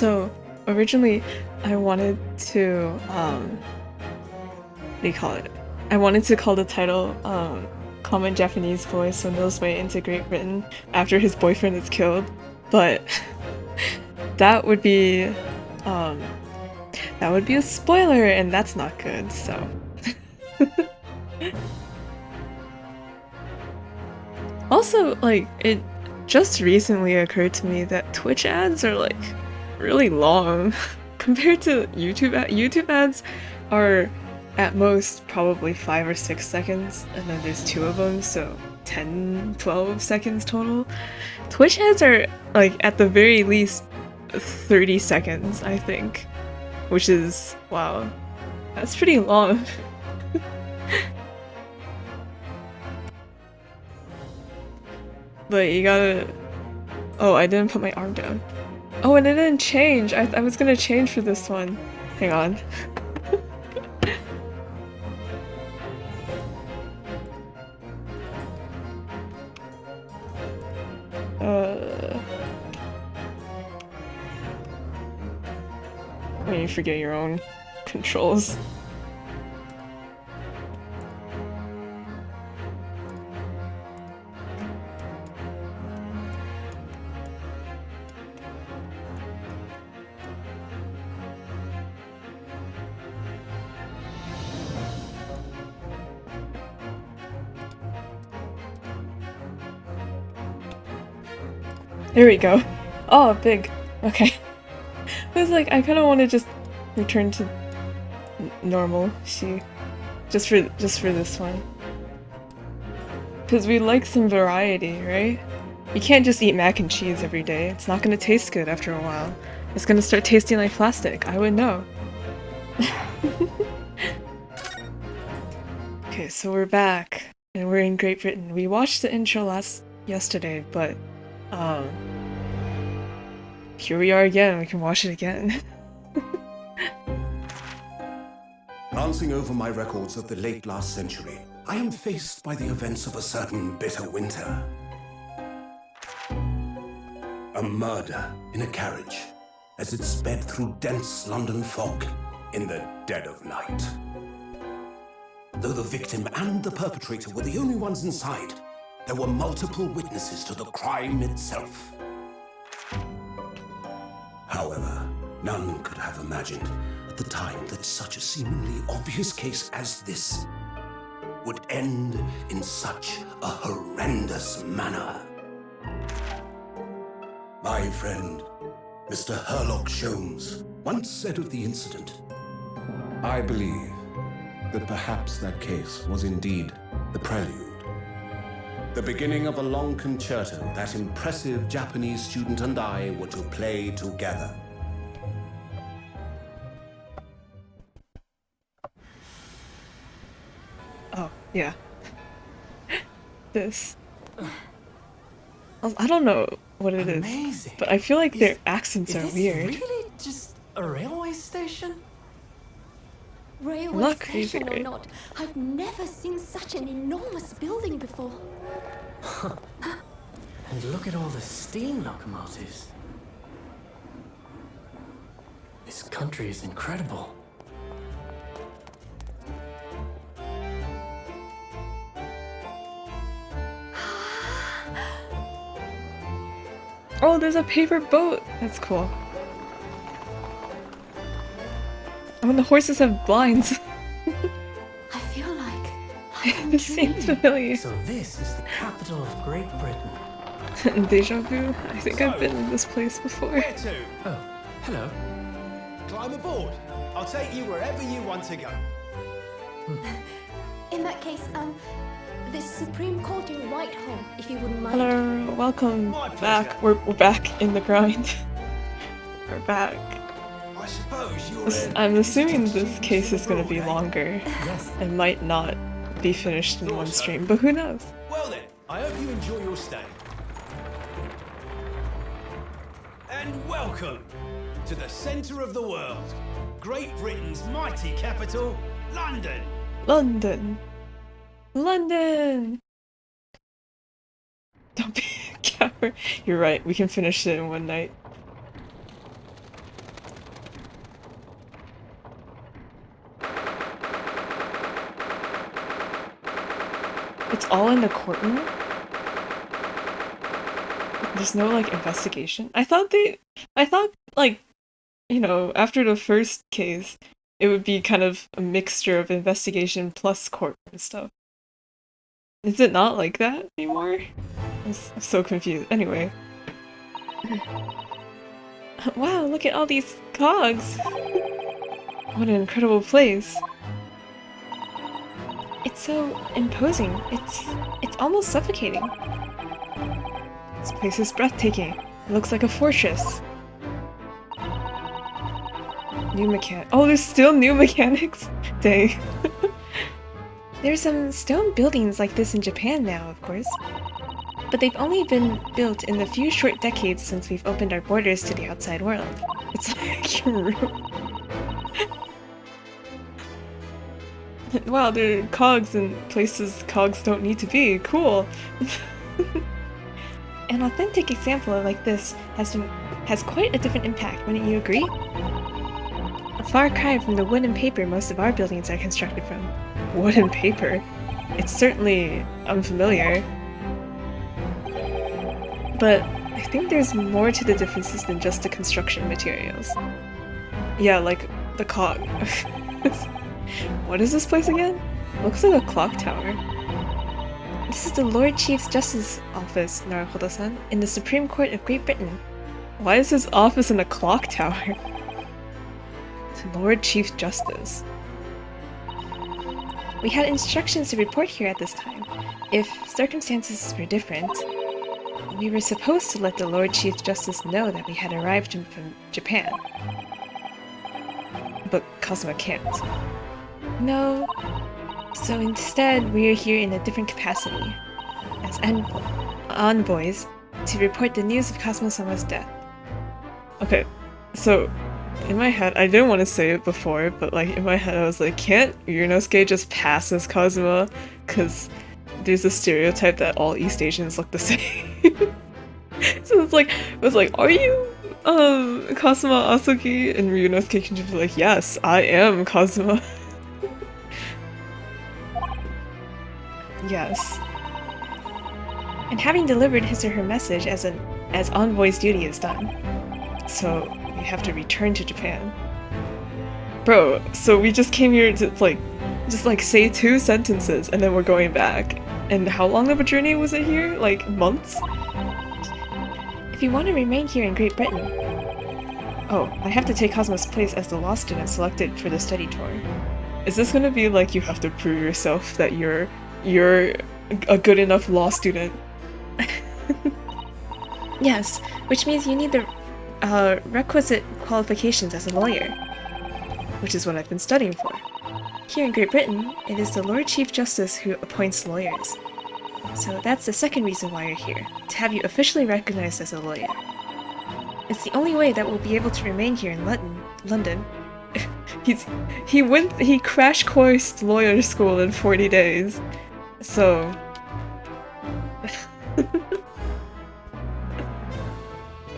So originally I wanted to what do you call it? I wanted to call the title Common Japanese Boy Swindles Way into Great Britain after his boyfriend is killed, but that would be um that would be a spoiler and that's not good, so also, like, it just recently occurred to me that Twitch ads are like really long compared to YouTube ads. YouTube ads are at most probably 5 or 6 seconds, and then there's two of them, so 10, 12 seconds total. Twitch ads are like at the very least 30 seconds, I think, which is wow, that's pretty long. But you gotta. Oh, I didn't put my arm down. Oh, and it didn't change. I was gonna change for this one. Hang on. When you forget your own controls. There we go. Oh, big. Okay. I was like, I kind of want to just return to normal. Just for this one, because we like some variety, right? You can't just eat mac and cheese every day. It's not gonna taste good after a while. It's gonna start tasting like plastic. I would know. Okay, so we're back and we're in Great Britain. We watched the intro yesterday, but here we are again. We can watch it again. Glancing over my records of the late last century, I am faced by the events of a certain bitter winter. A murder in a carriage as it sped through dense London fog in the dead of night. Though the victim and the perpetrator were the only ones inside, there were multiple witnesses to the crime itself. However, none could have imagined at the time that such a seemingly obvious case as this would end in such a horrendous manner. My friend, Mr. Herlock Sholmes, once said of the incident, I believe that perhaps that case was indeed the prelude. the beginning of a long concerto that impressive Japanese student and I were to play together. Oh, yeah. This. I don't know what it is, but I feel like their accents are weird. Is this really just a railway station? Railway station or not, I've never seen such an enormous building before. And look at all the steam locomotives. This country is incredible. Oh, there's a paper boat! That's cool. Oh, and the horses have blinds. I feel like This seems familiar. So this is the capital of Great Britain. Deja vu? I think I've been in this place before. Where to? Oh, hello. Climb aboard. I'll take you wherever you want to go. in that case, the Supreme Court in Whitehall, if you wouldn't mind. Hello, welcome My pleasure. back. We're back in the grind. We're back. I suppose you're. I'm assuming this case is gonna be longer. Yes. It might not be finished in one stream, but who knows? Well then, I hope you enjoy your stay. And welcome to the centre of the world, Great Britain's mighty capital, London. London. London! Don't be a coward. You're right, we can finish it in one night. It's all in the courtroom? There's no, like, investigation? I thought, like, you know, after the first case, it would be kind of a mixture of investigation plus courtroom stuff. Is it not like that anymore? I'm so confused. Anyway. Wow, look at all these cogs! What an incredible place. It's so imposing. It's almost suffocating. This place is breathtaking. It looks like a fortress. Oh, there's still new mechanics? Dang. There's some stone buildings like this in Japan now, of course. But they've only been built in the few short decades since we've opened our borders to the outside world. It's like wow, there are cogs in places cogs don't need to be. Cool. An authentic example like this has quite a different impact, wouldn't you agree? A far cry from the wood and paper most of our buildings are constructed from. Wood and paper? It's certainly unfamiliar. But I think there's more to the differences than just the construction materials. Yeah, like the cog. What is this place again? Looks like a clock tower. This is the Lord Chief Justice's office, Naruhodo-san, in the Supreme Court of Great Britain. Why is his office in a clock tower? Lord Chief Justice. We had instructions to report here at this time. If circumstances were different, we were supposed to let the Lord Chief Justice know that we had arrived from Japan. But Kazuma can't. No. So instead, we are here in a different capacity, as envoys, to report the news of Kazuma-sama's death. Okay, so in my head, I didn't want to say it before, but like in my head I was like, can't Ryunosuke just pass as Kazuma? Because there's a stereotype that all East Asians look the same. So it was like, are you Kazuma Asuki? And Ryunosuke can just be like, yes, I am Kazuma. Yes. And having delivered his or her message as envoy's duty is done. So we have to return to Japan. Bro, so we just came here to just say 2 sentences and then we're going back. And how long of a journey was it here? Like months? If you want to remain here in Great Britain... Oh, I have to take Kazuma's place as the law student selected for the study tour. Is this gonna be like you have to prove yourself that you're a good enough law student? Yes, which means you need the requisite qualifications as a lawyer, which is what I've been studying for. Here in Great Britain, it is the Lord Chief Justice who appoints lawyers. So that's the second reason why you're here, to have you officially recognized as a lawyer. It's the only way that we'll be able to remain here in London. He crash coursed lawyer school in 40 days. So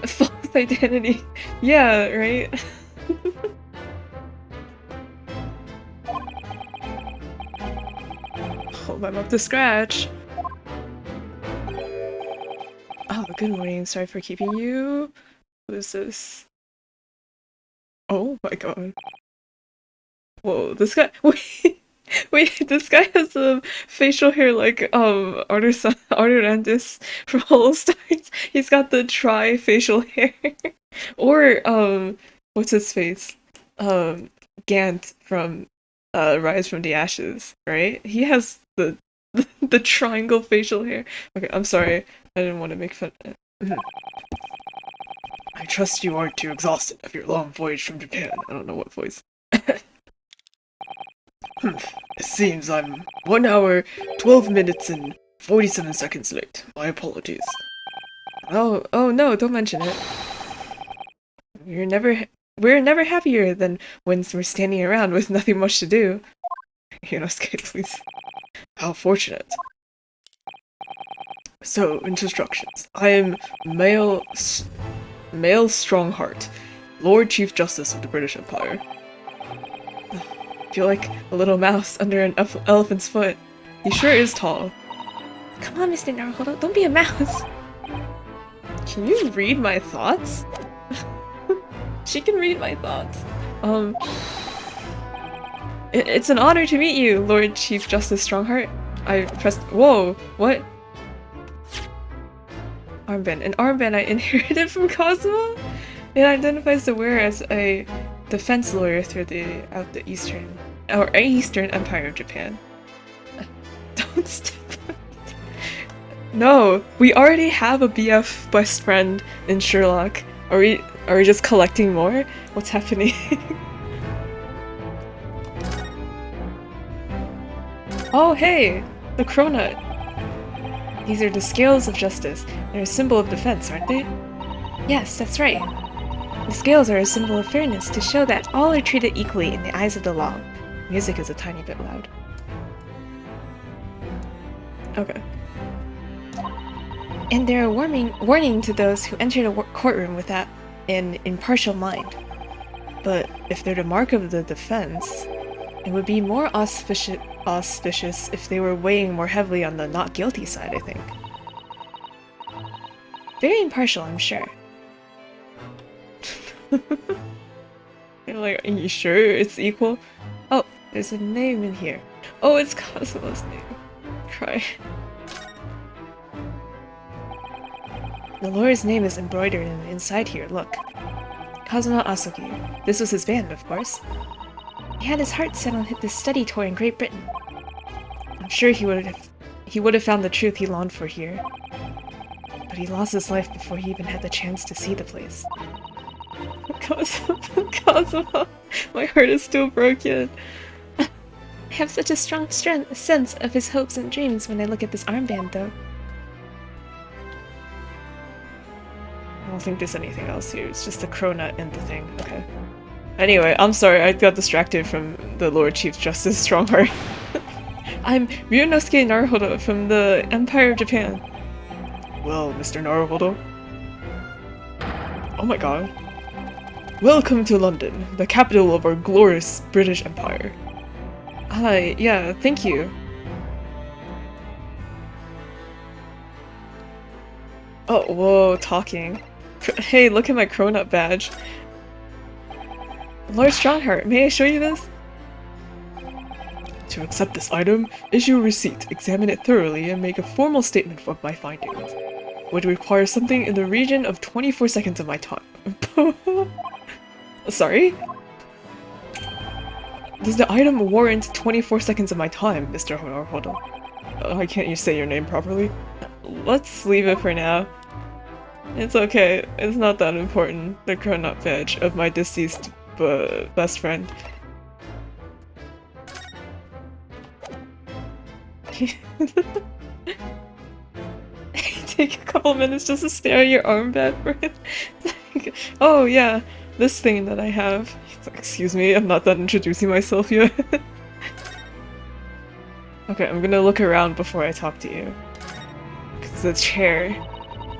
false identity. Yeah, right? Hope I'm up to scratch. Oh, good morning. Sorry for keeping you. What is this? Oh my god. Whoa, this guy- wait, this guy has facial hair like, Arturandus from Holostars. He's got the tri-facial hair. Or, what's his face? Gant from, Rise from the Ashes, right? He has the triangle facial hair. Okay, I'm sorry. I didn't want to make fun of it. I trust you aren't too exhausted of your long voyage from Japan. I don't know what voice. It seems I'm 1 hour, 12 minutes, and 47 seconds late. My apologies. Oh no, don't mention it. We're never happier than when we're standing around with nothing much to do. Ryunosuke, please. How fortunate. So, instructions. I am Male Strongheart, Lord Chief Justice of the British Empire. I feel like a little mouse under an elephant's foot. He sure is tall. Come on, Mr. Naruhodo, don't be a mouse. Can you read my thoughts? She can read my thoughts. It's an honor to meet you, Lord Chief Justice Strongheart. I pressed. Whoa, what? Armband. An armband I inherited from Cosmo? It identifies the wearer as a defense lawyer through the Eastern Empire of Japan. Don't step on it. No, we already have a BF best friend in Sherlock. Are we just collecting more? What's happening? Oh hey, the cronut. These are the scales of justice. They're a symbol of defense, aren't they? Yes, that's right. The scales are a symbol of fairness to show that all are treated equally in the eyes of the law. Music is a tiny bit loud. Okay. And they're a warning to those who enter the courtroom without an impartial mind. But if they're the mark of the defense, it would be more auspicious if they were weighing more heavily on the not guilty side, I think. Very impartial, I'm sure. You're like, are you sure it's equal? Oh, there's a name in here. Oh, it's Cosmo's name. Cry. The lawyer's name is embroidered in the inside here, look. Cosmo Asogi. This was his band, of course. He had his heart set on this study tour in Great Britain. I'm sure he would have found the truth he longed for here. But he lost his life before he even had the chance to see the place. Cosmo, my heart is still broken. I have such a strong sense of his hopes and dreams when I look at this armband, though. I don't think there's anything else here. It's just the cronut and the thing. Okay. Anyway, I'm sorry, I got distracted from the Lord Chief Justice Strongheart. I'm Ryunosuke Naruhodo from the Empire of Japan. Well, Mr. Naruhodo. Oh my god. Welcome to London, the capital of our glorious British Empire. Hi, yeah, thank you. Oh, whoa, talking. Hey, look at my cronut badge. Lord Strongheart, may I show you this? To accept this item, issue a receipt, examine it thoroughly, and make a formal statement of my findings. Would require something in the region of 24 seconds of my time. Sorry? Does the item warrant 24 seconds of my time, Mr. Naruhodo? Why can't you say your name properly? Let's leave it for now. It's okay, it's not that important, the cronut badge of my deceased best friend. Take a couple minutes just to stare at your armband for it. Oh yeah, this thing that I have. Excuse me, I'm not done introducing myself yet. Okay, I'm gonna look around before I talk to you. Cause the chair.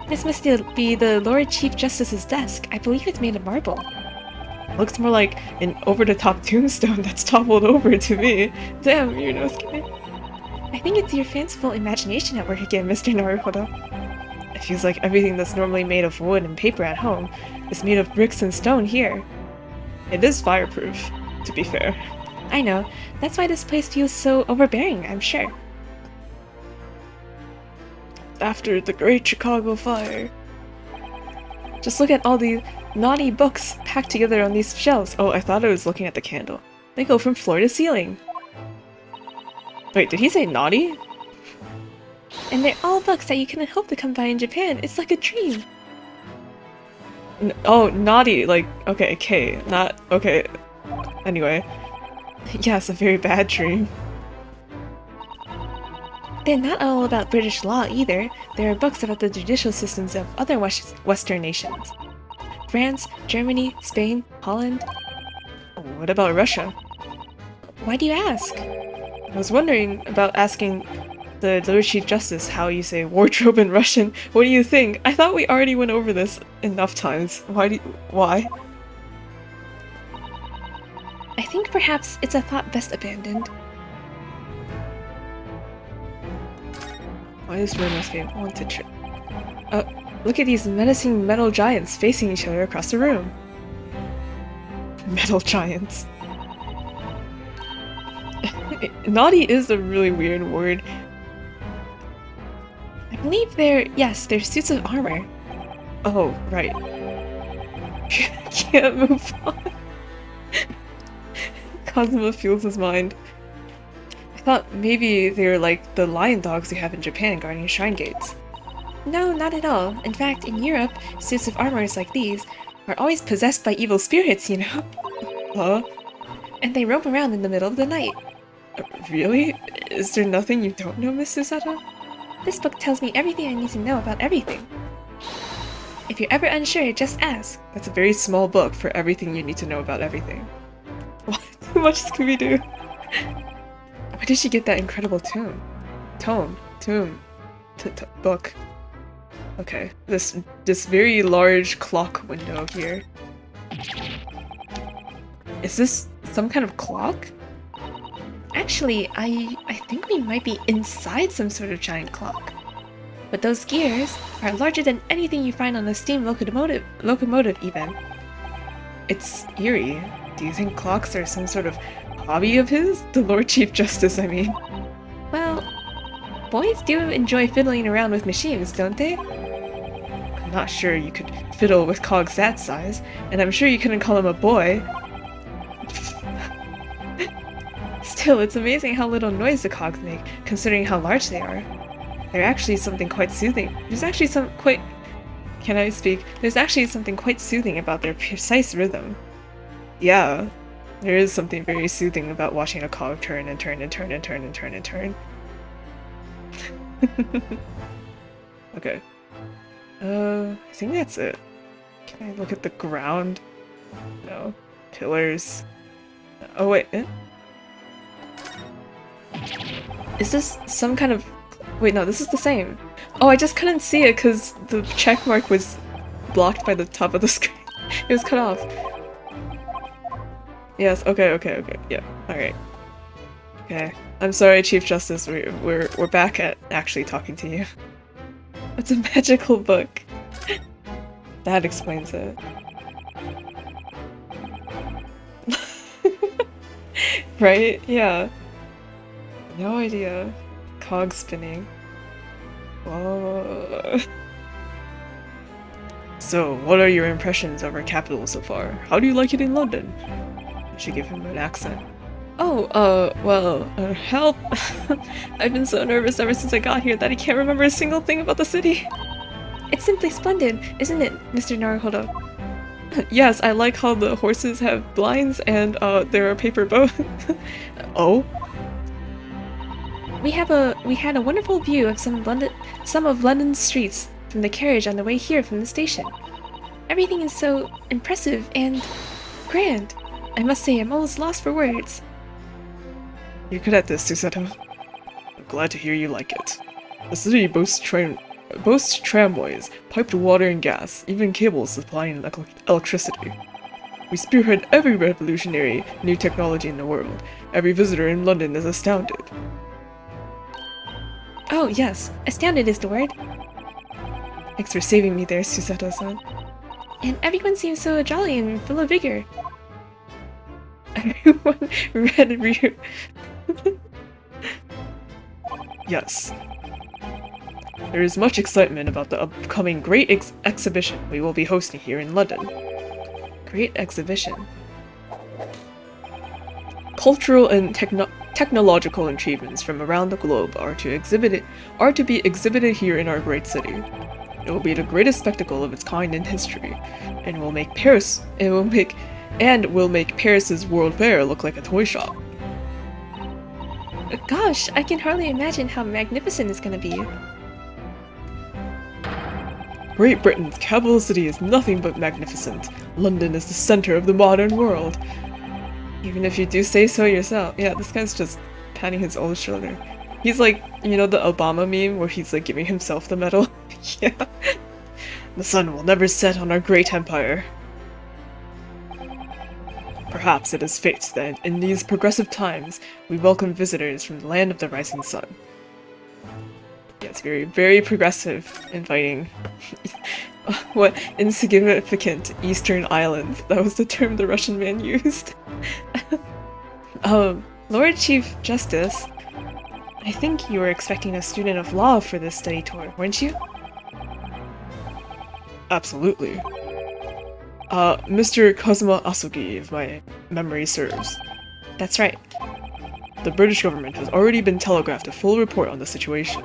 This must be the Lord Chief Justice's desk. I believe it's made of marble. Looks more like an over-the-top tombstone that's toppled over to me. Damn, you're no scared. I think it's your fanciful imagination at work again, Mr. Naruhodo. It feels like everything that's normally made of wood and paper at home is made of bricks and stone here. It is fireproof, to be fair. I know. That's why this place feels so overbearing, I'm sure. After the Great Chicago Fire. Just look at all the naughty books packed together on these shelves. Oh, I thought I was looking at the candle. They go from floor to ceiling. Wait, did he say naughty? And they're all books that you couldn't hope to come by in Japan. It's like a dream. Oh, naughty, like, okay, K, not, okay. Anyway. Yeah, it's a very bad dream. They're not all about British law either. There are books about the judicial systems of other Western nations. France, Germany, Spain, Holland. What about Russia? Why do you ask? I was wondering about asking the Lord Chief Justice how you say wardrobe in Russian. What do you think? I thought we already went over this enough times. Why? I think perhaps it's a thought best abandoned. Why does Reno's game want to trip? Look at these menacing metal giants facing each other across the room. Metal giants. Naughty is a really weird word. I believe they're suits of armor. Oh, right. Can't move on. Kazuma fuels his mind. I thought maybe they're like the lion dogs you have in Japan guarding shrine gates. No, not at all. In fact, in Europe, suits of armors like these are always possessed by evil spirits, you know? Huh? And they roam around in the middle of the night. Really? Is there nothing you don't know, Miss Susato? This book tells me everything I need to know about everything. If you're ever unsure, just ask. That's a very small book for everything you need to know about everything. What? Too much Scooby-Doo. Where did she get that incredible book? Okay, this very large clock window here. Is this some kind of clock? Actually, I think we might be inside some sort of giant clock. But those gears are larger than anything you find on a steam locomotive even. It's eerie. Do you think clocks are some sort of hobby of his? The Lord Chief Justice, I mean. Well, boys do enjoy fiddling around with machines, don't they? I'm not sure you could fiddle with cogs that size, and I'm sure you couldn't call him a boy. Still, it's amazing how little noise the cogs make, considering how large they are. They're actually something quite soothing. There's actually something quite soothing about their precise rhythm. Yeah, there is something very soothing about watching a cog turn and turn and turn and turn and turn and turn. Okay. I think that's it. Can I look at the ground? No. Pillars. Oh wait, Is this some kind of... Wait, no, this is the same. Oh, I just couldn't see it because the check mark was blocked by the top of the screen. It was cut off. Yes, okay, yeah, alright. Okay, I'm sorry, Chief Justice, we're back at actually talking to you. It's a magical book. That explains it. Right? Yeah. No idea. Cog spinning. Whoa. So, what are your impressions of our capital so far? How do you like it in London? I should give him an accent. Oh, help! I've been so nervous ever since I got here that I can't remember a single thing about the city. It's simply splendid, isn't it, Mr. Naruhodo? Yes, I like how the horses have blinds and there are paper boats. Oh? We had a wonderful view of some of London's streets from the carriage on the way here from the station. Everything is so impressive and grand. I must say I'm almost lost for words. You're good at this, Susato. I'm glad to hear you like it. The city boasts tramways, piped water and gas, even cables supplying electricity. We spearhead every revolutionary new technology in the world. Every visitor in London is astounded. Oh yes, astounded is the word. Thanks for saving me there, Susato-san. And everyone seems so jolly and full of vigor. Everyone read Yes. There is much excitement about the upcoming great exhibition we will be hosting here in London. Great exhibition. Cultural and technological achievements from around the globe are to be exhibited here in our great city. It will be the greatest spectacle of its kind in history, and will make Paris's World Fair look like a toy shop. Gosh, I can hardly imagine how magnificent it's gonna be. Great Britain's capital city is nothing but magnificent. London is the center of the modern world. Even if you do say so yourself. Yeah, this guy's just patting his own shoulder. He's like, you know the Obama meme where he's like giving himself the medal? Yeah. The sun will never set on our great empire. Perhaps it is fate that in these progressive times we welcome visitors from the land of the rising sun. Yes, very, very progressive, inviting. What insignificant Eastern islands? That was the term the Russian man used. Lord Chief Justice, I think you were expecting a student of law for this study tour, weren't you? Absolutely. Mr. Kazuma Asugi, if my memory serves. That's right. The British government has already been telegraphed a full report on the situation.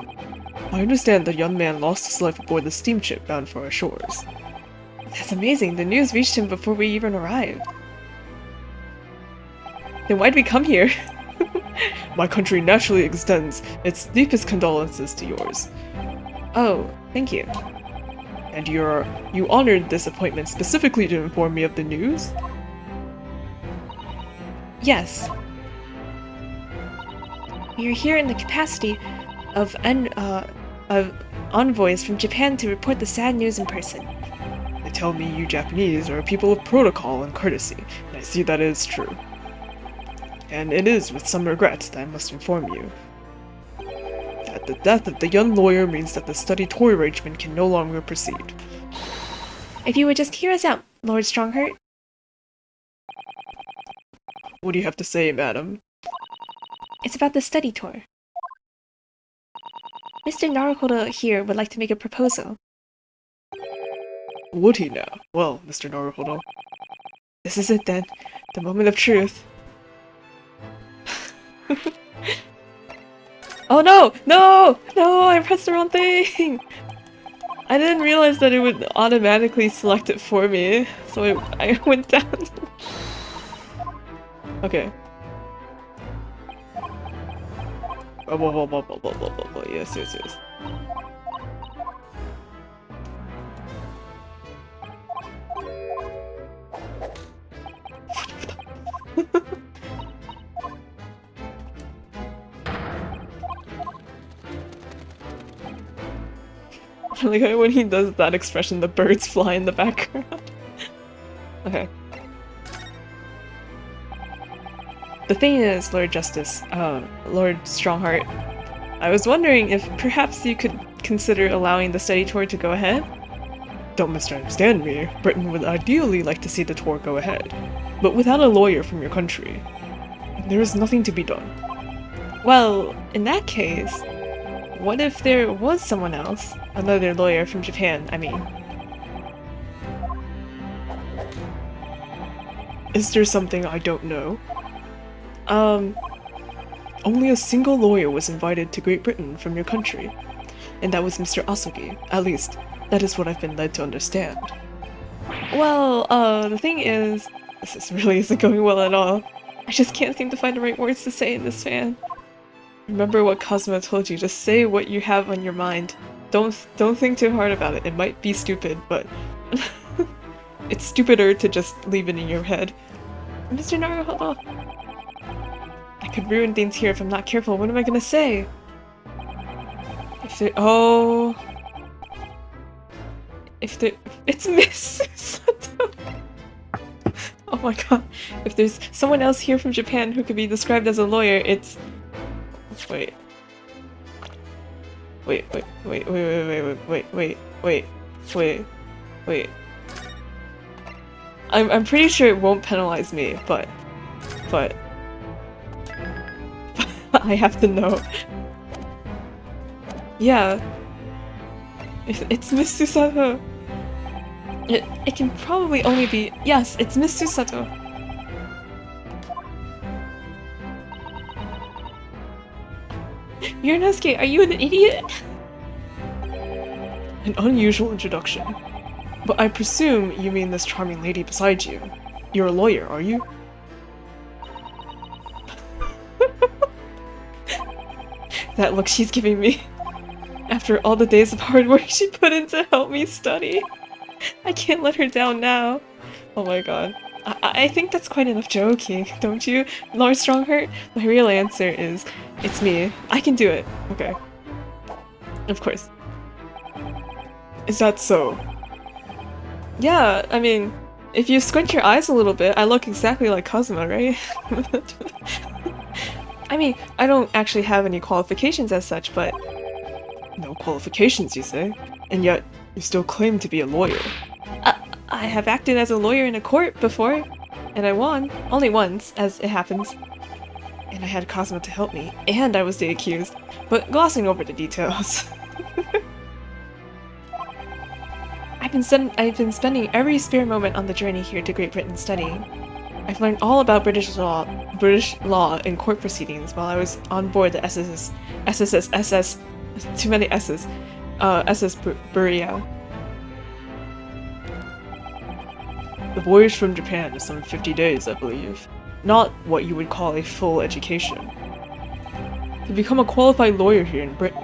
I understand the young man lost his life aboard the steamship bound for our shores. That's amazing. The news reached him before we even arrived. Then why'd we come here? My country naturally extends its deepest condolences to yours. Oh, thank you. And you honored this appointment specifically to inform me of the news? Yes. We are here in the capacity of envoys from Japan to report the sad news in person. They tell me you Japanese are a people of protocol and courtesy, and I see that is true. And it is with some regret that I must inform you that the death of the young lawyer means that the study tour arrangement can no longer proceed. If you would just hear us out, Lord Strongheart. What do you have to say, madam? It's about the study tour. Mr. Naruhodo here would like to make a proposal. Would he now? Well, Mr. Naruhodo. This is it then. The moment of truth. Oh no! No! No! I pressed the wrong thing! I didn't realize that it would automatically select it for me, so I went down. Okay. Yes, yes, yes. Like when he does that expression, the birds fly in the background. Okay. The thing is, Lord Justice, Lord Strongheart, I was wondering if perhaps you could consider allowing the study tour to go ahead? Don't misunderstand me. Britain would ideally like to see the tour go ahead, but without a lawyer from your country, there is nothing to be done. Well, in that case, what if there was someone else? Another lawyer from Japan, I mean. Is there something I don't know? Only a single lawyer was invited to Great Britain from your country, and that was Mr. Asugi. At least, that is what I've been led to understand. Well, the thing is, this really isn't going well at all. I just can't seem to find the right words to say in this fan. Remember what Cosmo told you, just say what you have on your mind. Don't think too hard about it. It might be stupid, but it's stupider to just leave it in your head. Mr. Naruhodo! I could ruin things here if I'm not careful. What am I gonna say? If there- oh... If there- It's Miss Sato! Oh my god. If there's someone else here from Japan who could be described as a lawyer, it's... Wait. Wait. I'm pretty sure it won't penalize me, but I have to know. Yeah. It's Miss Susato. It can probably only be... Yes, it's Miss Susato. Yurinosuke, are you an idiot? An unusual introduction. But I presume you mean this charming lady beside you. You're a lawyer, are you? That look she's giving me. After all the days of hard work she put in to help me study. I can't let her down now. Oh my god. I think that's quite enough joking, don't you, Lord Strongheart? My real answer is, it's me. I can do it. Okay. Of course. Is that so? Yeah, I mean, if you squint your eyes a little bit, I look exactly like Kazuma, right? I mean, I don't actually have any qualifications as such, but No qualifications, you say? And yet, you still claim to be a lawyer. I have acted as a lawyer in a court before, and I won. Only once, as it happens. And I had Cosmo to help me, and I was the accused, but glossing over the details. I've been spending every spare moment on the journey here to Great Britain studying. I've learned all about British law and court proceedings while I was on board the SS, too many S's, SS Buria. The voyage from Japan is some 50 days, I believe. Not what you would call a full education. To become a qualified lawyer here in Britain,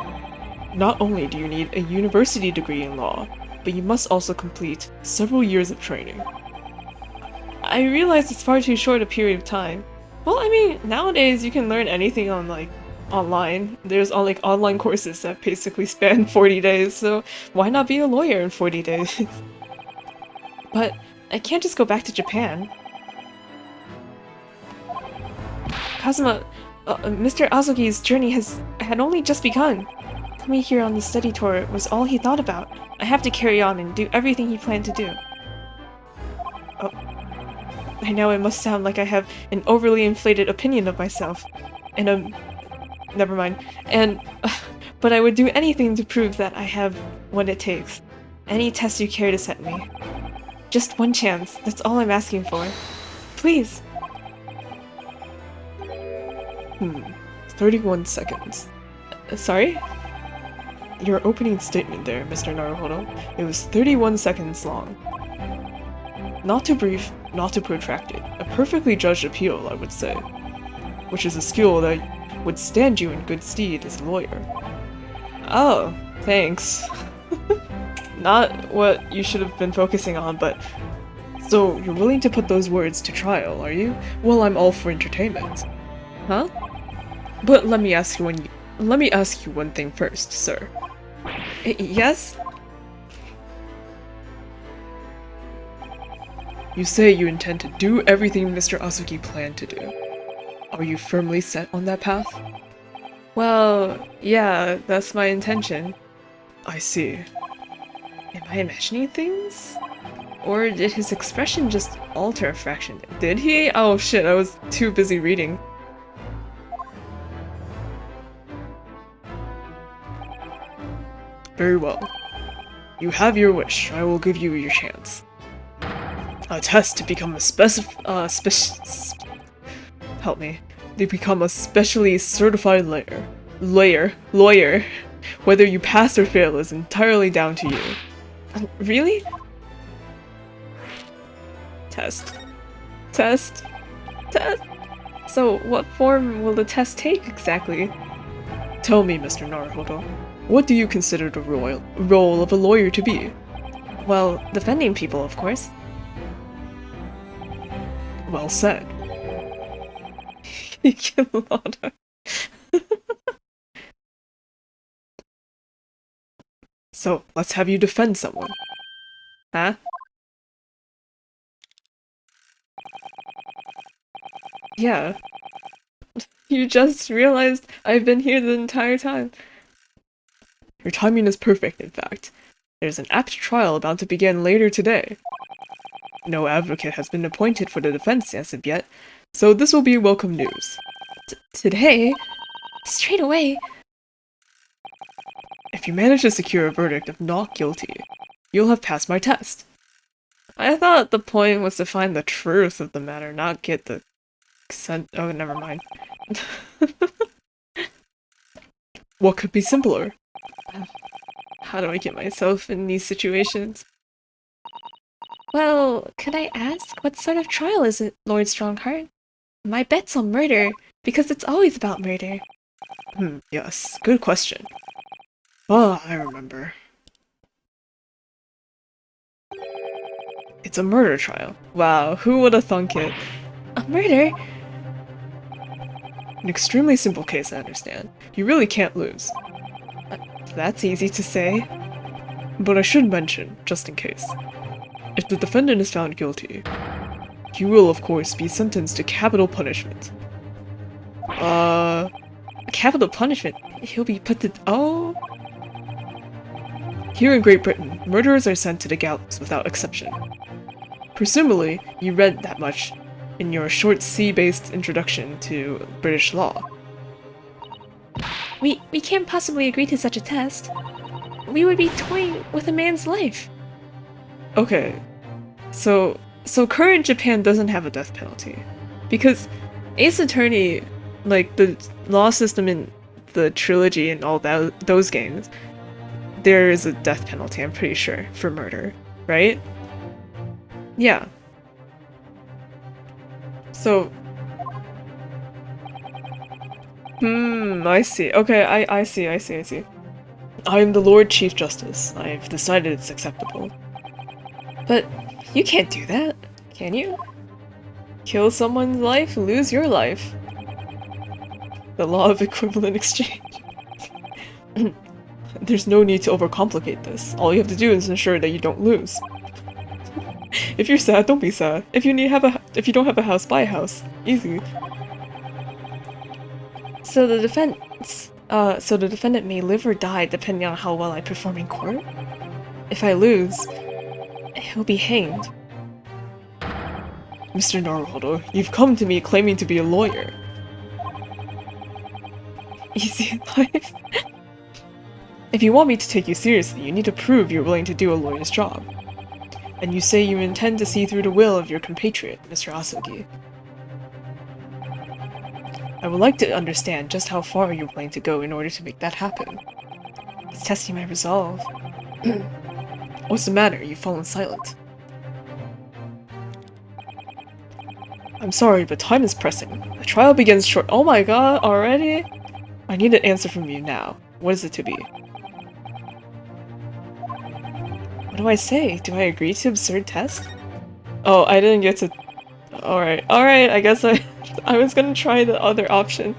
not only do you need a university degree in law, but you must also complete several years of training. I realize it's far too short a period of time. Well, I mean, nowadays you can learn anything on, like, online. There's all, like, online courses that basically span 40 days, so why not be a lawyer in 40 days? But I can't just go back to Japan. Kazuma, Mr. Azuki's journey had only just begun. Coming here on the study tour was all he thought about. I have to carry on and do everything he planned to do. Oh. I know it must sound like I have an overly inflated opinion of myself. And never mind. But I would do anything to prove that I have what it takes. Any test you care to set me. Just one chance, that's all I'm asking for. Please! 31 seconds. Sorry? Your opening statement there, Mr. Naruhodo, it was 31 seconds long. Not too brief, not too protracted. A perfectly judged appeal, I would say. Which is a skill that would stand you in good stead as a lawyer. Oh, thanks. Not what you should have been focusing on, but... So, you're willing to put those words to trial, are you? Well, I'm all for entertainment. Huh? But let me ask you one thing first, sir. Yes? You say you intend to do everything Mr. Azuki planned to do. Are you firmly set on that path? Well, yeah, that's my intention. I see. Am I imagining things? Or did his expression just alter a fraction? Did he? Oh shit, I was too busy reading. Very well. You have your wish. I will give you your chance. A test to become a help me. To become a specially certified lawyer. Whether you pass or fail is entirely down to you. Really? Test. So, what form will the test take exactly? Tell me, Mr. Naruhodo, what do you consider the role of a lawyer to be? Well, defending people, of course. Well said. So, let's have you defend someone. Huh? Yeah. You just realized I've been here the entire time. Your timing is perfect, in fact. There's an apt trial about to begin later today. No advocate has been appointed for the defense as of yet, so this will be welcome news. Today? Straight away? If you manage to secure a verdict of not guilty, you'll have passed my test. I thought the point was to find the truth of the matter, not get the oh, never mind. What could be simpler? How do I get myself in these situations? Well, could I ask, what sort of trial is it, Lord Strongheart? My bet's on murder, because it's always about murder. Yes, good question. Oh, I remember. It's a murder trial. Wow, who would have thunk it? A murder? An extremely simple case, I understand. You really can't lose. That's easy to say. But I should mention, just in case. If the defendant is found guilty, he will, of course, be sentenced to capital punishment. Capital punishment? He'll be put to- oh? Here in Great Britain, murderers are sent to the gallows without exception. Presumably, you read that much in your short C-based introduction to British law. We can't possibly agree to such a test. We would be toying with a man's life. Okay, so current Japan doesn't have a death penalty. Because Ace Attorney, like the law system in the trilogy and all those games, there is a death penalty, I'm pretty sure, for murder, right? Yeah. So... I see. Okay, I see. I am the Lord Chief Justice. I've decided it's acceptable. But you can't do that, can you? Kill someone's life, lose your life. The law of equivalent exchange. There's no need to overcomplicate this. All you have to do is ensure that you don't lose. If you're sad, don't be sad. If you don't have a house, buy a house. Easy. So the defendant may live or die depending on how well I perform in court. If I lose, he'll be hanged. Mr. Naruhodo, you've come to me claiming to be a lawyer. Easy life. If you want me to take you seriously, you need to prove you're willing to do a lawyer's job. And you say you intend to see through the will of your compatriot, Mr. Asogi. I would like to understand just how far you're willing to go in order to make that happen. It's testing my resolve. What's the matter? You've fallen silent. I'm sorry, but time is pressing. The trial begins short- Oh my god, already? I need an answer from you now. What is it to be? What do I say? Do I agree to absurd test? Oh, I didn't get to... Alright, I guess I was gonna try the other option.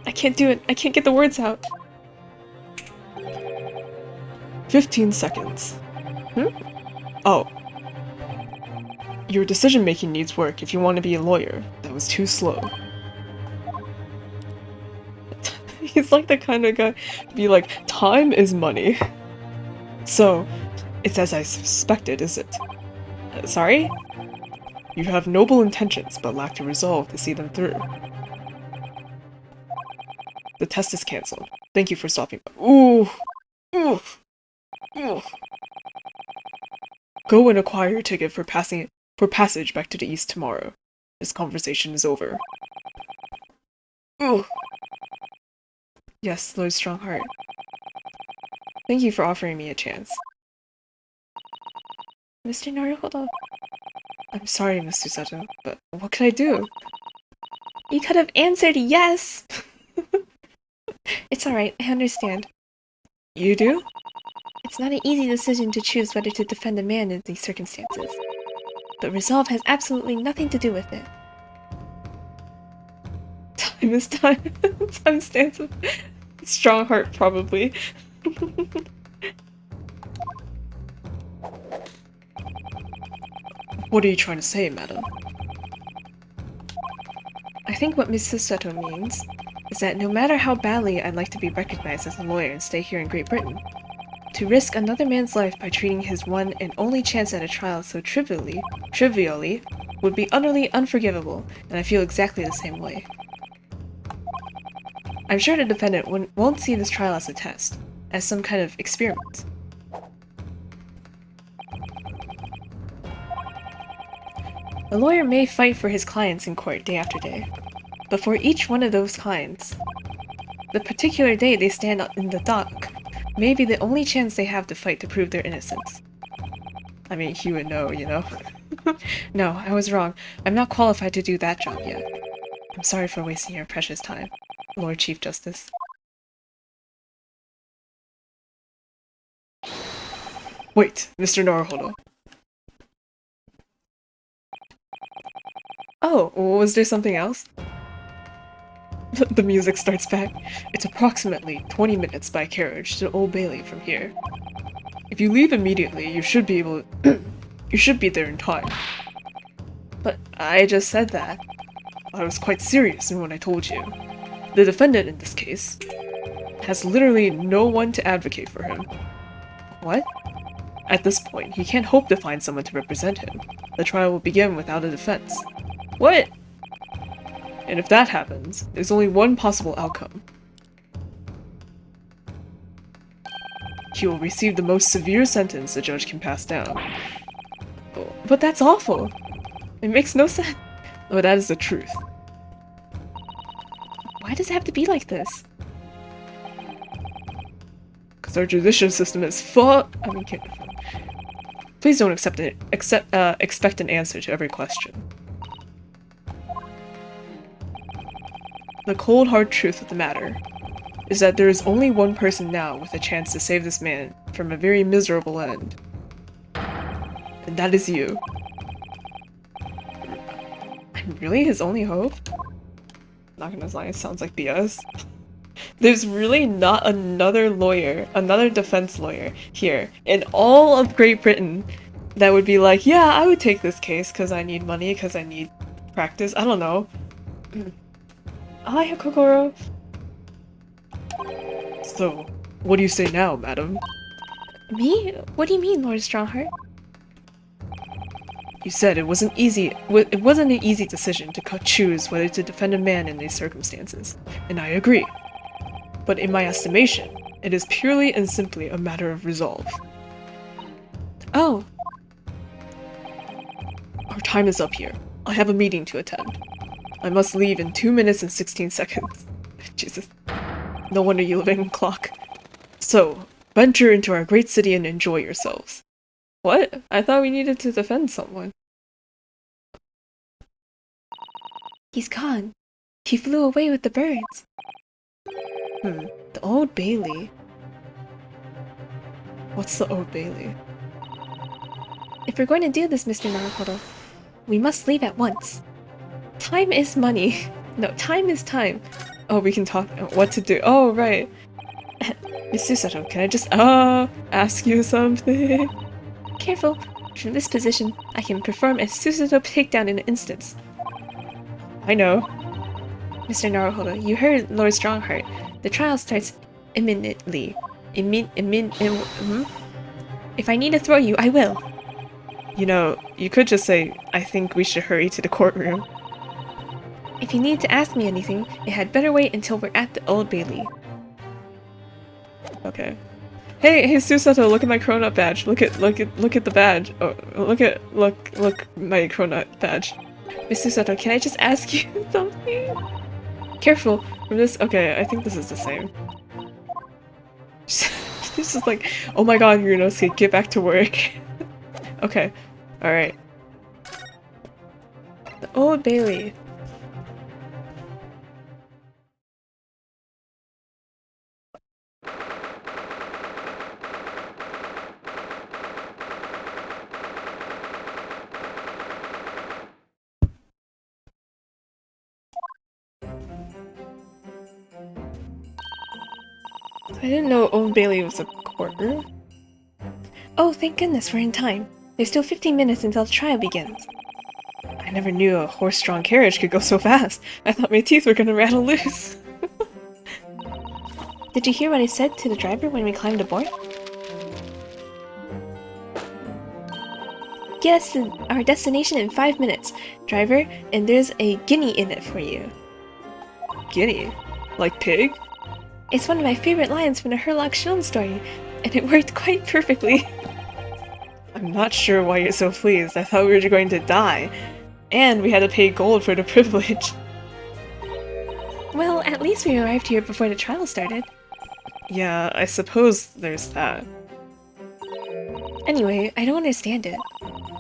I can't do it. I can't get the words out. 15 seconds. Oh. Your decision-making needs work if you want to be a lawyer. That was too slow. He's like the kind of guy to be like, time is money. So, it's as I suspected, is it? Sorry? You have noble intentions, but lack the resolve to see them through. The test is cancelled. Thank you for stopping by. Ooh! Ooh! Ooh! Go and acquire your ticket for passage back to the east tomorrow. This conversation is over. Ooh! Yes, Lord Strongheart. Thank you for offering me a chance. Mr. Naruhodo. I'm sorry, Mr. Sato, but what could I do? You could have answered yes! It's alright, I understand. You do? It's not an easy decision to choose whether to defend a man in these circumstances. But resolve has absolutely nothing to do with it. Time is time. Time stands with Strongheart, probably. What are you trying to say, madam? I think what Mrs. Sato means is that no matter how badly I'd like to be recognized as a lawyer and stay here in Great Britain, to risk another man's life by treating his one and only chance at a trial so trivially would be utterly unforgivable, and I feel exactly the same way. I'm sure the defendant won't see this trial as a test, as some kind of experiment. A lawyer may fight for his clients in court day after day, but for each one of those clients, the particular day they stand in the dock may be the only chance they have to fight to prove their innocence. I mean, he would know, you know? No, I was wrong. I'm not qualified to do that job yet. I'm sorry for wasting your precious time, Lord Chief Justice. Wait, Mr. Naruhodo. Oh, was there something else? The music starts back. It's approximately 20 minutes by carriage to Old Bailey from here. If you leave immediately, you should be able you should be there in time. But I just said that. I was quite serious in what I told you. The defendant in this case has literally no one to advocate for him. What? At this point, he can't hope to find someone to represent him. The trial will begin without a defense. What? And if that happens, there's only one possible outcome. He will receive the most severe sentence the judge can pass down. Oh, but that's awful! It makes no sense. But that is the truth. Why does it have to be like this? Because our judicial system is please don't expect an answer to every question. The cold hard truth of the matter is that there is only one person now with a chance to save this man from a very miserable end. And that is you. I'm really his only hope? Not gonna lie, it sounds like BS. There's really not another defense lawyer here in all of Great Britain that would be like, yeah, I would take this case because I need money, because I need practice. I don't know. Hi, Kokoro. So, what do you say now, madam? Me? What do you mean, Lord Strongheart? You said it wasn't an easy decision to choose whether to defend a man in these circumstances, and I agree. But in my estimation, it is purely and simply a matter of resolve. Oh. Our time is up here. I have a meeting to attend. I must leave in 2 minutes and 16 seconds. Jesus. No wonder you live in clock. So, venture into our great city and enjoy yourselves. What? I thought we needed to defend someone. He's gone. He flew away with the birds. The Old Bailey. What's the Old Bailey? If we're going to do this, Mr. Naruhodo, we must leave at once. Time is money. No, time is time. Oh, we can talk what to do. Oh, right. Miss Susato, can I just ask you something? Careful. From this position, I can perform a Susato takedown in an instant. I know. Mr. Naruhodo, you heard Lord Strongheart. The trial starts imminently. If I need to throw you, I will. You know, you could just say, I think we should hurry to the courtroom. If you need to ask me anything, it had better wait until we're at the Old Bailey. Okay. Hey, Susato, look at my cronut badge. Look at the badge. Oh, look my cronut badge. Miss Susato, can I just ask you something? Careful from this. Okay, I think this is the same. She's just like, oh my god, Yunosuke, get back to work. Okay, alright. The Old Bailey. I didn't know Old Bailey was a courtroom. Oh, thank goodness we're in time. There's still 15 minutes until the trial begins. I never knew a horse-drawn carriage could go so fast. I thought my teeth were gonna rattle loose. Did you hear what I said to the driver when we climbed aboard? Get us to our destination in 5 minutes, driver, and there's a guinea in it for you. Guinea? Like pig? It's one of my favorite lines from the Herlock Sholmes story, and it worked quite perfectly. I'm not sure why you're so pleased. I thought we were going to die. And we had to pay gold for the privilege. Well, at least we arrived here before the trial started. Yeah, I suppose there's that. Anyway, I don't understand it.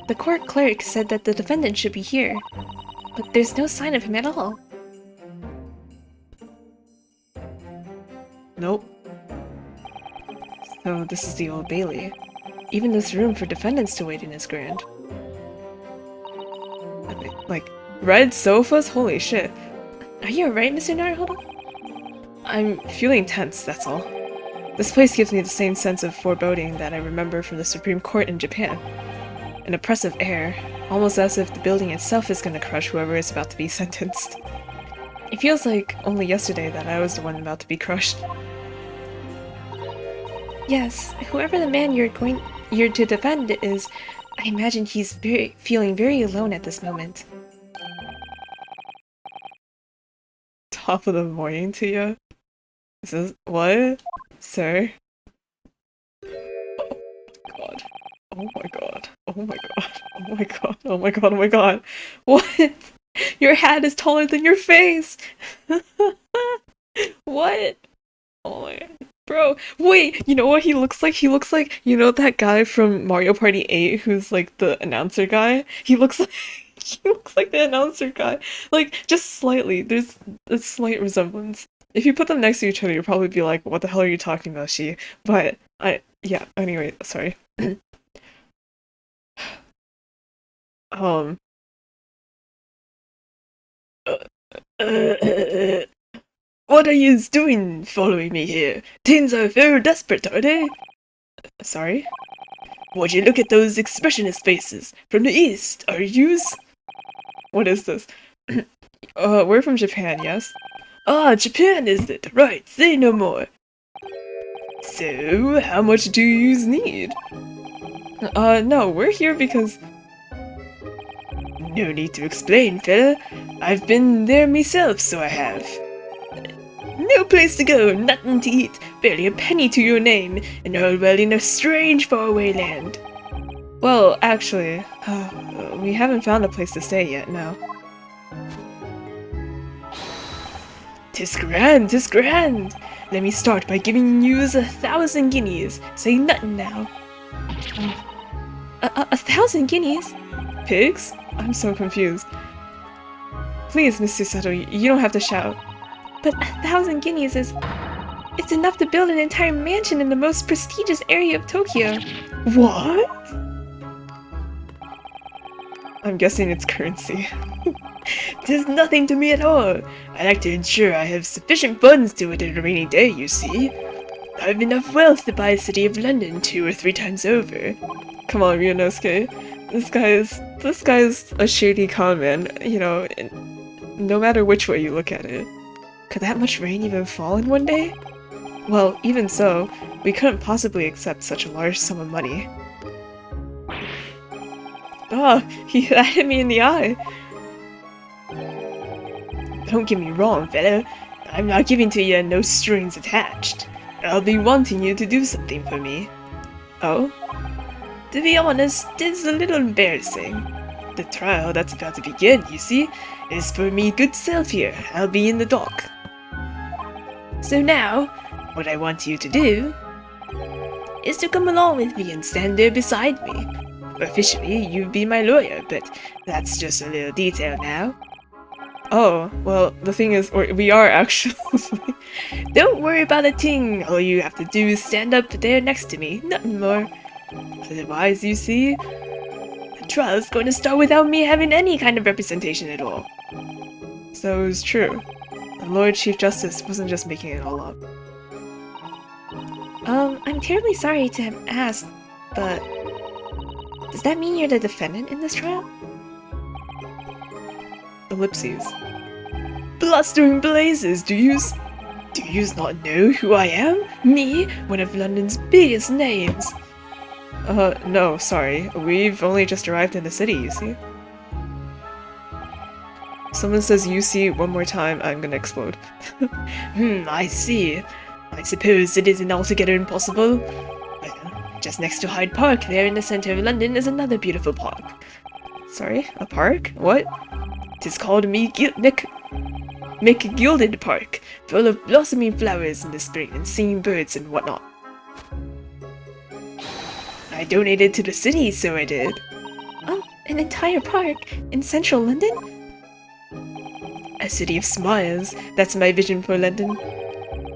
The court clerk said that the defendant should be here, but there's no sign of him at all. Nope. So this is the Old Bailey. Even this room for defendants to wait in is grand. Like, red sofas? Holy shit. Are you alright, Mr. Naruhodo? I'm feeling tense, that's all. This place gives me the same sense of foreboding that I remember from the Supreme Court in Japan. An oppressive air, almost as if the building itself is gonna crush whoever is about to be sentenced. It feels like only yesterday that I was the one about to be crushed. Yes, whoever the man you're to defend is, I imagine he's feeling very alone at this moment. Top of the morning to you? This is what? Sir? God. Oh my god. Oh my god. Oh my god. Oh my god. Oh my god. What? Your hat is taller than your face! What? Oh my god. Bro, wait, you know what he looks like? He looks like, you know that guy from Mario Party 8 who's like the announcer guy? He looks like he looks like the announcer guy. Like, just slightly. There's a slight resemblance. If you put them next to each other, you'll probably be like, what the hell are you talking about, she? But, yeah, anyway, sorry. Um. What are yous doing following me here? Teens are very desperate, are they? Sorry? Would you look at those expressionist faces? From the east, are yous? What is this? We're from Japan, yes? Ah, Japan is it? Right, say no more. So, how much do yous need? No, we're here because... No need to explain, fella. I've been there myself, so I have. No place to go, nothing to eat, barely a penny to your name, and all well in a strange faraway land. Well, actually, we haven't found a place to stay yet, no. 'Tis grand, 'tis grand! Let me start by giving yous 1,000 guineas. Say nothing now. 1,000 guineas? Pigs? I'm so confused. Please, Mr. Sato, you don't have to shout. But 1,000 guineas is... It's enough to build an entire mansion in the most prestigious area of Tokyo. What? I'm guessing it's currency. 'Tis nothing to me at all. I like to ensure I have sufficient funds to it on a rainy day, you see. I've enough wealth to buy a city of London 2 or 3 times over. Come on, Ryunosuke. This guy is a shady con man, you know, no matter which way you look at it. Could that much rain even fall in one day? Well, even so, we couldn't possibly accept such a large sum of money. Ah, that hit me in the eye! Don't get me wrong, fella. I'm not giving to you no strings attached. I'll be wanting you to do something for me. Oh? To be honest, it's a little embarrassing. The trial that's about to begin, you see, is for me good self here. I'll be in the dock. So now, what I want you to do is to come along with me and stand there beside me. Officially, you'd be my lawyer, but that's just a little detail now. Oh, well, the thing is, we are actually... Don't worry about a thing. All you have to do is stand up there next to me, nothing more. Otherwise, you see, the trial's going to start without me having any kind of representation at all. So it's true. The Lord Chief Justice wasn't just making it all up. I'm terribly sorry to have asked, but... Does that mean you're the defendant in this trial? Ellipses. Blustering blazes, do yous not know who I am? Me, one of London's biggest names. No, sorry. We've only just arrived in the city, you see. Someone says you see one more time, I'm gonna explode. I see. I suppose it isn't altogether impossible. Well, just next to Hyde Park, there in the center of London, is another beautiful park. Sorry? A park? What? 'Tis called McGilded Park, full of blossoming flowers in the spring and singing birds and whatnot. I donated to the city, so I did. Oh, an entire park? In central London? A city of smiles, that's my vision for London.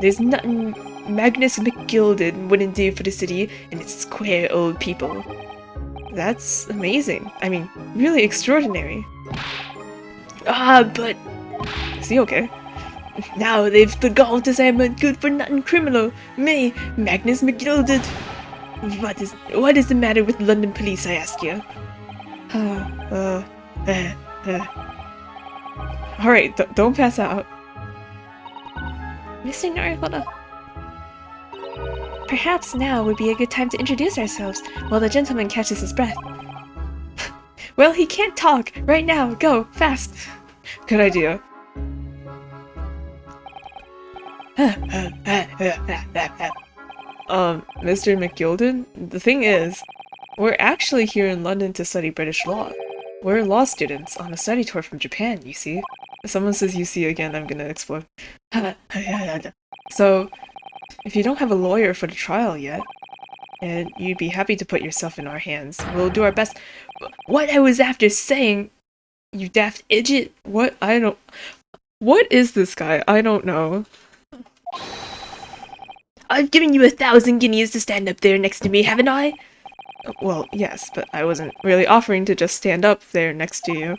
There's nothing Magnus McGilded wouldn't do for the city and its queer old people. That's amazing. I mean, really extraordinary. Ah, but... Is he okay? Now they've the gall to say I'm a good-for-nothing criminal. Me, Magnus McGilded. What is the matter with London police, I ask you? Alright, don't pass out. Mr. Naruhodo. Perhaps now would be a good time to introduce ourselves while the gentleman catches his breath. Well, he can't talk! Right now! Go! Fast! Good idea. Mr. McGilden, the thing is, we're actually here in London to study British law. We're law students on a study tour from Japan, you see. If someone says you see again, I'm gonna explode. So, if you don't have a lawyer for the trial yet, and you'd be happy to put yourself in our hands, we'll do our best. What I was after saying, you daft idiot. What? I don't. What is this guy? I don't know. I've given you 1,000 guineas to stand up there next to me, haven't I? Well, yes, but I wasn't really offering to just stand up there next to you.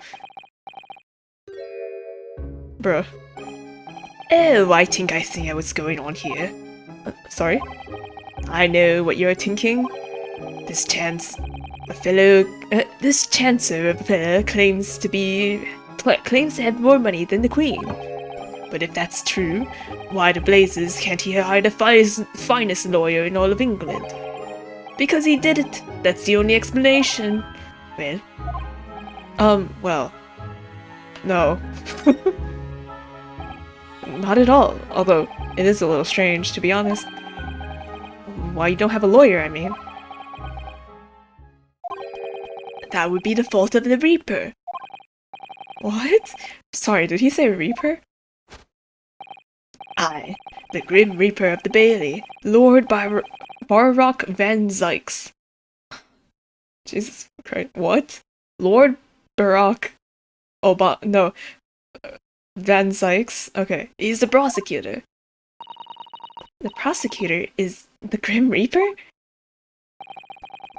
Bruh. Oh, I think I see what's going on here. Sorry? I know what you're thinking. This chancellor of a fellow claims to have more money than the Queen. But if that's true, why the blazes can't he hire the finest lawyer in all of England? Because he did it. That's the only explanation. Well, no. Not at all, although it is a little strange, to be honest. Why you don't have a lawyer, I mean. That would be the fault of the Reaper. What? Sorry, did he say Reaper? Aye, the Grim Reaper of the Bailey, Lord Barrock Van Zykes. Jesus Christ, what? Lord Barack Obama, no, Van Zykes, okay. He's the prosecutor. The prosecutor is the Grim Reaper?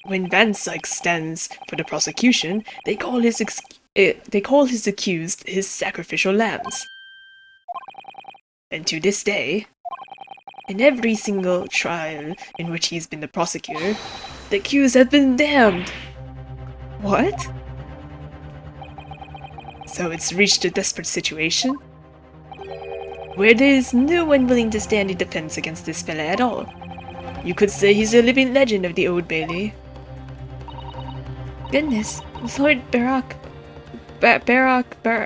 When Van Zykes stands for the prosecution, they call his accused his sacrificial lambs. And to this day, in every single trial in which he's been the prosecutor, the accused have been damned. What? So it's reached a desperate situation, where there is no one willing to stand in defense against this fella at all. You could say he's a living legend of the Old Bailey. Goodness, Lord I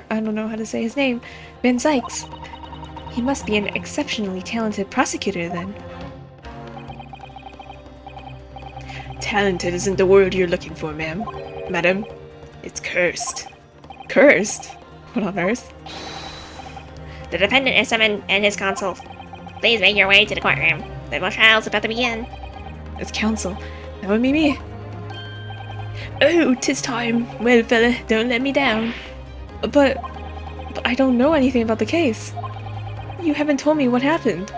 don't know how to say his name, Van Zykes. He must be an exceptionally talented prosecutor then. Talented isn't the word you're looking for, madam. It's cursed. Cursed? What on earth? The defendant is summoned and his counsel. Please make your way to the courtroom. The trial's about to begin. It's counsel. That would be me. Oh, 'tis time. Well, fella, don't let me down. But I don't know anything about the case. You haven't told me what happened.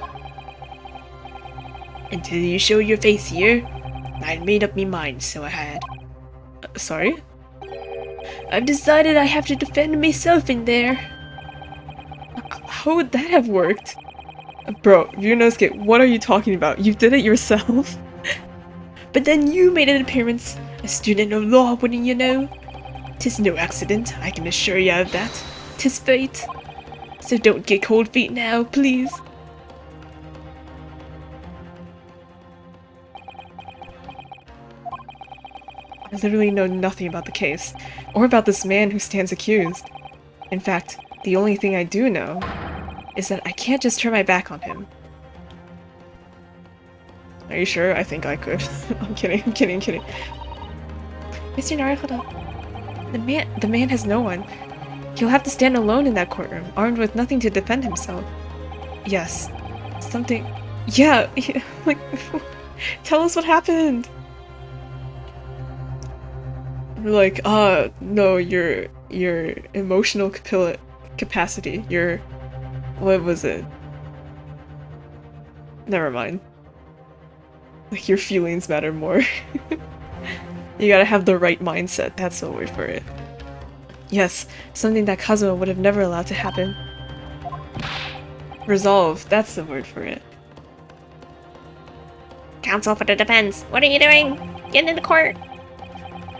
Until you show your face here, I'd made up me mind, so I had. Sorry? I've decided I have to defend myself in there. How would that have worked? Bro, Ryunosuke, what are you talking about? You did it yourself? But then you made an appearance. A student of law, wouldn't you know? 'Tis no accident, I can assure you of that. 'Tis fate. So don't get cold feet now, please. I literally know nothing about the case, or about this man who stands accused. In fact, the only thing I do know is that I can't just turn my back on him. Are you sure? I think I could. I'm kidding. Mr. Naruhodo, the man has no one. He'll have to stand alone in that courtroom, armed with nothing to defend himself. Yes. Something... Yeah, like... Tell us what happened! Like, no, your emotional capacity, your... What was it? Never mind. Like, your feelings matter more. You gotta have the right mindset, that's the word for it. Yes, something that Kazuma would have never allowed to happen. Resolve, that's the word for it. Counsel for the defense, what are you doing? Get into court.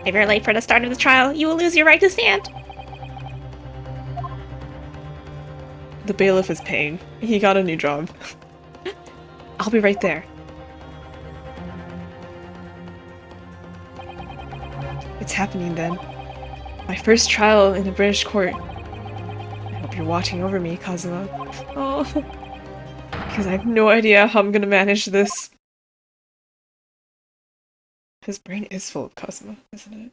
If you're late for the start of the trial, you will lose your right to stand. The bailiff is paying. He got a new job. I'll be right there. It's happening then. My first trial in a British court. I hope you're watching over me, Kazuma. Oh, because I have no idea how I'm gonna manage this. His brain is full of Kazuma, isn't it?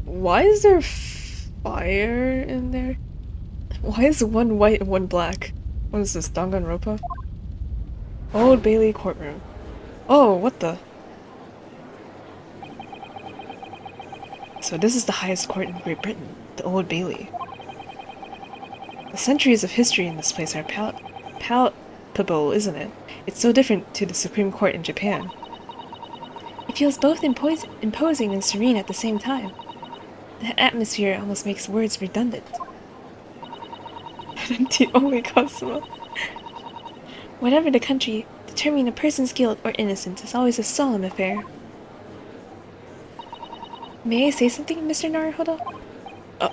Why is there fire in there? Why is one white and one black? What is this, Danganronpa? Old Bailey courtroom. Oh, what the? So this is the highest court in Great Britain, the Old Bailey. The centuries of history in this place are palpable, isn't it? It's so different to the Supreme Court in Japan. It feels both imposing and serene at the same time. The atmosphere almost makes words redundant. Empty only Kazuma. Whatever the country, determining a person's guilt or innocence is always a solemn affair. May I say something, Mr. Naruhodo?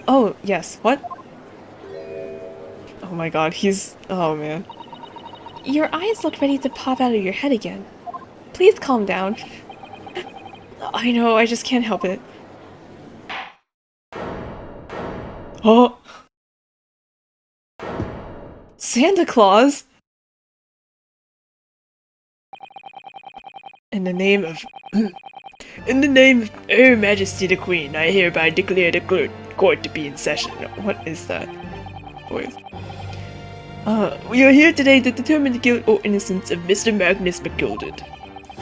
Oh, yes. What? Oh my god, oh man. Your eyes look ready to pop out of your head again. Please calm down. I know, I just can't help it. Oh! Santa Claus? In the name of Her Majesty the Queen, I hereby declare the court to be in session. What is that voice? We are here today to determine the guilt or innocence of Mr. Magnus McGilded.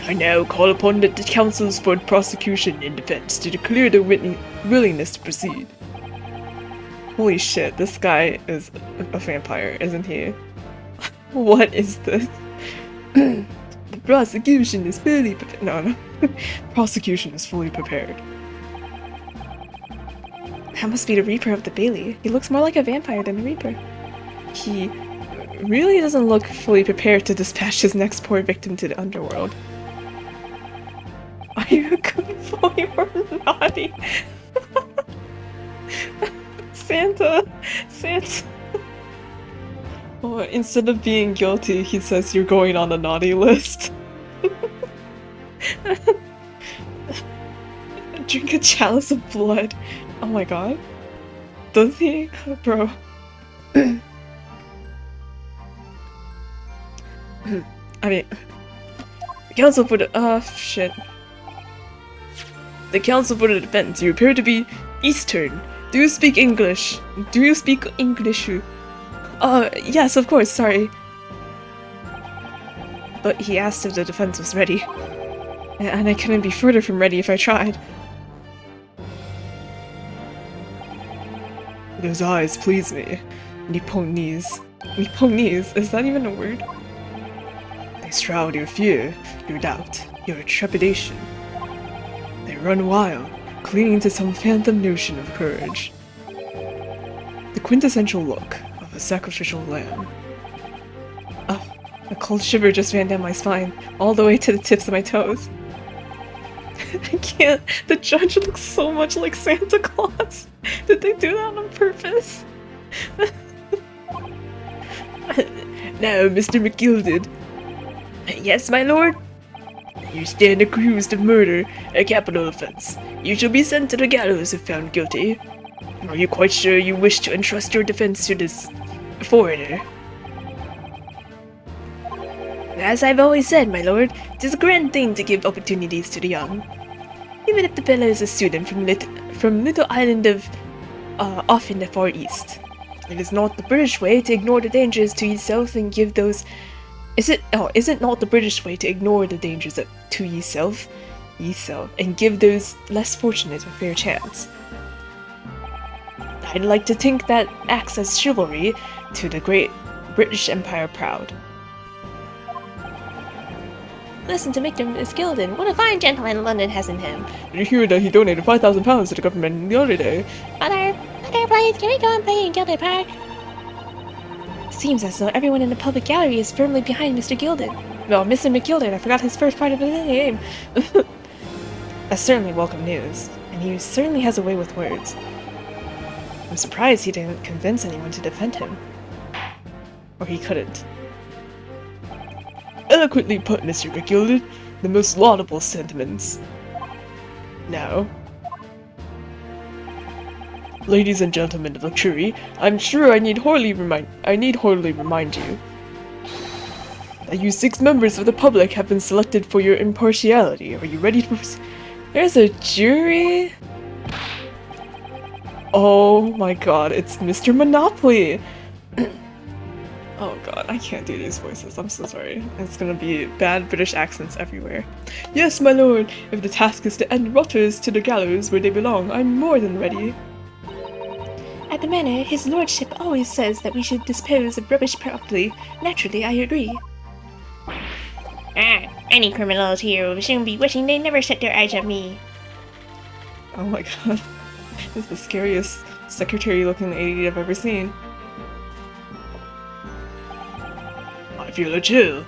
I now call upon the counsels for prosecution and defense to declare their willingness to proceed. Holy shit, this guy is a vampire, isn't he? What is this? The prosecution is fully prepared. No. Prosecution is fully prepared. That must be the Reaper of the Bailey. He looks more like a vampire than a Reaper. He really doesn't look fully prepared to dispatch his next poor victim to the underworld. Are you good boy or naughty? Santa! Oh, instead of being guilty, he says you're going on the naughty list. Drink a chalice of blood. Oh my god. Does he? Bro. I mean... The counsel for the... shit. The counsel for the defense, you appear to be Eastern. Do you speak English? Yes, of course, sorry. But he asked if the defense was ready. And I couldn't be further from ready if I tried. Those eyes please me. Nipponese. Nipponese? Is that even a word? They shroud your fear, your doubt, your trepidation. They run wild, clinging to some phantom notion of courage. The quintessential look of a sacrificial lamb. Oh, a cold shiver just ran down my spine, all the way to the tips of my toes. I can't. The judge looks so much like Santa Claus. Did they do that on purpose? Now, Mr. McGilded. Yes, my lord? You stand accused of murder, a capital offense. You shall be sent to the gallows if found guilty. Are you quite sure you wish to entrust your defense to this foreigner? As I've always said, my lord, it is a grand thing to give opportunities to the young. Even if the fellow is a student from little island of off in the far east. It is not the British way to ignore the dangers to yourself and give those... Is it not the British way to ignore the dangers to yourself, and give those less fortunate a fair chance? I'd like to think that acts as chivalry to the great British Empire proud. Listen to Mr. Misgilded. What a fine gentleman London has in him. Did you hear that he donated £5,000 to the government the other day? Mother, please, can we go and play in Gilded Park? Seems as though everyone in the public gallery is firmly behind Mr. Gilded. Well, Mr. McGilded, I forgot his first part of his name. That's certainly welcome news, and he certainly has a way with words. I'm surprised he didn't convince anyone to defend him. Or he couldn't. Eloquently put, Mr. Gilden. The most laudable sentiments. Now, ladies and gentlemen of the jury, I'm sure I need hardly remind you that you 6 members of the public have been selected for your impartiality. Are you ready to proceed? There's a jury? Oh my god, it's Mr. Monopoly! Oh god, I can't do these voices, I'm so sorry. It's gonna be bad British accents everywhere. Yes, my lord, if the task is to end rotters to the gallows where they belong, I'm more than ready. At the manor, his lordship always says that we should dispose of rubbish properly. Naturally, I agree. Any criminals here will soon be wishing they never set their eyes on me. Oh my god. It's the scariest secretary-looking lady I've ever seen. I feel a chill.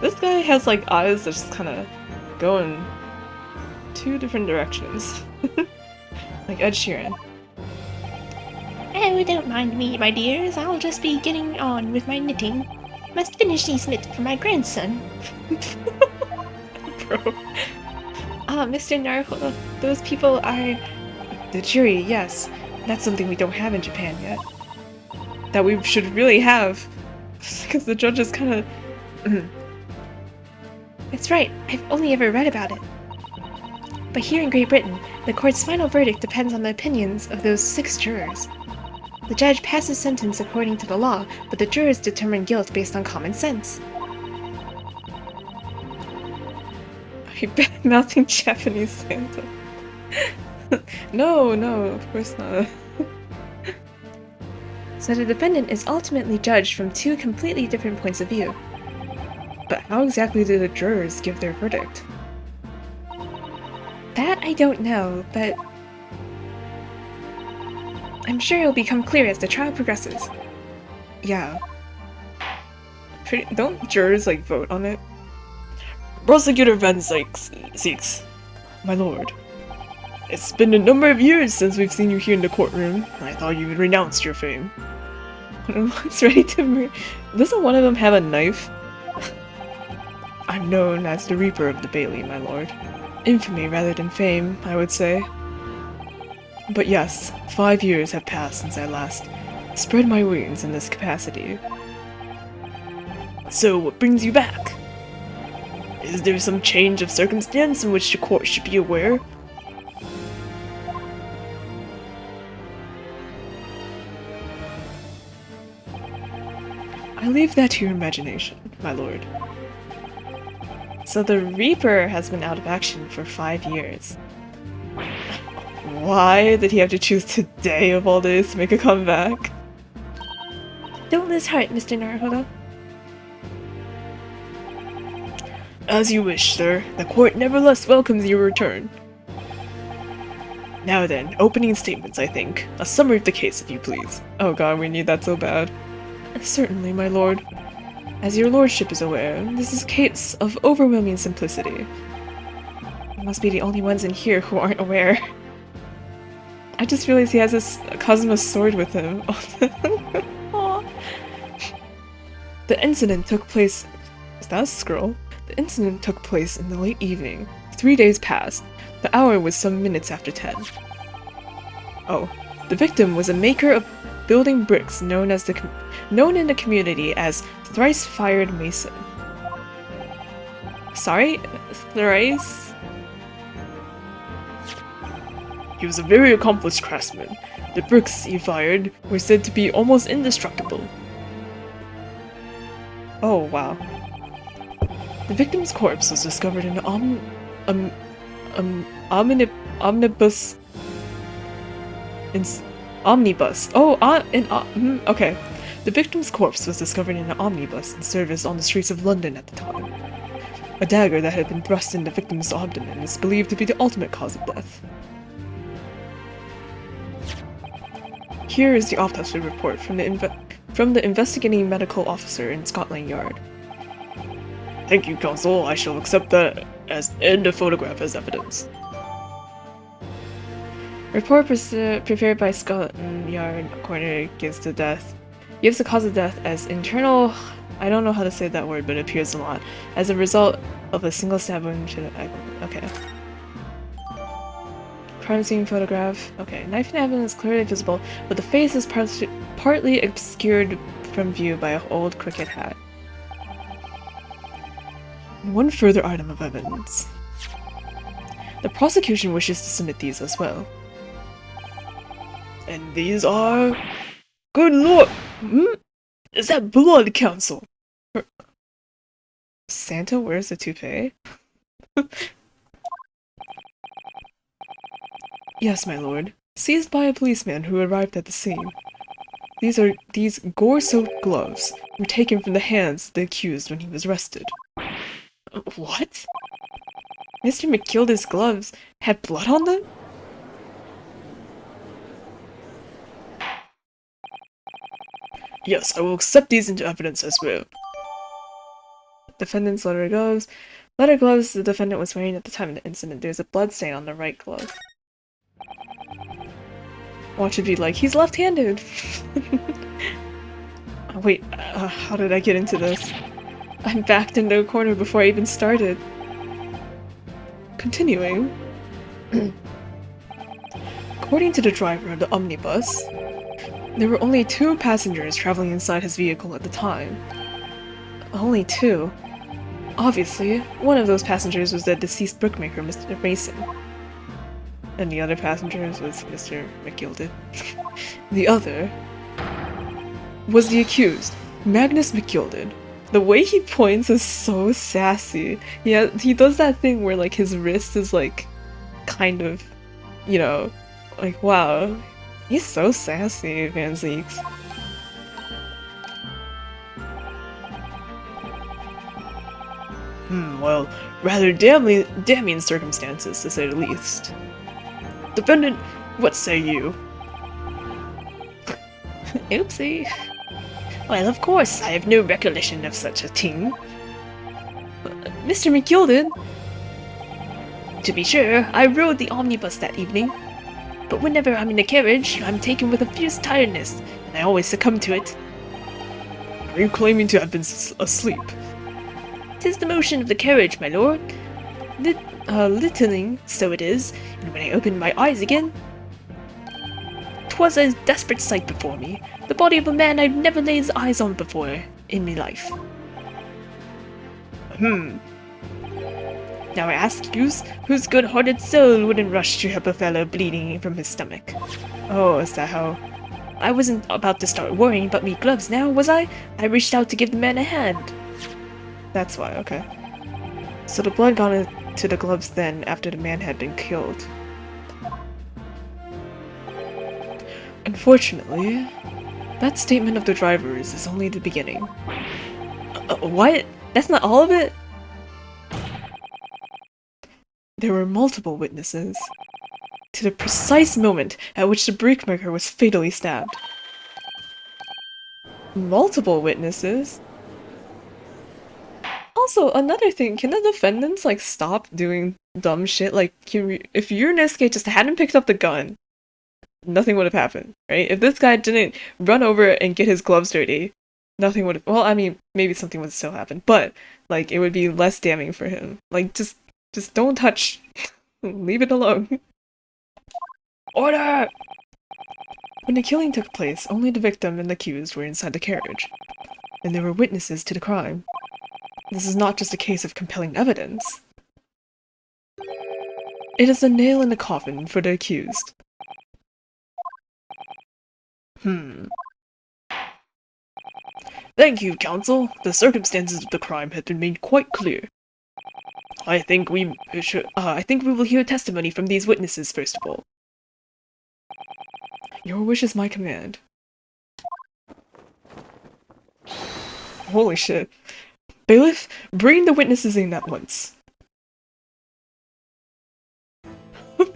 This guy has like eyes that just kind of go in 2 different directions. Like Ed Sheeran. Oh, don't mind me, my dears. I'll just be getting on with my knitting. Must finish these mitts for my grandson. Bro. Mr. Naruhodo, Those people are... The jury, yes. That's something we don't have in Japan yet. That we should really have. Because the judge is kind of... that's right. I've only ever read about it. But here in Great Britain, the court's final verdict depends on the opinions of those 6 jurors. The judge passes sentence according to the law, but the jurors determine guilt based on common sense. Are you bad-mouthing Japanese Santa? No, of course not. So the defendant is ultimately judged from 2 completely different points of view. But how exactly did the jurors give their verdict? That I don't know, but I'm sure it'll become clear as the trial progresses. Yeah. Don't jurors, like, vote on it? Prosecutor Van Sykes, my lord. It's been a number of years since we've seen you here in the courtroom. I thought you had renounced your fame. Everyone's ready to Doesn't one of them have a knife? I'm known as the Reaper of the Bailey, my lord. Infamy rather than fame, I would say. But yes, 5 years have passed since I last spread my wings in this capacity. So what brings you back? Is there some change of circumstance in which the court should be aware? I leave that to your imagination, my lord. So the Reaper has been out of action for 5 years. Why did he have to choose today of all days to make a comeback? Don't lose heart, Mr. Naruhodo. As you wish, sir. The court nevertheless welcomes your return. Now then, opening statements, I think. A summary of the case, if you please. Oh god, we need that so bad. Certainly, my lord. As your lordship is aware, this is a case of overwhelming simplicity. We must be the only ones in here who aren't aware. I just realized he has this Cosmos sword with him. The incident took place... Is that a scroll? The incident took place in the late evening. 3 days passed. The hour was some minutes after 10. Oh. The victim was a maker of building bricks known in the community as Thrice-Fired Mason. Sorry? Thrice? He was a very accomplished craftsman. The bricks he fired were said to be almost indestructible. Oh, wow. The victim's corpse was discovered in an omnibus. Okay. The victim's corpse was discovered in an omnibus in service on the streets of London at the time. A dagger that had been thrust in the victim's abdomen is believed to be the ultimate cause of death. Here is the autopsy report from the investigating medical officer in Scotland Yard. Thank you, counsel. I shall accept that and the photograph as evidence. Report prepared by Skeleton Yard Coroner gives the cause of death as internal. I don't know how to say that word, but it appears a lot as a result of a single stab wound to the. Okay. Crime scene photograph. Okay, knife and evidence is clearly visible, but the face is partly obscured from view by an old cricket hat. One further item of evidence. The prosecution wishes to submit these as well. And these are... Good lord! Is that blood, counsel? Santa wears a toupee? Yes, my lord. Seized by a policeman who arrived at the scene. These gore-soaked gloves were taken from the hands of the accused when he was arrested. What? Mr. McGilda's gloves had blood on them? Yes, I will accept these into evidence as well. Defendant's leather gloves. Leather gloves the defendant was wearing at the time of the incident. There's a blood stain on the right glove. Watch it be like, he's left-handed! Wait, how did I get into this? I backed into a corner before I even started. Continuing. According to the driver of the omnibus, there were only 2 passengers traveling inside his vehicle at the time. Only 2? Obviously, one of those passengers was the deceased brickmaker, Mr. Mason. And the other passengers was Mr. McGilda. The other was the accused, Magnus McGilded. The way he points is so sassy. Yeah, he does that thing where like his wrist is like kind of, you know, like wow, he's so sassy, Van Zeeks. Well, rather damning circumstances to say the least. Defendant, what say you? Oopsie. Well, of course, I have no recollection of such a thing. Mr. McGilded? To be sure, I rode the omnibus that evening. But whenever I'm in a carriage, I'm taken with a fierce tiredness, and I always succumb to it. Are you claiming to have been asleep? 'Tis the motion of the carriage, my lord. Littling, so it is, and when I opened my eyes again, 'twas a desperate sight before me, the body of a man I'd never laid eyes on before in me life. Now I ask yous, whose good-hearted soul wouldn't rush to help a fellow bleeding from his stomach? Oh, is that how? I wasn't about to start worrying about me gloves now, was I? I reached out to give the man a hand. That's why, okay. So the blood got into the gloves then, after the man had been killed. Unfortunately, that statement of the driver's is only the beginning. What? That's not all of it? There were multiple witnesses to the precise moment at which the brickmaker was fatally stabbed. Multiple witnesses? Also, another thing, can the defendants, like, stop doing dumb shit? Like, if Yunosuke just hadn't picked up the gun, nothing would have happened, right? If this guy didn't run over and get his gloves dirty, nothing would have- well, I mean, maybe something would still happen, but, like, it would be less damning for him. Like, just don't touch. Leave it alone. Order! When the killing took place, only the victim and the accused were inside the carriage, and there were witnesses to the crime. This is not just a case of compelling evidence. It is a nail in the coffin for the accused. Thank you, counsel. The circumstances of the crime have been made quite clear. I think we will hear testimony from these witnesses first of all. Your wish is my command. Holy shit. Bailiff, bring the witnesses in at once.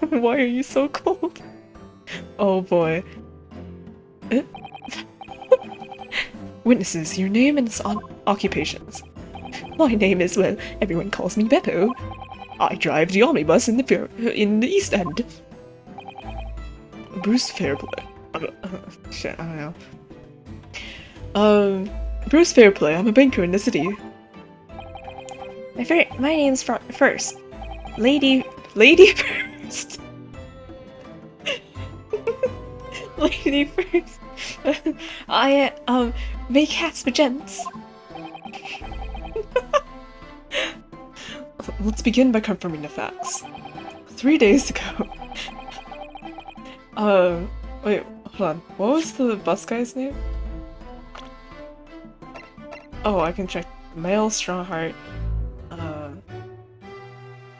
Why are you so cold? Oh boy. Witnesses, your name and occupations. My name is, well, everyone calls me Beppo. I drive the omnibus in the East End. Bruce Fairplay. Shit, I don't know. Bruce Fairplay, I'm a banker in the city. My name's First. Lady First. Lady First. I, make hats for gents. Let's begin by confirming the facts. 3 days ago. Wait, hold on. What was the bus guy's name? Oh, I can check. Male, strong heart.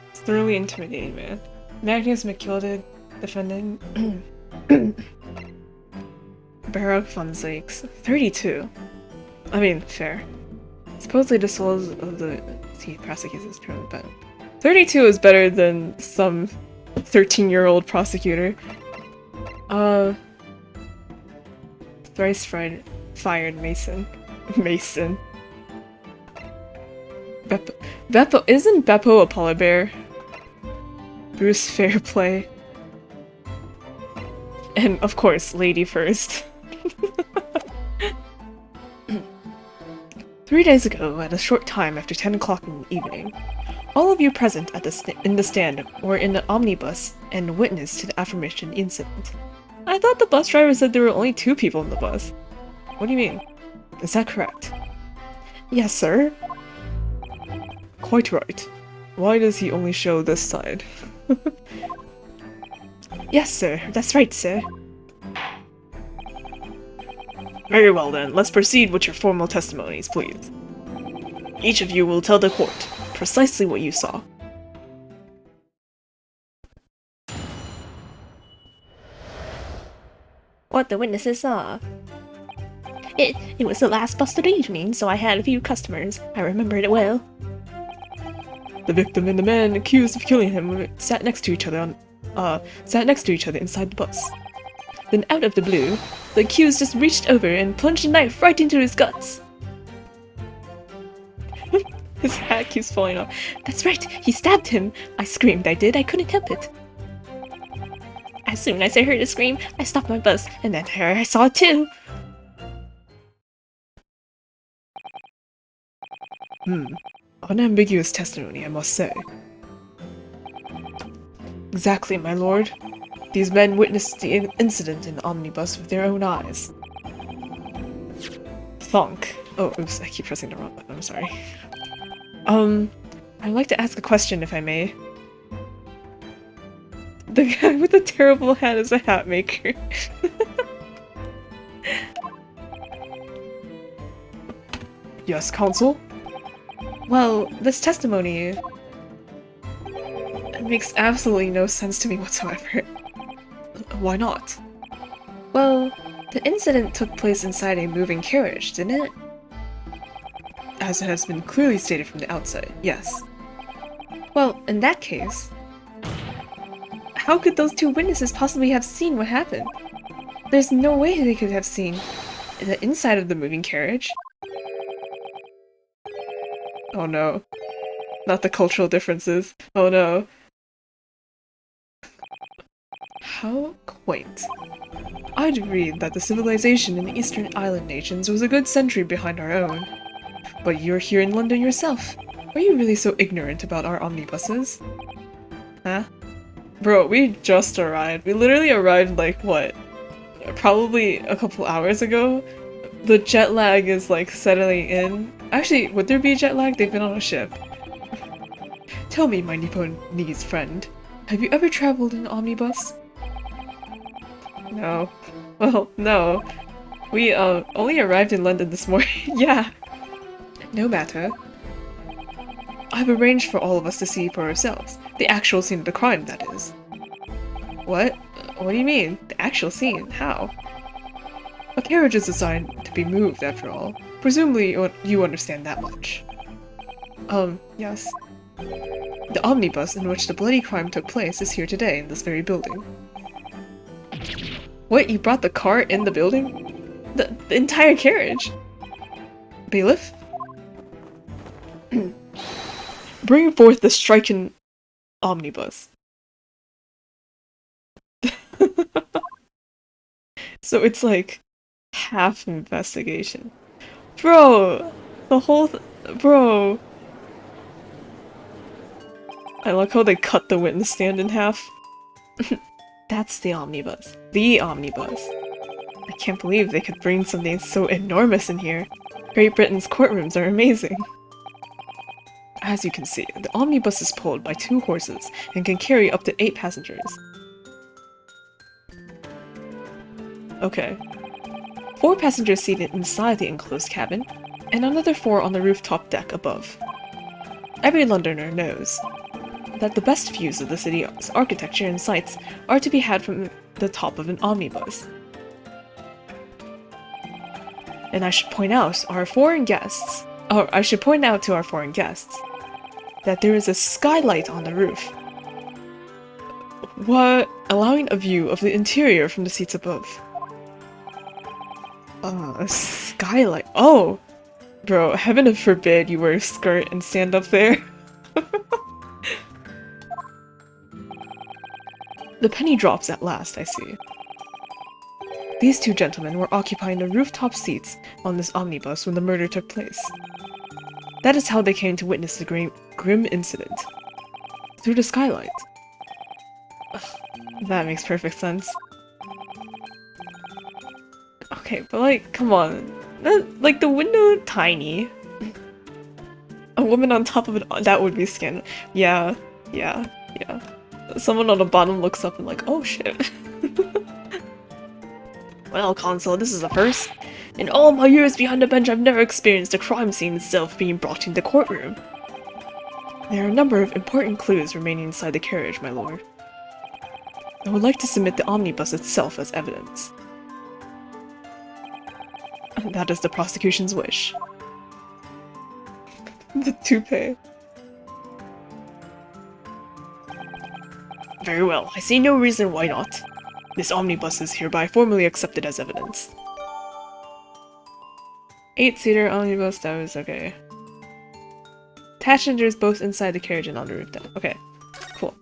It's thoroughly intimidating, man. Magnus McGilded, defendant. Baroque Funds Lakes. 32. I mean, fair. Supposedly the souls of the prosecutors term, but 32 is better than some 13-year-old prosecutor. Thrice fired Mason. Mason. Beppo isn't Beppo a polar bear? Bruce Fairplay. And of course, Lady First. 3 days ago, at a short time after 10 o'clock in the evening, all of you present at in the stand were in the omnibus and witness to the aforementioned incident. I thought the bus driver said there were only 2 people in the bus. What do you mean? Is that correct? Yes, sir. Quite right. Why does he only show this side? Yes, sir. That's right, sir. Very well then, let's proceed with your formal testimonies, please. Each of you will tell the court precisely what you saw. What the witnesses saw. It was the last bus of the evening, so I had a few customers. I remembered it well. The victim and the man accused of killing him sat next to each other inside the bus. Then out of the blue, the accused just reached over and plunged a knife right into his guts. His hat keeps falling off. That's right, he stabbed him. I screamed, I did. I couldn't help it. As soon as I heard a scream, I stopped my bus, and then I saw it too. Unambiguous testimony, I must say. Exactly, my lord. These men witnessed the incident in the omnibus with their own eyes. Thunk. Oh, oops, I keep pressing the wrong button, I'm sorry. I'd like to ask a question, if I may. The guy with the terrible hat is a hat maker. Yes, counsel? Well, this testimony... It makes absolutely no sense to me whatsoever. Why not? Well, the incident took place inside a moving carriage, didn't it? As it has been clearly stated from the outset, yes. Well, in that case, how could those 2 witnesses possibly have seen what happened? There's no way they could have seen the inside of the moving carriage. Oh no. Not the cultural differences. Oh no. How quaint. I'd read that the civilization in the Eastern Island nations was a good century behind our own. But you're here in London yourself. Are you really so ignorant about our omnibuses? Huh? Bro, we just arrived. We literally arrived like, what? Probably a couple hours ago? The jet lag is like settling in. Actually, would there be jet lag? They've been on a ship. Tell me, my Nipponese friend, have you ever traveled in an omnibus? No. Well, no. We, only arrived in London this morning. Yeah. No matter. I've arranged for all of us to see for ourselves. The actual scene of the crime, that is. What? What do you mean? The actual scene? How? A carriage is designed to be moved, after all. Presumably, you understand that much. Yes. The omnibus in which the bloody crime took place is here today in this very building. What? You brought the car in the building? The entire carriage? Bailiff? Bring forth the stricken omnibus. So it's like half investigation. Bro! The whole bro. I like how they cut the witness stand in half. That's the omnibus. The omnibus. I can't believe they could bring something so enormous in here. Great Britain's courtrooms are amazing. As you can see, the omnibus is pulled by 2 horses and can carry up to 8 passengers. Okay. 4 passengers seated inside the enclosed cabin, and another 4 on the rooftop deck above. Every Londoner knows that the best views of the city's architecture and sights are to be had from the top of an omnibus. And I should point out to our foreign guests that there is a skylight on the roof. What? Allowing a view of the interior from the seats above. A skylight. Oh! Bro, heaven forbid you wear a skirt and stand up there. The penny drops at last, I see. These 2 gentlemen were occupying the rooftop seats on this omnibus when the murder took place. That is how they came to witness the grim incident. Through the skylight. Ugh, that makes perfect sense. Okay, but like, come on. Like, the window tiny. A woman on top of it, that would be skin. Yeah. Someone on the bottom looks up and like, oh shit. Well, Consul, this is a first. In all my years behind the bench, I've never experienced a crime scene itself being brought into the courtroom. There are a number of important clues remaining inside the carriage, my lord. I would like to submit the omnibus itself as evidence. That is the prosecution's wish. The toupee. Very well, I see no reason why not. This omnibus is hereby formally accepted as evidence. 8-seater omnibus, that was okay. Passengers both inside the carriage and on the roof deck. Okay, cool.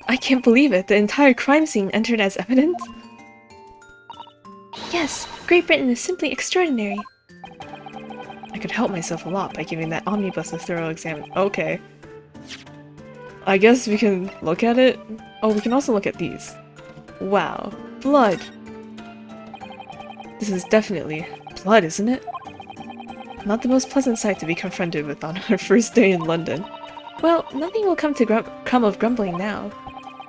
I can't believe it. The entire crime scene entered as evidence? Yes, Great Britain is simply extraordinary. I could help myself a lot by giving that omnibus a thorough exam. Okay. I guess we can look at it. Oh, we can also look at these. Wow. Blood. This is definitely blood, isn't it? Not the most pleasant sight to be confronted with on our first day in London. Well, nothing will come of grumbling now.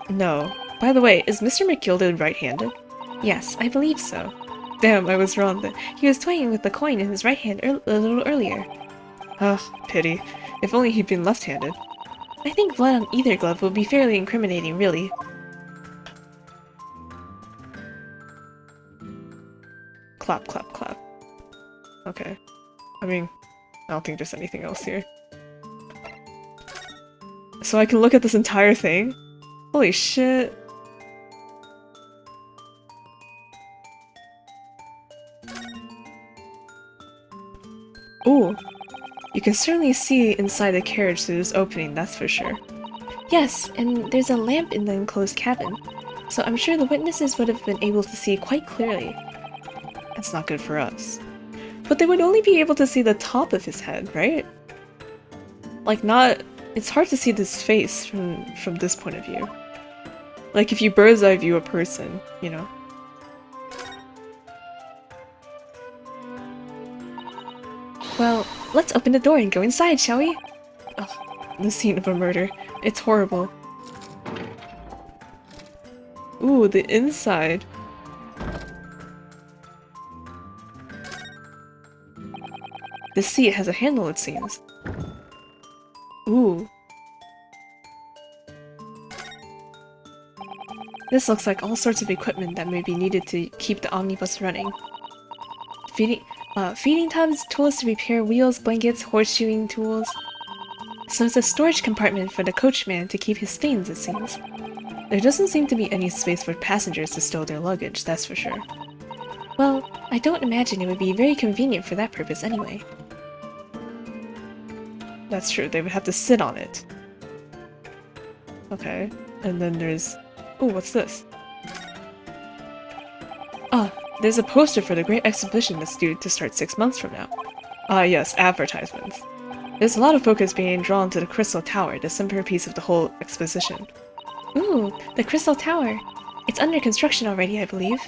No. By the way, is Mr. McGilded right-handed? Yes, I believe so. Damn, I was wrong then. He was toying with the coin in his right hand a little earlier. Ugh, pity. If only he'd been left-handed. I think blood on either glove will be fairly incriminating, really. Clap, clap, clap. Okay. I mean, I don't think there's anything else here. So I can look at this entire thing? Holy shit. Ooh. You can certainly see inside the carriage through this opening, that's for sure. Yes, and there's a lamp in the enclosed cabin, so I'm sure the witnesses would have been able to see quite clearly. That's not good for us. But they would only be able to see the top of his head, right? Like, not... It's hard to see this face from this point of view. Like, if you bird's eye view a person, you know? Well, let's open the door and go inside, shall we? Oh, the scene of a murder. It's horrible. Ooh, the inside. The seat has a handle, it seems. Ooh. This looks like all sorts of equipment that may be needed to keep the omnibus running. Feeding tubs, tools to repair wheels, blankets, horseshoeing tools. So it's a storage compartment for the coachman to keep his things, it seems. There doesn't seem to be any space for passengers to stow their luggage, that's for sure. Well, I don't imagine it would be very convenient for that purpose anyway. That's true, they would have to sit on it. Okay, and then there's... Ooh, what's this? There's a poster for the great exhibition that's due to start 6 months from now. Ah, yes, advertisements. There's a lot of focus being drawn to the Crystal Tower, the centerpiece of the whole exposition. Ooh, the Crystal Tower. It's under construction already, I believe.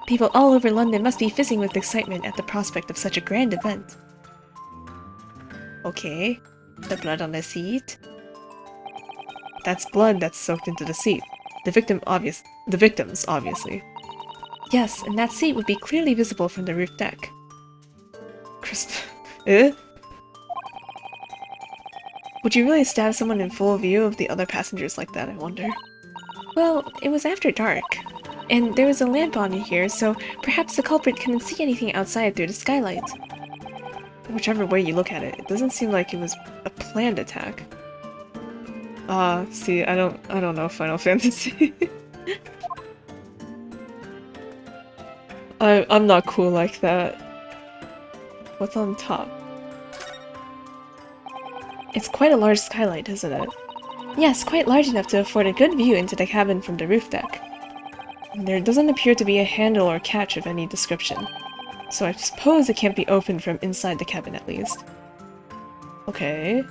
People all over London must be fizzing with excitement at the prospect of such a grand event. Okay. The blood on the seat. That's blood that's soaked into the seat. The victims, obviously. Yes, and that seat would be clearly visible from the roof deck. Eh? Would you really stab someone in full view of the other passengers like that, I wonder? Well, it was after dark. And there was a lamp on here, so perhaps the culprit couldn't see anything outside through the skylight. Whichever way you look at it, it doesn't seem like it was a planned attack. See, I don't know Final Fantasy. I'm not cool like that. What's on top? It's quite a large skylight, isn't it? Yes, quite large enough to afford a good view into the cabin from the roof deck. There doesn't appear to be a handle or catch of any description, so I suppose it can't be opened from inside the cabin at least. Okay.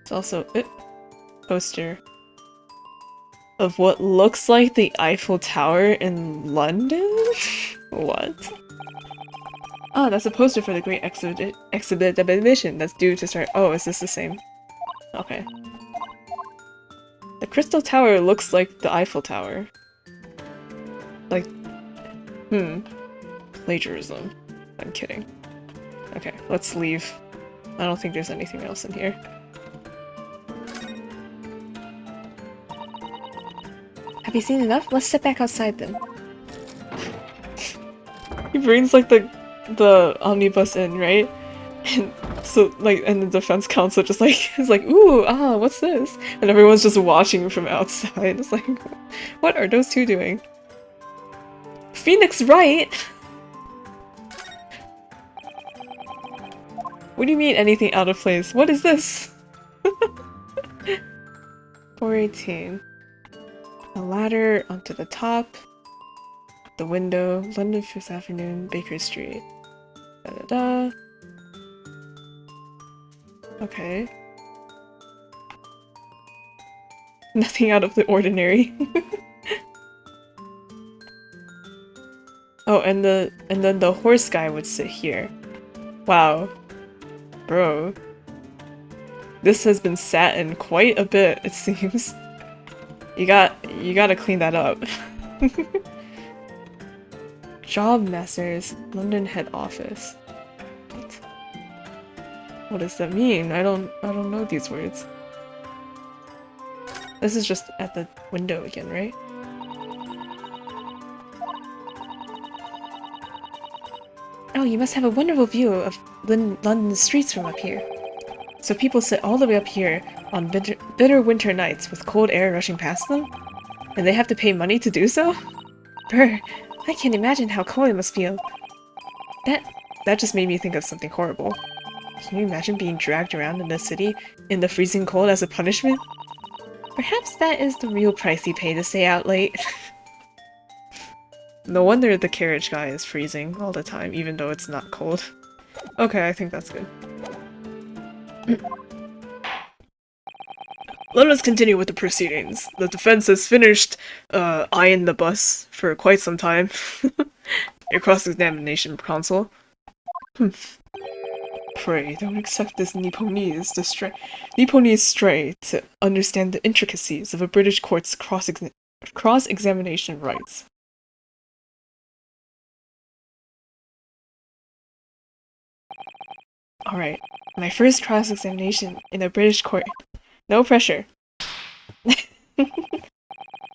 It's also a poster of what looks like the Eiffel Tower in London? What? Oh, that's a poster for the great exhibition that's due to start. Oh, is this the same? Okay. The Crystal Tower looks like the Eiffel Tower. Like, plagiarism. I'm kidding. Okay, let's leave. I don't think there's anything else in here. Have you seen enough? Let's step back outside then. He brings like the omnibus in, right? And so like, and the defense counsel just like is like, ooh, what's this? And everyone's just watching from outside. It's like, what are those two doing? Phoenix Wright? What do you mean anything out of place? What is this? 418. A ladder onto the top. The window. London 5th Avenue, Baker Street. Da-da-da. Okay. Nothing out of the ordinary. Oh, and then the horse guy would sit here. Wow. Bro. This has been sat in quite a bit, it seems. You gotta clean that up. Job Masters, London head office. What does that mean? I don't know these words. This is just at the window again, right? Oh, you must have a wonderful view of London's streets from up here. So people sit all the way up here on bitter winter nights with cold air rushing past them? And they have to pay money to do so? Brr, I can't imagine how cold it must feel. That just made me think of something horrible. Can you imagine being dragged around in the city in the freezing cold as a punishment? Perhaps that is the real price you pay to stay out late. No wonder the carriage guy is freezing all the time, even though it's not cold. Okay, I think that's good. Let us continue with the proceedings. The defense has finished eyeing the bus for quite some time. Your cross-examination, counsel. Pray, don't expect this Nipponese stray to understand the intricacies of a British court's cross-examination rights. Alright, my first cross-examination in a British court. No pressure.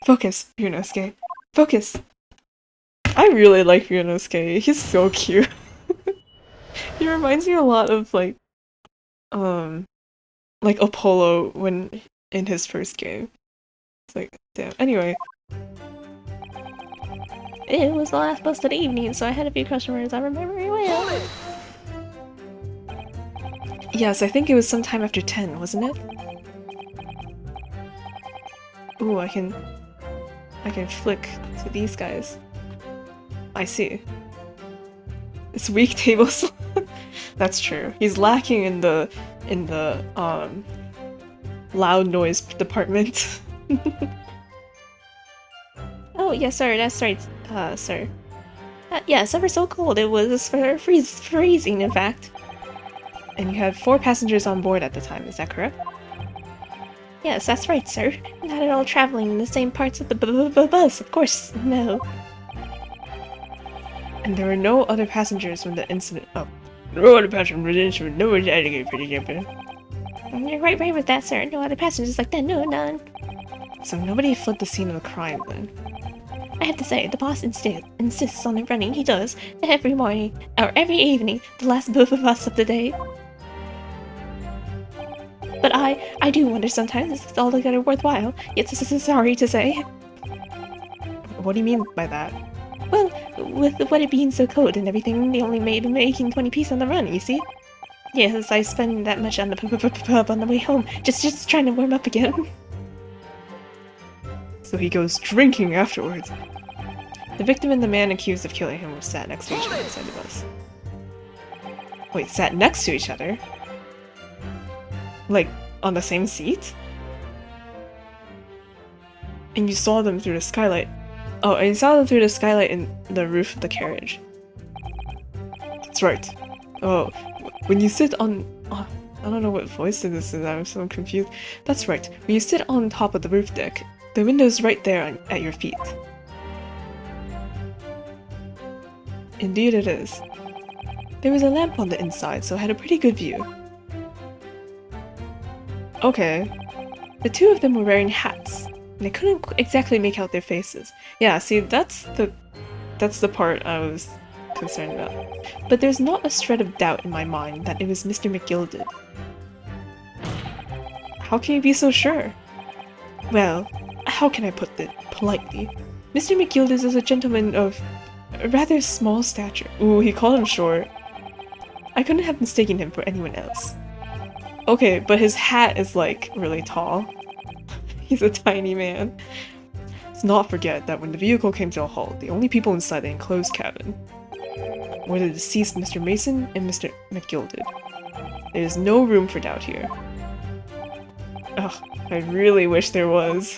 Focus, Ryunosuke. Focus! I really like Ryunosuke. He's so cute. He reminds me a lot of like Apollo when in his first game. It's like, damn. Anyway. It was the last bus of the evening, so I had a few customers I remember very well. Yes, I think it was sometime after 10, wasn't it? Ooh, I can... I can flick to these guys. I see. It's weak table slot. That's true. He's lacking in the loud noise department. Oh, yes, sir, that's right, sir. Yes, ever so cold. It was freezing, in fact. And you had 4 passengers on board at the time, is that correct? Yes, that's right, sir. Not at all traveling in the same parts of the bus, of course, no. And there were no other passengers when the incident. Oh, no other passengers. No one alligator, pretty jumping. You're right with that, sir. No other passengers like that, no, none. So nobody fled the scene of the crime then. I have to say, the boss insists on it running. He does every morning or every evening, the last bus of the day. But I do wonder sometimes if it's altogether worthwhile. Yet sorry to say. What do you mean by that? Well, with it being so cold and everything, they only made making 20 pieces on the run. You see? Yes, I spend that much on the pub on the way home, just trying to warm up again. So he goes drinking afterwards. The victim and the man accused of killing him were sat next to each other inside the bus. Wait, sat next to each other? Like, on the same seat? And you saw them through the skylight. Oh, and you saw them through the skylight in the roof of the carriage. That's right. Oh, when you sit on... Oh, I don't know what voice this is, I'm so confused. That's right. When you sit on top of the roof deck, the window's right there at your feet. Indeed it is. There was a lamp on the inside, so I had a pretty good view. Okay. The 2 of them were wearing hats, and I couldn't exactly make out their faces. Yeah, see, that's the part I was concerned about. But there's not a shred of doubt in my mind that it was Mr. McGilded. How can you be so sure? Well, how can I put it politely? Mr. McGilded is a gentleman of a rather small stature. Ooh, he called him short. I couldn't have mistaken him for anyone else. Okay, but his hat is like really tall. He's a tiny man. Let's not forget that when the vehicle came to a halt, the only people inside the enclosed cabin were the deceased Mr. Mason and Mr. McGilded. There is no room for doubt here. Ugh, I really wish there was.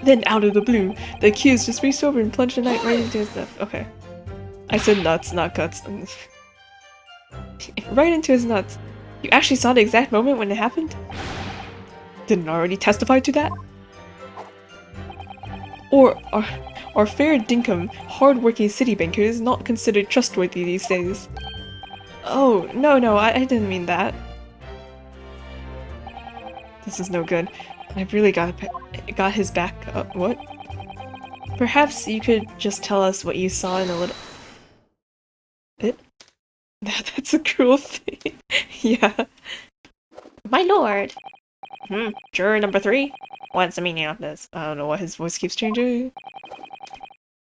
Then, out of the blue, the accused just reached over and plunged the knife right into his nuts. Okay. I said nuts, not guts. Right into his nuts. You actually saw the exact moment when it happened? Didn't already testify to that? Or our fair dinkum, hard-working city banker is not considered trustworthy these days. Oh, no, I didn't mean that. This is no good. I've really got his back up. What? Perhaps you could just tell us what you saw in a little... It? That's a cruel thing. Yeah. My lord! Juror number 3? What's the meaning of this? I don't know why his voice keeps changing.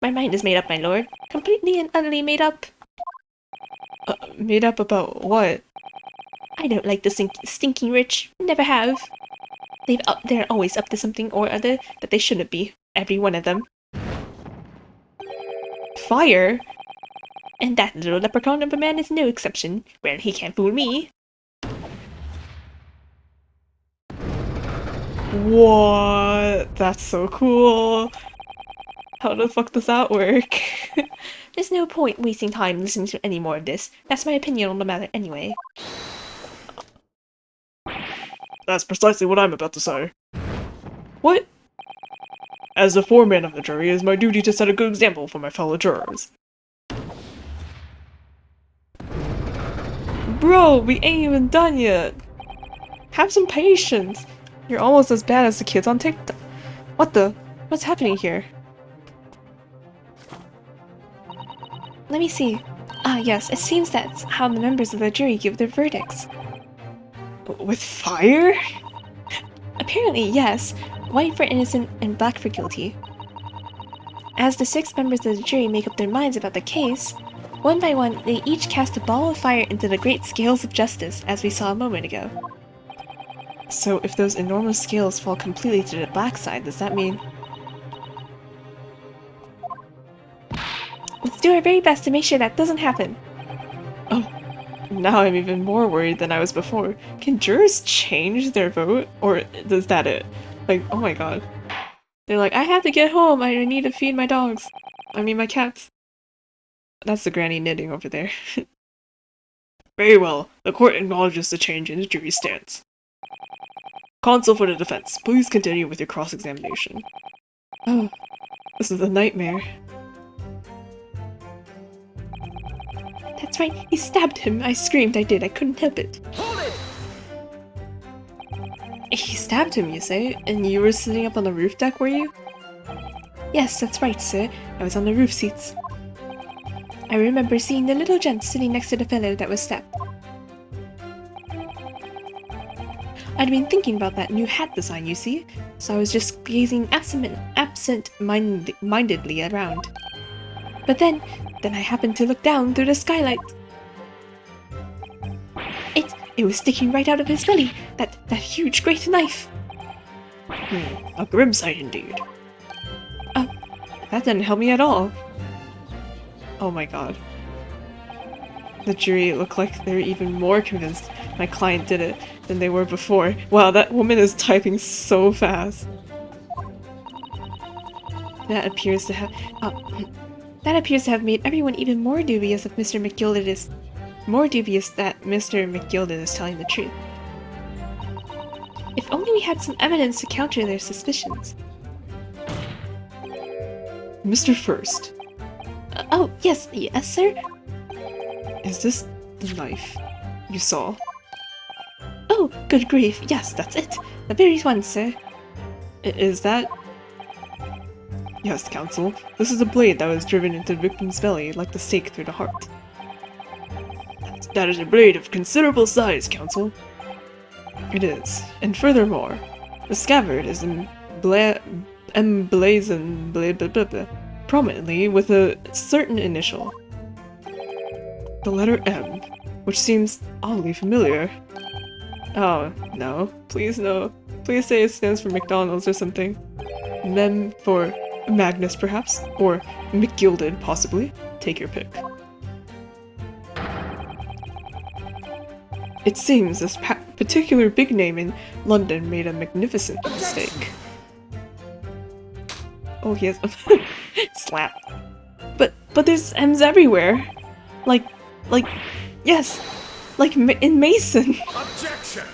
My mind is made up, my lord. Completely and utterly made up. Made up about what? I don't like the stinking rich. Never have. They're always up to something or other that they shouldn't be. Every one of them. Fire? And that little leprechaun of a man is no exception. Well, he can't fool me. What? That's so cool. How the fuck does that work? There's no point wasting time listening to any more of this. That's my opinion on the matter anyway. That's precisely what I'm about to say. What? As the foreman of the jury, it is my duty to set a good example for my fellow jurors. Bro, we ain't even done yet. Have some patience. You're almost as bad as the kids on TikTok. What the? What's happening here? Let me see. Ah, yes, it seems that's how the members of the jury give their verdicts. With fire? Apparently, yes. White for innocent and black for guilty. As the 6 members of the jury make up their minds about the case, one by one, they each cast a ball of fire into the great scales of justice, as we saw a moment ago. So if those enormous scales fall completely to the black side, does that mean... Let's do our very best to make sure that doesn't happen. Oh, now I'm even more worried than I was before. Can jurors change their vote? Or is that it? Like, oh my god. They're like, I have to get home, I need to feed my dogs. I mean my cats. That's the granny knitting over there. Very well. The court acknowledges the change in the jury's stance. Counsel for the defense, please continue with your cross-examination. Oh, this is a nightmare. That's right, he stabbed him. I screamed, I did. I couldn't help it. Hold it! He stabbed him, you say? And you were sitting up on the roof deck, were you? Yes, that's right, sir. I was on the roof seats. I remember seeing the little gent sitting next to the fellow that was stabbed. I'd been thinking about that new hat design, you see, so I was just gazing absent-mindedly around. But then I happened to look down through the skylight. It was sticking right out of his belly, that huge great knife. A grim sight indeed. That didn't help me at all. Oh my god. The jury looked like they were even more convinced my client did it than they were before. Wow, that woman is typing so fast. That appears to have made everyone even more dubious that Mr. McGilded is telling the truth. If only we had some evidence to counter their suspicions. Mr. First. Oh, yes, sir? Is this the knife you saw? Oh, good grief, yes, that's it. The very one, sir. Is that... Yes, counsel. This is a blade that was driven into the victim's belly like the stake through the heart. That is a blade of considerable size, counsel. It is. And furthermore, the scabbard is emblazoned prominently with a certain initial. The letter M, which seems oddly familiar. Oh, no. Please no. Please say it stands for McDonald's or something. Mem for Magnus, perhaps? Or McGilded, possibly? Take your pick. It seems this particular big name in London made a magnificent mistake. Oh, he has a slap. But there's M's everywhere. Like, yes, like in Mason. Objection!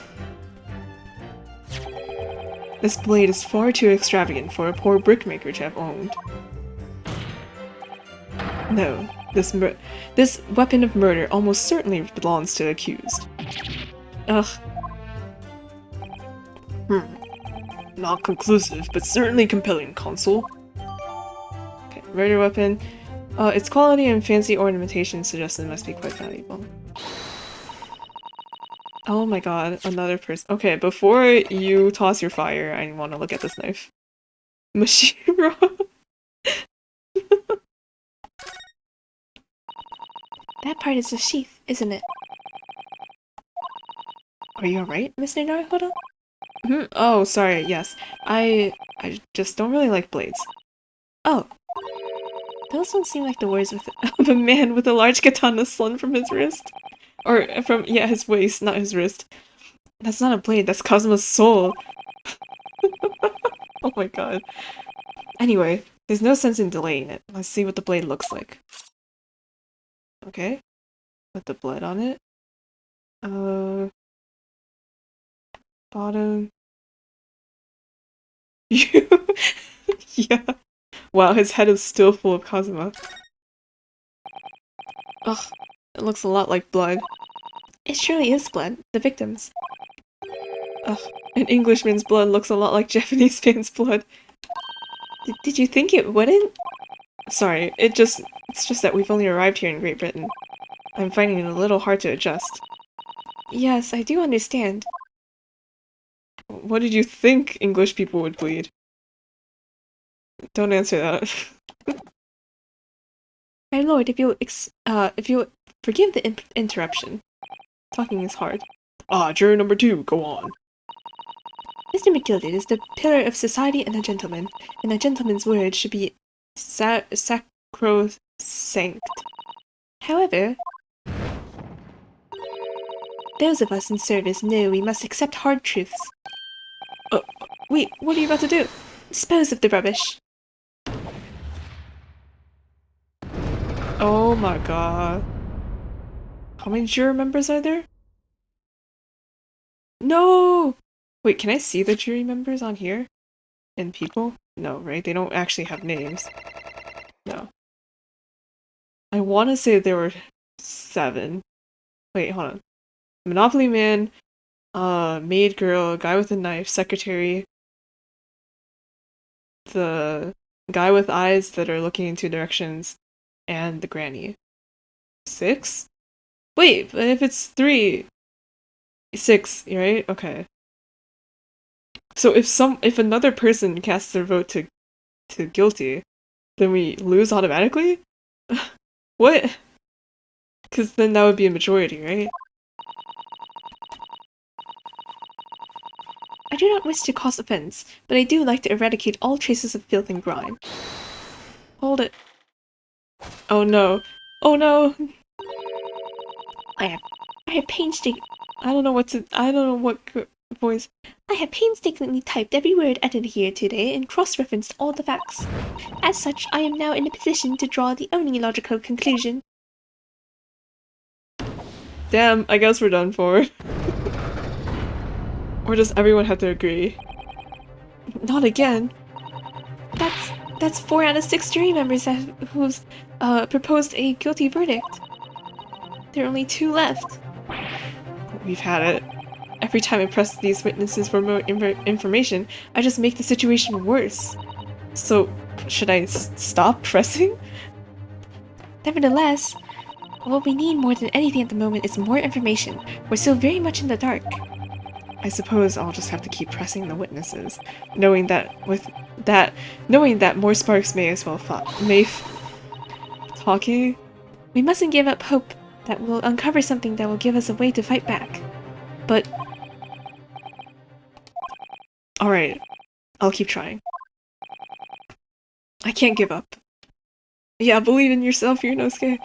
This blade is far too extravagant for a poor brickmaker to have owned. No, this weapon of murder almost certainly belongs to the accused. Ugh. Not conclusive, but certainly compelling, counsel. Okay, murder weapon. Its quality and fancy ornamentation suggest it must be quite valuable. Oh my god, another person. Okay, before you toss your fire, I want to look at this knife. Mashiro! That part is the sheath, isn't it? Are you alright, Mr. Naruhodo? Oh, sorry, yes. I just don't really like blades. Oh. Those don't seem like the words of a man with a large katana slung from his wrist. Or from, yeah, his waist, not his wrist. That's not a blade, that's Kazuma's soul. Oh my god. Anyway, there's no sense in delaying it. Let's see what the blade looks like. Okay. Put the blood on it. Bottom. Yeah. Wow, his head is still full of Kazuma. Ugh, it looks a lot like blood. It surely is blood, the victim's. Ugh, an Englishman's blood looks a lot like Japanese man's blood. Did you think it wouldn't? Sorry, it's just that we've only arrived here in Great Britain. I'm finding it a little hard to adjust. Yes, I do understand. What did you think English people would bleed? Don't answer that. My lord, if you forgive the interruption. Talking is hard. Juror number 2, go on. Mr. McGilded is the pillar of society and a gentleman's word should be sacrosanct. However, those of us in service know we must accept hard truths. Wait, what are you about to do? Dispose of the rubbish. Oh my god. How many jury members are there? No! Wait, can I see the jury members on here? And people? No, right? They don't actually have names. No. I want to say there were 7. Wait, hold on. Monopoly Man, maid girl, guy with a knife, secretary, the guy with eyes that are looking in 2 directions, and the granny. 6? Wait, but if it's 3, 6, right? Okay. So if another person casts their vote to guilty, then we lose automatically? What? Because then that would be a majority, right? I do not wish to cause offense, but I do like to eradicate all traces of filth and grime. Hold it. Oh no. Oh no! I have painstakingly voice. I have painstakingly typed every word uttered here today and cross-referenced all the facts. As such, I am now in a position to draw the only logical conclusion. Damn, I guess we're done for. Or does everyone have to agree? Not again. That's 4 out of 6 jury members who's proposed a guilty verdict. There are only 2 left. We've had it. Every time I press these witnesses for more information, I just make the situation worse. So, should I stop pressing? Nevertheless, what we need more than anything at the moment is more information. We're still very much in the dark. I suppose I'll just have to keep pressing the witnesses, knowing that more sparks may as well talking. We mustn't give up hope that we'll uncover something that will give us a way to fight back. But alright, I'll keep trying. I can't give up. Yeah, believe in yourself, Yunosuke.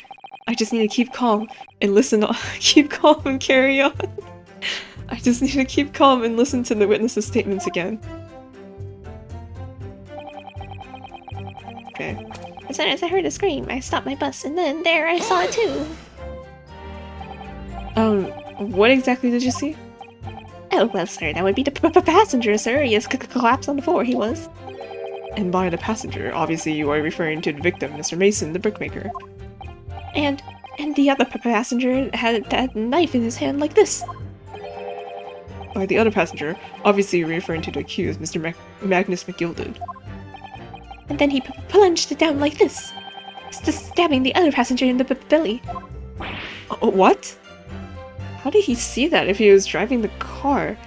I just need to keep calm and listen. Keep calm and carry on. I just need to keep calm and listen to the witnesses' statements again. Okay. As soon as I heard a scream, I stopped my bus, and then there I saw it too. What exactly did you see? Oh, well, sir, that would be the passenger, sir. He has collapsed on the floor, he was. And by the passenger, obviously you are referring to the victim, Mr. Mason, the brickmaker. And the other passenger had that knife in his hand like this. By the other passenger, obviously you're referring to the accused, Mr. Magnus McGilded. And then he plunged it down like this, stabbing the other passenger in the belly. What? How did he see that if he was driving the car?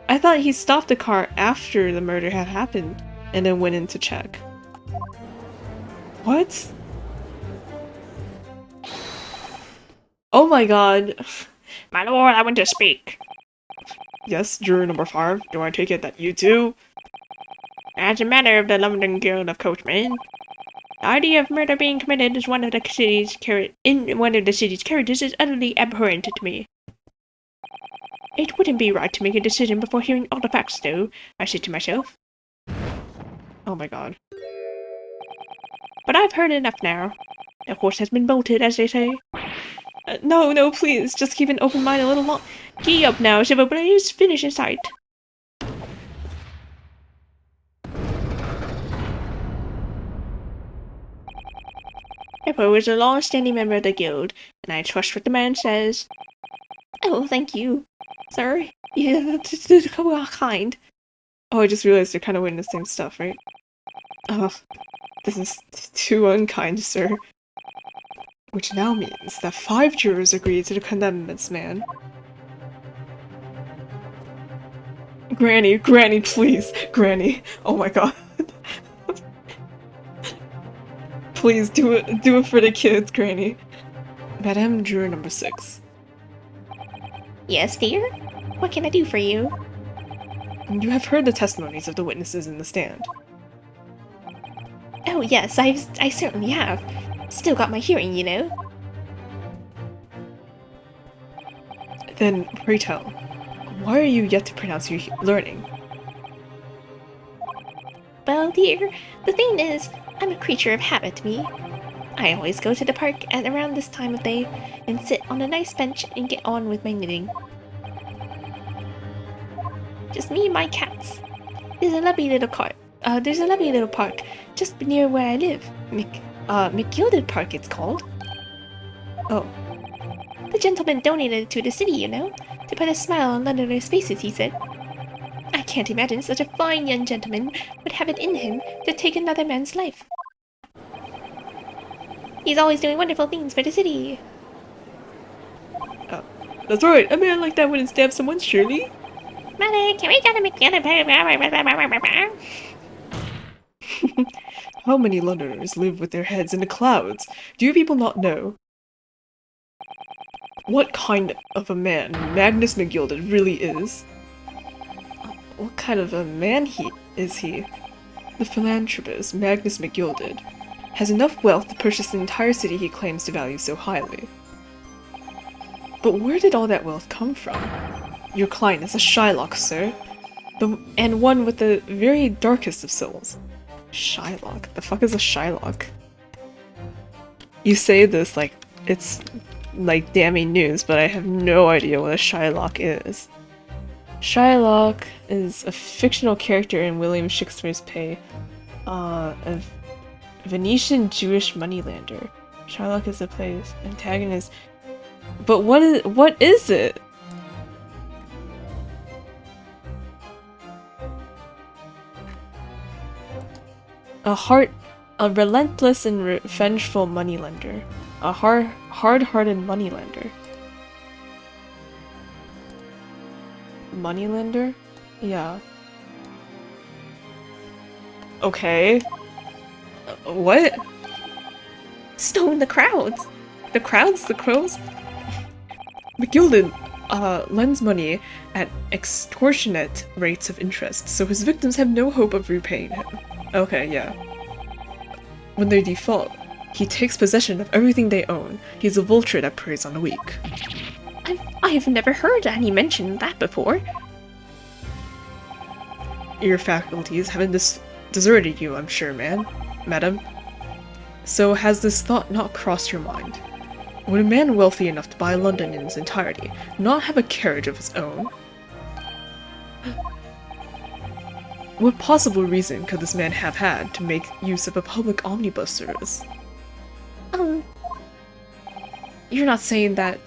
I thought he stopped the car after the murder had happened and then went in to check. What? Oh my god. My lord, I want to speak. Yes, juror number 5. Do I take it that you too? As a matter of the London Guild of Coachmen, the idea of murder being committed as one of the city's characters is utterly abhorrent to me. It wouldn't be right to make a decision before hearing all the facts, though, I said to myself. Oh my god. But I've heard enough now. The horse has been bolted, as they say. No, please, just keep an open mind a little long. Gee up now, Silver Blaze, finish in sight. Hippo is a long-standing member of the guild, and I trust what the man says. Oh, thank you, sir. You're kind. Oh, I just realized you're kind of wearing the same stuff, right? Oh, this is too unkind, sir. Which now means that 5 jurors agreed to condemn this man. Granny, please! Granny! Oh my god. Please, do it for the kids, Granny. Madame juror number 6. Yes, dear? What can I do for you? You have heard the testimonies of the witnesses in the stand. Oh yes, I certainly have. Still got my hearing, you know. Then, pray tell, why are you yet to pronounce your learning? Well, dear, the thing is, I'm a creature of habit, me. I always go to the park at around this time of day and sit on a nice bench and get on with my knitting. Just me and my cats. There's a lovely little park just near where I live. McGilded Park it's called. Oh, The gentleman donated it to the city, you know, to put a smile on Londoners' faces, he said. I can't imagine such a fine young gentleman would have it in him to take another man's life. He's always doing wonderful things for the city. that's right, a man like that wouldn't stab someone, surely? Mother, can we go to McGilded Park? How many Londoners live with their heads in the clouds? Do you people not know? What kind of a man Magnus McGilded really is? What kind of a man is he? The philanthropist Magnus McGilded has enough wealth to purchase the entire city he claims to value so highly. But where did all that wealth come from? Your client is a Shylock, sir, and one with the very darkest of souls. Shylock? The fuck is a Shylock? You say this like it's like damning news, but I have no idea what a Shylock is. Shylock is a fictional character in William Shakespeare's play, a Venetian Jewish moneylender. Shylock is the play's antagonist. But what is it? A relentless and revengeful moneylender. A hard-hearted moneylender. Moneylender? Yeah. Okay. What? Stone the crowds. The crowds? The crows? McGilded lends money at extortionate rates of interest, so his victims have no hope of repaying him. Okay, yeah. When they default, he takes possession of everything they own. He's a vulture that preys on the weak. I've never heard any mention of that before. Your faculties haven't deserted you, I'm sure, madam. So has this thought not crossed your mind? Would a man wealthy enough to buy London in its entirety not have a carriage of his own? What possible reason could this man have had to make use of a public omnibus service? You're not saying that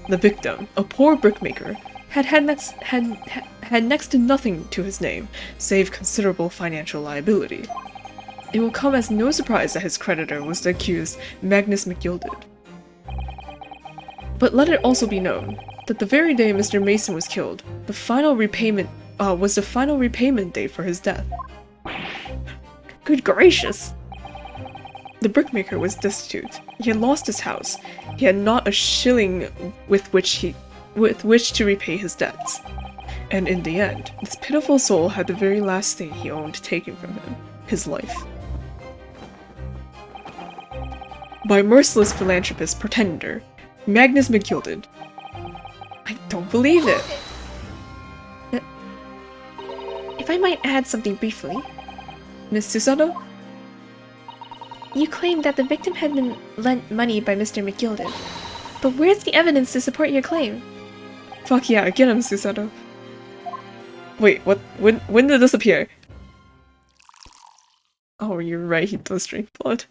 the victim, a poor brickmaker, had next to nothing to his name, save considerable financial liability. It will come as no surprise that his creditor was the accused Magnus McGilded. But let it also be known that the very day Mr. Mason was killed, the final repayment date for his death. Good gracious! The brickmaker was destitute. He had lost his house. He had not a shilling with which to repay his debts. And in the end, this pitiful soul had the very last thing he owned taken from him, his life. By merciless philanthropist pretender, Magnus McGilded. I don't believe it! If I might add something briefly. Miss Susato? You claim that the victim had been lent money by Mr. McGilded. But where's the evidence to support your claim? Fuck yeah, get him, Susato. Wait, what? When did this appear? Oh, you're right, he does drink blood.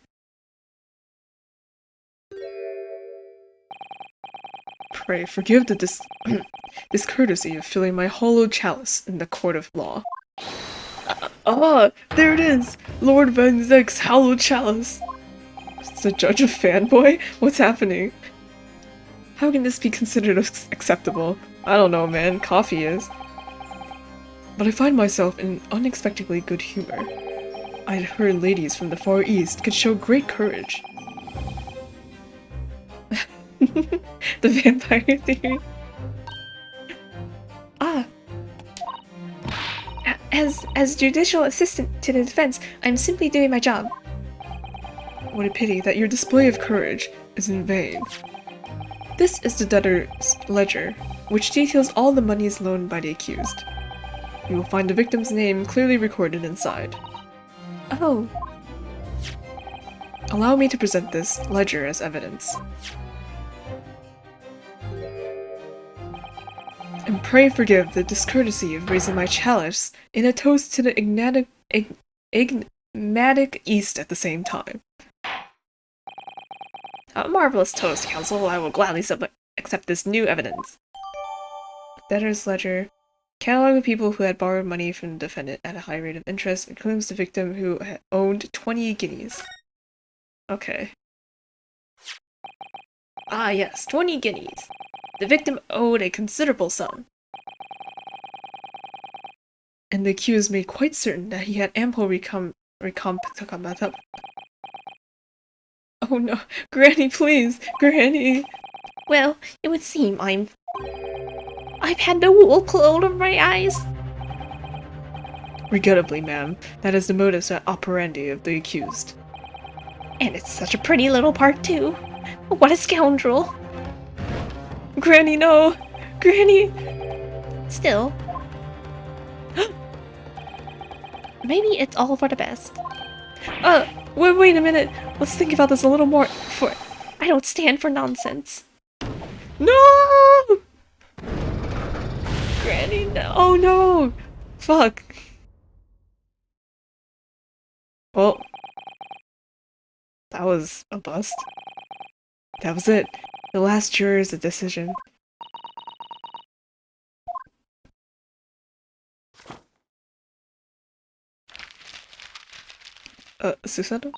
Pray forgive the discourtesy of filling my hollow chalice in the court of law. There it is! Lord Van Zek's hallowed chalice! Is the judge a fanboy? What's happening? How can this be considered acceptable? I don't know, man. Coffee is. But I find myself in unexpectedly good humor. I'd heard ladies from the Far East could show great courage. The vampire theory. As judicial assistant to the defense, I'm simply doing my job. What a pity that your display of courage is in vain. This is the debtor's ledger, which details all the monies loaned by the accused. You will find the victim's name clearly recorded inside. Oh, Allow me to present this ledger as evidence. And pray forgive the discourtesy of raising my chalice in a toast to the enigmatic East at the same time. A marvelous toast, Counsel. I will gladly accept this new evidence. Debtor's ledger. Catalog of people who had borrowed money from the defendant at a high rate of interest includes the victim who had owned 20 guineas. Okay. Ah yes, 20 guineas. The victim owed a considerable sum. And the accused made quite certain that he had ample Oh no, Granny, please! Granny! well, it would seem I've had the wool pulled over my eyes. Regrettably, ma'am, that is the modus operandi of the accused. And it's such a pretty little park, too. What a scoundrel. Granny, no! Granny! Still, maybe it's all for the best. Wait a minute! Let's think about this a little more for- I don't stand for nonsense. No! Granny, no! Oh no! Fuck. Well, that was a bust. That was it. The last juror is a decision. Susanna?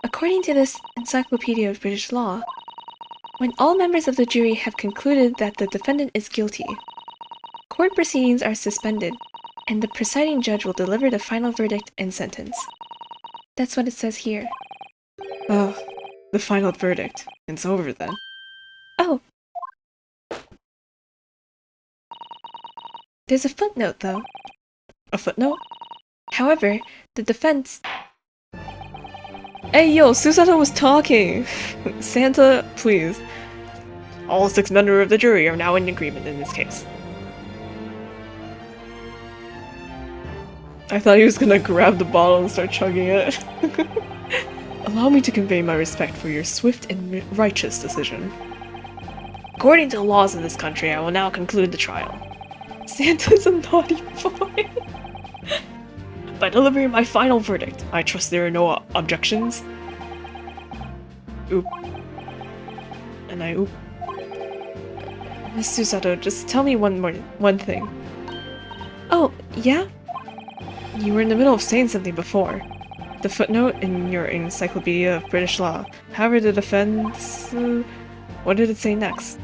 According to this Encyclopedia of British Law, when all members of the jury have concluded that the defendant is guilty, court proceedings are suspended, and the presiding judge will deliver the final verdict and sentence. That's what it says here. Oh, the final verdict. It's over then. Oh! There's a footnote, though. A footnote? However, the defense... Hey yo, Susanna was talking! Santa, please. All 6 members of the jury are now in agreement in this case. I thought he was gonna grab the bottle and start chugging it. Allow me to convey my respect for your swift and righteous decision. According to the laws of this country, I will now conclude the trial. Santa's a naughty boy. By delivering my final verdict, I trust there are no objections. Oop. And I oop. Miss Susato, just tell me one thing. Oh, yeah? You were in the middle of saying something before. The footnote in your Encyclopedia of British Law. However, the defense... what did it say next?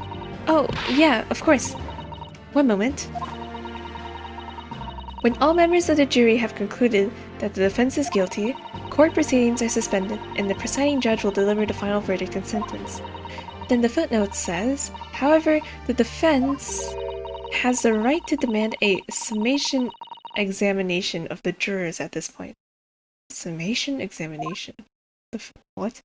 Oh, yeah, of course. One moment. When all members of the jury have concluded that the defense is guilty, court proceedings are suspended, and the presiding judge will deliver the final verdict and sentence. Then the footnote says, however, the defense has the right to demand a summation examination of the jurors at this point. Summation examination? What?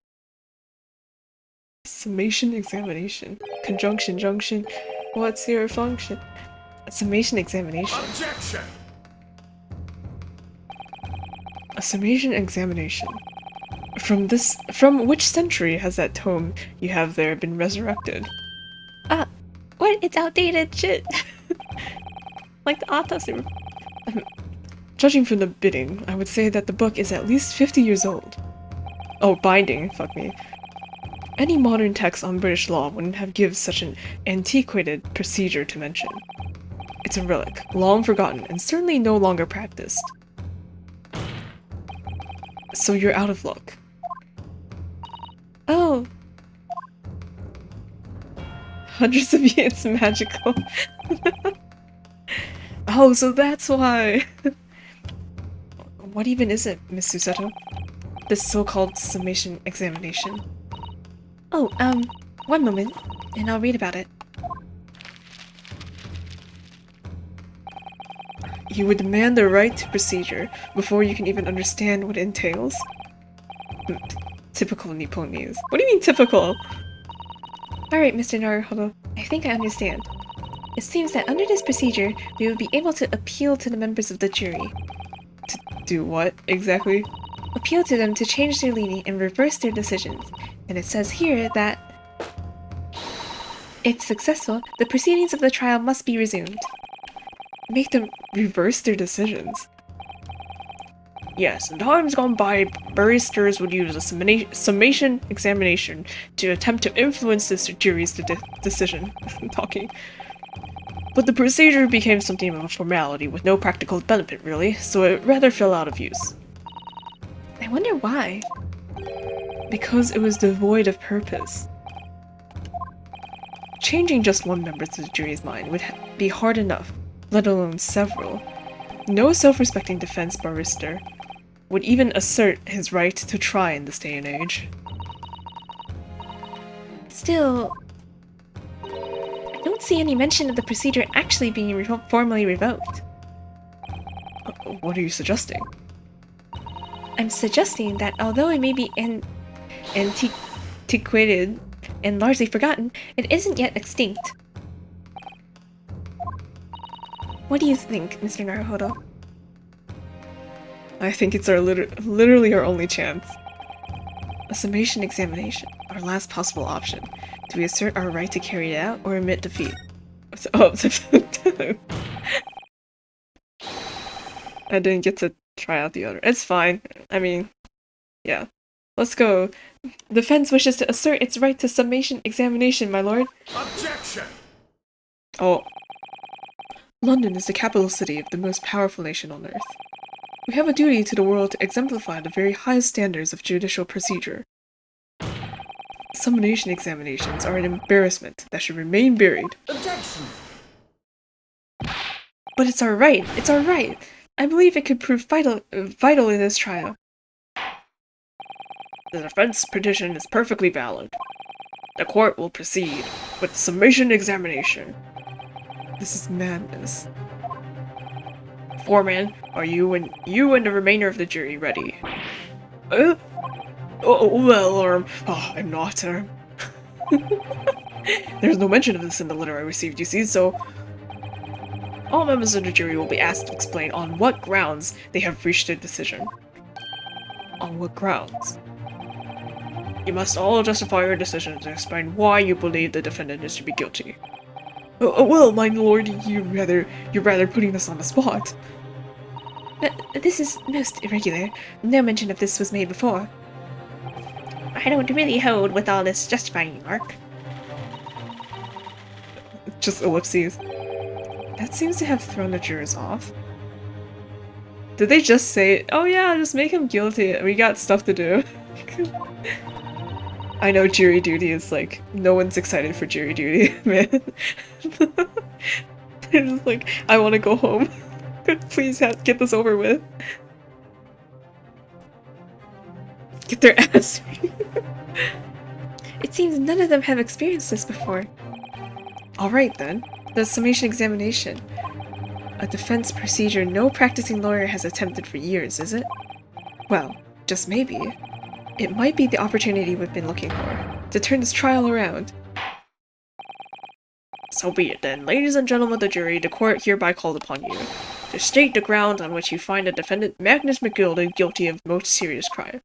Summation examination. Conjunction, junction. What's your function? Summation examination. Objection! A summation examination. From which century has that tome you have there been resurrected? What? It's outdated shit. Like the autopsy. Judging from the bidding, I would say that the book is at least 50 years old. Oh, binding, fuck me. Any modern text on British law wouldn't have given such an antiquated procedure to mention. It's a relic, long forgotten, and certainly no longer practiced. So you're out of luck. Oh, Hundreds of years, it's magical. Oh, so that's why. What even is it, Miss Susato? This so-called summation examination. oh, one moment, and I'll read about it. You would demand the right to procedure before you can even understand what it entails? Typical Nipponese. What do you mean typical? Alright, Mr. Naruhodo, I think I understand. It seems that under this procedure, we would be able to appeal to the members of the jury. To do what, exactly? Appeal to them to change their leaning and reverse their decisions. And it says here that, if successful, the proceedings of the trial must be resumed. Make them reverse their decisions. Yes, in times gone by, barristers would use a summation examination to attempt to influence the jury's decision. Talking. But the procedure became something of a formality with no practical benefit, really, so it rather fell out of use. I wonder why. Because it was devoid of purpose. Changing just one member to the jury's mind would be hard enough, let alone several. No self-respecting defense barrister would even assert his right to try in this day and age. Still, I don't see any mention of the procedure actually being formally revoked. What are you suggesting? I'm suggesting that although it may be antiquated and largely forgotten, it isn't yet extinct. What do you think, Mr. Naruhodo? I think it's our literally our only chance. A summation examination, our last possible option. Do we assert our right to carry it out or admit defeat? Oh, I didn't get to try out the other. It's fine. I mean, yeah. Let's go. Defense wishes to assert its right to summation examination, my lord. Objection! Oh. London is the capital city of the most powerful nation on earth. We have a duty to the world to exemplify the very highest standards of judicial procedure. Summation examinations are an embarrassment that should remain buried. Objection! But it's our right! It's our right! I believe it could prove vital in this trial. The defense petition is perfectly valid. The court will proceed with the summation examination. This is madness. Foreman, are you and the remainder of the jury ready? I'm not, There's no mention of this in the letter I received, you see, so... All members of the jury will be asked to explain on what grounds they have reached a decision. On what grounds? You must all justify your decisions and explain why you believe the defendant is to be guilty. Well, my lord, you're rather putting us on the spot. This is most irregular. No mention of this was made before. I don't really hold with all this justifying work. Just ellipses. That seems to have thrown the jurors off. Did they just say, oh yeah, just make him guilty, we got stuff to do? I know jury duty is like, no one's excited for jury duty, man. They're just like, I want to go home. Please get this over with. Get their ass. It seems none of them have experienced this before. Alright then, the summation examination. A defense procedure no practicing lawyer has attempted for years, is it? Well, just maybe. It might be the opportunity we've been looking for, to turn this trial around. So be it then. Ladies and gentlemen of the jury, the court hereby called upon you to state the grounds on which you find the defendant Magnus McGilden guilty of most serious crime.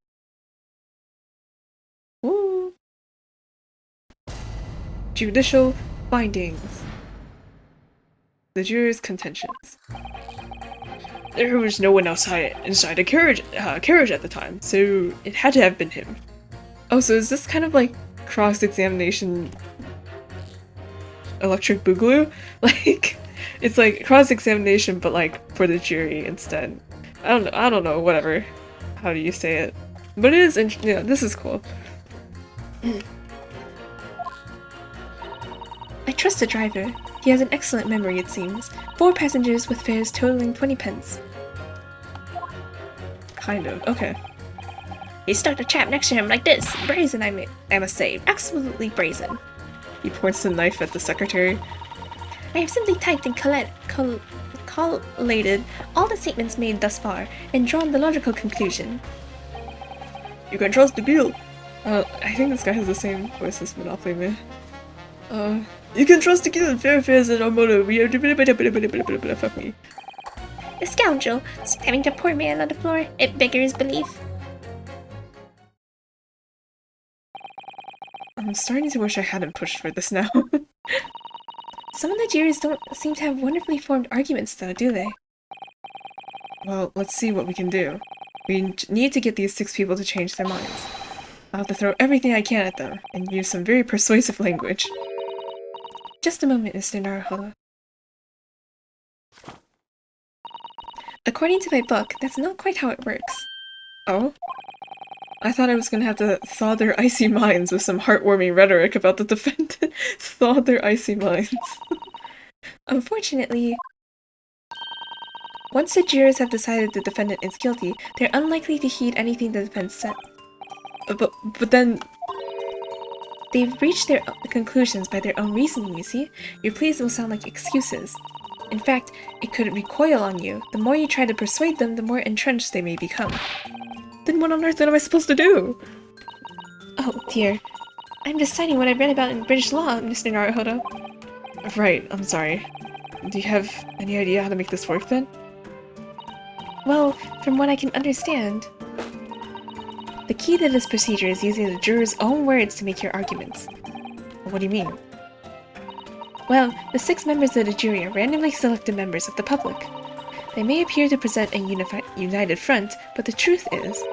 Woo! Judicial findings. The jurors' contentions. There was no one inside the carriage at the time, so it had to have been him. Oh, so is this kind of like cross-examination electric boogaloo? Like, it's like cross-examination, but like for the jury instead. I don't know, whatever. How do you say it? But it is yeah, this is cool. I trust the driver. He has an excellent memory, it seems. 4 passengers with fares totaling 20 pence. Kind of. Okay. He stuck the chap next to him like this. Brazen, I must say. Absolutely brazen. He points the knife at the secretary. I have simply typed in collated all the statements made thus far and drawn the logical conclusion. You can trust the guild. I think this guy has the same voice as Monopoly Man. You can trust the guild. Fair affairs and our motto. We are fuck me. The scoundrel, slamming the poor man on the floor, it beggars belief. I'm starting to wish I hadn't pushed for this now. Some of the jurors don't seem to have wonderfully formed arguments though, do they? Well, let's see what we can do. We need to get these 6 people to change their minds. I'll have to throw everything I can at them, and use some very persuasive language. Just a moment, Mr. Naruhodo. According to my book, that's not quite how it works. Oh? I thought I was gonna have to thaw their icy minds with some heartwarming rhetoric about the defendant. Thaw their icy minds. Unfortunately, once the jurors have decided the defendant is guilty, they're unlikely to heed anything the defense says. But then... They've reached their conclusions by their own reasoning, you see? Your pleas will sound like excuses. In fact, it could recoil on you. The more you try to persuade them, the more entrenched they may become. Then what on earth am I supposed to do? Oh dear. I'm deciding what I read about in British law, Mr. Naruhodo. Right, I'm sorry. Do you have any idea how to make this work then? Well, from what I can understand, the key to this procedure is using the jurors' own words to make your arguments. What do you mean? Well, the 6 members of the jury are randomly selected members of the public. They may appear to present a united front, but the truth is,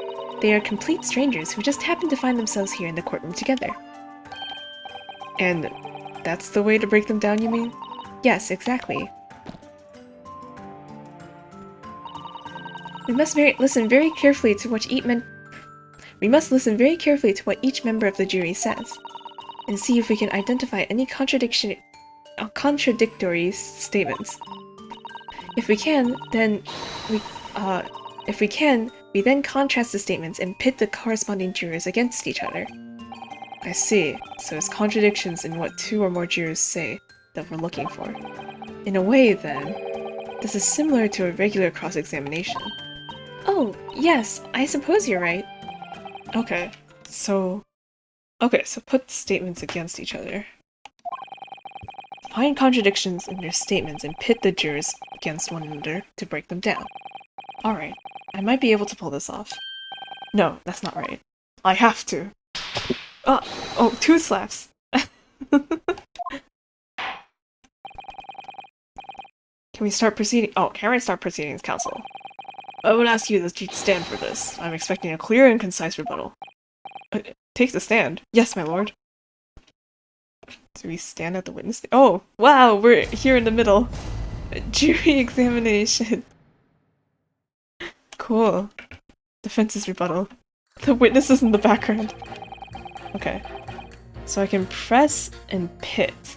they are complete strangers who just happen to find themselves here in the courtroom together. And that's the way to break them down, you mean? Yes, exactly. We must listen very carefully to what each member of the jury says, and see if we can identify any contradictory statements. If we can, we then contrast the statements and pit the corresponding jurors against each other. I see. So it's contradictions in what 2 or more jurors say that we're looking for. In a way, then, this is similar to a regular cross-examination. Oh, yes, I suppose you're right. Okay, so put the statements against each other. Find contradictions in their statements and pit the jurors against one another to break them down. Alright, I might be able to pull this off. No, that's not right. I have to. Oh, 2 slaps. Can we start proceeding? Oh, can I start proceedings, counsel? I would ask you to stand for this. I'm expecting a clear and concise rebuttal. Take the stand. Yes, my lord. Do we stand at the witness stand? Oh, wow, we're here in the middle. Jury examination. Cool. Defense's rebuttal. The witness is in the background. Okay. So I can press and pit.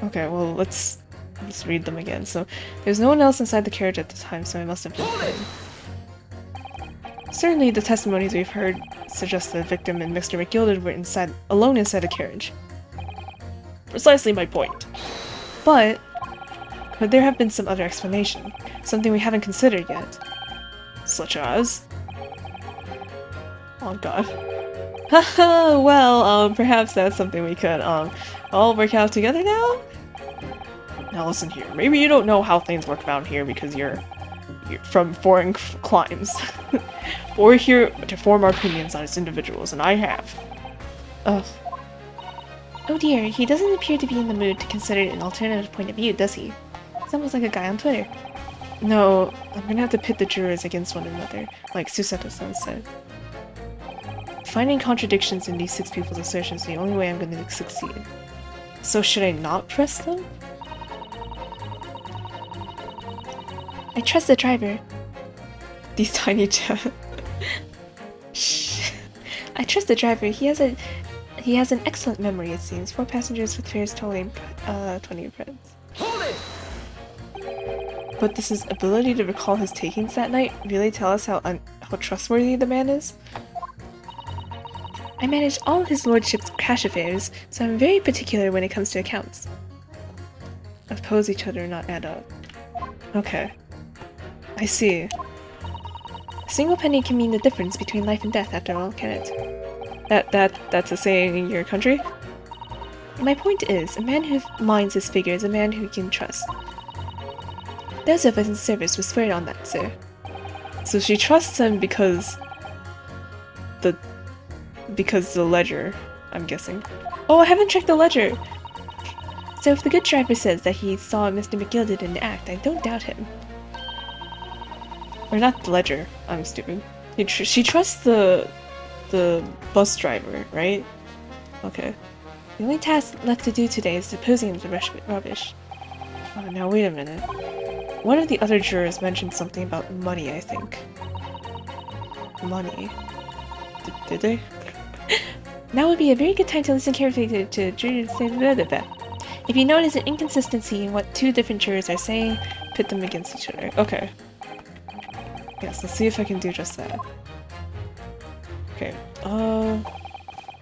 Okay, well, let's read them again. So, there's no one else inside the carriage at the time, so I must have been him. Certainly, the testimonies we've heard suggest the victim and Mr. McGilded were alone inside the carriage. Precisely my point. But could there have been some other explanation? Something we haven't considered yet? Such as? Oh god. Haha, well, perhaps that's something we could, all work out together now? Now listen here, maybe you don't know how things work around here because you're from foreign climes. But we're here to form our opinions on as individuals, and I have. Ugh. Oh dear, he doesn't appear to be in the mood to consider an alternative point of view, does he? Sounds like a guy on Twitter. No, I'm gonna have to pit the jurors against one another, like Susato-san said. Finding contradictions in these 6 people's assertions is the only way I'm gonna succeed. So should I not press them? I trust the driver. These tiny jets. Shh. I trust the driver. He has an excellent memory, it seems. 4 passengers with fares totaling 20 credits. Hold it! But does his ability to recall his takings that night really tell us how trustworthy the man is? I manage all of his lordship's cash affairs, so I'm very particular when it comes to accounts. oppose each other, not add up. Okay. I see. A single penny can mean the difference between life and death after all, can it? That's a saying in your country? My point is, a man who minds his figure is a man who can trust. Those of us in service will swear on that, sir. So she trusts him because the ledger, I'm guessing. Oh, I haven't checked the ledger! So if the good driver says that he saw Mr. McGilded in the act, I don't doubt him. Or not the ledger, I'm stupid. She trusts the bus driver, right? Okay. The only task left to do today is disposing of the rubbish. Oh, now wait a minute. One of the other jurors mentioned something about money, I think. Money. Did they? Now would be a very good time to listen carefully to jurors. If you notice an inconsistency in what two different jurors are saying, Pit them against each other. Okay. Yes, let's see if I can do just that. Okay.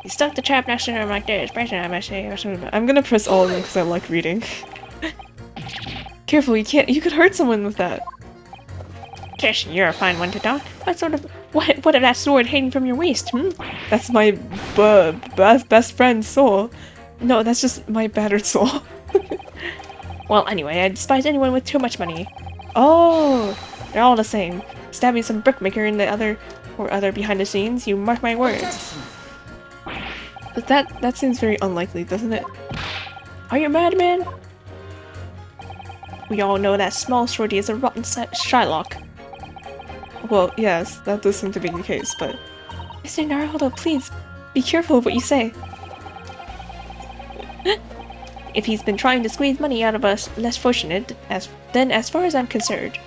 you stuck the trap next to him like this. Press it, I must say. I'm gonna press all of them because I like reading. Careful, you could hurt someone with that. Tish, you're a fine one to talk. What of that sword hanging from your waist, hmm? That's my best friend's soul. No, that's just my battered soul. Well, anyway, I despise anyone with too much money. Oh! They're all the same. Stabbing some brickmaker in the other behind the scenes, you mark my words. But that seems very unlikely, doesn't it? Are you mad, man? We all know that small shorty is a rotten Shylock. Well, yes, that does seem to be the case, but... Mr. Naruhodo, please, be careful of what you say. If he's been trying to squeeze money out of us less fortunate, then as far as I'm concerned,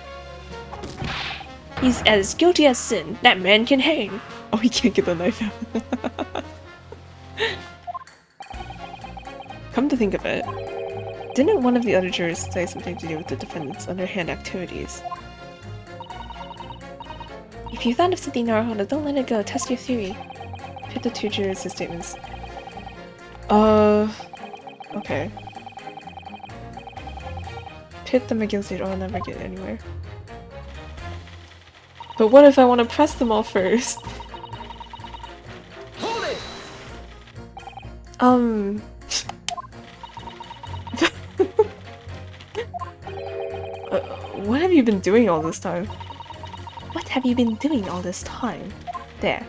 he's as guilty as sin. That man can hang. Oh, he can't get the knife out. Come to think of it, didn't one of the other jurors say something to do with the defendant's underhand activities? If you thought of something, Naruhodo, don't let it go. Test your theory. Pit the two jurors' statements. Okay. Pit them against it, or I'll never get anywhere. But what if I want to press them all first? Hold it! What have you been doing all this time? What have you been doing all this time? There.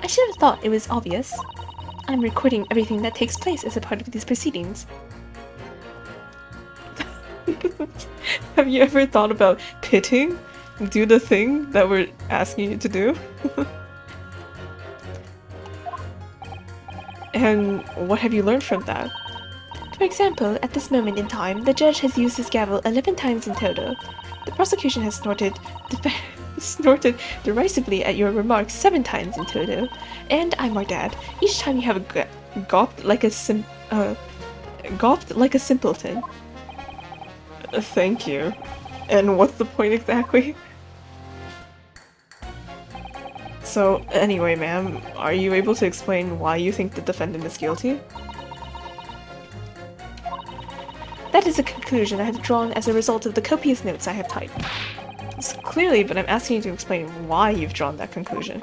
I should have thought it was obvious. I'm recording everything that takes place as a part of these proceedings. Have you ever thought about pitting? Do the thing that we're asking you to do? And what have you learned from that? For example, at this moment in time, the judge has used his gavel 11 times in total. The prosecution has snorted derisively at your remarks 7 times in total. And I might add, each time you have gawped like a simpleton. Thank you. And what's the point exactly? So, anyway, ma'am, are you able to explain why you think the defendant is guilty? That is a conclusion I have drawn as a result of the copious notes I have typed. Clearly, but I'm asking you to explain why you've drawn that conclusion.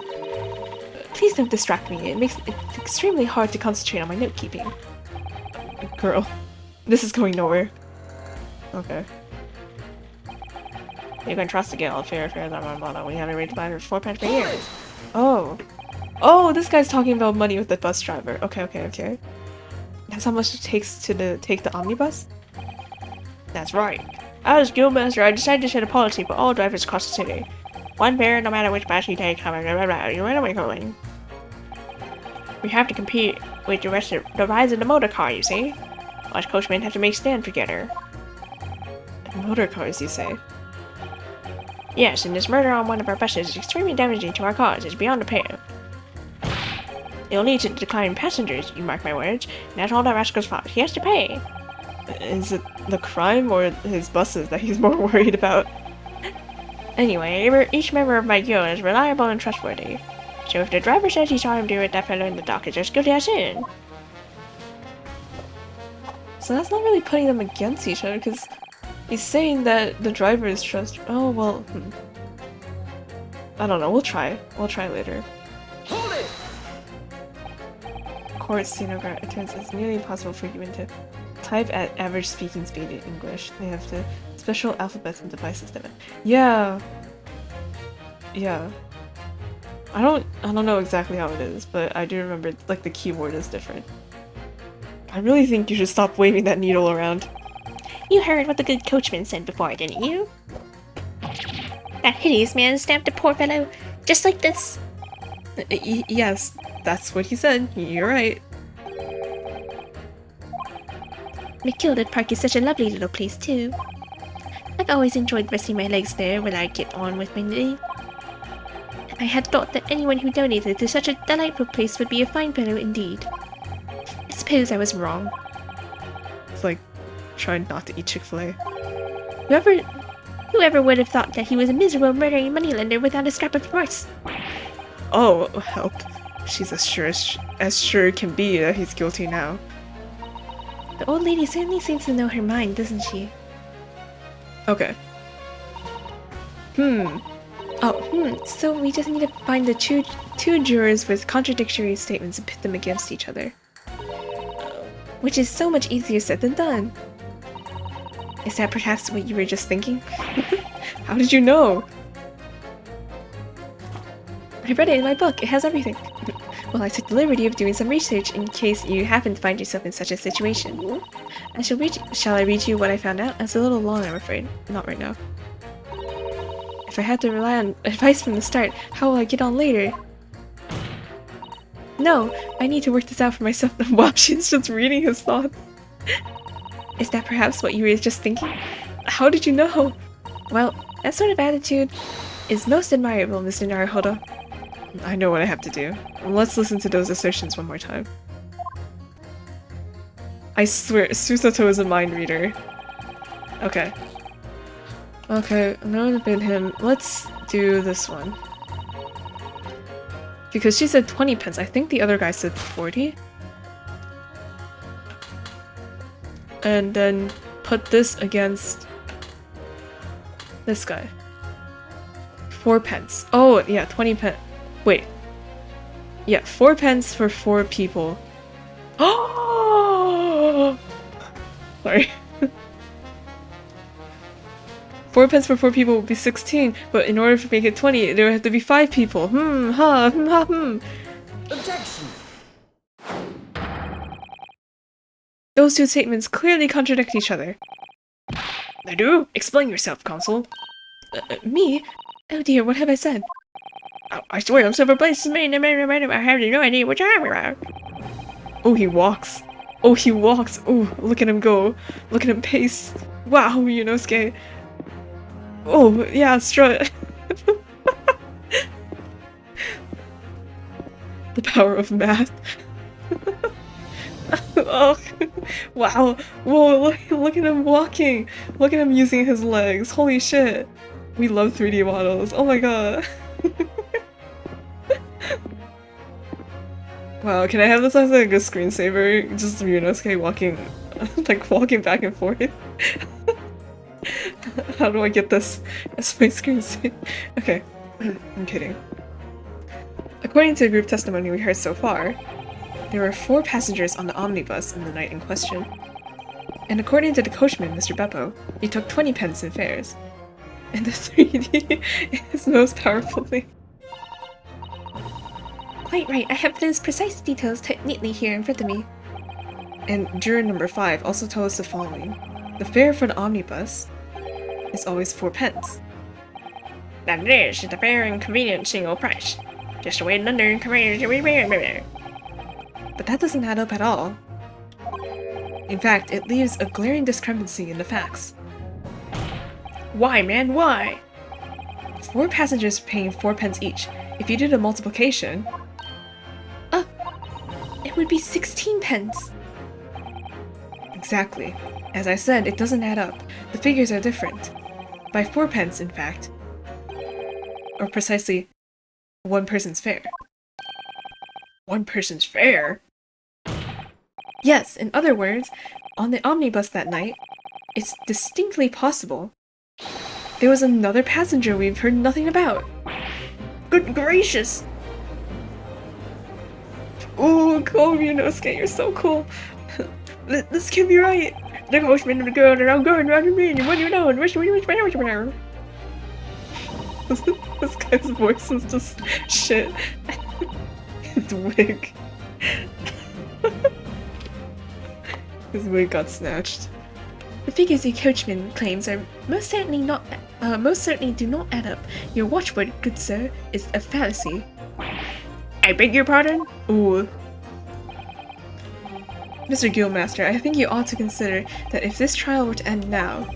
Please don't distract me. It makes it extremely hard to concentrate on my note-keeping. Girl, this is going nowhere. Okay. You can trust the guild. Fair, we have a rate of 4 pounds per year. Oh. Oh, this guy's talking about money with the bus driver. Okay. That's how much it takes to take the omnibus? That's right. As guildmaster, I decided to set a policy for all drivers across the city. 1 fare, no matter which bus you take, you know where going. We have to compete with the rest of the rise of the motor car, you see. Us coachmen have to make stand together. Motor cars, you say? Yes, and this murder on one of our buses is extremely damaging to our cause. It's beyond repair. It'll lead to declining passengers, you mark my words, and that's all that rascal's fault. He has to pay. Is it the crime or his buses that he's more worried about? Anyway, each member of my guild is reliable and trustworthy. So if the driver says he saw him do it, that fellow in the dock is as guilty as sin. So that's not really putting them against each other, because he's saying that the driver is trust. Oh, well, I don't know, we'll try. We'll try later. Hold it! Court stenograph, it turns it's nearly impossible for human to type at average speaking speed in English. They have the special alphabets and devices that. Yeah. Yeah. I don't know exactly how it is, but I do remember like the keyboard is different. I really think you should stop waving that needle around. You heard what the good coachman said before, didn't you? That hideous man stabbed a poor fellow, just like this. Yes, that's what he said. You're right. McKildred Park is such a lovely little place too. I've always enjoyed resting my legs there when I get on with my day. I had thought that anyone who donated to such a delightful place would be a fine fellow indeed. I suppose I was wrong. It's like trying not to eat Chick-fil-A. Whoever would have thought that he was a miserable murdering moneylender without a scrap of remorse? Oh, help. She's as sure can be that he's guilty now. The old lady certainly seems to know her mind, doesn't she? Okay. So we just need to find the two jurors with contradictory statements and pit them against each other. Which is so much easier said than done. Is that perhaps what you were just thinking? How did you know? I read it in my book, it has everything. Well, I took the liberty of doing some research in case you happen to find yourself in such a situation. Shall I read you what I found out? It's a little long, I'm afraid. Not right now. If I had to rely on advice from the start, how will I get on later? No, I need to work this out for myself. Wow, she's just reading his thoughts. Is that perhaps what you were just thinking? How did you know? Well, that sort of attitude is most admirable, Mr. Naruhodo. I know what I have to do. Let's listen to those assertions one more time. I swear, Susato is a mind reader. Okay. Okay, no one bid him. Let's do this one. Because she said 20 pence. I think the other guy said 40. And then put this against this guy. 4 pence. Oh, yeah, 20 pence. Wait. Yeah, 4 pence for 4 people. Oh! Sorry. 4 pence for 4 people would be 16, but in order to make it 20, there would have to be 5 people. Objection! Those two statements clearly contradict each other. They do? Explain yourself, Consul. Me? Oh dear, what have I said? I swear I'm several places made. I have no idea what you're talking about. Oh, he walks. Oh, he walks. Oh, look at him go. Look at him pace. Wow, Yunosuke. Oh, yeah, strut. The power of math. Oh, wow. Whoa, look at him walking. Look at him using his legs. Holy shit. We love 3D models. Oh my god. Wow, can I have this as like a screensaver? Just Yunosuke walking, like walking back and forth. How do I get this as my screensaver? Okay, I'm kidding. According to the group testimony we heard so far, there were 4 passengers on the omnibus in the night in question. And according to the coachman, Mr. Beppo, he took 20 pence in fares. And the 3D is most powerful thing. Quite right, I have those precise details typed neatly here in front of me. And juror number 5 also told us the following. The fare for the omnibus is always 4 pence. That is the fair and convenient single price. Just wait in London, But that doesn't add up at all. In fact, it leaves a glaring discrepancy in the facts. Why, man, why? 4 passengers paying 4 pence each. If you did a multiplication... It would be 16 pence. Exactly. As I said, it doesn't add up. The figures are different. By 4 pence, in fact. Or precisely, 1 person's fare. 1 person's fare? Yes, in other words, on the omnibus that night, it's distinctly possible there was another passenger we've heard nothing about. Good gracious! Ooh, cool, Yunosuke, you're so cool. This can't be right. The coachman of the girl that I'm going around and reading. What do you know? This guy's voice is just shit. His wig. His wig got snatched. The figures your coachman claims are most certainly do not add up. Your watchword, good sir, is a fallacy. I beg your pardon? Ooh. Mr. Guildmaster, I think you ought to consider that if this trial were to end now,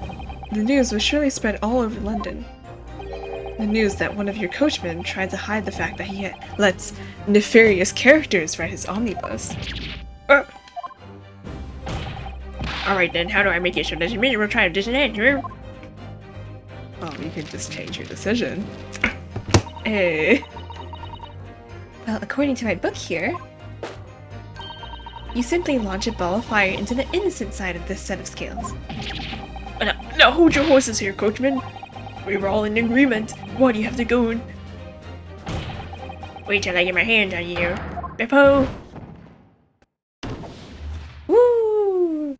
the news would surely spread all over London. The news that one of your coachmen tried to hide the fact that he lets nefarious characters ride his omnibus. Alright then, how do I make it so this miserable trial doesn't end here? Oh, you can just change your decision. Hey. Well, according to my book here, you simply launch a ball of fire into the innocent side of this set of scales. Now hold your horses here, coachman. We were all in agreement. Why do you have to go and... Wait till I get my hands on you. Beppo! Woo!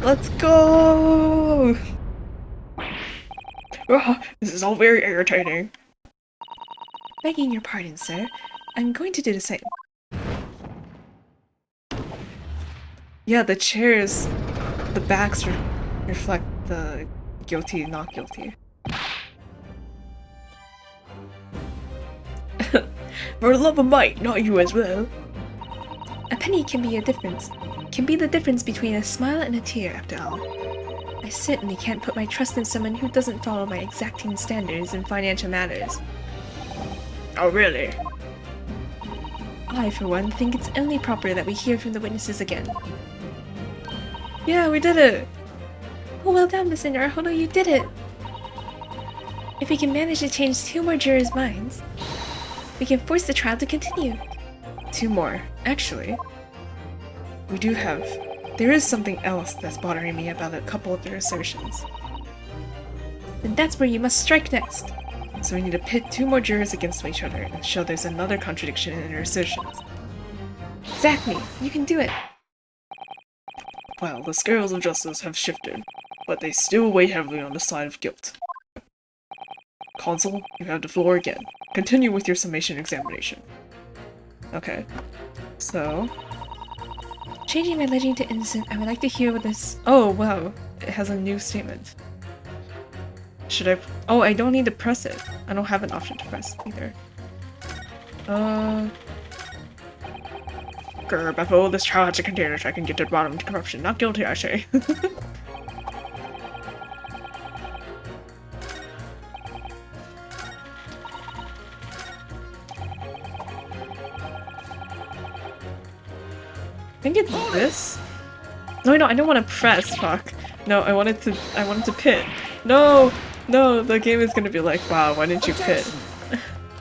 Let's go! This is all very irritating. Begging your pardon, sir, I'm going to do the same. Yeah, the chairs, the backs reflect the guilty, not guilty. For the love of Mike, not you as well. A penny can be the difference between a smile and a tear, after all. I certainly can't put my trust in someone who doesn't follow my exacting standards in financial matters. Oh, really? I, for one, think it's only proper that we hear from the witnesses again. Yeah, we did it! Oh, well done, Mr. Naruhodo, you did it! If we can manage to change 2 more jurors' minds, we can force the trial to continue. 2 more. Actually, there is something else that's bothering me about a couple of their assertions. Then that's where you must strike next. So we need to pit 2 more jurors against each other and show there's another contradiction in their assertions. Exactly, you can do it. Well, the scales of justice have shifted, but they still weigh heavily on the side of guilt. Consul, you have the floor again. Continue with your summation examination. Okay. So... Changing my legend to innocent, I would like to hear what this... Oh, wow. It has a new statement. Should I... Oh, I don't need to press it. I don't have an option to press either. Grr, Beppo, this trial has to continue so I can get to the bottom of corruption. Not guilty, I say. I think it's this? No, I don't want to press, fuck. No, I wanted to pit. No! No, the game is gonna be like, wow, why didn't you pit?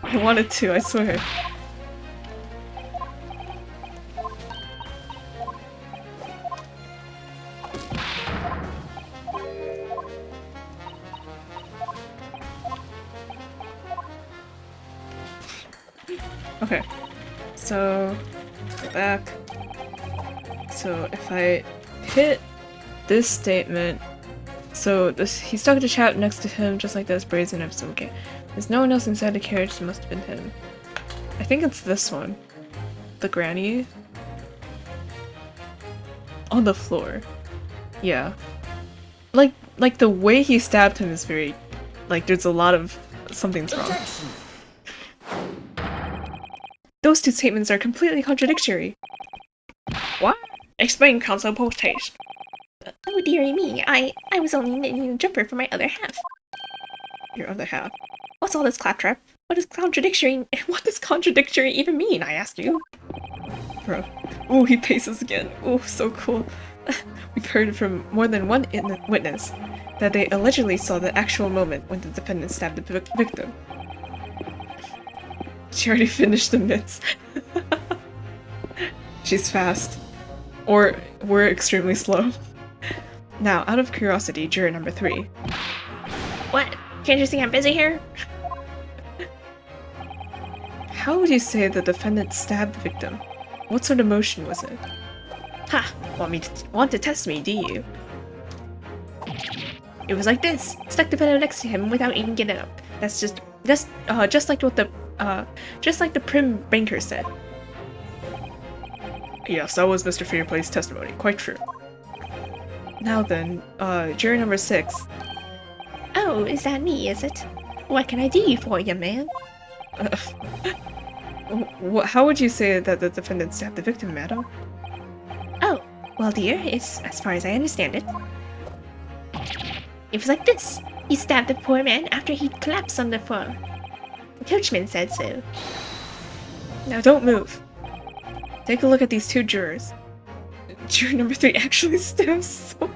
I wanted to, I swear. Okay, so go back. So if I hit this statement, so he's stuck to chat next to him just like this brazen episode. Okay, there's no one else inside the carriage, so it must have been him. I think it's this one, the granny on the floor. Yeah, like the way he stabbed him is very, like there's a lot of something's wrong. Those 2 statements are completely contradictory. What? Explain, Consul, post haste. Oh dearie me, I was only knitting a jumper for my other half. Your other half. What's all this claptrap? What does contradictory even mean, I asked you? Bro. Ooh, he paces again. Ooh, so cool. We've heard from more than one witness that they allegedly saw the actual moment when the defendant stabbed the victim. She already finished the mitts. She's fast. Or we're extremely slow. Now, out of curiosity, juror number 3. What? Can't you see I'm busy here? How would you say the defendant stabbed the victim? What sort of motion was it? Ha! Want to test me, do you? It was like this. Stuck the fellow next to him without even getting up. That's just like what the prim banker said. Yes, that was Mr. Fairplay's testimony. Quite true. Now then, juror number 6. Oh, is that me, is it? What can I do you for, young man? How would you say that the defendant stabbed the victim, madam? Oh, well, dear, it's as far as I understand it. It was like this. He stabbed the poor man after he collapsed on the floor. The coachman said so. Now don't move. Take a look at these 2 jurors. Juror number 3 actually stabs someone.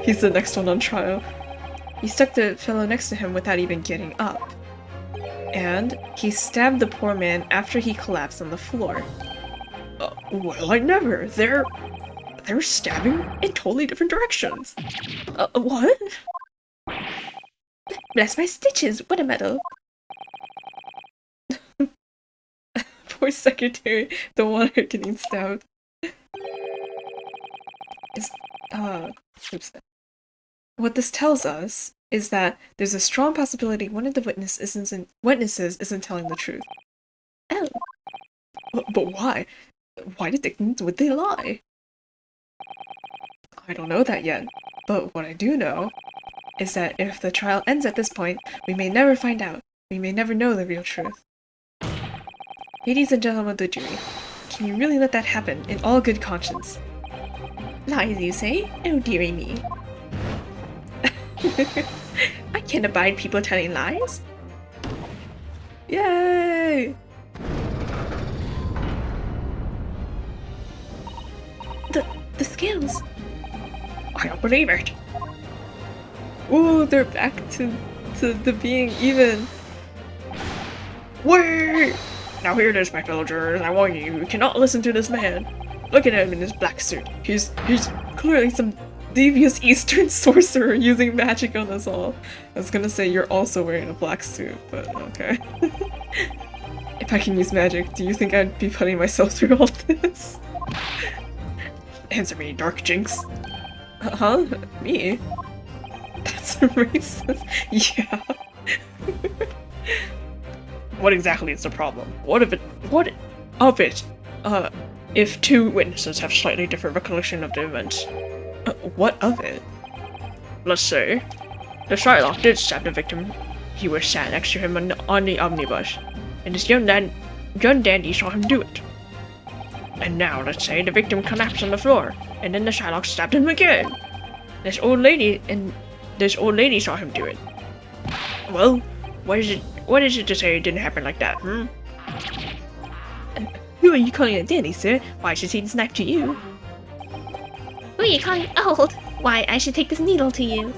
He's the next one on trial. He stuck the fellow next to him without even getting up. And he stabbed the poor man after he collapsed on the floor. Well, I never. They're stabbing in totally different directions. What? Bless my stitches, what a muddle. Poor secretary, the one getting stabbed. Oops. What this tells us is that there's a strong possibility one of the witnesses isn't telling the truth. Oh. But why? Why would they lie? I don't know that yet, but what I do know is that if the trial ends at this point, we may never find out. We may never know the real truth. Ladies and gentlemen of the jury, can you really let that happen in all good conscience? Lies, you say? Oh, dearie me. I can't abide people telling lies. Yay! The scales. I don't believe it. Ooh, they're back to the being even. Wait! Now here it is, my fellow jurors. I warn you, you cannot listen to this man. Look at him in his black suit. He's clearly some devious Eastern sorcerer using magic on us all. I was gonna say you're also wearing a black suit, but okay. If I can use magic, do you think I'd be putting myself through all this? Answer me, Dark Jinx. Huh? Me? That's racist. Yeah. What exactly is the problem? What of it? If 2 witnesses have slightly different recollection of the events. What of it? Let's say, the Shylock did stab the victim. He was sat next to him on the omnibus, and this young dandy saw him do it. And now, let's say, the victim collapsed on the floor, and then the Shylock stabbed him again. This old lady saw him do it. Well, what is it to say it didn't happen like that, hmm? Who are you calling a dandy, sir? Why should he this knife to you? Who are you calling old? Why, I should take this needle to you.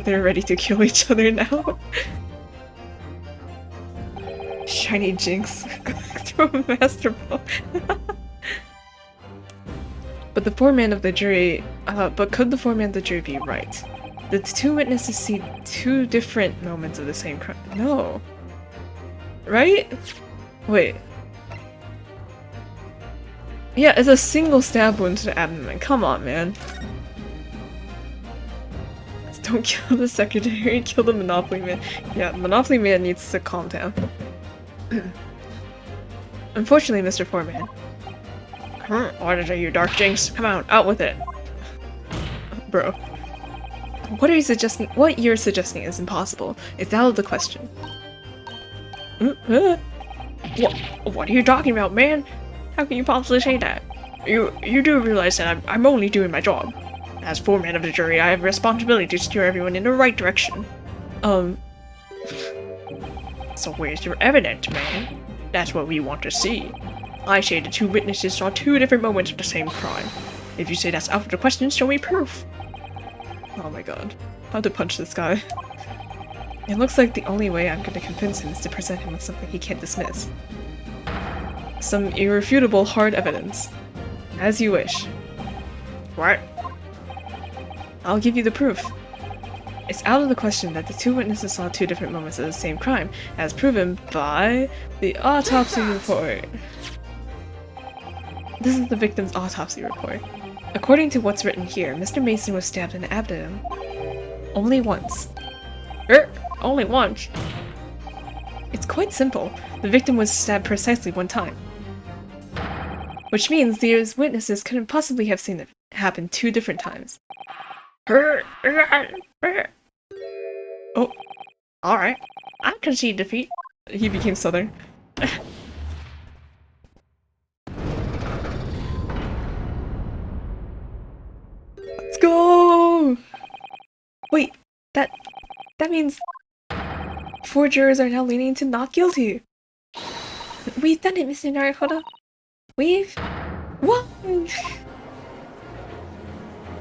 They're ready to kill each other now. Shiny Jinx. Throw a master ball. But the foreman of the jury, could the foreman of the jury be right? The 2 witnesses see 2 different moments of the same crime. No. Right? Wait. Yeah, it's a single stab wound to the abdomen. Come on, man. Don't kill the secretary, kill the Monopoly man. Yeah, Monopoly man needs to calm down. Unfortunately, Mr. Foreman. What is it, you Dark Jinx? Come on, out with it. Bro. What you're suggesting is impossible. It's out of the question. What are you talking about, man? How can you possibly say that? You do realize that I'm only doing my job. As foreman of the jury, I have a responsibility to steer everyone in the right direction. So where's your evidence, man? That's what we want to see. I say the 2 witnesses saw 2 different moments of the same crime. If you say that's out of the question, show me proof. Oh my god. How to punch this guy. It looks like the only way I'm gonna convince him is to present him with something he can't dismiss. Some irrefutable hard evidence. As you wish. What? I'll give you the proof. It's out of the question that the two witnesses saw two different moments of the same crime, as proven by the autopsy report. This is the victim's autopsy report. According to what's written here, Mr. Mason was stabbed in the abdomen. Only once. Only once. It's quite simple. The victim was stabbed precisely one time. Which means these witnesses couldn't possibly have seen it happen two different times. Oh, alright. I concede defeat. He became southern. Let's go! Wait, that means 4 jurors are now leaning to not guilty. We've done it, Mr. Naruhodo. We've won!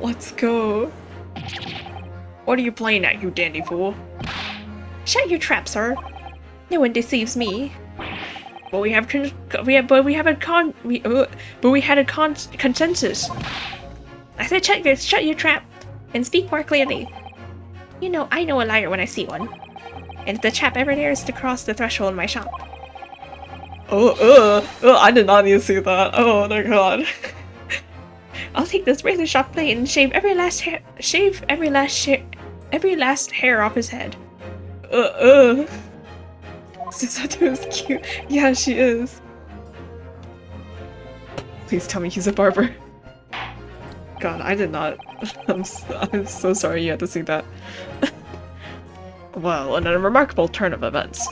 Let's go. What are you playing at, you dandy fool? Shut your trap, sir. No one deceives me. But we had a consensus. I said shut your trap and speak more clearly. You know, I know a liar when I see one. And if the chap ever dares to cross the threshold in my shop. I did not need to see that. Oh my god. I'll take this razor sharp blade and shave every last hair off his head. Susato is cute. Yeah, she is. Please tell me he's a barber. God, I did not. I'm so sorry you had to see that. Well, in a remarkable turn of events,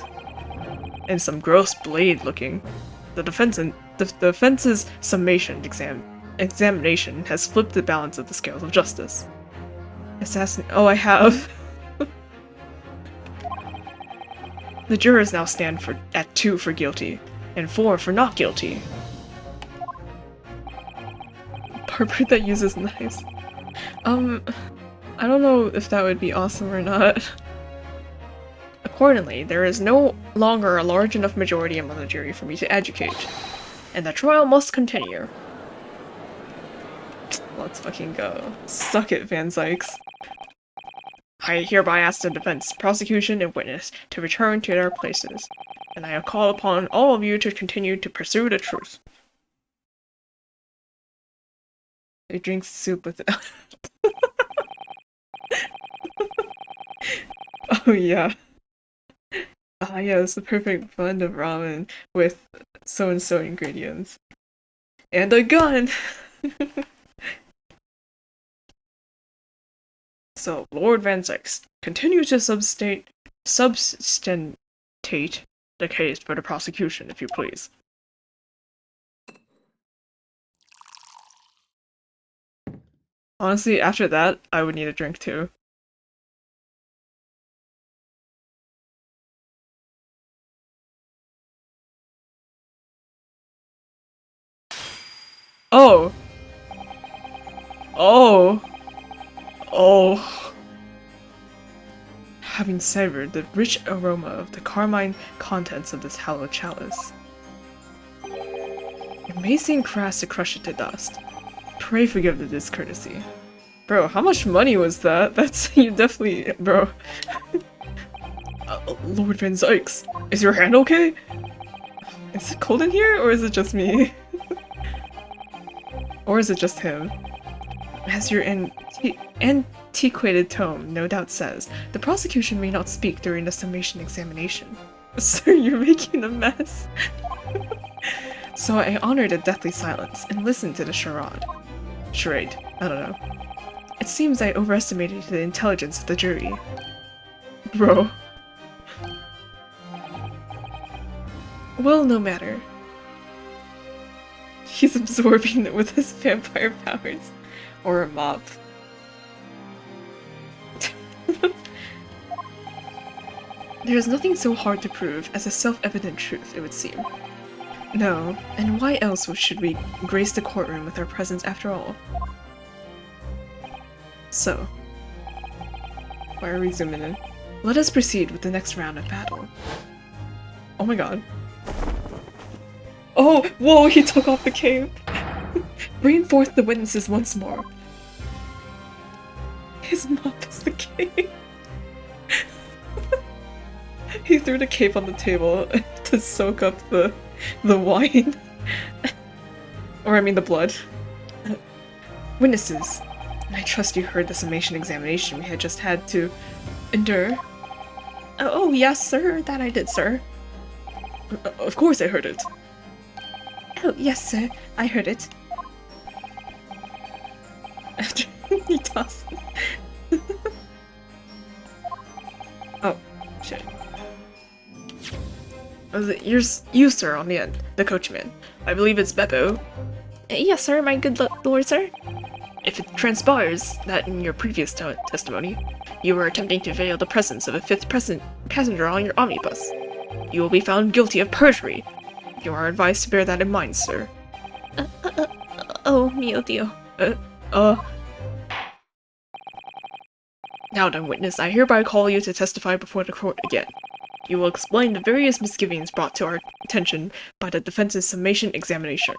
and some gross blade looking, the defense's summation examination has flipped the balance of the scales of justice. Oh, I have. The jurors now stand at 2 for guilty, and 4 for not guilty. Barber that uses knives. I don't know if that would be awesome or not. Accordingly, there is no longer a large enough majority among the jury for me to educate, and the trial must continue. Let's fucking go. Suck it, Van Zykes. I hereby ask the defense, prosecution, and witness to return to their places, and I call upon all of you to continue to pursue the truth. He drinks soup with it. Oh yeah. Ah yeah, it's the perfect blend of ramen with so-and-so ingredients. And a gun! So, Lord Van Zykes, continue to substantate the case for the prosecution, if you please. Honestly, after that, I would need a drink too. Oh! Oh! Oh! Having savored the rich aroma of the carmine contents of this hallowed chalice. It may seem crass to crush it to dust. Pray forgive the discourtesy. Bro, how much money was that? That's- you definitely- bro. Lord Van Zykes, is your hand okay? Is it cold in here, or is it just me? Or is it just him? As your antiquated tome no doubt says, the prosecution may not speak during the summation examination. Sir, you're making a mess. So I honored a deathly silence and listened to the charade. I don't know. It seems I overestimated the intelligence of the jury. Bro. Well, no matter. He's absorbing it with his vampire powers. Or a mop. There is nothing so hard to prove as a self-evident truth, it would seem. No, and why else should we grace the courtroom with our presence after all? So, why are we zooming in? Let us proceed with the next round of battle. Oh my god. Oh, whoa, he took off the cape! Bring forth the witnesses once more. His mop is the cape. He threw the cape on the table to soak up the wine. Or I mean the blood. Witnesses, I trust you heard the summation examination we had just had to endure. Oh, yes, sir. That I did, sir. Of course I heard it. Oh, yes, sir. I heard it. After he tossed it. Oh, shit. You, sir, on the end. The coachman. I believe it's Beppo. Yes, sir, my good lord, sir. If it transpires that in your previous testimony, you were attempting to veil the presence of a fifth passenger on your omnibus, you will be found guilty of perjury. You are advised to bear that in mind, sir. Oh, mio Dio. Now then, witness, I hereby call you to testify before the court again. You will explain the various misgivings brought to our attention by the defense's summation examination.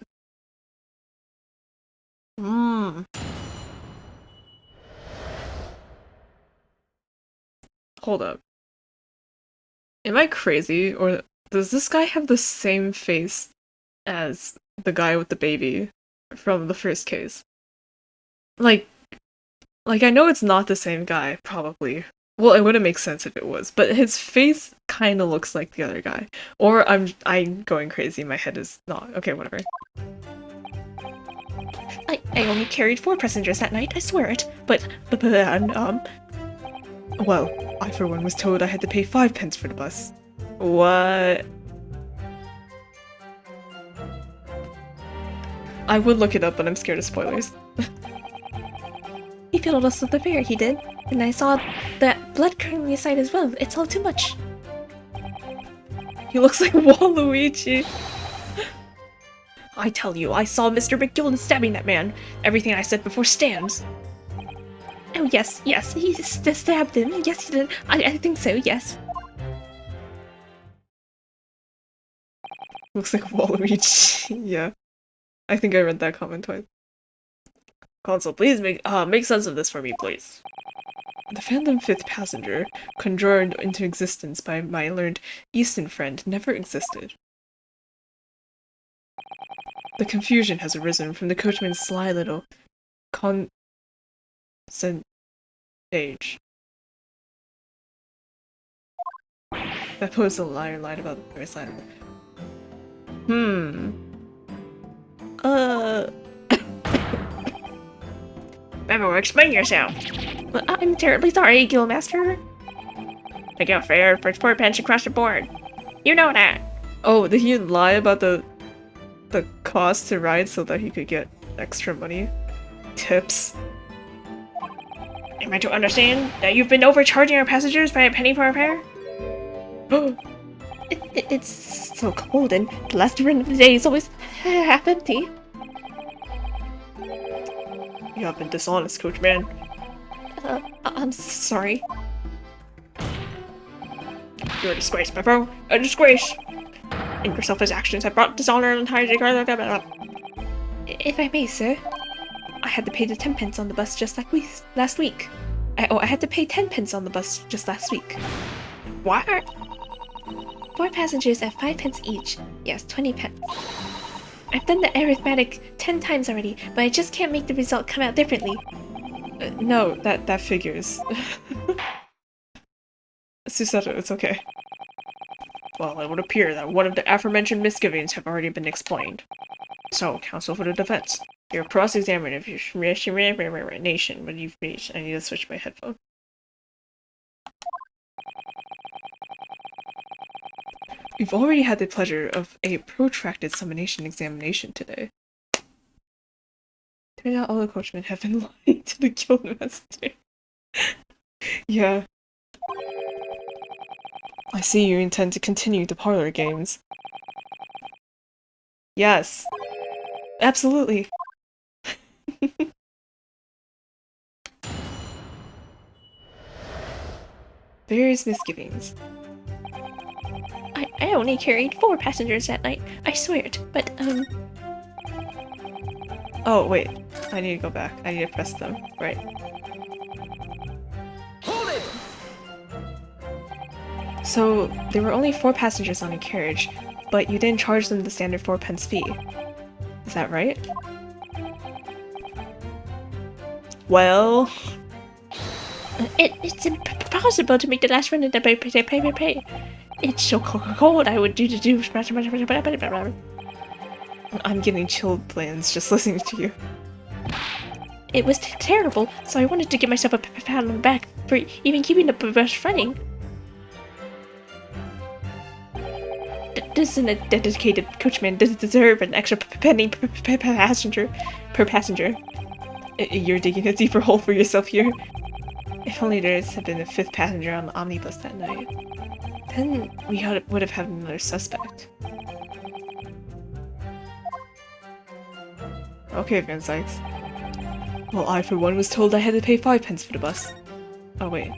Hold up. Am I crazy, or does this guy have the same face as the guy with the baby from the first case? Like I know it's not the same guy, probably. Well, it wouldn't make sense if it was, but his face kind of looks like the other guy. Or I'm going crazy, my head is not. Okay, whatever. I only carried 4 passengers that night, I swear it. But Well, I for one was told I had to pay 5 pence for the bus. What? I would look it up, but I'm scared of spoilers. he filled us with the fare, he did. And I saw that blood currently aside as well. It's all too much. He looks like Waluigi. I tell you, I saw Mr. McGillen stabbing that man. Everything I said before stands. Oh, yes, he stabbed him. Yes, he did. I think so, yes. Looks like Waluigi. Yeah. I think I read that comment twice. Consul, please make sense of this for me, please. The phantom 5th passenger, conjured into existence by my learned Easton friend, never existed. The confusion has arisen from the coachman's sly little age. That posed a liar lied about the first line. Beppo, explain yourself. I'm terribly sorry, Guildmaster. Take out fare for 4 pence across the board. You know that. Oh, did he lie about the cost to ride so that he could get extra money? Tips. Am I to understand that you've been overcharging our passengers by a penny for a fare? It's so cold, and the last run of the day is always half empty. You have been dishonest, coachman. I'm sorry. You're a disgrace, Beppo. A disgrace! And your selfish actions have brought dishonor and entire. If I may, sir, I had to pay the 10 pence on the bus just like last week. I had to pay 10 pence on the bus just last week. What? 4 passengers at 5 pence each. Yes, 20 pence. I've done the arithmetic 10 times already, but I just can't make the result come out differently. No, that figures. Susato, it's okay. Well, it would appear that one of the aforementioned misgivings have already been explained. So, counsel for the defense, you're cross-examined if your nation, but you've reached. I need to switch my headphone. We've already had the pleasure of a protracted summonation examination today. Turns out all the coachmen have been lying to the guildmaster. Yeah. I see you intend to continue the parlor games. Yes. Absolutely. Various misgivings. I only carried 4 passengers that night. I swear it, but Oh, wait. I need to go back. I need to press them. Right. So, there were only 4 passengers on a carriage, but you didn't charge them the standard 4 pence fee. Is that right? Well... It's impossible to make the last run in the pay. It's so cold, I would do. I'm getting chilled plans just listening to you. It was terrible, so I wanted to give myself a pat on the back for even keeping the bus running. Doesn't a dedicated coachman deserve an extra penny per passenger? You're digging a deeper hole for yourself here. If only there had been a 5th passenger on the omnibus that night. Then we would have had another suspect. Okay, Van Sykes. Well, I for one was told I had to pay 5 pence for the bus. Oh wait.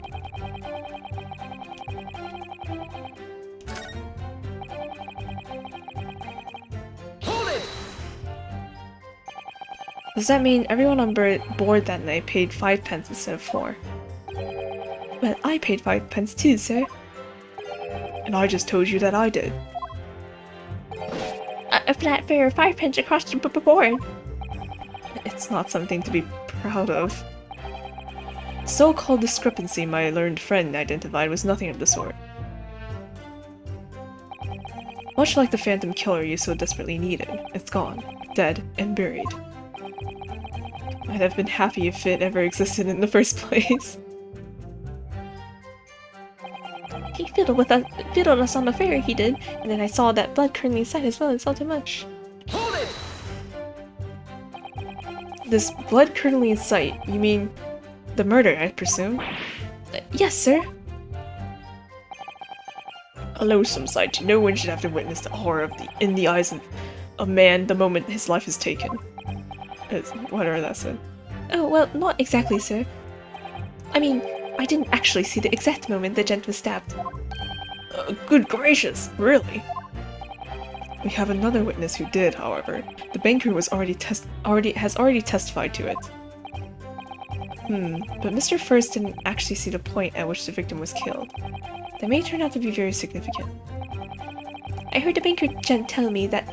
Does that mean everyone on board that night paid 5 pence instead of 4? Well, I paid 5 pence too, sir. And I just told you that I did. A flat fare of 5 pence across the board. It's not something to be proud of. The so-called discrepancy my learned friend identified was nothing of the sort. Much like the phantom killer you so desperately needed, it's gone, dead and buried. I'd have been happy if it ever existed in the first place. He fiddled us on the ferry, he did, and then I saw that blood currently inside as well and saw too much. This blood curdling in sight, you mean the murder, I presume? Yes, sir. A loathsome sight. No one should have to witness the horror in the eyes of a man the moment his life is taken. Whatever that said. Oh, well, not exactly, sir. I mean, I didn't actually see the exact moment the gent was stabbed. Good gracious, really? We have another witness who did, however. The banker has already testified to it. But Mr. First didn't actually see the point at which the victim was killed. That may turn out to be very significant. I heard the banker gent tell me that...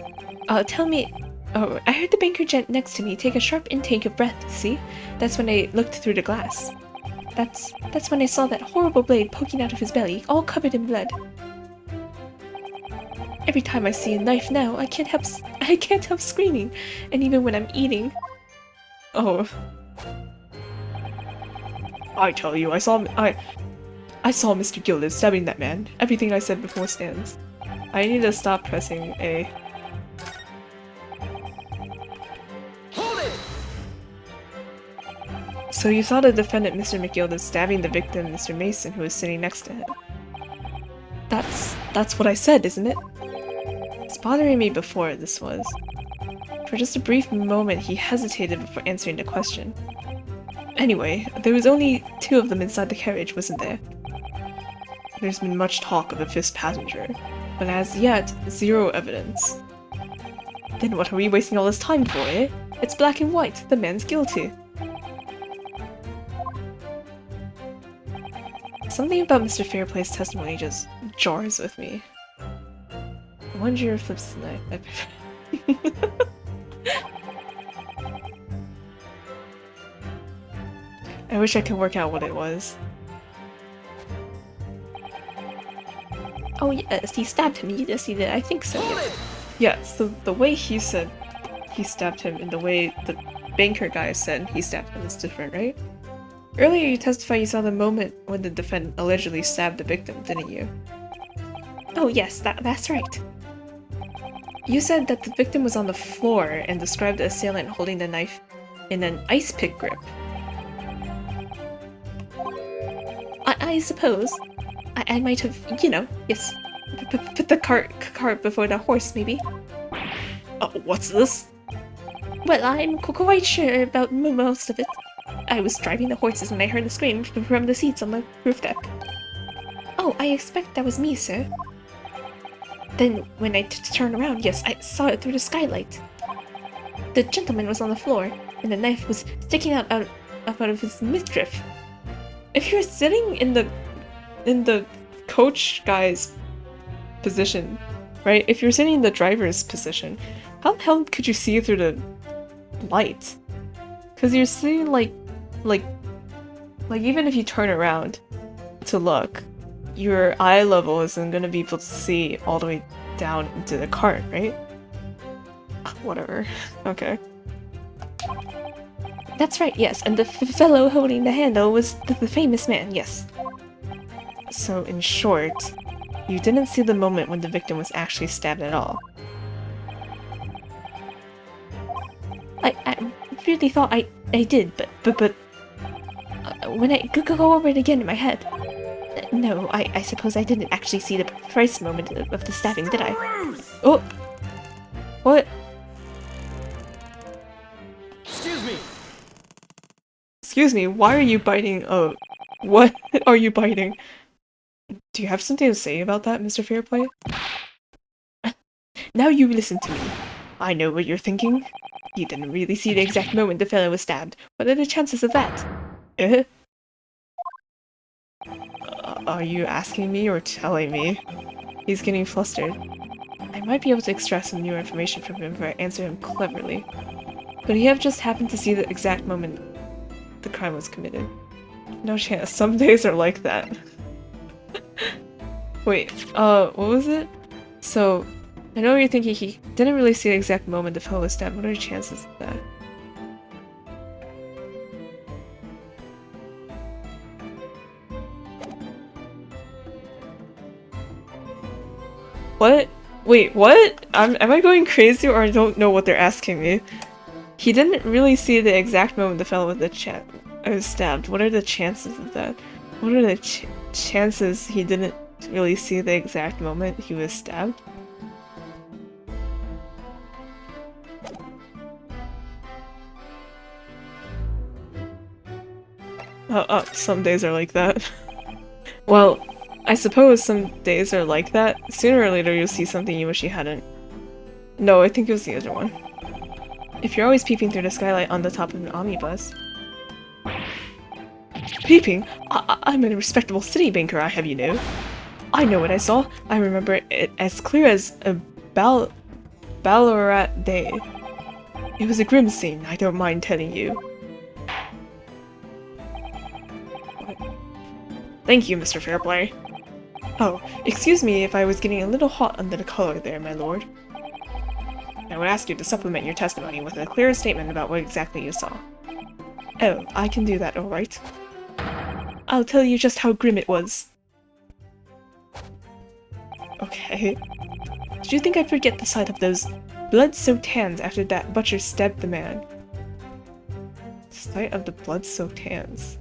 I heard the banker gent next to me take a sharp intake of breath, see? That's when I looked through the glass. That's when I saw that horrible blade poking out of his belly, all covered in blood. Every time I see a knife now, I can't help screaming, and even when I'm eating. Oh. I tell you, I saw Mr. Gildas stabbing that man. Everything I said before stands. I need to stop pressing A. So you saw the defendant, Mr. McGildas, stabbing the victim, Mr. Mason, who was sitting next to him. That's what I said, isn't it? It's bothering me before, this was. For just a brief moment, he hesitated before answering the question. Anyway, there was only 2 of them inside the carriage, wasn't there? There's been much talk of a 5th passenger, but as yet, 0 evidence. Then what are we wasting all this time for, eh? It's black and white, the man's guilty. Something about Mr. Fairplay's testimony just jars with me. I wonder your flips tonight. I wish I could work out what it was. Oh yes, he stabbed him. Yes, he did. I think so, yes. Yeah, so the way he said he stabbed him and the way the banker guy said he stabbed him is different, right? Earlier you testified you saw the moment when the defendant allegedly stabbed the victim, didn't you? Oh yes, that's right. You said that the victim was on the floor and described the assailant holding the knife in an ice pick grip. I suppose. I might have, you know, yes, put the cart before the horse, maybe. What's this? Well, I'm quite sure about most of it. I was driving the horses when I heard the scream from the seats on the roof deck. Oh, I expect that was me, sir. Then, when I turned around, yes, I saw it through the skylight. The gentleman was on the floor, and the knife was sticking out of his midriff. If you're sitting in the coach guy's position, right? If you're sitting in the driver's position, how the hell could you see through the light? Because you're sitting like even if you turn around to look, your eye level isn't gonna be able to see all the way down into the cart, right? Whatever. Okay. That's right, yes, and the fellow holding the handle was the famous man, yes. So in short, you didn't see the moment when the victim was actually stabbed at all. I really thought I did, but when I go over it again in my head, no, I suppose I didn't actually see the precise moment of the stabbing, did I? Oh! What? Excuse me, why are you biting? Oh, what are you biting? Do you have something to say about that, Mr. Fairplay? Now you listen to me. I know what you're thinking. You didn't really see the exact moment the fellow was stabbed. What are the chances of that? Are you asking me or telling me? He's getting flustered. I might be able to extract some new information from him if I answer him cleverly. Could he have just happened to see the exact moment the crime was committed? No chance. Some days are like that. Wait, what was it? So, I know you're thinking he didn't really see the exact moment the fellow was stabbed. What are the chances of that? What? Wait, what? Am I going crazy or I don't know what they're asking me? He didn't really see the exact moment the fellow was stabbed. What are the chances of that? What are the chances he didn't really see the exact moment he was stabbed? Some days are like that. Well, I suppose some days are like that. Sooner or later you'll see something you wish you hadn't. No, I think it was the other one. If you're always peeping through the skylight on the top of an omnibus. Peeping? I'm a respectable city banker, I have you know. I know what I saw. I remember it as clear as a Ballarat day. It was a grim scene, I don't mind telling you. Thank you, Mr. Fairplay. Oh, excuse me if I was getting a little hot under the collar there, my lord. I would ask you to supplement your testimony with a clearer statement about what exactly you saw. Oh, I can do that, alright. I'll tell you just how grim it was. Okay. Did you think I'd forget the sight of those blood-soaked hands after that butcher stabbed the man? The sight of the blood-soaked hands.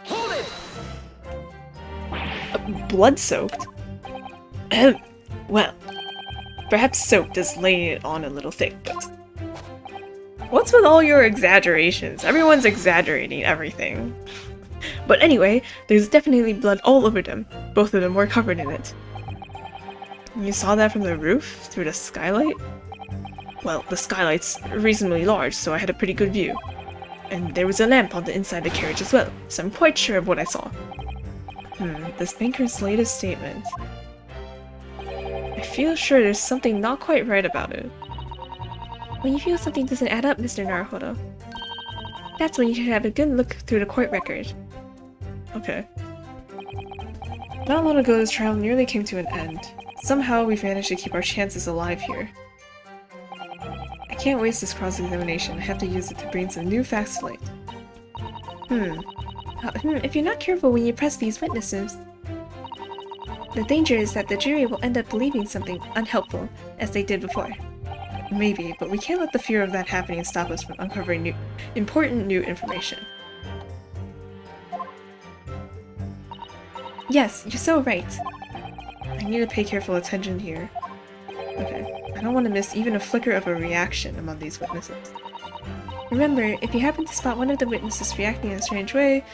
Hold it! Blood-soaked? Well, perhaps soaked is laying it on a little thick, but... What's with all your exaggerations? Everyone's exaggerating everything. But anyway, there's definitely blood all over them. Both of them were covered in it. You saw that from the roof? Through the skylight? Well, the skylight's reasonably large, so I had a pretty good view. And there was a lamp on the inside of the carriage as well, so I'm quite sure of what I saw. This banker's latest statement. I feel sure there's something not quite right about it. When you feel something doesn't add up, Mr. Naruhodo, that's when you should have a good look through the court record. Okay. Not long ago, this trial nearly came to an end. Somehow, we've managed to keep our chances alive here. I can't waste this cross-examination. I have to use it to bring some new facts to light. If you're not careful when you press these witnesses, the danger is that the jury will end up believing something unhelpful, as they did before. Maybe, but we can't let the fear of that happening stop us from uncovering important new information. Yes, you're so right. I need to pay careful attention here. Okay, I don't want to miss even a flicker of a reaction among these witnesses. Remember, if you happen to spot one of the witnesses reacting in a strange way,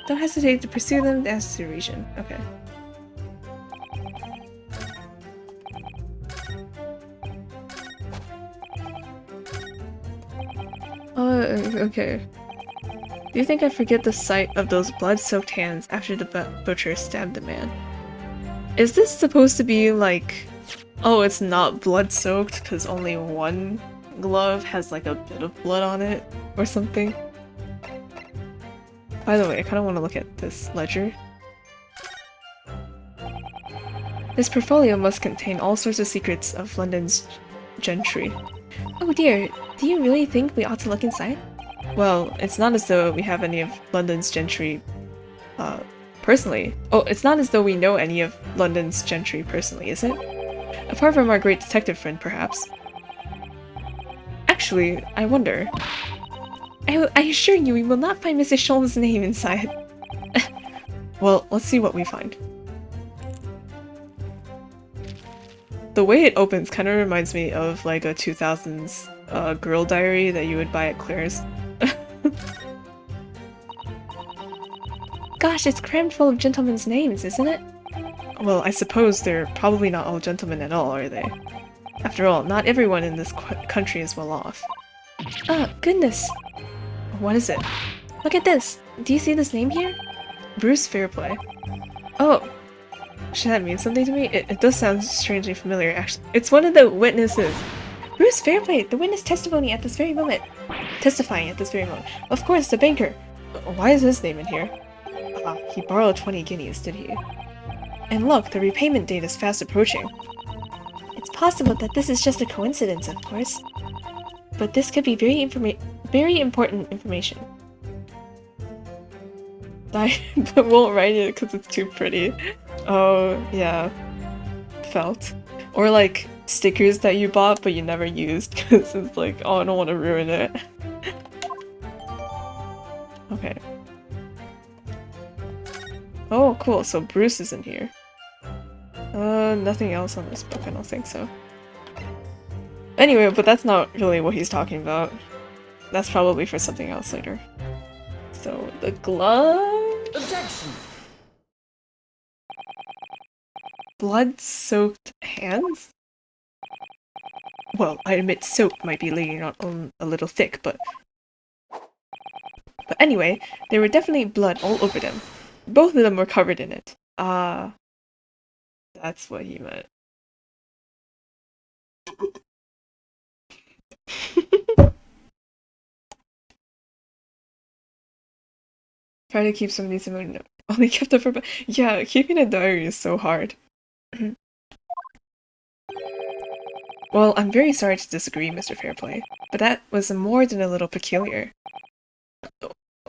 don't hesitate to pursue them as to the region. Okay. Okay. Do you think I forget the sight of those blood-soaked hands after the butcher stabbed the man? Is this supposed to be like, oh, it's not blood-soaked because only one glove has like a bit of blood on it or something? By the way, I kind of want to look at this ledger. This portfolio must contain all sorts of secrets of London's gentry. Oh dear, do you really think we ought to look inside? Well, it's not as though we have any of London's gentry, personally. Oh, it's not as though we know any of London's gentry personally, is it? Apart from our great detective friend, perhaps. Actually, I wonder. I assure you we will not find Mrs. Sholm's name inside. Well, let's see what we find. The way it opens kind of reminds me of like a 2000s girl diary that you would buy at Claire's. Gosh, it's crammed full of gentlemen's names, isn't it? Well, I suppose they're probably not all gentlemen at all, are they? After all, not everyone in this country is well off. Oh, goodness. What is it? Look at this. Do you see this name here? Bruce Fairplay. Oh. Should that mean something to me? It does sound strangely familiar, actually. It's one of the witnesses. Bruce Fairplay, the witness testifying at this very moment. Of course, the banker. Why is his name in here? He borrowed 20 guineas, did he? And look, the repayment date is fast approaching. It's possible that this is just a coincidence, of course. But this could be very important information. I won't write it because it's too pretty. Oh, yeah. Felt. Or like stickers that you bought but you never used because it's like, oh, I don't want to ruin it. Okay. Oh, cool. So Bruce is in here. Nothing else on this book, I don't think so. Anyway, but that's not really what he's talking about. That's probably for something else later. So, the glove? Objection! Blood-soaked hands? Well, I admit soaked might be leaning on a little thick, but anyway, there were definitely blood all over them. Both of them were covered in it. That's what he meant. Try to keep some of these only kept up for. Yeah, keeping a diary is so hard. Well, I'm very sorry to disagree, Mr. Fairplay, but that was more than a little peculiar.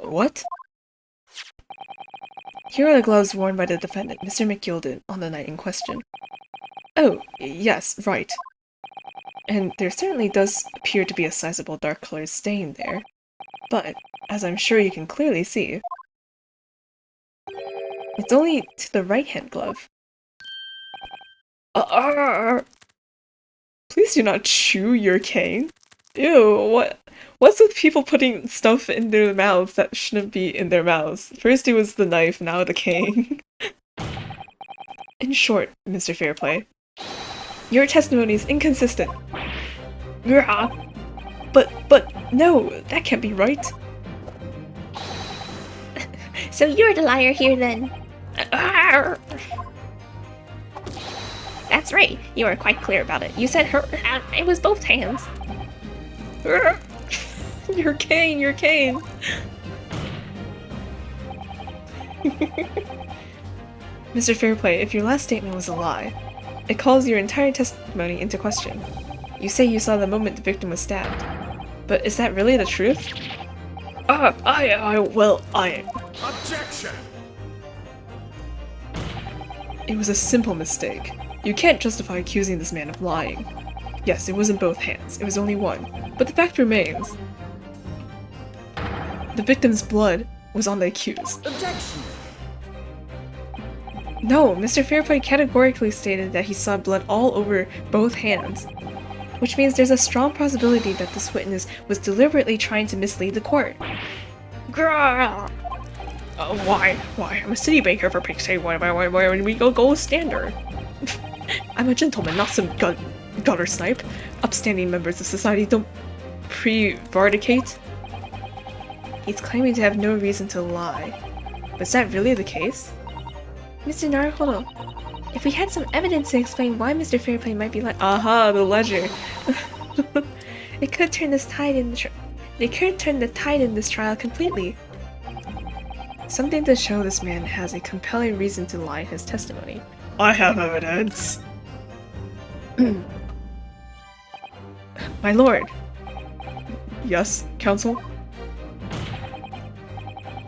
What? Here are the gloves worn by the defendant, Mr. McGilden, on the night in question. Oh, yes, right. And there certainly does appear to be a sizable dark-colored stain there. But, as I'm sure you can clearly see, it's only to the right-hand glove. Please do not chew your cane. Ew, what's with people putting stuff in their mouths that shouldn't be in their mouths? First it was the knife, now the cane. In short, Mr. Fairplay, your testimony is inconsistent. But no, that can't be right. So you're the liar here then? That's right, you were quite clear about it. You said it was both hands. Your cane, your cane! Mr. Fairplay, if your last statement was a lie, it calls your entire testimony into question. You say you saw the moment the victim was stabbed. But is that really the truth? Objection! It was a simple mistake. You can't justify accusing this man of lying. Yes, it wasn't both hands, it was only one. But the fact remains. The victim's blood was on the accused. Objection! No, Mr. Fairplay categorically stated that he saw blood all over both hands. Which means there's a strong possibility that this witness was deliberately trying to mislead the court. Why? I'm a city banker for pick's sake. Why when we go gold standard? I'm a gentleman, not some gutter snipe. Upstanding members of society don't prevaricate He's claiming to have no reason to lie. But is that really the case? Mr. Naruhodo, if we had some evidence to explain why Mr. Fairplay might be lying, Aha, the ledger. it could turn this tide in the tide in this trial completely. Something to show this man has a compelling reason to lie in his testimony. I have evidence. My lord. Yes, counsel?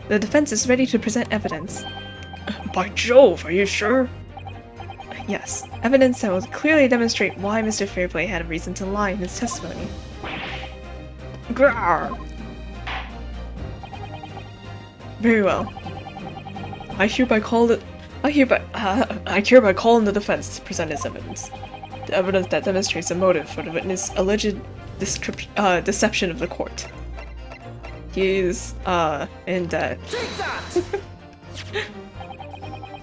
The defense is ready to present evidence. By Jove, are you sure? Yes, evidence that will clearly demonstrate why Mr. Fairplay had a reason to lie in his testimony. Grrr. Very well. I hereby call on the defense to present its evidence. The evidence that demonstrates a motive for the witness' alleged deception of the court. He's, in debt.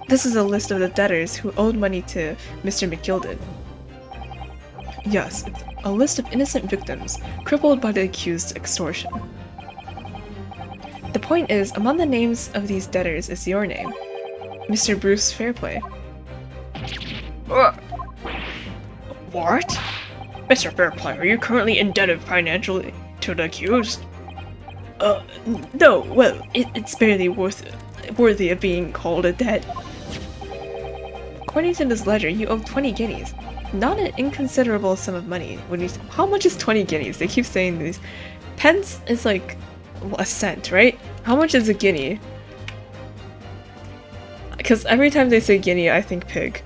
This is a list of the debtors who owed money to Mr. McGilded. Yes, it's a list of innocent victims, crippled by the accused's extortion. The point is, among the names of these debtors is your name, Mr. Bruce Fairplay. What? Mr. Fairplay, are you currently indebted financially to the accused? No, well, it's barely worthy of being called a debt. According to this ledger, you owe 20 guineas. Not an inconsiderable sum of money. How much is 20 guineas? They keep saying these. Pence is like a cent, right? How much is a guinea? Because every time they say guinea, I think pig.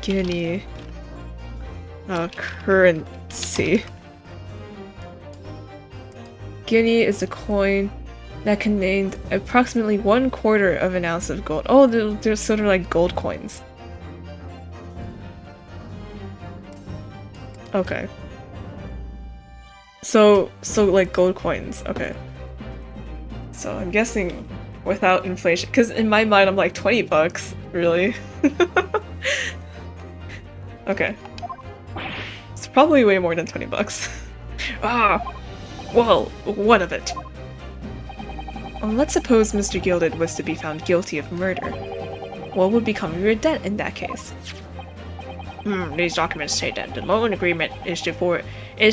Guinea. Currency. Guinea is a coin that contained approximately 1/4 of an ounce of gold. Oh, they're sort of like gold coins. Okay. So like gold coins. Okay. So I'm guessing without inflation, because in my mind I'm like 20 bucks, really? Okay. It's probably way more than 20 bucks. Well, what of it? Well, let's suppose Mr. Gilded was to be found guilty of murder. What would become of your debt in that case? These documents say that the loan agreement is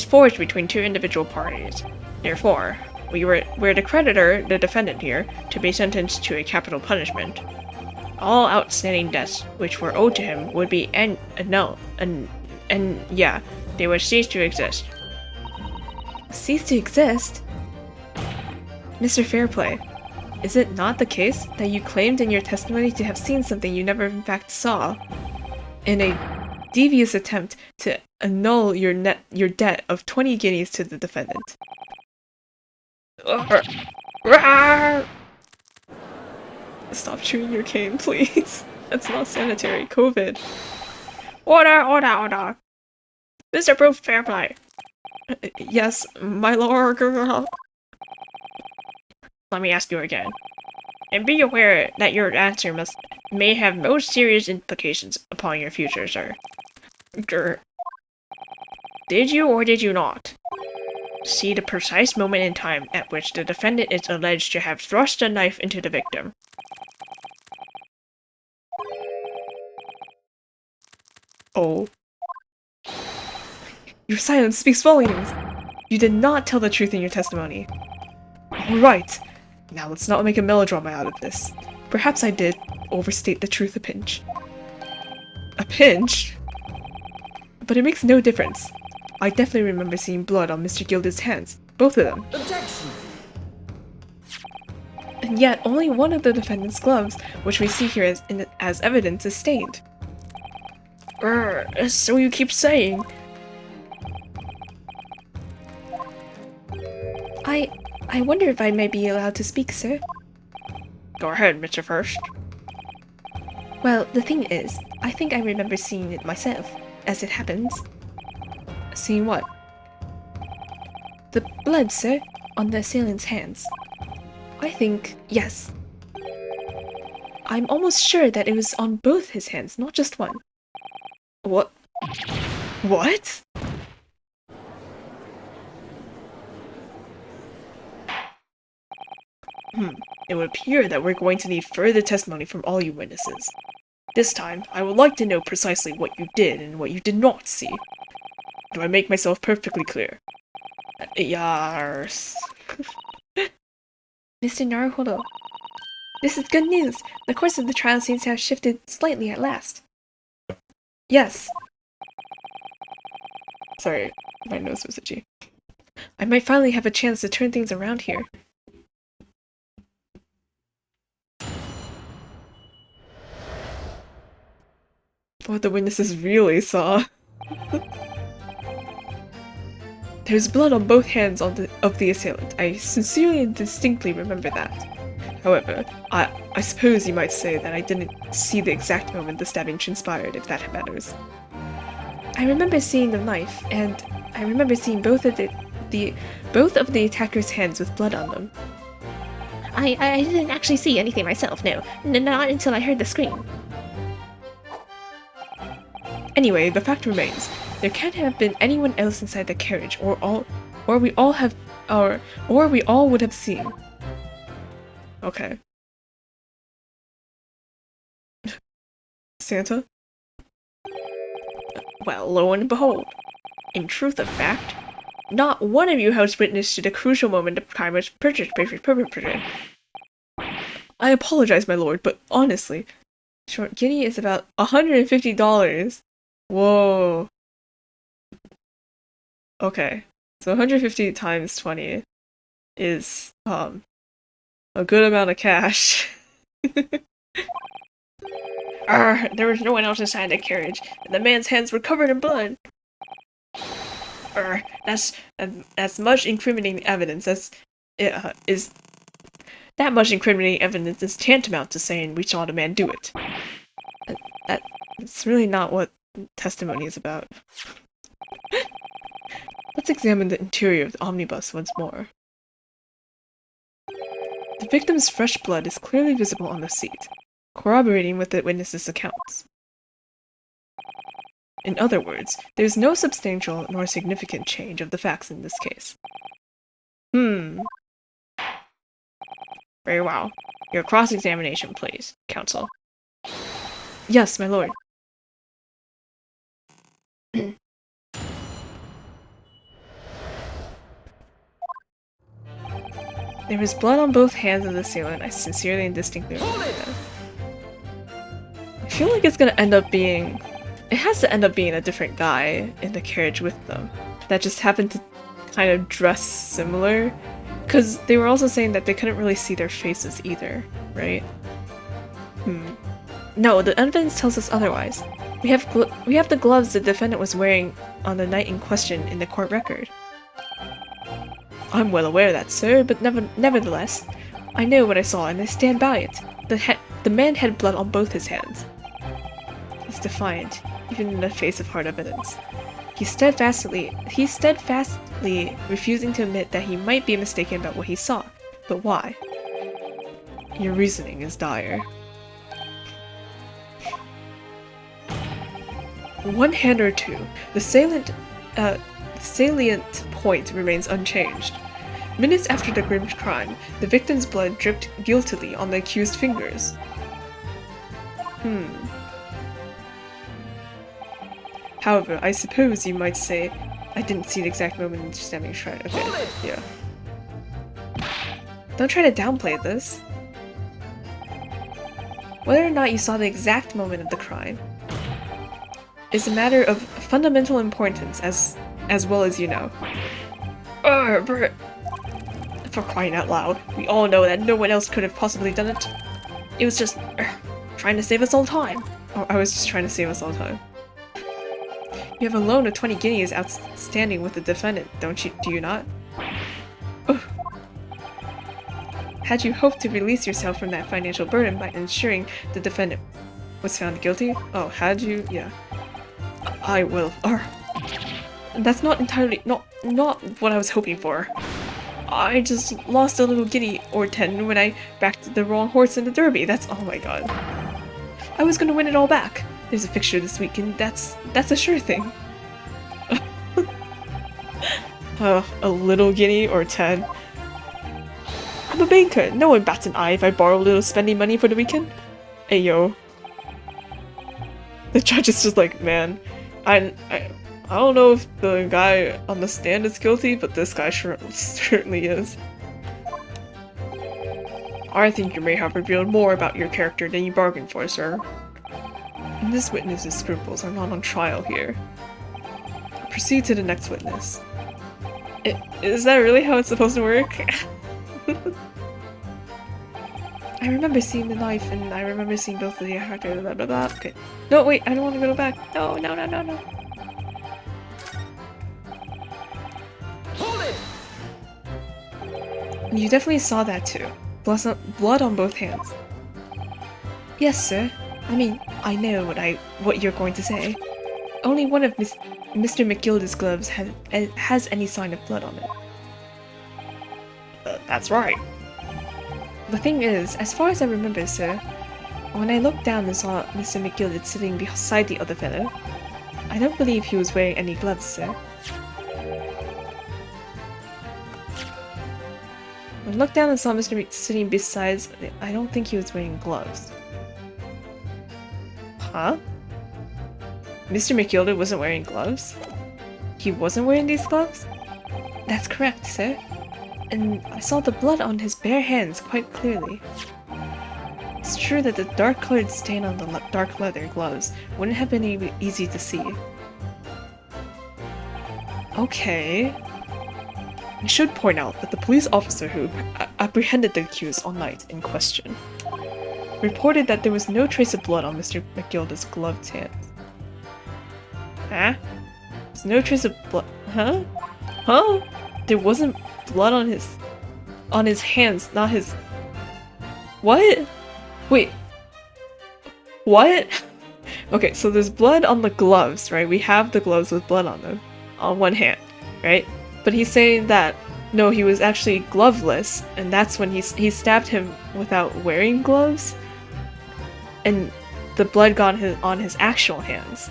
forged between two individual parties. Therefore, were the creditor, the defendant here, to be sentenced to a capital punishment, all outstanding debts which were owed to him would be they would cease to exist. Cease to exist? Mr. Fairplay, is it not the case that you claimed in your testimony to have seen something you never in fact saw, in a devious attempt to annul your debt of 20 guineas to the defendant? Stop chewing your cane, please. That's not sanitary. COVID. Order! Mr. Bruce Fairplay. Yes, my lord. Let me ask you again. And be aware that your answer may have most serious implications upon your future, sir. Did you or did you not see the precise moment in time at which the defendant is alleged to have thrust a knife into the victim? Oh. Your silence speaks volumes. You did not tell the truth in your testimony. Alright. Now let's not make a melodrama out of this. Perhaps I did overstate the truth a pinch. A pinch? But it makes no difference. I definitely remember seeing blood on Mr. Gilded's hands. Both of them. Objection! And yet, only one of the defendant's gloves, which we see here as evidence, is stained. So you keep saying. I wonder if I may be allowed to speak, sir. Go ahead, Mr. First. Well, the thing is, I think I remember seeing it myself, as it happens. Seeing what? The blood, sir, on the assailant's hands. I think, yes. I'm almost sure that it was on both his hands, not just one. What? What? It would appear that we're going to need further testimony from all you witnesses. This time, I would like to know precisely what you did and what you did not see. Do I make myself perfectly clear? Yes. Mr. Naruhodo, this is good news. The course of the trial seems to have shifted slightly at last. Yes. Sorry, my nose was itchy. I might finally have a chance to turn things around here. What the witnesses really saw. There's blood on both hands of the assailant. I sincerely and distinctly remember that. However, I suppose you might say that I didn't see the exact moment the stabbing transpired, if that matters. I remember seeing the knife, and I remember seeing both of the attacker's hands with blood on them. I didn't actually see anything myself, no. Not until I heard the scream. Anyway, the fact remains. There can't have been anyone else inside the carriage, or we all would have seen. Okay. Santa? Well, lo and behold. In truth of fact, not one of you has witnessed to the crucial moment of crime was perpetrated. I apologize, my lord, but honestly, short guinea is about $150. Whoa. Okay, so 150 times 20 is, a good amount of cash. There was no one else inside the carriage, and the man's hands were covered in blood. That's much incriminating evidence that much incriminating evidence is tantamount to saying we saw the man do it. That's really not what testimony is about. Let's examine the interior of the omnibus once more. The victim's fresh blood is clearly visible on the seat, corroborating with the witness's accounts. In other words, there is no substantial nor significant change of the facts in this case. Very well. Your cross-examination, please, counsel. Yes, my lord. There was blood on both hands of the assailant. I sincerely and distinctly remember that. I feel like it's gonna end up being... It has to end up being a different guy in the carriage with them. That just happened to kind of dress similar. Because they were also saying that they couldn't really see their faces either, right? No, the evidence tells us otherwise. We have the gloves the defendant was wearing on the night in question in the court record. I'm well aware of that, sir, but nevertheless, I know what I saw and I stand by it. The man had blood on both his hands. He's defiant, even in the face of hard evidence. He's steadfastly refusing to admit that he might be mistaken about what he saw. But why? Your reasoning is dire. One hand or two, the salient point remains unchanged. Minutes after the grim crime, the victim's blood dripped guiltily on the accused's fingers. However, I suppose you might say I didn't see the exact moment in stabbing shred. Okay, yeah. Don't try to downplay this. Whether or not you saw the exact moment of the crime is a matter of fundamental importance as well as you know. For crying out loud, we all know that no one else could have possibly done it. It was just trying to save us all time. Oh, I was just trying to save us all time. You have a loan of 20 guineas outstanding with the defendant, do you not? Ugh. Had you hoped to release yourself from that financial burden by ensuring the defendant was found guilty? Oh, had you? Yeah. I will. That's not entirely not what I was hoping for. I just lost a little guinea or 10 when I backed the wrong horse in the derby. Oh my god. I was gonna win it all back. There's a fixture this weekend. That's a sure thing. A little guinea or 10. I'm a banker. No one bats an eye if I borrow a little spending money for the weekend. Hey, yo. The judge is just like, man, I don't know if the guy on the stand is guilty, but this guy certainly is. I think you may have revealed more about your character than you bargained for, sir. And this witness's scruples are not on trial here. Proceed to the next witness. Is that really how it's supposed to work? I remember seeing the knife, and I remember seeing both of the actors, blah blah blah. Okay. No, wait, I don't want to go back. No. Hold it! You definitely saw that too. Blood on both hands. Yes, sir. I mean, I know what you're going to say. Only one of Mr. McGilda's gloves has any sign of blood on it. That's right. The thing is, as far as I remember, sir, when I looked down and saw Mr. McGilda sitting beside the other fellow, I don't believe he was wearing any gloves, sir. When I looked down and saw Mr. sitting beside, I don't think he was wearing gloves. Huh? Mr. McGilda wasn't wearing gloves? He wasn't wearing these gloves? That's correct, sir. And I saw the blood on his bare hands quite clearly. It's true that the dark-colored stain on the dark leather gloves wouldn't have been easy to see. Okay. I should point out that the police officer who apprehended the accused all night in question reported that there was no trace of blood on Mr. McGilda's gloved hands. Huh? There's no trace of blood. Huh? Huh? There wasn't blood on his hands, not his. What? Wait. What? Okay, so there's blood on the gloves, right? We have the gloves with blood on them on one hand, right? But he's saying that no, he was actually gloveless, and that's when he stabbed him without wearing gloves, and the blood got on his actual hands,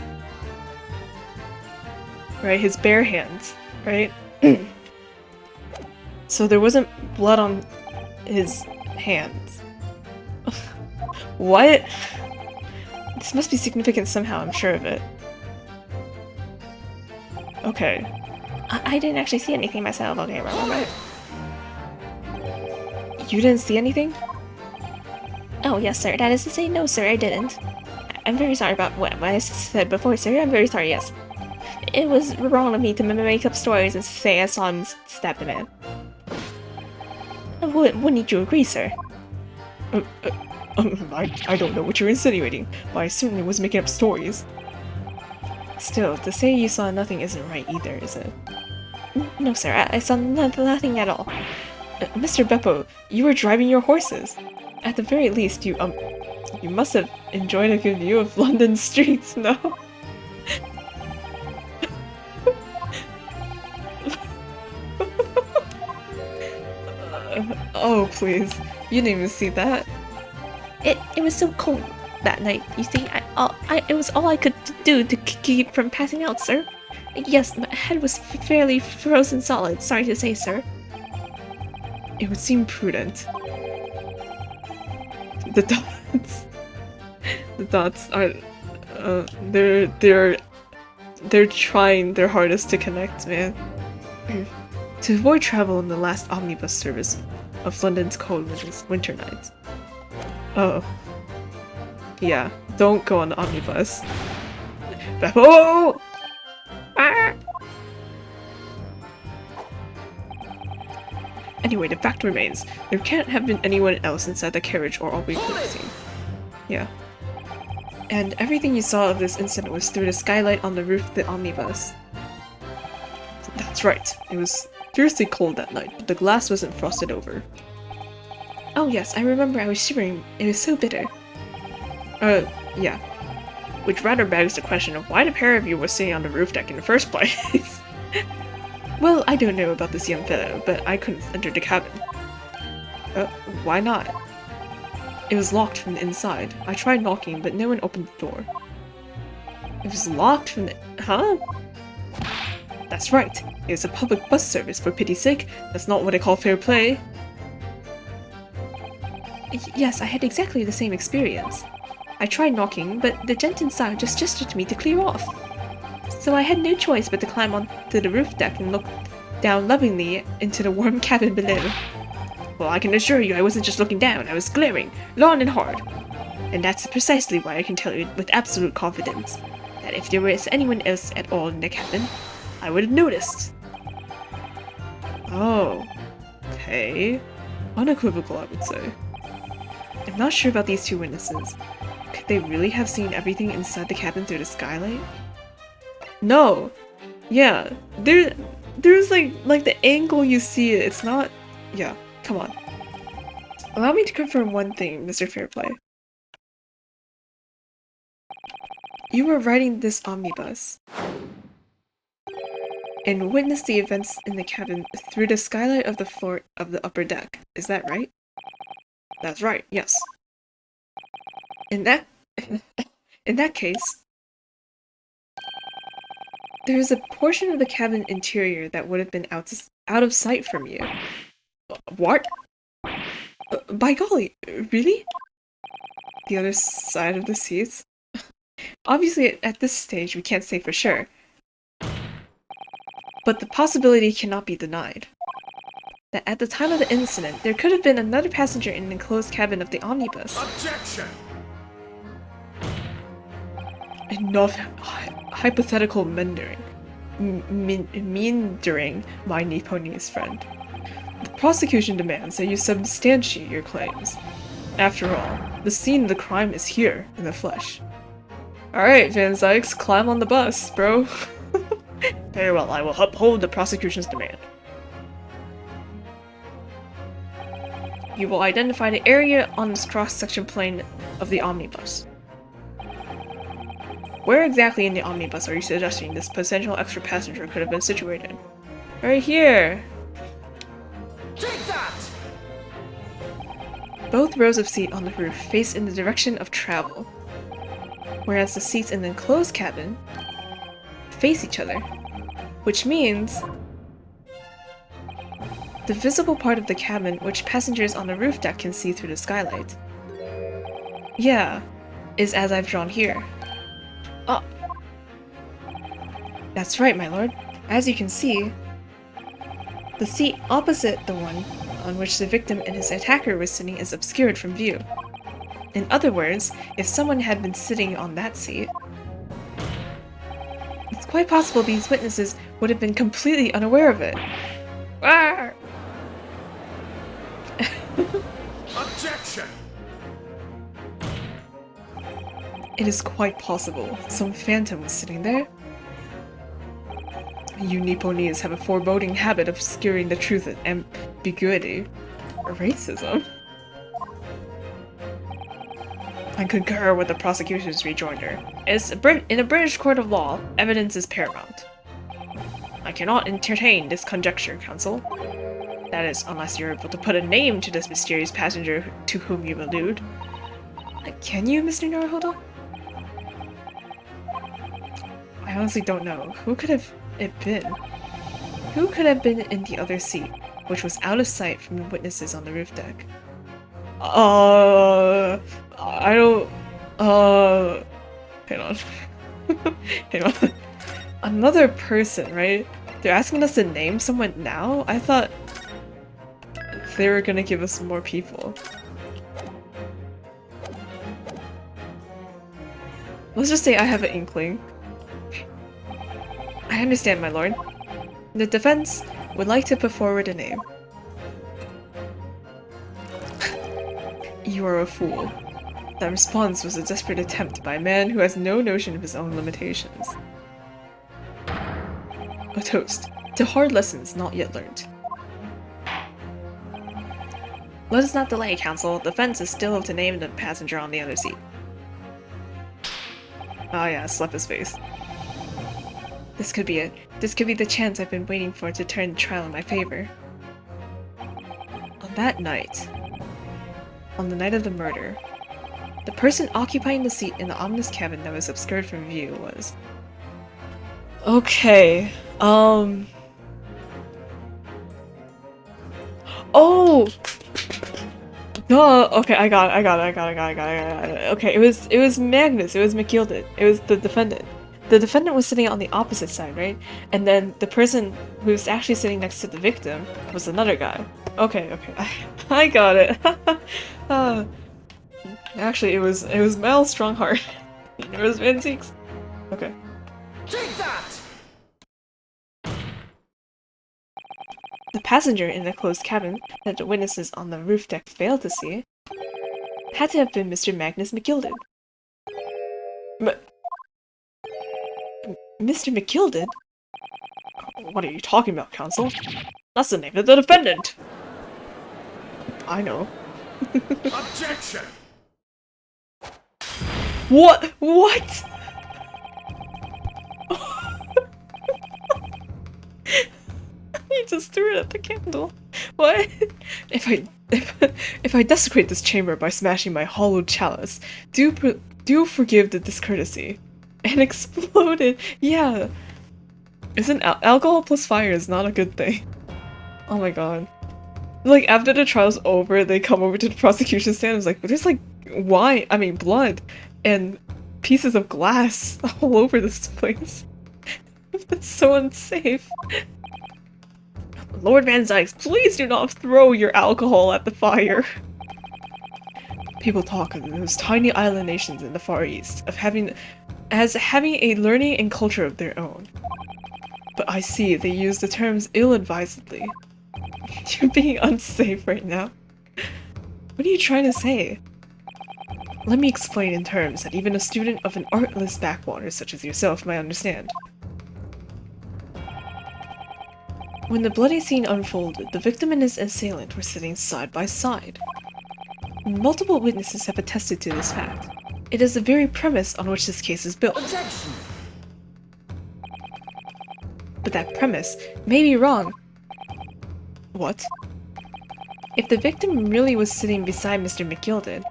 right? His bare hands, right? So there wasn't blood on his hands. What? This must be significant somehow, I'm sure of it. Okay. I didn't actually see anything myself. Okay, right. You didn't see anything? Oh, yes, sir. That is to say, no, sir, I didn't. I'm very sorry about what I said before, sir. I'm very sorry, yes. It was wrong of me to make up stories and say I saw him stab the man. Wouldn't you agree, sir? I don't know what you're insinuating, but I certainly was making up stories. Still, to say you saw nothing isn't right either, is it? No, sir, I saw nothing at all. Mr. Beppo, you were driving your horses. At the very least, you must have enjoyed a good view of London streets, no? Oh, please. You didn't even see that. It was so cold that night, you see. It was all I could do to keep from passing out, sir. Yes, my head was fairly frozen solid, sorry to say, sir. It would seem prudent. The dots are, they're trying their hardest to connect, man. To avoid travel on the last omnibus service of London's cold winter nights. Oh. Yeah, don't go on the omnibus. Beppo! Ah! Anyway, the fact remains, there can't have been anyone else inside the carriage or all we could have seen. Yeah. And everything you saw of this incident was through the skylight on the roof of the omnibus. That's right. It was fiercely cold that night, but the glass wasn't frosted over. Oh yes, I remember I was shivering. It was so bitter. Yeah. Which rather begs the question of why the pair of you were sitting on the roof deck in the first place. Well, I don't know about this young fellow, but I couldn't enter the cabin. Why not? It was locked from the inside. I tried knocking, but no one opened the door. It was locked from the... Huh? That's right. It was a public bus service, for pity's sake. That's not what I call fair play. Yes, I had exactly the same experience. I tried knocking, but the gent inside just gestured to me to clear off. So I had no choice but to climb onto the roof deck and look down lovingly into the warm cabin below. Well, I can assure you I wasn't just looking down, I was glaring, long and hard. And that's precisely why I can tell you with absolute confidence that if there was anyone else at all in the cabin, I would have noticed. Oh. Okay. Unequivocal, I would say. I'm not sure about these two witnesses. Could they really have seen everything inside the cabin through the skylight? No! Yeah, there's like the angle you see it, it's not... Yeah, come on. Allow me to confirm one thing, Mr. Fairplay. You were riding this omnibus and witnessed the events in the cabin through the skylight of the floor of the upper deck. Is that right? That's right, yes. In that case, there is a portion of the cabin interior that would have been out of sight from you. What? By golly, really? The other side of the seats? Obviously, at this stage, we can't say for sure. But the possibility cannot be denied. That at the time of the incident, there could have been another passenger in the enclosed cabin of the omnibus. Objection! Enough hypothetical meandering, my Nipponese friend. The prosecution demands that you substantiate your claims. After all, the scene of the crime is here, in the flesh. Alright, Van Zykes, climb on the bus, bro. Very well, I will uphold the prosecution's demand. You will identify the area on this cross-section plane of the omnibus. Where exactly in the omnibus are you suggesting this potential extra passenger could have been situated? Right here! Take that! Both rows of seats on the roof face in the direction of travel, whereas the seats in the enclosed cabin face each other, which means the visible part of the cabin which passengers on the roof deck can see through the skylight. Yeah, is as I've drawn here. Oh. That's right, my lord. As you can see, the seat opposite the one on which the victim and his attacker was sitting is obscured from view. In other words, if someone had been sitting on that seat, it's quite possible these witnesses would have been completely unaware of it. Ah! Objection! It is quite possible some phantom was sitting there. You Nipponese have a foreboding habit of obscuring the truth with ambiguity. Racism. I concur with the prosecution's rejoinder. In a British court of law, evidence is paramount. I cannot entertain this conjecture, counsel. That is, unless you're able to put a name to this mysterious passenger to whom you allude. Can you, Mr. Naruhodo? I honestly don't know. Who could have it been? Who could have been in the other seat, which was out of sight from the witnesses on the roof deck? I don't... Hang on. Hang on. Another person, right? They're asking us to name someone now? I thought they were gonna give us more people. Let's just say I have an inkling. I understand, my lord. The defense would like to put forward a name. You are a fool. That response was a desperate attempt by a man who has no notion of his own limitations. A toast to hard lessons not yet learned. Let us not delay, counsel. The defense is still to name the passenger on the other seat. Ah yeah, slap his face. This could be it. This could be the chance I've been waiting for to turn the trial in my favor. On that night, on the night of the murder, the person occupying the seat in the ominous cabin that was obscured from view was... Okay, Oh! No, okay, I got it. Okay, it was Magnus, it was McGilded, it was the defendant. The defendant was sitting on the opposite side, right? And then the person who was actually sitting next to the victim was another guy. Okay, I got it. Actually, it was Mel Strongheart. It was Van Zeeks. Okay. Take that! The passenger in the closed cabin that the witnesses on the roof deck failed to see had to have been Mr. Magnus McGilded. Mr. McGilded? What are you talking about, counsel? That's the name of the defendant! I know. Objection! What? What? He just threw it at the candle. What? If I desecrate this chamber by smashing my hollowed chalice, do forgive the discourtesy. And exploded. Yeah. Isn't alcohol plus fire is not a good thing. Oh my god. Like after the trial's over, they come over to the prosecution stand. It's like there's like blood and pieces of glass all over this place. That's so unsafe. Lord Van Zykes, please do not throw your alcohol at the fire. People talk of those tiny island nations in the Far East as having a learning and culture of their own. But I see they use the terms ill-advisedly. You're being unsafe right now. What are you trying to say? Let me explain in terms that even a student of an artless backwater such as yourself might understand. When the bloody scene unfolded, the victim and his assailant were sitting side by side. Multiple witnesses have attested to this fact. It is the very premise on which this case is built. Objection! But that premise may be wrong. What? If the victim really was sitting beside Mr. McGilded,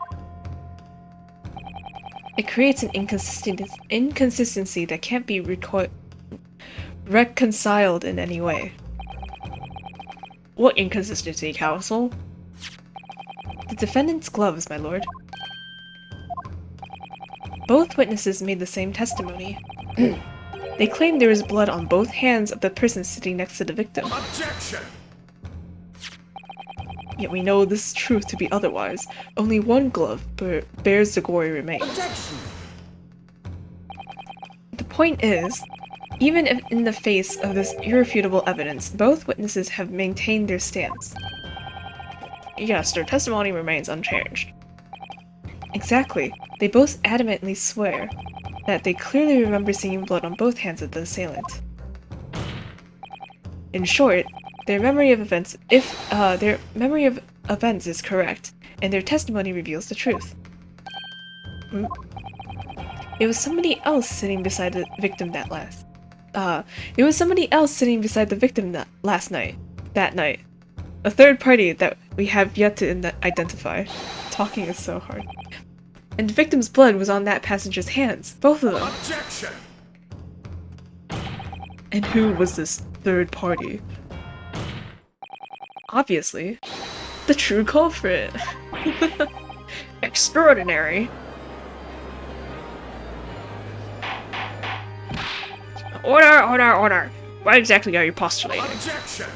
it creates an inconsistency that can't be reconciled in any way. What inconsistency, counsel? The defendant's gloves, my lord. Both witnesses made the same testimony. They claimed there was blood on both hands of the person sitting next to the victim. Objection! Yet we know this truth to be otherwise. Only one glove bears the gory remains. Objection! The point is, even if in the face of this irrefutable evidence, both witnesses have maintained their stance. Yes, their testimony remains unchanged. Exactly. They both adamantly swear that they clearly remember seeing blood on both hands of the assailant. In short, their memory of events is correct, and their testimony reveals the truth. It was somebody else sitting beside the victim that night. A third party that we have yet to identify. Talking is so hard. And the victim's blood was on that passenger's hands, both of them. Objection! And who was this third party? Obviously, the true culprit. Extraordinary. Order! What exactly are you postulating? Objection!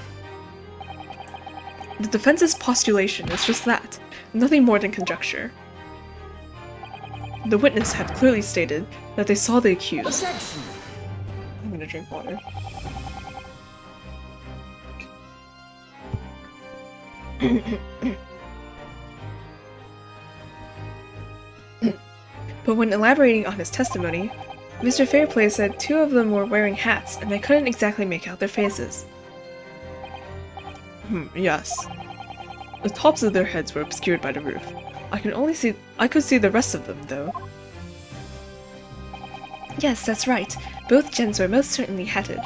The defense's postulation is just that, nothing more than conjecture. The witnesses have clearly stated that they saw the accused. Objection! I'm gonna drink water. But when elaborating on his testimony, Mr. Fairplay said two of them were wearing hats and they couldn't exactly make out their faces. Yes. The tops of their heads were obscured by the roof. I could see the rest of them, though. Yes, that's right. Both gents were most certainly hatted.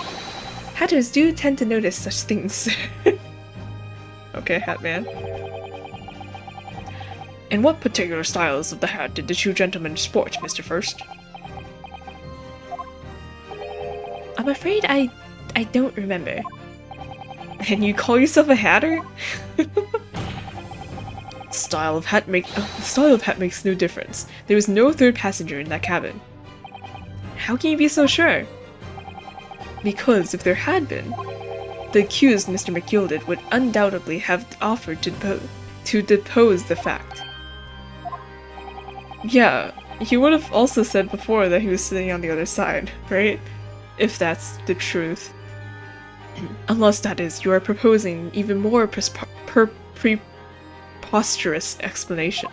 Hatters do tend to notice such things. Okay, hat man. And what particular styles of the hat did the two gentlemen sport, Mr. First? I'm afraid I don't remember. And you call yourself a hatter? The style of hat makes no difference. There was no third passenger in that cabin. How can you be so sure? Because if there had been, the accused, Mr. McGilded, would undoubtedly have offered to depose the fact. Yeah, he would have also said before that he was sitting on the other side, right? If that's the truth. Unless, that is, you are proposing even more preposterous explanation.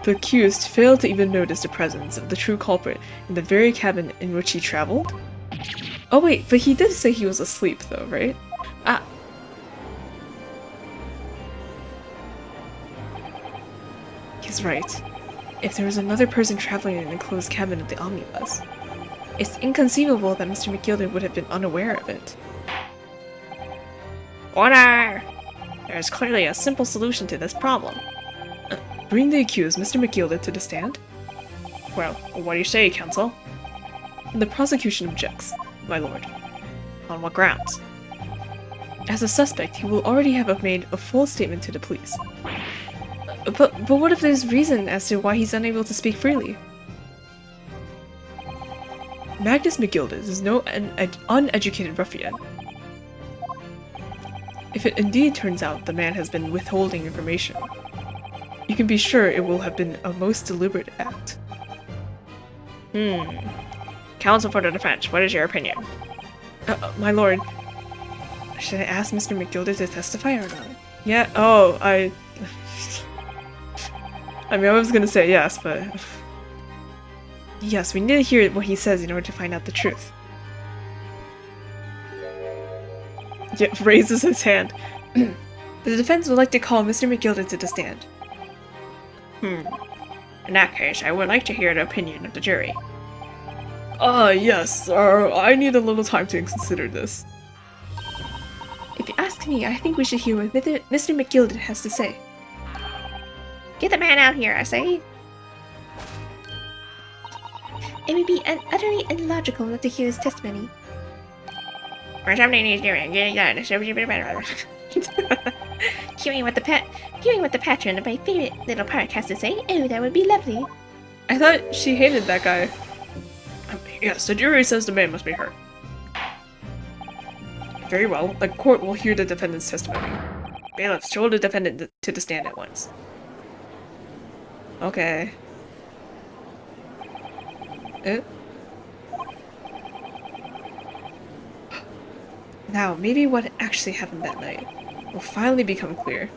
The accused failed to even notice the presence of the true culprit in the very cabin in which he traveled? Oh wait, but he did say he was asleep though, right? Ah. He's right. If there was another person traveling in an enclosed cabin of the omnibus, it's inconceivable that Mr. McGilded would have been unaware of it. Order! There is clearly a simple solution to this problem. Bring the accused, Mr. McGilded, to the stand. Well, what do you say, counsel? The prosecution objects, my lord. On what grounds? As a suspect, he will already have made a full statement to the police. But what if there's reason as to why he's unable to speak freely? Magnus McGilded is no uneducated ruffian. If it indeed turns out the man has been withholding information, you can be sure it will have been a most deliberate act. Counsel for the defense, what is your opinion? My lord, should I ask Mr. McGilded to testify or not? Yeah, oh, I mean, I was gonna say yes, but... Yes, we need to hear what he says in order to find out the truth. Yeah, raises his hand. The defense would like to call Mr. McGilded to the stand. In that case, I would like to hear the opinion of the jury. Yes, I need a little time to consider this. If you ask me, I think we should hear what Mr. McGilded has to say. Get the man out here, I say! It would be utterly illogical not to hear his testimony. Or something he's doing, getting done. Hearing what the patron of my favorite little park has to say, oh, that would be lovely. I thought she hated that guy. Yes, the jury says the man must be hurt. Very well, the court will hear the defendant's testimony. Bailiffs, throw the defendant to the stand at once. Okay. Now, maybe what actually happened that night will finally become clear.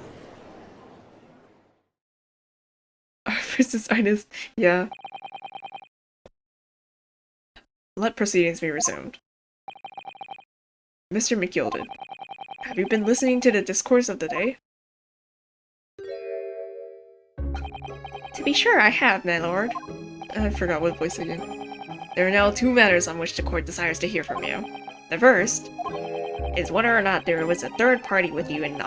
Versus artist, yeah. Let proceedings be resumed. Mr. McGilded, have you been listening to the discourse of the day? To be sure I have, my lord. I forgot what voice again. There are now two matters on which the court desires to hear from you. The first is whether or not there was a third party with you in the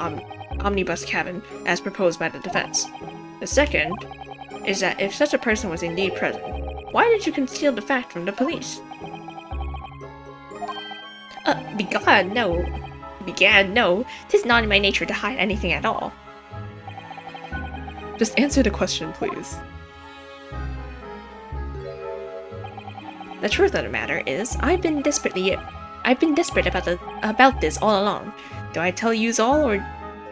omnibus cabin as proposed by the defense. The second is that if such a person was indeed present, why did you conceal the fact from the police? Begad, no. Begad, no. 'Tis not in my nature to hide anything at all. Just answer the question, please. The truth of the matter is, I've been desperate about this all along. Do I tell yous all, or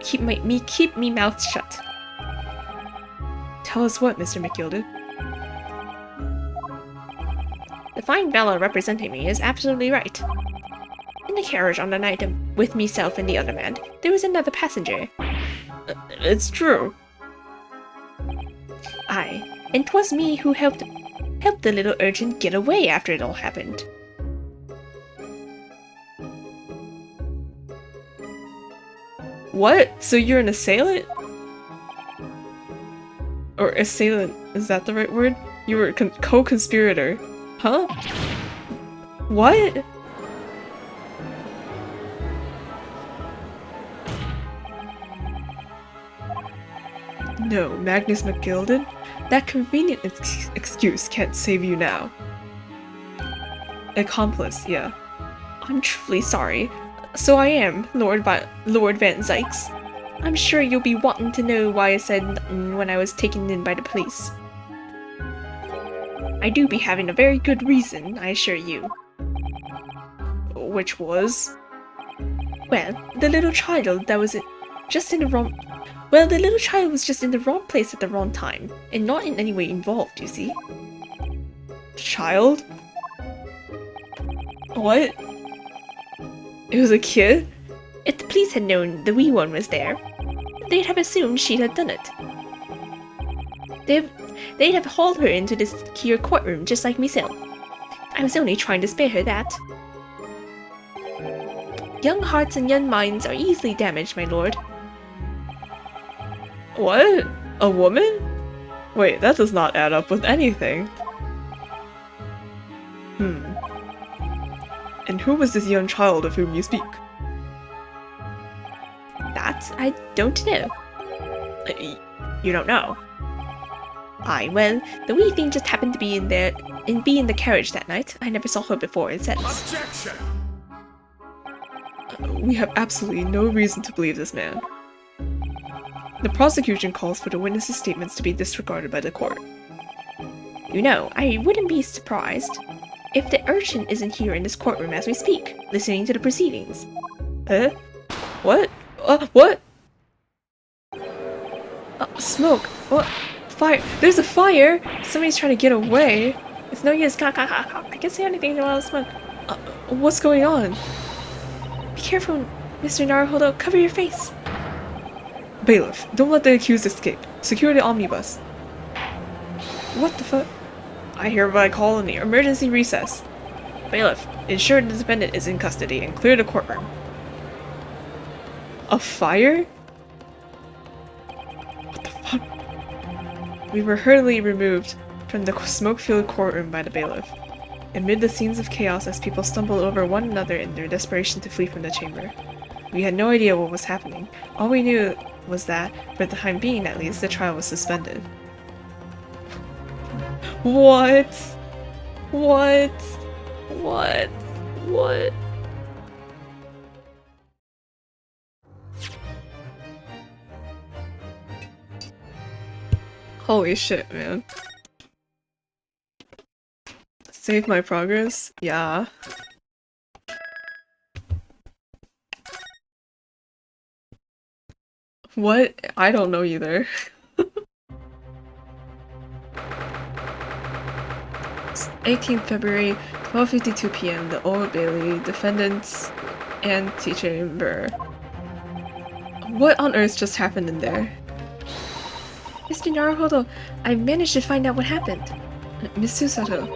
keep me mouth shut? Tell us what, Mr. McGilded? The fine fellow representing me is absolutely right. In the carriage on the night with meself and the other man, there was another passenger. It's true. Aye, and 'twas me who helped the little urchin get away after it all happened. What? So you're an assailant? Or assailant, is that the right word? You were a co-conspirator. Huh? What? No, Magnus McGilded? That convenient excuse can't save you now. Accomplice, yeah. I'm truly sorry. So I am, Lord Van Zykes. I'm sure you'll be wanting to know why I said nothing when I was taken in by the police. I do be having a very good reason, I assure you. Which was? Well, the little child that was just in the wrong... Well, the little child was just in the wrong place at the wrong time, and not in any way involved, you see. Child? What? It was a kid? If the police had known the wee one was there, they'd have assumed she had done it. They'd have hauled her into this here courtroom just like myself. I was only trying to spare her that. Young hearts and young minds are easily damaged, my lord. What? A woman? Wait, that does not add up with anything. And who was this young child of whom you speak? That I don't know. You don't know? Aye, well, the wee thing just happened to be in the carriage that night. I never saw her before and since. Objection! We have absolutely no reason to believe this man. The prosecution calls for the witness's statements to be disregarded by the court. You know, I wouldn't be surprised if the urchin isn't here in this courtroom as we speak, listening to the proceedings. Huh? What? What? Smoke! What? Fire! There's a fire! Somebody's trying to get away! It's no use. I can't say anything while I smoke. What's going on? Be careful, Mr. Naruhodo. Cover your face. Bailiff, don't let the accused escape. Secure the omnibus. What the fuck? I hereby call in the emergency recess. Bailiff, ensure the defendant is in custody and clear the courtroom. A fire? What the fuck? We were hurriedly removed from the smoke-filled courtroom by the bailiff, amid the scenes of chaos as people stumbled over one another in their desperation to flee from the chamber. We had no idea what was happening. All we knew was that, for the time being at least, the trial was suspended. What? What? What? What? Holy shit, man. Save my progress? Yeah. What? I don't know either. 18th February, 12:52 p.m. The Old Bailey, defendant's antechamber. What on earth just happened in there? Mr. Naruhodo, I managed to find out what happened. Miss Susato.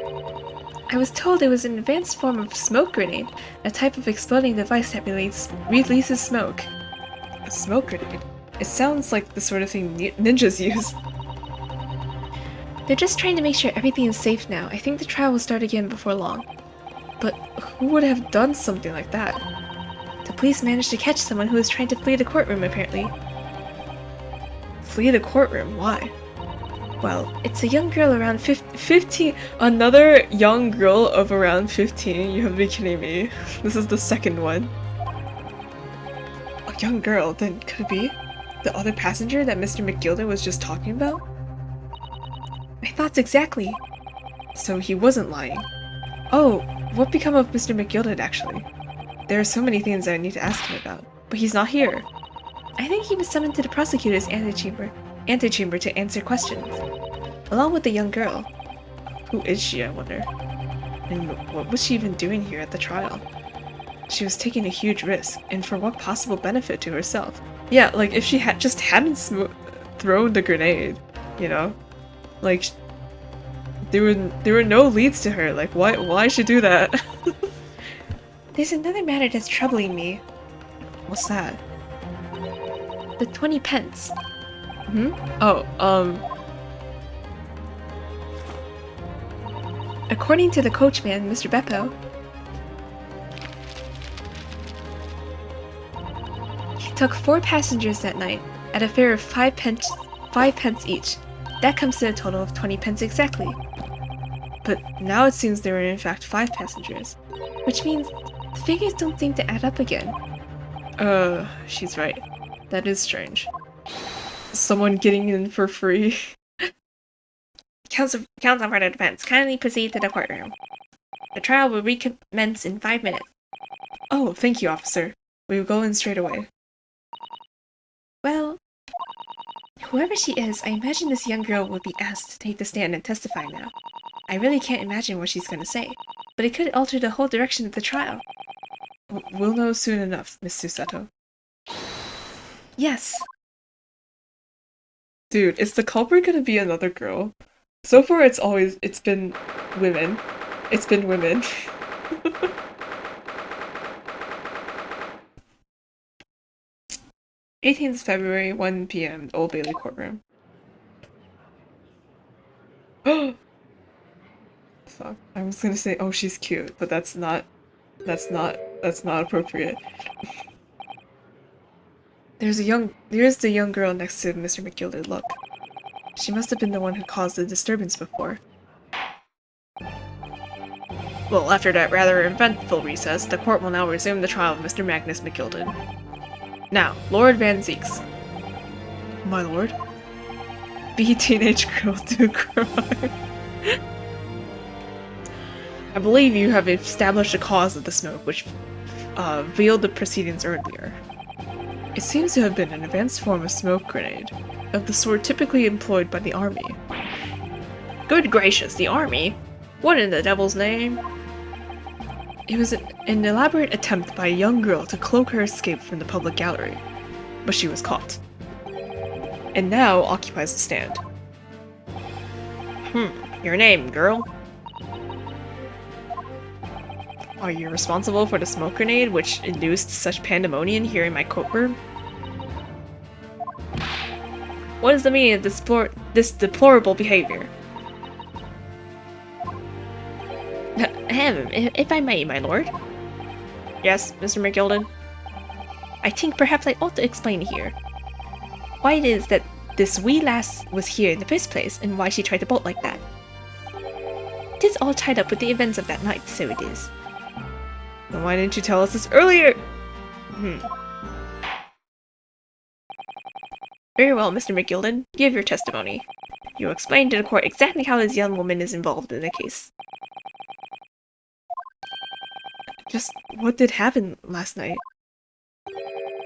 I was told it was an advanced form of smoke grenade, a type of exploding device that releases smoke. A smoke grenade? It sounds like the sort of thing ninjas use. They're just trying to make sure everything is safe now. I think the trial will start again before long. But who would have done something like that? The police managed to catch someone who was trying to flee the courtroom, apparently. Flee the courtroom? Why? Well, it's a young girl around 15. Another young girl of around 15? You have to be kidding me. This is the second one. A young girl? Then could it be the other passenger that Mr. McGilder was just talking about? My thoughts exactly. So he wasn't lying. Oh, what become of Mr. McGilder actually? There are so many things I need to ask him about, but he's not here. I think he was summoned to the prosecutor's antechamber to answer questions, along with the young girl. Who is she, I wonder? And what was she even doing here at the trial? She was taking a huge risk, and for what possible benefit to herself? Yeah, like if she hadn't thrown the grenade, you know? Like, there were no leads to her. Like, why she do that? There's another matter that's troubling me. What's that? The 20 pence. Oh, according to the coachman, Mr. Beppo, he took 4 passengers that night at a fare of 5 pence each. That comes to a total of 20 pence exactly. But now it seems there were in fact 5 passengers. Which means the figures don't seem to add up again. She's right. That is strange. Someone getting in for free. Counsel for the defense, kindly proceed to the courtroom. The trial will recommence in 5 minutes. Oh, thank you, officer. We will go in straight away. Well, whoever she is, I imagine this young girl will be asked to take the stand and testify now. I really can't imagine what she's going to say, but it could alter the whole direction of the trial. We'll know soon enough, Miss Susato. Yes. Dude, is the culprit gonna be another girl? So far it's been women. It's been women. 18th February, 1 p.m., Old Bailey Courtroom. Fuck. I was gonna say, oh, she's cute, but that's not appropriate. There's the young girl next to Mr. McGilded. Look. She must have been the one who caused the disturbance before. Well, after that rather eventful recess, the court will now resume the trial of Mr. Magnus McGilded. Now, Lord Van Zeeks. My lord? Be teenage girl do crime. I believe you have established the cause of the smoke, which veiled the proceedings earlier. It seems to have been an advanced form of smoke grenade, of the sort typically employed by the army. Good gracious, the army? What in the devil's name? It was an elaborate attempt by a young girl to cloak her escape from the public gallery, but she was caught. And now occupies the stand. Your name, girl? Are you responsible for the smoke grenade which induced such pandemonium here in my courtroom? What is the meaning of this deplorable behavior? If I may, my lord. Yes, Mr. McGilded? I think perhaps I ought to explain here why it is that this wee lass was here in the first place and why she tried to bolt like that. It is all tied up with the events of that night, so it is. Then why didn't you tell us this earlier? Very well, Mr. McGilded. Give your testimony. You explain to the court exactly how this young woman is involved in the case. Just what did happen last night?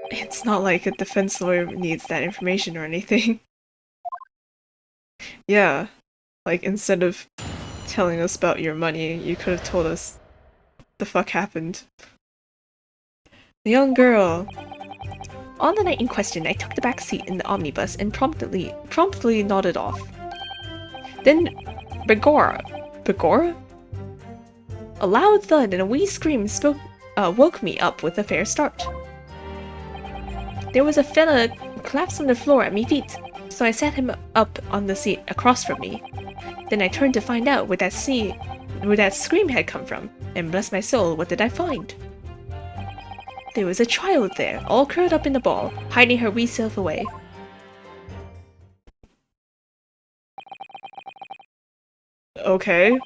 It's not like a defense lawyer needs that information or anything. Yeah, like instead of telling us about your money, you could have told us the fuck happened. The young girl. On the night in question, I took the back seat in the omnibus and promptly nodded off. Then, begorra? A loud thud and a wee scream woke me up with a fair start. There was a fella collapsed on the floor at me feet, so I sat him up on the seat across from me. Then I turned to find out where that scream had come from, and bless my soul, what did I find? There was a child there, all curled up in a ball, hiding her wee self away. Okay.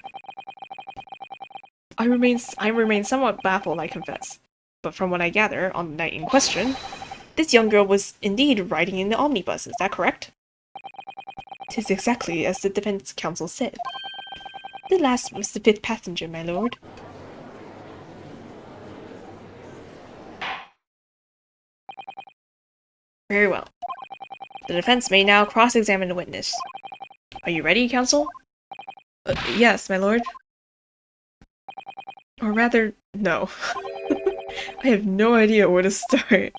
I remain somewhat baffled, I confess. But from what I gather, on the night in question, this young girl was indeed riding in the omnibus, is that correct? 'Tis exactly as the defense counsel said. The last was the 5th passenger, my lord. Very well. The defense may now cross-examine the witness. Are you ready, counsel? Yes, my lord. Or rather, no. I have no idea where to start.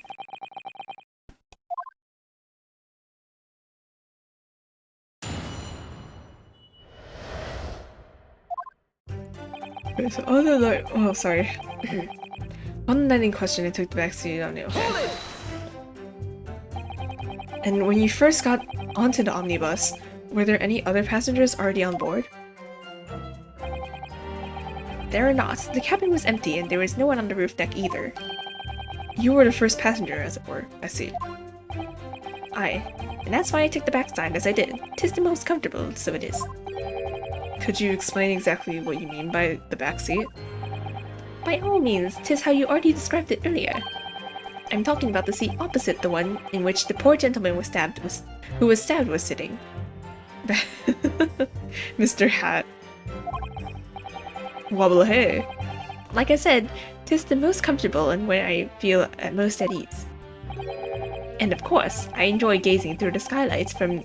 Okay, so on the night, oh sorry. On the night in question, I took the backseat on the okay. And when you first got onto the omnibus, were there any other passengers already on board? There are not. The cabin was empty and there was no one on the roof deck either. You were the first passenger, as it were. I see. Aye. And that's why I took the back side as I did. 'Tis the most comfortable, so it is. Could you explain exactly what you mean by the back seat? By all means, 'tis how you already described it earlier. I'm talking about the seat opposite the one in which the poor gentleman who was stabbed was sitting. Mr. Hat. Wobble hey. Like I said, 'tis the most comfortable and where I feel at most at ease. And of course, I enjoy gazing through the skylights from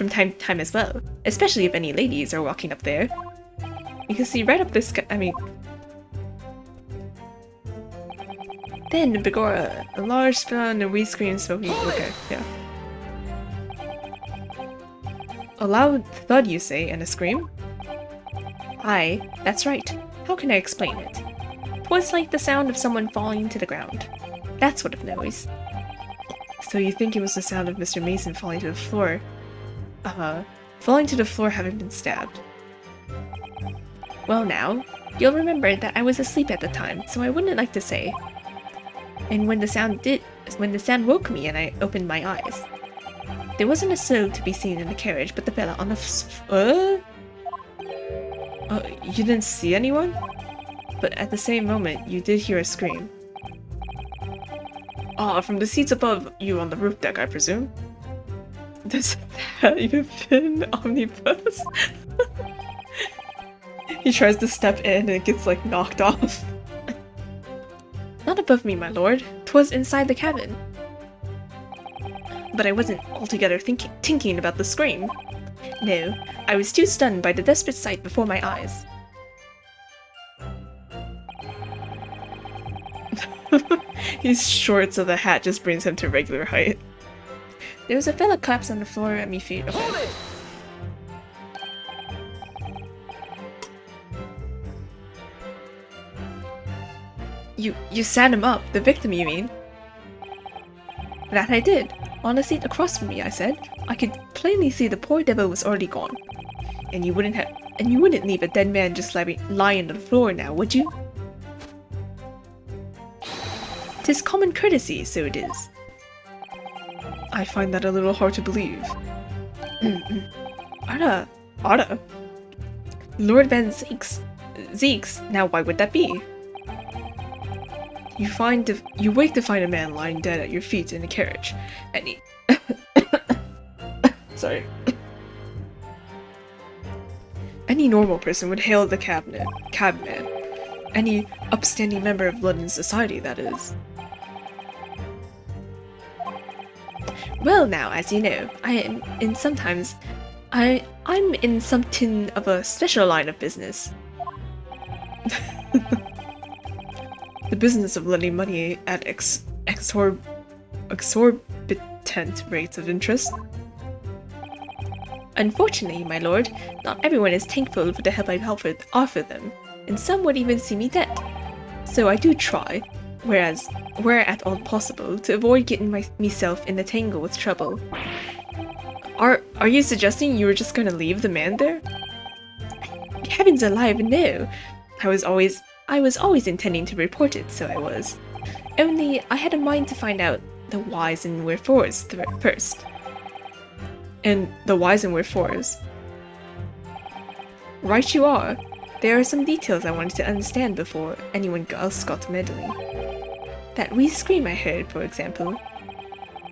time to time as well, especially if any ladies are walking up there. You can see right up the sky. I mean, then Begora, a large spoon, a wee scream, smoking. Okay, yeah. A loud thud, you say, and a scream? Aye, that's right. How can I explain it? 'Twas like the sound of someone falling to the ground. That sort of noise. So you think it was the sound of Mr. Mason falling to the floor? Falling to the floor having been stabbed. Well now, you'll remember that I was asleep at the time, so I wouldn't like to say. And when the sound woke me and I opened my eyes, there wasn't a soul to be seen in the carriage but the fella on the you didn't see anyone? But at the same moment, you did hear a scream. Ah, from the seats above you on the roof deck, I presume? Does that even fit in Omnibus? He tries to step in and it gets, like, knocked off. Not above me, my lord. 'Twas inside the cabin. But I wasn't altogether thinking about the scream. No, I was too stunned by the desperate sight before my eyes. He's short, so the hat just brings him to regular height. There was a fella collapsed on the floor at me feet. Okay. You sat him up, the victim, you mean? That I did. On the seat across from me, I said. I could plainly see the poor devil was already gone. And you wouldn't leave a dead man just lying on the floor now, would you? 'Tis common courtesy, so it is. I find that a little hard to believe. Ada? Lord Van Zeeks, now why would that be? You wake to find a man lying dead at your feet in a carriage, and he... Sorry. Any normal person would hail the cabman. Any upstanding member of London society, that is. Well now, as you know, I'm in something of a special line of business. The business of lending money at exorbitant rates of interest. Unfortunately, my lord, not everyone is thankful for the help I've offered them, and some would even see me dead. So I do try, where at all possible, to avoid getting myself in a tangle with trouble. Are you suggesting you were just gonna leave the man there? Heavens alive, no! I was always intending to report it, so I was. Only, I had a mind to find out the whys and wherefores first. And the whys and wherefores? Right you are. There are some details I wanted to understand before anyone else got meddling. That wee scream I heard, for example.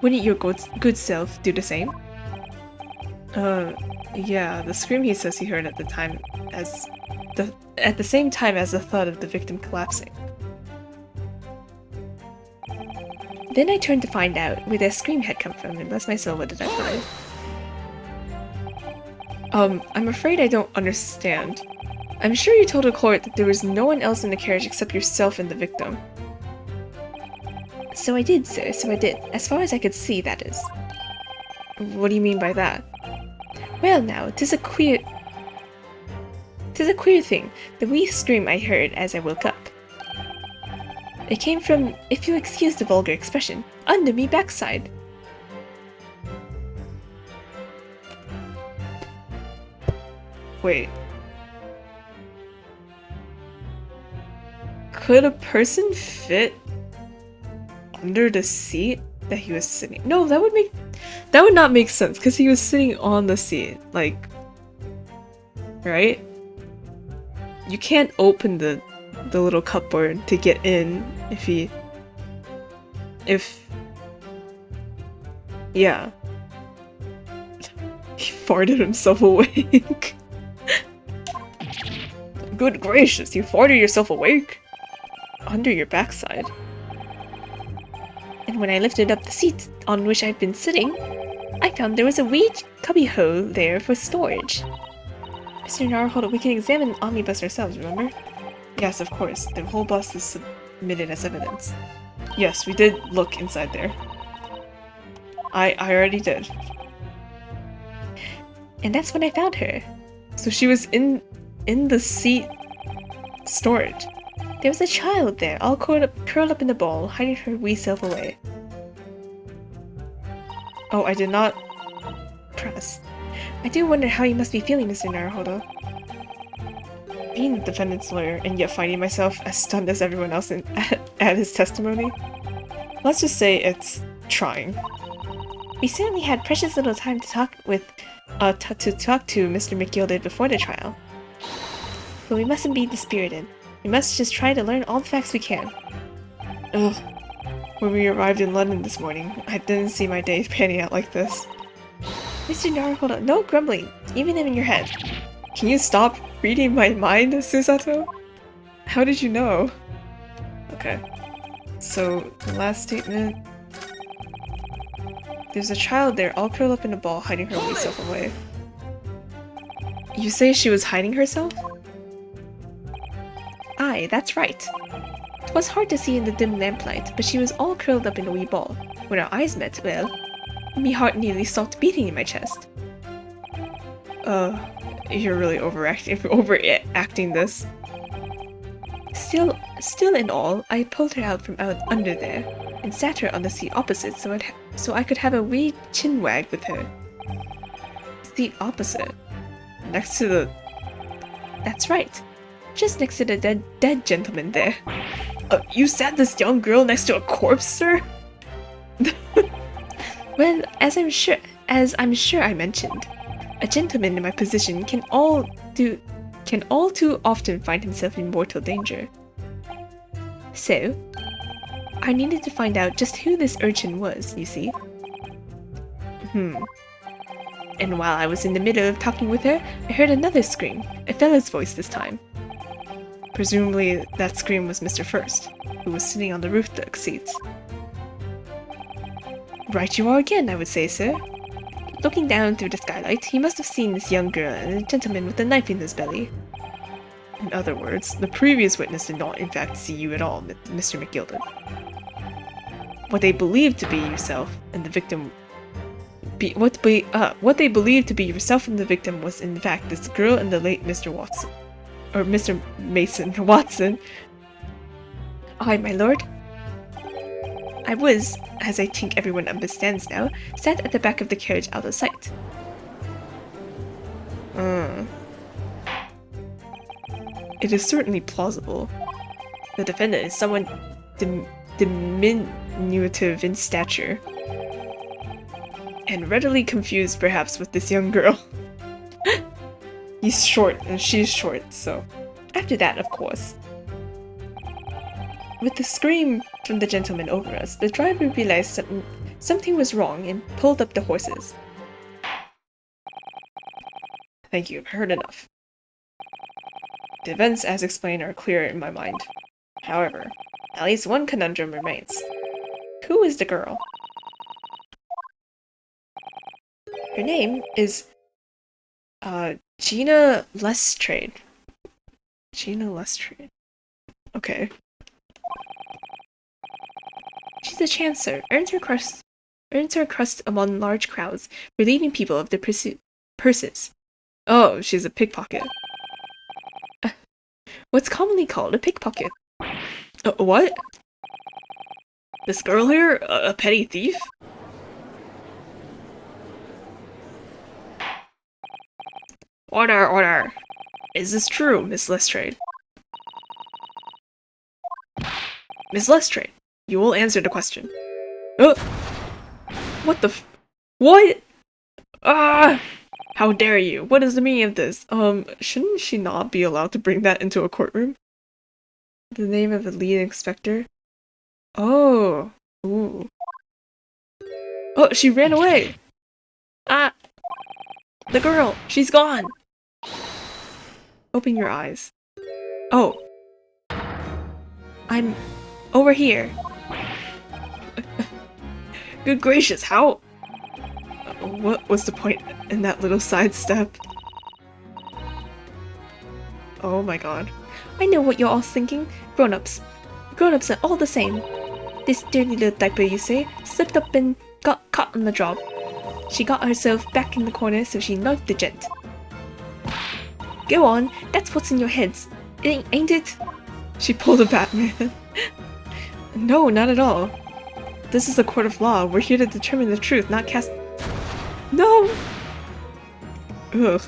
Wouldn't your good self do the same? Yeah, the scream he says he heard at the same time as the thud of the victim collapsing. Then I turned to find out where that scream had come from, and bless my soul, what did I find? I'm afraid I don't understand. I'm sure you told the court that there was no one else in the carriage except yourself and the victim. So I did, sir, so I did. As far as I could see, that is. What do you mean by that? Well now, 'tis a queer thing, the wee scream I heard as I woke up. It came from, if you'll excuse the vulgar expression, under me backside. Wait. Could a person fit under the seat that he was sitting? No, that would not make sense because he was sitting on the seat, like, right? You can't open the little cupboard to get in if he... if... Yeah. He farted himself awake. Good gracious, you farted yourself awake? Under your backside. And when I lifted up the seat on which I'd been sitting, I found there was a wee cubbyhole there for storage. Mr. Naruhodo, we can examine the omnibus ourselves, remember? Yes, of course. The whole bus is submitted as evidence. Yes, we did look inside there. I already did. And that's when I found her. So she was in the seat storage. There was a child there, all curled up in a ball, hiding her wee self away. Oh, I did not press. I do wonder how you must be feeling, Mr. Naruhodo. Being the defendant's lawyer and yet finding myself as stunned as everyone else at his testimony. Let's just say it's trying. We certainly had precious little time to talk to Mr. McGilded before the trial. But we mustn't be dispirited. We must just try to learn all the facts we can. Ugh. When we arrived in London this morning, I didn't see my day panning out like this. Mr. Naruhodo, no grumbling, even in your head. Can you stop reading my mind, Susato? How did you know? Okay. So, the last statement... There's a child there, all curled up in a ball, hiding her wee self away. You say she was hiding herself? Aye, that's right. It was hard to see in the dim lamplight, but she was all curled up in a wee ball. When our eyes met, well, me heart nearly stopped beating in my chest. You're really overacting this. Still in all, I pulled her out from under there, and sat her on the seat opposite so I could have a wee chin wag with her. Seat opposite? Next to the... That's right. Just next to the dead gentleman there. You sat this young girl next to a corpse, sir? Well, as I'm sure I mentioned, a gentleman in my position can all too often find himself in mortal danger. So, I needed to find out just who this urchin was, you see. And while I was in the middle of talking with her, I heard another scream, a fellow's voice this time. Presumably, that scream was Mr. First, who was sitting on the roof deck seats. Right you are again, I would say, sir. Looking down through the skylight, he must have seen this young girl and a gentleman with a knife in his belly. In other words, the previous witness did not in fact see you at all, Mr. McGilded. What they believed to be yourself and the victim... what they believed to be yourself and the victim was in fact this girl and the late Mr. Watson. Or Mr. Mason Watson. Aye, my lord. I was, as I think everyone understands now, sat at the back of the carriage out of sight. It is certainly plausible. The defendant is someone diminutive in stature. And readily confused perhaps with this young girl. He's short and she's short, so... After that, of course. With the scream from the gentleman over us, the driver realized something was wrong and pulled up the horses. Thank you, I've heard enough. The events as explained are clear in my mind. However, at least one conundrum remains. Who is the girl? Her name is... Gina Lestrade. Gina Lestrade. Okay. She's a chancer, earns her crust among large crowds, relieving people of their purses. Oh, she's a pickpocket. What's commonly called a pickpocket. What? This girl here? A petty thief? Order, order. Is this true, Miss Lestrade? Miss Lestrade, you will answer the question. What the what? Ah! How dare you? What is the meaning of this? Shouldn't she not be allowed to bring that into a courtroom? The name of the lead inspector? Oh. Ooh. Oh, she ran away! Ah! The girl! She's gone! Open your eyes. Oh. I'm over here. Good gracious, how? What was the point in that little sidestep? Oh my god. I know what you're all thinking. Grown-ups. Grown-ups are all the same. This dirty little diaper, you say, slipped up and got caught on the job. She got herself back in the corner, so she knifed the gent. Go on, that's what's in your heads, ain't it? She pulled a Batman. No, not at all. This is a court of law. We're here to determine the truth, not cast— No! Ugh.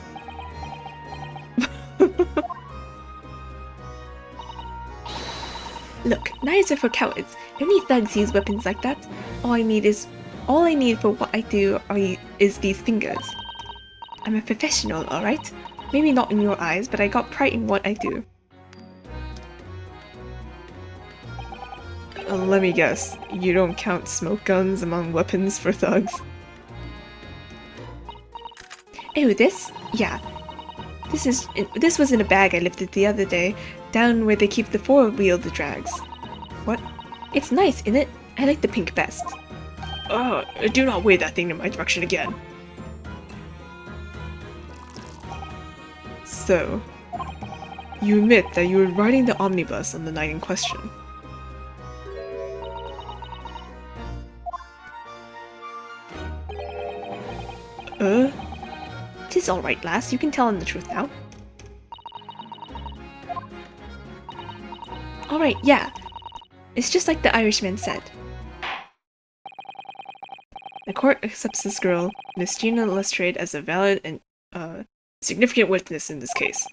Look, knives are for cowards. Only thugs use weapons like that. All I need for what I do is these fingers. I'm a professional, alright? Maybe not in your eyes, but I got pride in what I do. Let me guess. You don't count smoke guns among weapons for thugs? Oh, this? Yeah. This was in a bag I lifted the other day, down where they keep the four-wheeled drags. What? It's nice, isn't it? I like the pink best. Do not wave that thing in my direction again. So, you admit that you were riding the omnibus on the night in question. Tis alright, lass. You can tell him the truth now. Alright, yeah. It's just like the Irishman said. The court accepts this girl, Miss Gina Lestrade, as a valid and, significant witness in this case.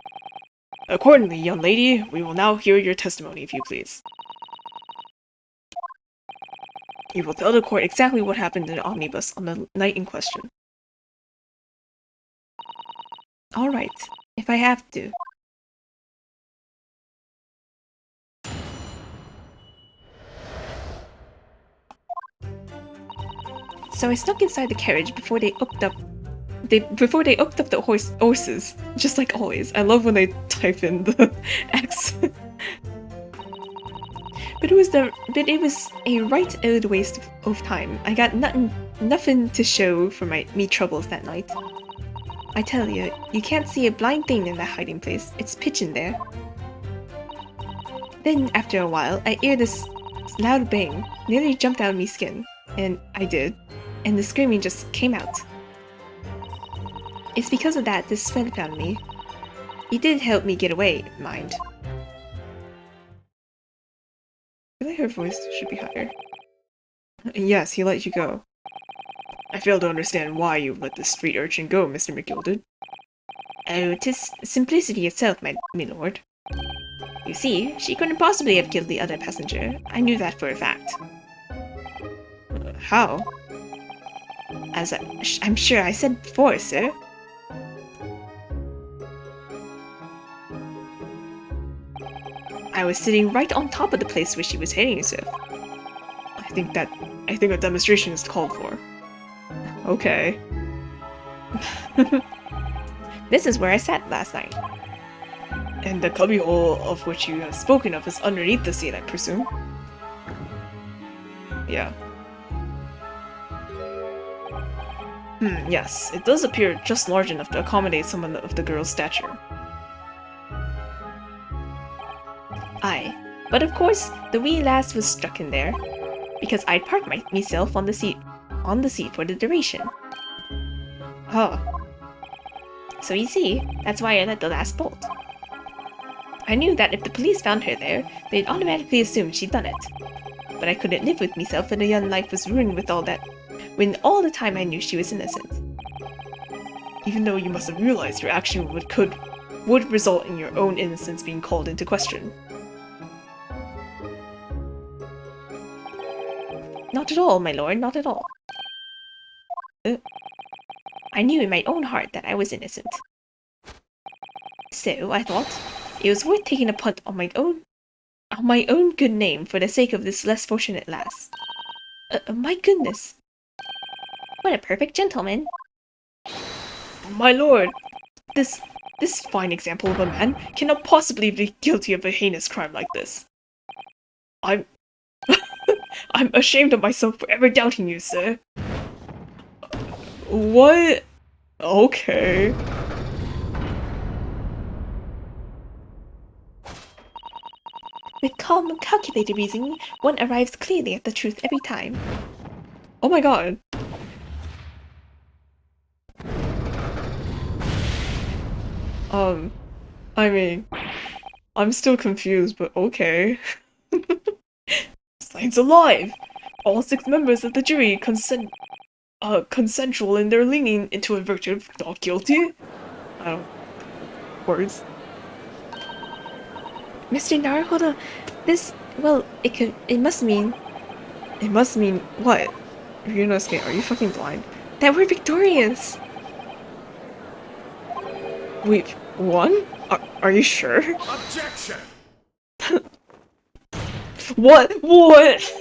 Accordingly, young lady, we will now hear your testimony, if you please. You will tell the court exactly what happened in the omnibus on the night in question. Alright, if I have to. So I snuck inside the carriage before they hooked up the horses, just like always. I love when they type in the accent. But it was a right old waste of time. I got nothing to show for me troubles that night. I tell you, you can't see a blind thing in that hiding place. It's pitch in there. Then, after a while, I hear this loud bang. Nearly jumped out of me skin. And I did. And the screaming just came out. It's because of that this friend found me. He did help me get away, mind. I feel like her voice should be higher. Yes, he let you go. I fail to understand why you let the street urchin go, Mr. McGilded. Oh, 'tis simplicity itself, my lord. You see, she couldn't possibly have killed the other passenger. I knew that for a fact. How? As I'm sure I said before, sir. I was sitting right on top of the place where she was hitting herself. I think a demonstration is called for. Okay. This is where I sat last night. And the cubbyhole of which you have spoken of is underneath the seat, I presume? Yeah. Yes, it does appear just large enough to accommodate someone of the girl's stature. Aye, but of course, the wee lass was stuck in there, because I'd parked myself on the seat for the duration. Huh. So you see, that's why I let the lass bolt. I knew that if the police found her there, they'd automatically assume she'd done it. But I couldn't live with myself and a young life was ruined with all that, when all the time I knew she was innocent. Even though you must have realized your action would result in your own innocence being called into question. Not at all, my lord, not at all. I knew in my own heart that I was innocent. So I thought it was worth taking a punt on my own good name for the sake of this less fortunate lass. My goodness. What a perfect gentleman. My lord, this fine example of a man cannot possibly be guilty of a heinous crime like this. I'm I'm ashamed of myself for ever doubting you, sir. What? Okay. With calm and calculated reasoning, one arrives clearly at the truth every time. Oh my god. I mean, I'm still confused, but okay. Science alive! All 6 members of the jury consensual in their leaning into a verdict of not guilty? I don't... words. Mr. Naruhodo, this, well, it must mean It must mean what? Ryunosuke, are you fucking blind? that we're victorious. We've won? Are you sure? Objection! What? What?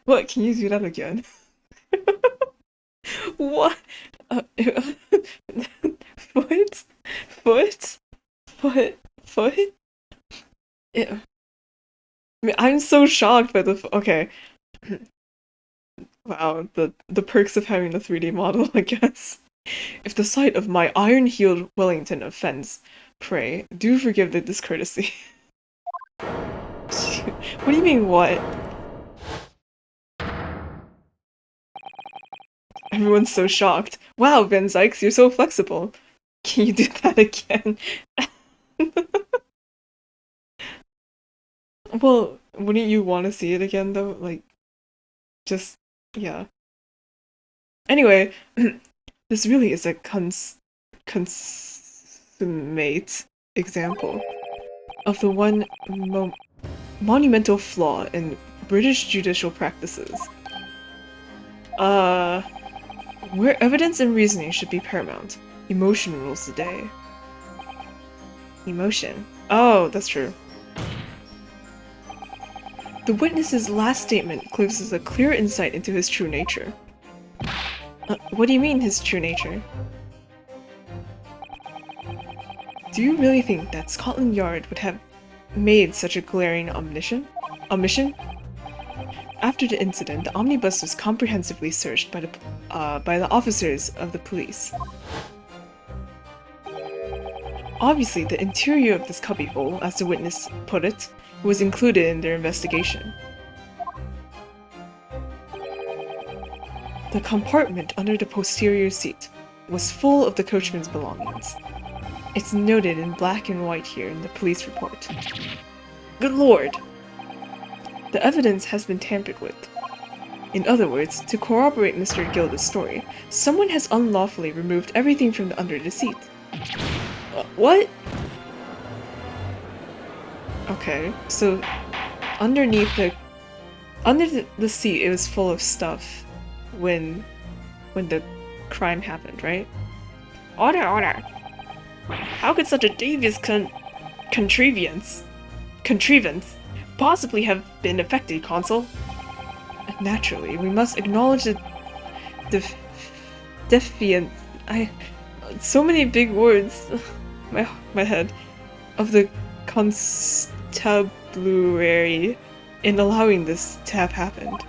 What? Can you do that again? What? Foot? Foot? Foot? Foot? Yeah. I mean, I'm so shocked by the. Okay. Wow, the perks of having a 3D model, I guess. If the sight of my iron-heeled Wellington offends, pray, do forgive the discourtesy. What do you mean, what? Everyone's so shocked. Wow, Van Zykes, you're so flexible. Can you do that again? Well, wouldn't you want to see it again, though? Like, just, yeah. Anyway, this really is a consummate example of the one monumental flaw in British judicial practices. Where evidence and reasoning should be paramount, emotion rules the day. Emotion? Oh, that's true. The witness's last statement gives us a clear insight into his true nature. What do you mean, his true nature? Do you really think that Scotland Yard would have made such a glaring omission? After the incident, the omnibus was comprehensively searched by the officers of the police. Obviously, the interior of this cubbyhole, as the witness put it, was included in their investigation. The compartment under the posterior seat was full of the coachman's belongings. It's noted in black and white here in the police report. Good lord! The evidence has been tampered with. In other words, to corroborate Mr. Gilda's story, someone has unlawfully removed everything from under the seat. What? Okay, so underneath under the seat, it was full of stuff when the crime happened, right? Order! How could such a devious contrivance possibly have been effected, Consul? Naturally, we must acknowledge the defiance. So many big words. My head. Of the constabulary in allowing this to have happened.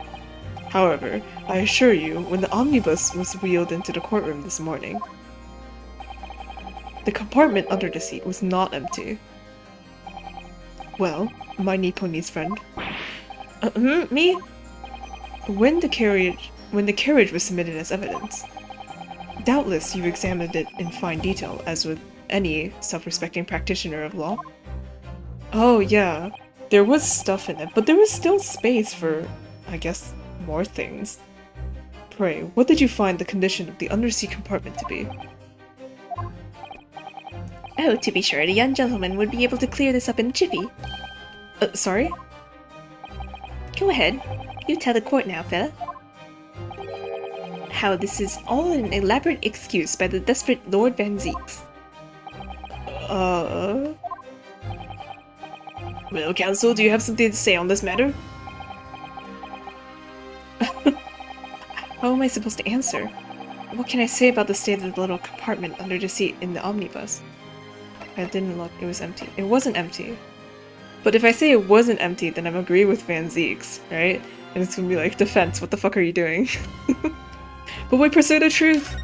However, I assure you, when the omnibus was wheeled into the courtroom this morning, the compartment under the seat was not empty. Well, my Nipponese friend. Me? When the carriage was submitted as evidence, doubtless you examined it in fine detail, as with any self-respecting practitioner of law. Oh yeah, there was stuff in it, but there was still space for, I guess, more things. Pray, what did you find the condition of the undersea compartment to be? Oh, to be sure, the young gentleman would be able to clear this up in a jiffy. Sorry? Go ahead. You tell the court now, fella. How this is all an elaborate excuse by the desperate Lord Van Zeeks. Well, counsel, do you have something to say on this matter? How am I supposed to answer? What can I say about the state of the little compartment under the seat in the omnibus? I didn't look, it was empty. It wasn't empty. But if I say it wasn't empty, then I'm agreeing with Van Zeeks, right? And it's gonna be like, defense, what the fuck are you doing? But we pursue the truth!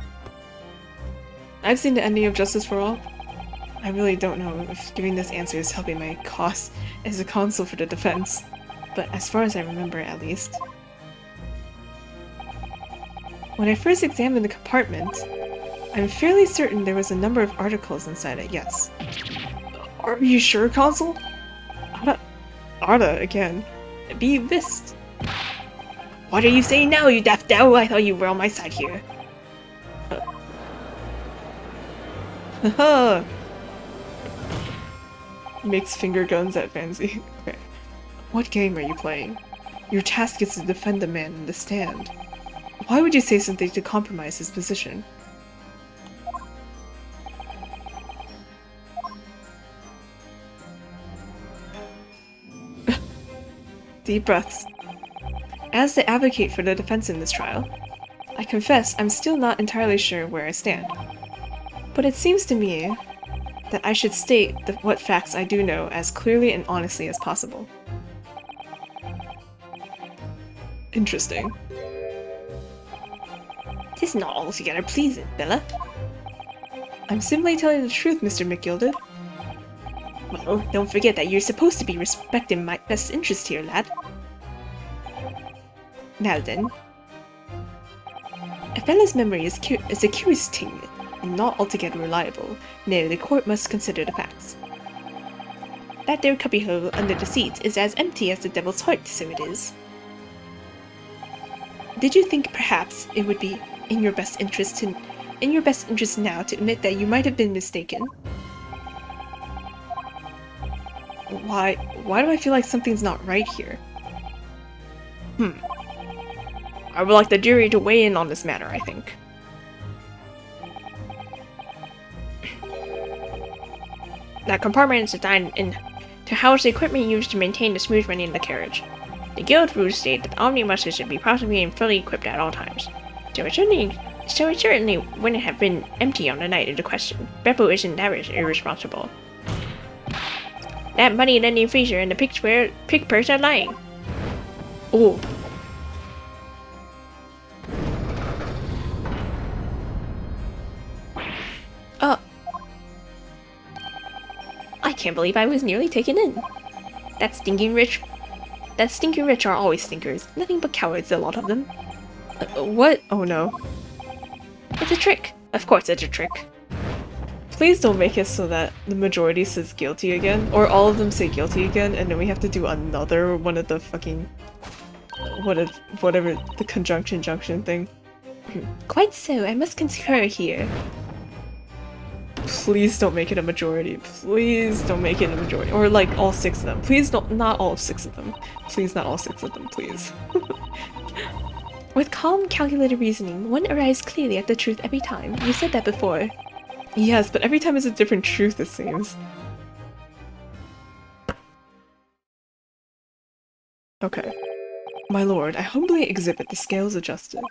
I've seen the ending of Justice for All. I really don't know if giving this answer is helping my cause as a counsel for the defense. But as far as I remember, at least. When I first examined the compartment, I'm fairly certain there was a number of articles inside it, yes. Are you sure, counsel? Arda, again. Be vist. What are you saying now, you daft dow? I thought you were on my side here. Haha! Makes finger guns at Fancy. Okay. What game are you playing? Your task is to defend the man in the stand. Why would you say something to compromise his position? Deep breaths. As the advocate for the defense in this trial, I confess I'm still not entirely sure where I stand. But it seems to me that I should state what facts I do know as clearly and honestly as possible. Interesting. This is not altogether pleasing, Bella. I'm simply telling the truth, Mr. McGilded. Well, don't forget that you're supposed to be respecting my best interest here, lad. Now then. A fella's memory is a curious thing, and not altogether reliable. No, the court must consider the facts. That there cubbyhole under the seat is as empty as the devil's heart, so it is. Did you think perhaps it would be in your best interest now to admit that you might have been mistaken? Why do I feel like something's not right here? I would like the jury to weigh in on this matter, I think. That compartment is designed to house the equipment used to maintain the smooth running of the carriage. The guild rules state that omnibuses should be properly and fully equipped at all times. So it certainly wouldn't have been empty on the night of the question. Beppo isn't that irresponsible. That money lending freezer and the pick purse are lying. Oh. I can't believe I was nearly taken in. That stinking rich are always stinkers. Nothing but cowards, a lot of them. What? Oh no. It's a trick. Of course it's a trick. Please don't make it so that the majority says guilty again, or all of them say guilty again, and then we have to do another one of the fucking... whatever, the conjunction junction thing. Quite so, I must concur here. Please don't make it a majority. Please don't make it a majority. Or like all 6 of them. Please don't, not all 6 of them. Please not all 6 of them, please. With calm, calculated reasoning, one arrives clearly at the truth every time. You said that before. Yes, but every time it's a different truth, it seems. Okay. My lord, I humbly exhibit the scales adjusted.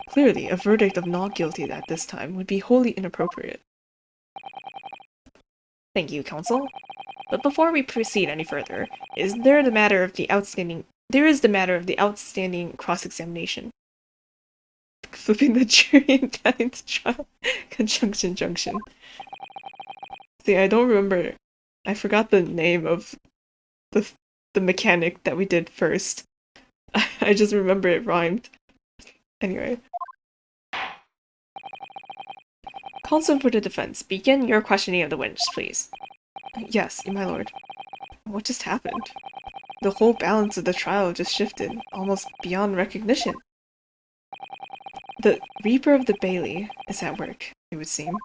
Clearly, a verdict of not guilty at this time would be wholly inappropriate. Thank you, counsel. But before we proceed any further, there is the matter of the outstanding cross-examination. Flipping the jury and batting the trial. Conjunction junction. See, I don't remember. I forgot the name of the mechanic that we did first. I just remember it rhymed. Anyway. Counsel for the defense, begin your questioning of the witness, please. Yes, my lord. What just happened? The whole balance of the trial just shifted, almost beyond recognition. The Reaper of the Bailey is at work, it would seem.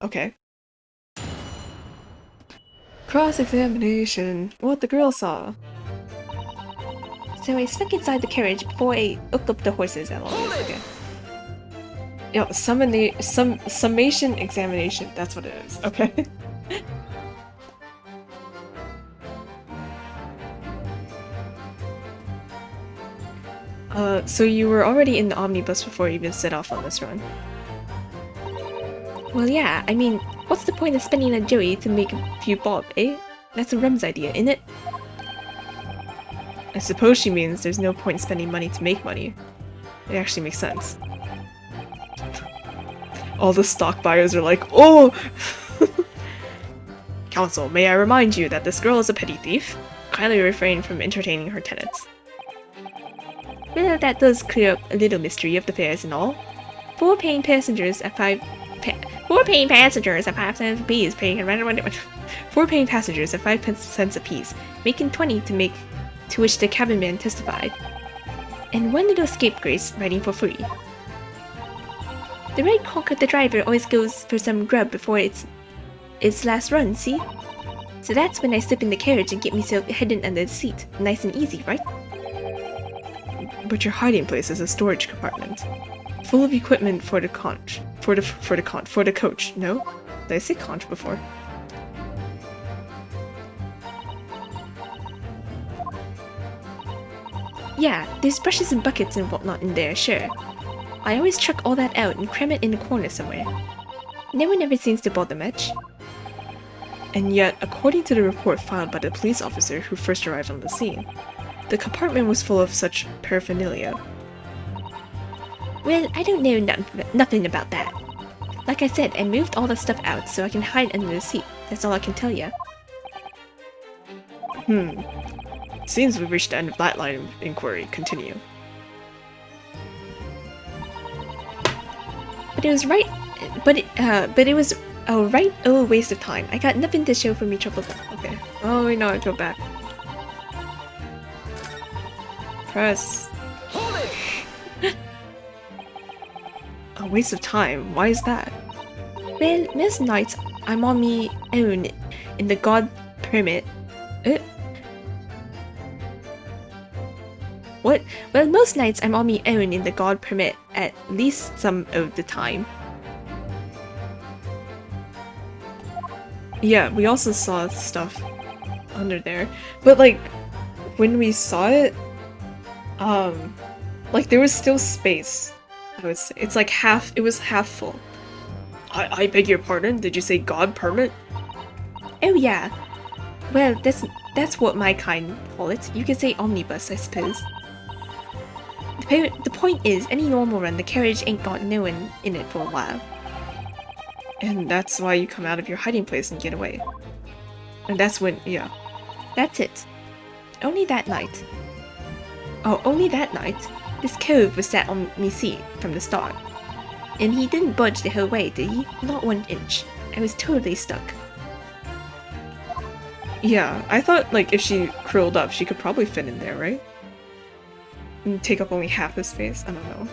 Okay. Cross-examination. What the girl saw. So I snuck inside the carriage before I hooked up the horses and all this again. Yeah, summation examination. That's what it is. Okay. So you were already in the omnibus before you even set off on this run. Well, yeah, I mean, what's the point of spending a Joey to make a few bob, eh? That's a Rum's idea, isn't it? I suppose she means there's no point in spending money to make money. It actually makes sense. All the stock buyers are like, oh! Counsel, may I remind you that this girl is a petty thief? Kindly refrain from entertaining her tenants. Well, that does clear up a little mystery of the fares and all. 4 paying passengers at 5 cents apiece, paying 4 paying passengers at 5 cents apiece, making 20 to which the cabin man testified. And 1 little scapegrace riding for free. The red conker the driver always goes for some grub before its last run, see? So that's when I slip in the carriage and get myself hidden under the seat. Nice and easy, right? but your hiding place is a storage compartment, full of equipment for the coach. No? Did I say conch before? Yeah, there's brushes and buckets and whatnot in there, sure. I always chuck all that out and cram it in a corner somewhere. No one ever seems to bother much. And yet, according to the report filed by the police officer who first arrived on the scene, the compartment was full of such paraphernalia. Well, I don't know nothing about that. Like I said, I moved all the stuff out so I can hide under the seat. That's all I can tell you. Seems we've reached the end of that line of inquiry. Continue. But it was right. But it was a right old waste of time. I got nothing to show for me trouble. Okay. Oh, we know. I go back. Press. A waste of time. Why is that? Well, most nights I'm on me own in the god permit. What? Well, most nights I'm on me own in the god permit at least some of the time. Yeah, we also saw stuff under there, but like when we saw it, like there was still space. I would say it's like half. It was half full. I beg your pardon. Did you say god permit? Oh yeah. Well, that's what my kind call it. You could say omnibus, I suppose. The point is, any normal run, the carriage ain't got no one in it for a while. And that's why you come out of your hiding place and get away. And that's when, yeah. That's it. Only that night. Oh, only that night. This cove was sat on me seat from the start. And he didn't budge the whole way, did he? Not 1 inch. I was totally stuck. Yeah, I thought like if she curled up, she could probably fit in there, right? And take up only half the space? I don't know.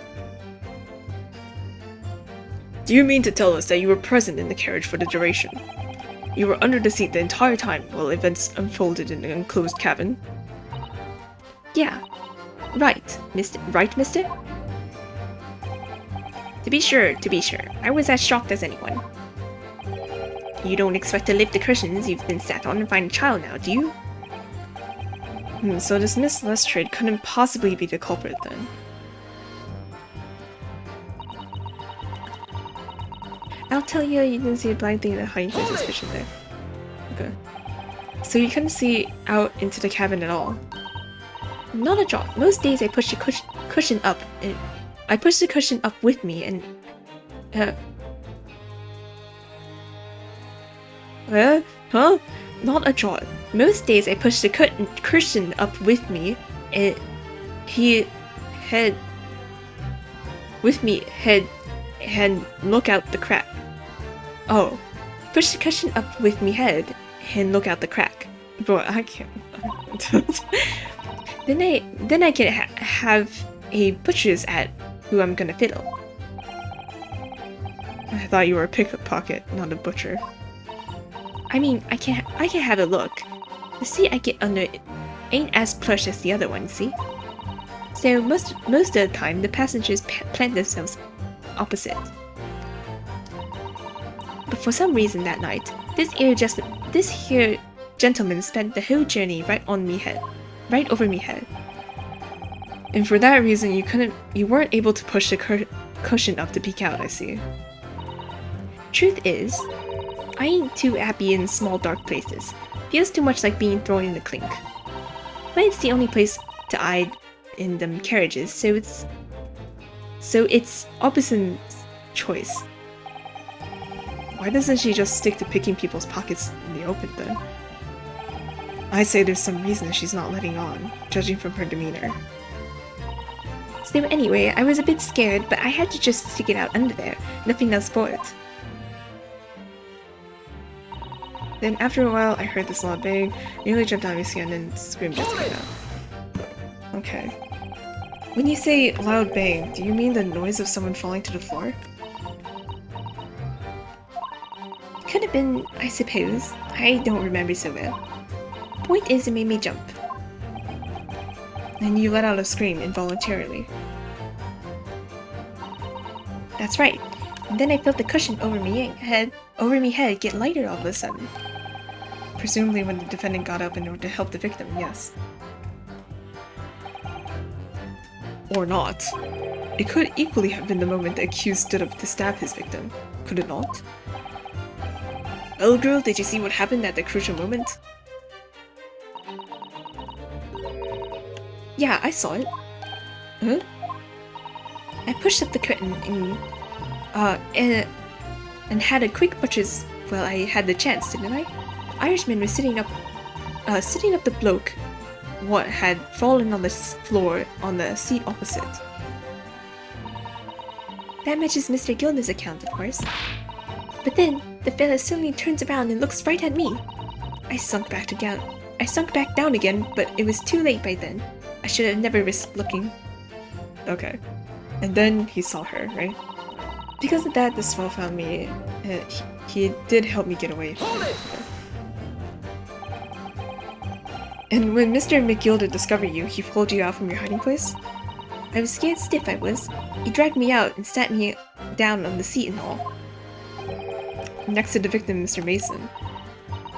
Do you mean to tell us that you were present in the carriage for the duration? You were under the seat the entire time while events unfolded in the enclosed cabin? Yeah. Right, mister. Right, mister? To be sure. I was as shocked as anyone. You don't expect to lift the cushions you've been sat on and find a child now, do you? So this Miss Lestrade couldn't possibly be the culprit then. I'll tell you, you didn't see a blind thing in the hiding place suspicion there. Okay. So you couldn't see out into the cabin at all? Not a jot. Most days I push the cushion up, and I push the cushion up with me, and Huh? Not a jot. Most days I push the cushion up with me, and he head with me head and look out the crack. Oh, push the cushion up with me head and look out the crack. Bro, I can't. Then I can have a butcher's at who I'm gonna fiddle. I thought you were a pickpocket, not a butcher. I mean, I can have a look. The seat I get under ain't as plush as the other one, see? So most of the time, the passengers plant themselves opposite. But for some reason that night, this here gentleman spent the whole journey right over me head. And for that reason, you weren't able to push the cushion up to peek out, I see. Truth is, I ain't too happy in small dark places. Feels too much like being thrown in the clink. But it's the only place to hide in them carriages, so it's Opuson's choice. Why doesn't she just stick to picking people's pockets in the open then? I say there's some reason she's not letting on, judging from her demeanor. So anyway, I was a bit scared, but I had to just stick it out under there. Nothing else for it. Then after a while, I heard this loud bang, nearly jumped out of my skin and screamed just came out. Okay. When you say loud bang, do you mean the noise of someone falling to the floor? Could have been, I suppose. I don't remember so well. Point is, it made me jump. And you let out a scream involuntarily. That's right. And then I felt the cushion over me head get lighter all of a sudden. Presumably when the defendant got up in order to help the victim, yes. Or not. It could equally have been the moment the accused stood up to stab his victim. Could it not? Well, girl, did you see what happened at the crucial moment? Yeah, I saw it. Huh? I pushed up the curtain and had a quick butcher's while I had the chance, didn't I? Irishman was sitting up the bloke what had fallen on the floor on the seat opposite. That matches Mr. Gilda's account, of course. But then, the fella suddenly turns around and looks right at me. I sunk back down again, but it was too late by then. I should have never risked looking. Okay. And then he saw her, right? Because of that, the swell found me. He did help me get away. And when Mr. McGilder discovered you, he pulled you out from your hiding place? I was scared stiff, I was. He dragged me out and sat me down on the seat and all. Next to the victim, Mr. Mason.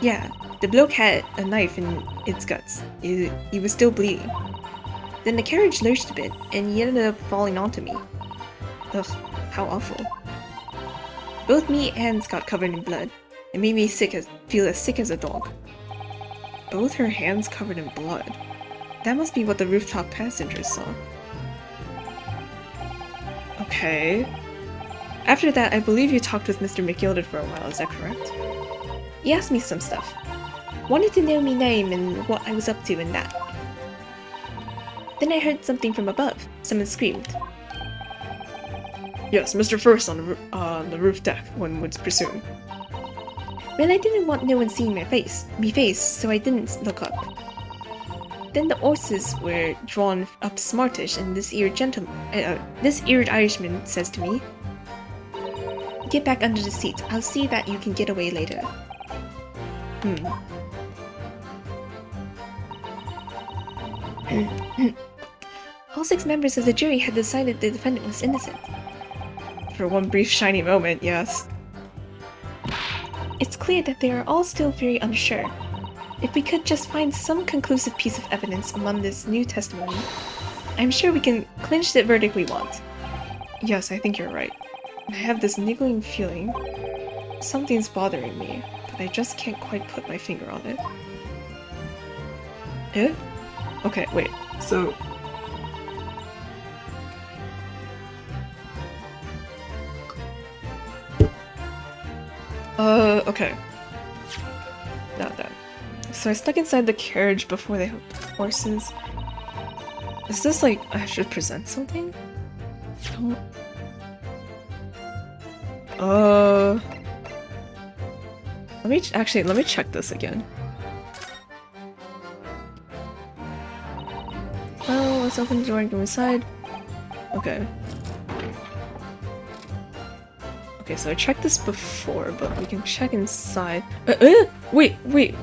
Yeah, the bloke had a knife in its guts. He was still bleeding. Then the carriage lurched a bit, and he ended up falling onto me. Ugh, how awful. Both me and hands got covered in blood. It made me feel as sick as a dog. Both her hands covered in blood. That must be what the rooftop passengers saw. Okay. After that, I believe you talked with Mr. McGilder for a while, is that correct? He asked me some stuff. Wanted to know me name and what I was up to and that. Then I heard something from above. Someone screamed. Yes, Mr. First on the roof deck, one would presume. Well, I didn't want no one seeing me face, so I didn't look up. Then the horses were drawn up smartish, and this eared Irishman says to me, "Get back under the seat. I'll see that you can get away later." All 6 members of the jury had decided the defendant was innocent. For one brief shiny moment, yes. It's clear that they are all still very unsure. If we could just find some conclusive piece of evidence among this new testimony, I'm sure we can clinch the verdict we want. Yes, I think you're right. I have this niggling feeling. Something's bothering me, but I just can't quite put my finger on it. Eh? Okay, wait, so... okay. Not that. So I stuck inside the carriage before they hooked the horses. Is this like, I should present something? Let me check this again. Well, let's open the door and go inside. Okay. Okay, so I checked this before, but we can check inside. Wait,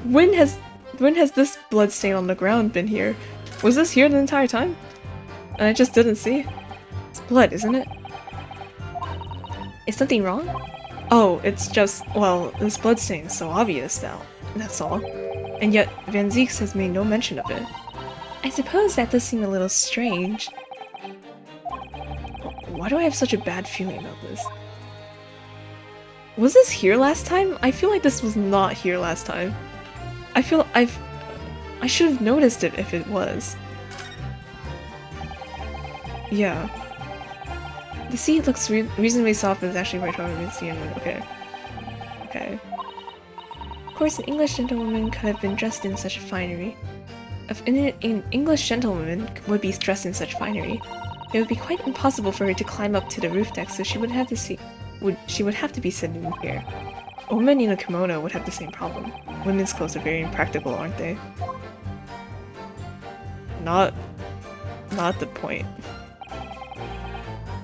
when has this blood stain on the ground been here? Was this here the entire time? And I just didn't see? It's blood, isn't it? Is something wrong? Oh, it's just, well, this bloodstain is so obvious now. That's all. And yet, Van Zieks has made no mention of it. I suppose that does seem a little strange. Why do I have such a bad feeling about this? Was this here last time? I feel like this was not here last time. I should have noticed it if it was. Yeah. The sea looks reasonably soft, but it's actually quite hard to see. Okay. Okay. Of course, an English gentlewoman could have been dressed in such finery. If an English gentlewoman would be dressed in such finery, it would be quite impossible for her to climb up to the roof deck, so she would have to be sitting here. A woman in a kimono would have the same problem. Women's clothes are very impractical, aren't they? Not the point.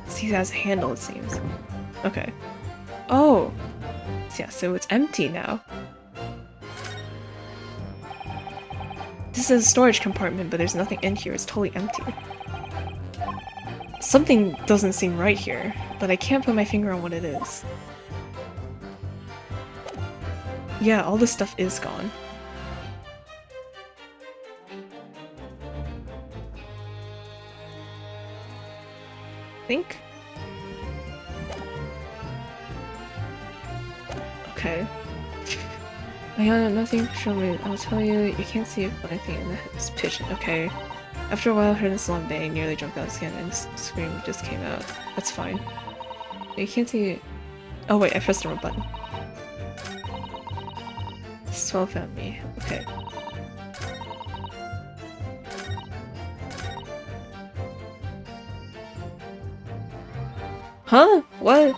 See, it has a handle, it seems. Okay. Oh! Yeah, so it's empty now. This is a storage compartment, but there's nothing in here. It's totally empty. Something doesn't seem right here, but I can't put my finger on what it is. Yeah, all this stuff is gone. Think? Okay. I got nothing to show me. I'll tell you, you can't see it, but I think it's pitching. Okay. After a while, I heard this long bang, nearly jumped out of skin, and this scream just came out. That's fine. You can't see it. Oh wait, I pressed the wrong button. Swell found me. Okay. Huh? What?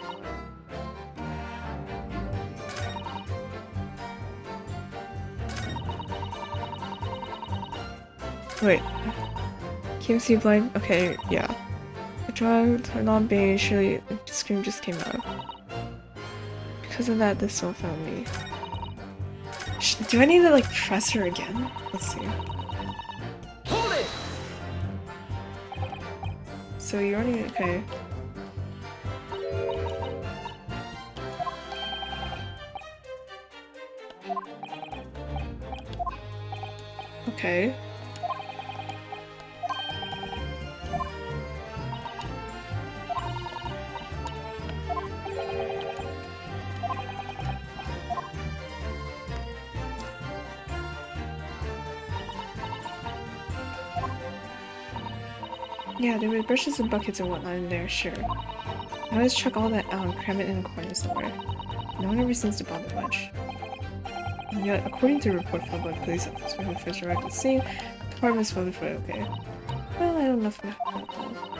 Wait. Can't see blind? Okay, yeah. I tried her non-beige, surely the scream just came out. Because of that, this one found me. Do I need to, like, press her again? Let's see. Hold it! So you're already okay. Okay. Yeah, there were brushes and buckets and whatnot in there, sure. I always chuck all that out and cram it in the corner somewhere. No one ever seems to bother much. And yet, according to a report filed by the police officer who first arrived at the scene, the compartment is fully okay. Well, I don't know if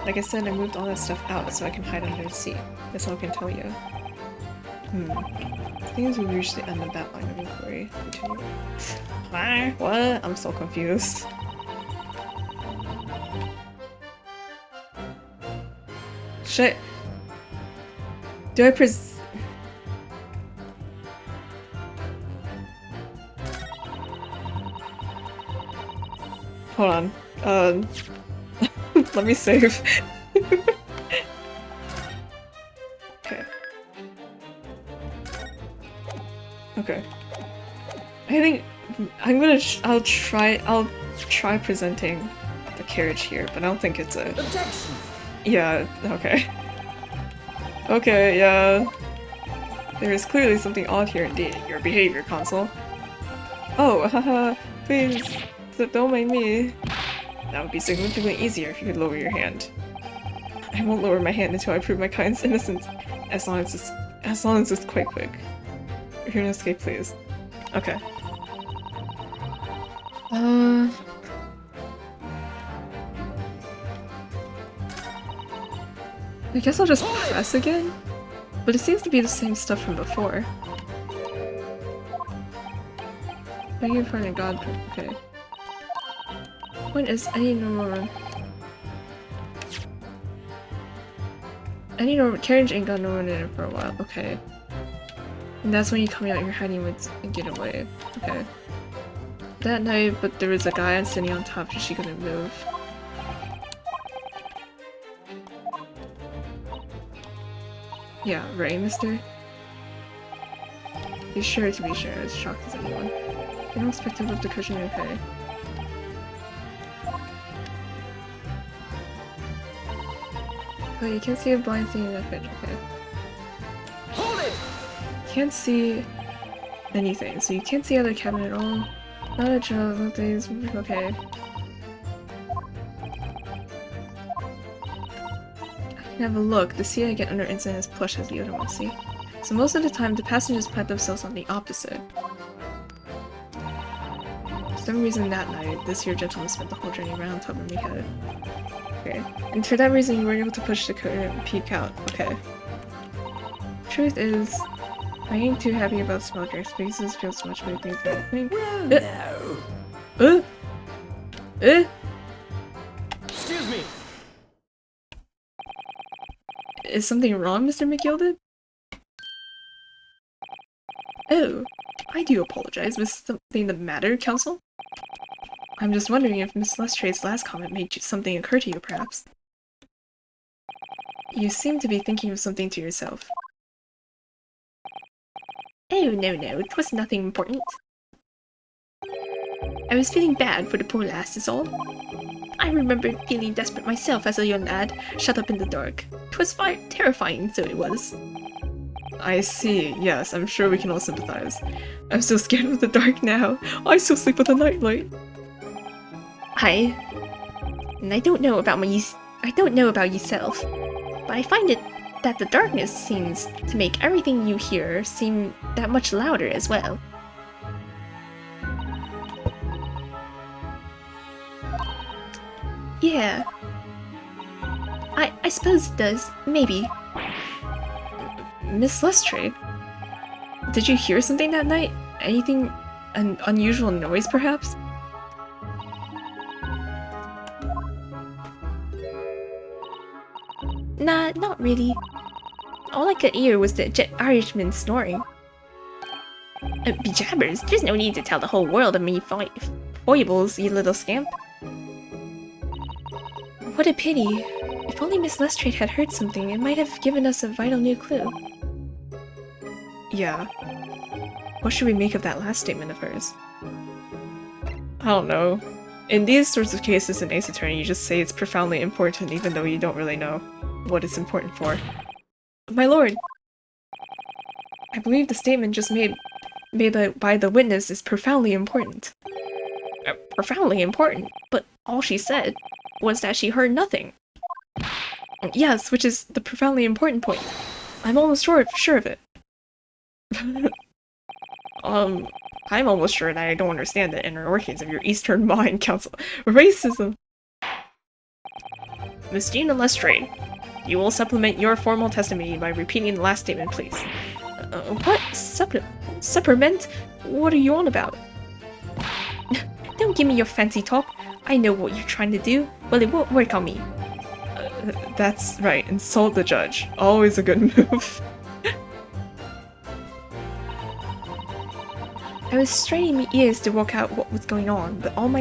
like I said, I moved all that stuff out so I can hide under the seat. That's all I can tell you. Things we reached the end of that line of inquiry. Continue. What? I'm so confused. Shit. Do I Hold on. Let me save. Okay. Okay. I think I'll try presenting the carriage here, but I don't think it's a... Objection! Yeah, okay. Okay, yeah. There is clearly something odd here indeed. Your behavior, console. Oh, haha, please, don't mind me. That would be significantly easier if you could lower your hand. I won't lower my hand until I prove my kind's innocence, as long as it's quite quick. Here to escape, please. Okay. I guess I'll just press again? But it seems to be the same stuff from before. Beg your pardon, God. Okay. Point is, I need no more. Carriage ain't got no one in it for a while. Okay. And that's when you come out your hiding woods and get away. Okay. That night, but there was a guy sitting on top and she couldn't move. Yeah, right, mister? Be sure to be sure, as shocked as anyone. They don't expect to lift the cushion and pay. Oh, you can't see a blind thing in that fridge, okay. Hold it! Can't see anything, so you can't see other cabinet at all. Not a joke, no things, okay. I can have a look. The seat I get under isn't as plush as the other one, see? So most of the time, the passengers plant themselves on the opposite. For some reason that night, this here gentleman spent the whole journey around top of me head. Okay. And for that reason, you weren't able to push the curtain and peek out. Okay. Truth is, I ain't too happy about small dark spaces. Feels so much better than I think. No. Excuse me. Is something wrong, Mr. McGilded? Oh, I do apologize. Was something the matter, Counsel? I'm just wondering if Miss Lestrade's last comment made something occur to you, perhaps. You seem to be thinking of something to yourself. Oh, no, it was nothing important. I was feeling bad for the poor lass is all. I remember feeling desperate myself as a young lad, shut up in the dark. 'Twas terrifying, so it was. I see. Yes, I'm sure we can all sympathize. I'm so scared of the dark now. I still sleep with a nightlight. And I don't know about yourself, but I find it that the darkness seems to make everything you hear seem that much louder as well. Yeah. I suppose it does. Maybe. Miss Lestrade? Did you hear something that night? Anything? An unusual noise, perhaps? Nah, not really. All I could hear was the Irishman snoring. Bejabbers, there's no need to tell the whole world of me foibles, you little scamp. What a pity. If only Miss Lestrade had heard something, it might have given us a vital new clue. Yeah. What should we make of that last statement of hers? I don't know. In these sorts of cases in Ace Attorney, you just say it's profoundly important even though you don't really know what it's important for. My lord! I believe the statement just made by the witness is profoundly important. Profoundly important, but all she said was that she heard nothing. Yes, which is the profoundly important point. I'm almost sure of it. I'm almost sure that I don't understand the inner workings of your Eastern mind, Counsel. Racism! Miss Gina Lestrade, you will supplement your formal testimony by repeating the last statement, please. What? Supplement? What are you on about? Don't give me your fancy talk. I know what you're trying to do. Well, it won't work on me. That's right. Insult the judge. Always a good move. I was straining my ears to work out what was going on, but all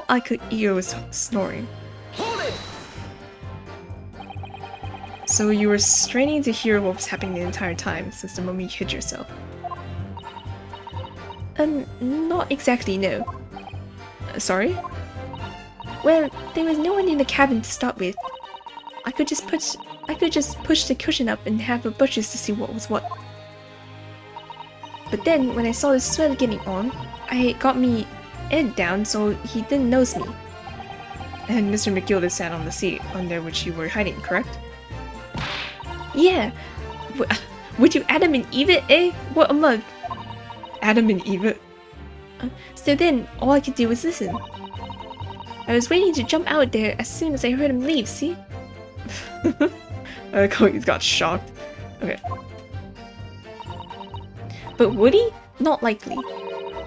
I could hear was snoring. Hold it! So you were straining to hear what was happening the entire time since the moment you hid yourself? Not exactly, no. Sorry? Well, there was no one in the cabin to start with. I could just push the cushion up and have a butcher's to see what was what. But then, when I saw the swell getting on, I got me head down so he didn't notice me. And Mr. McGilded sat on the seat under which you were hiding, correct? Yeah. Would you Adam and Eve it, eh? What a mug. Adam and Eve? So then, all I could do was listen. I was waiting to jump out there as soon as I heard him leave, see? Chloe got shocked. Okay. But would he? Not likely.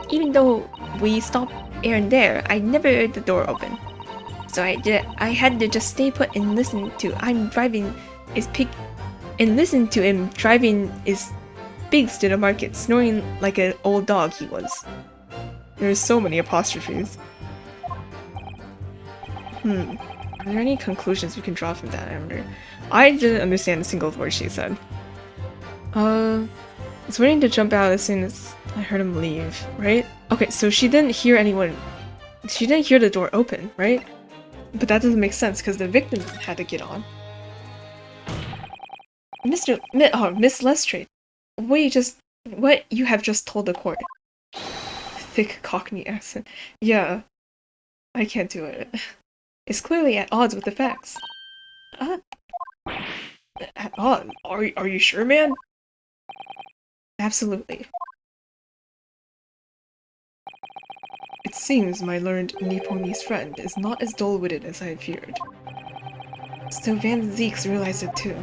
Even though we stopped here and there, I never heard the door open. So I had to just stay put and listen to him driving his pigs to the market, snoring like an old dog he was. There's so many apostrophes. Are there any conclusions we can draw from that, I wonder? I didn't understand a single word she said. I was waiting to jump out as soon as I heard him leave, right? Okay, so she didn't hear anyone. She didn't hear the door open, right? But that doesn't make sense because the victim had to get on. Miss Lestrade, what you have just told the court. Thick Cockney accent. Yeah, I can't do it. It's clearly at odds with the facts. At odds? Are you sure, man? Absolutely. It seems my learned Nipponese friend is not as dull-witted as I had feared. So Van Zeeks realized it too.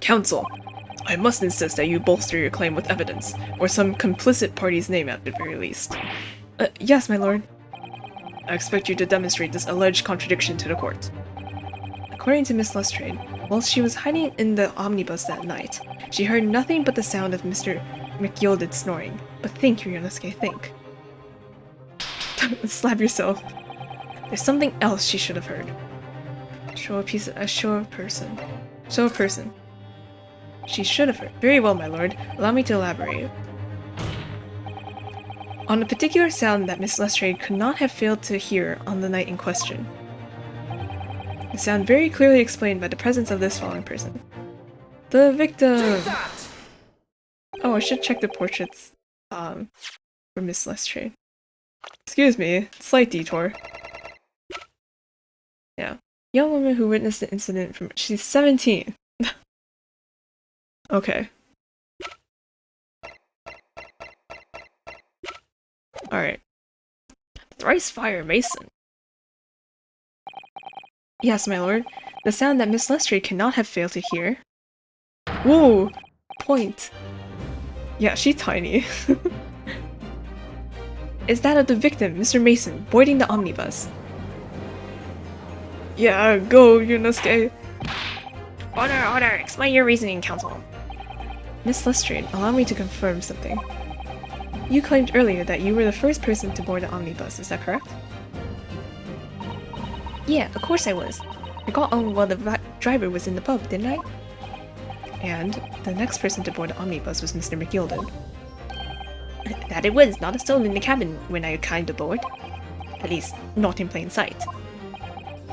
Counsel, I must insist that you bolster your claim with evidence, or some complicit party's name at the very least. Yes, my lord. I expect you to demonstrate this alleged contradiction to the court. According to Miss Lestrade, whilst she was hiding in the omnibus that night, she heard nothing but the sound of Mr. McGilded snoring. But think, Ryunosuke, think. Slap yourself. There's something else she should have heard. Show a person. She should have heard. Very well, my lord. Allow me to elaborate. On a particular sound that Miss Lestrade could not have failed to hear on the night in question. The sound very clearly explained by the presence of this following person. The victim! Oh, I should check the portraits, for Miss Lestrade. Excuse me, slight detour. Yeah. Young woman who witnessed the incident from- she's 17! Okay. Alright. Thrice Fire Mason. Yes, my lord. The sound that Miss Lestrade cannot have failed to hear. Whoa! Point. Yeah, she's tiny. Is that of the victim, Mr. Mason, boarding the omnibus. Yeah, go, Yunosuke. Order! Explain your reasoning, counsel. Miss Lestrade, allow me to confirm something. You claimed earlier that you were the first person to board the omnibus, is that correct? Yeah, of course I was. I got on while the driver was in the pub, didn't I? And the next person to board the omnibus was Mr. McGilded. That it was, not a soul in the cabin when I climbed aboard. At least, not in plain sight.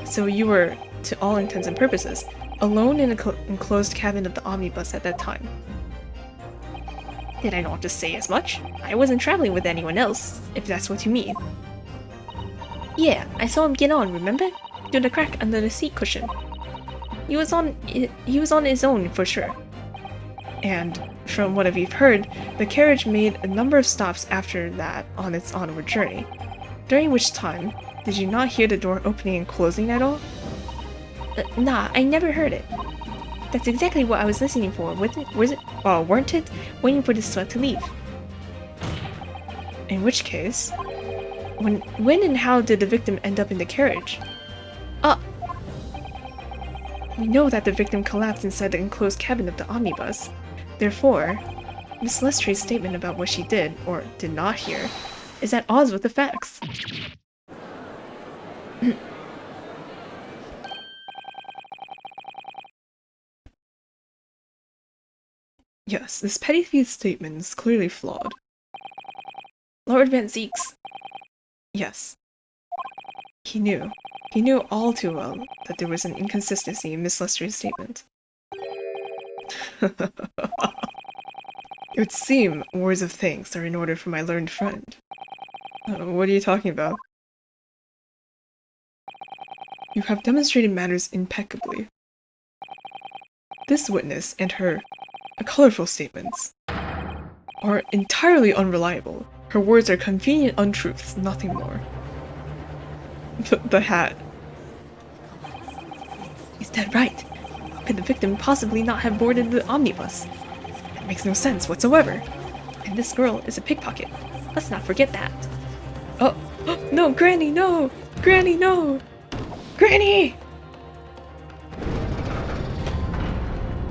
So you were, to all intents and purposes, alone in an enclosed cabin of the omnibus at that time. Did I not just say as much? I wasn't traveling with anyone else, if that's what you mean. Yeah, I saw him get on, remember? Through the crack under the seat cushion. He was on his own, for sure. And, from what I've heard, the carriage made a number of stops after that on its onward journey. During which time, did you not hear the door opening and closing at all? Nah, I never heard it. That's exactly what I was listening for, weren't it? Waiting for the slut to leave. In which case, when and how did the victim end up in the carriage? We know that the victim collapsed inside the enclosed cabin of the omnibus. Therefore, Miss Lestrade's statement about what she did, or did not hear, is at odds with the facts. Yes, this petty thief's statement is clearly flawed. Lord Van Zeeks. Yes. He knew all too well that there was an inconsistency in Miss Lestrade's statement. It would seem words of thanks are in order for my learned friend. What are you talking about? You have demonstrated matters impeccably. This witness and her colorful statements are entirely unreliable. Her words are convenient untruths, nothing more. The hat. Is that right? How could the victim possibly not have boarded the omnibus? That makes no sense whatsoever. And this girl is a pickpocket. Let's not forget that. Oh, no, Granny, no! Granny, no! Granny!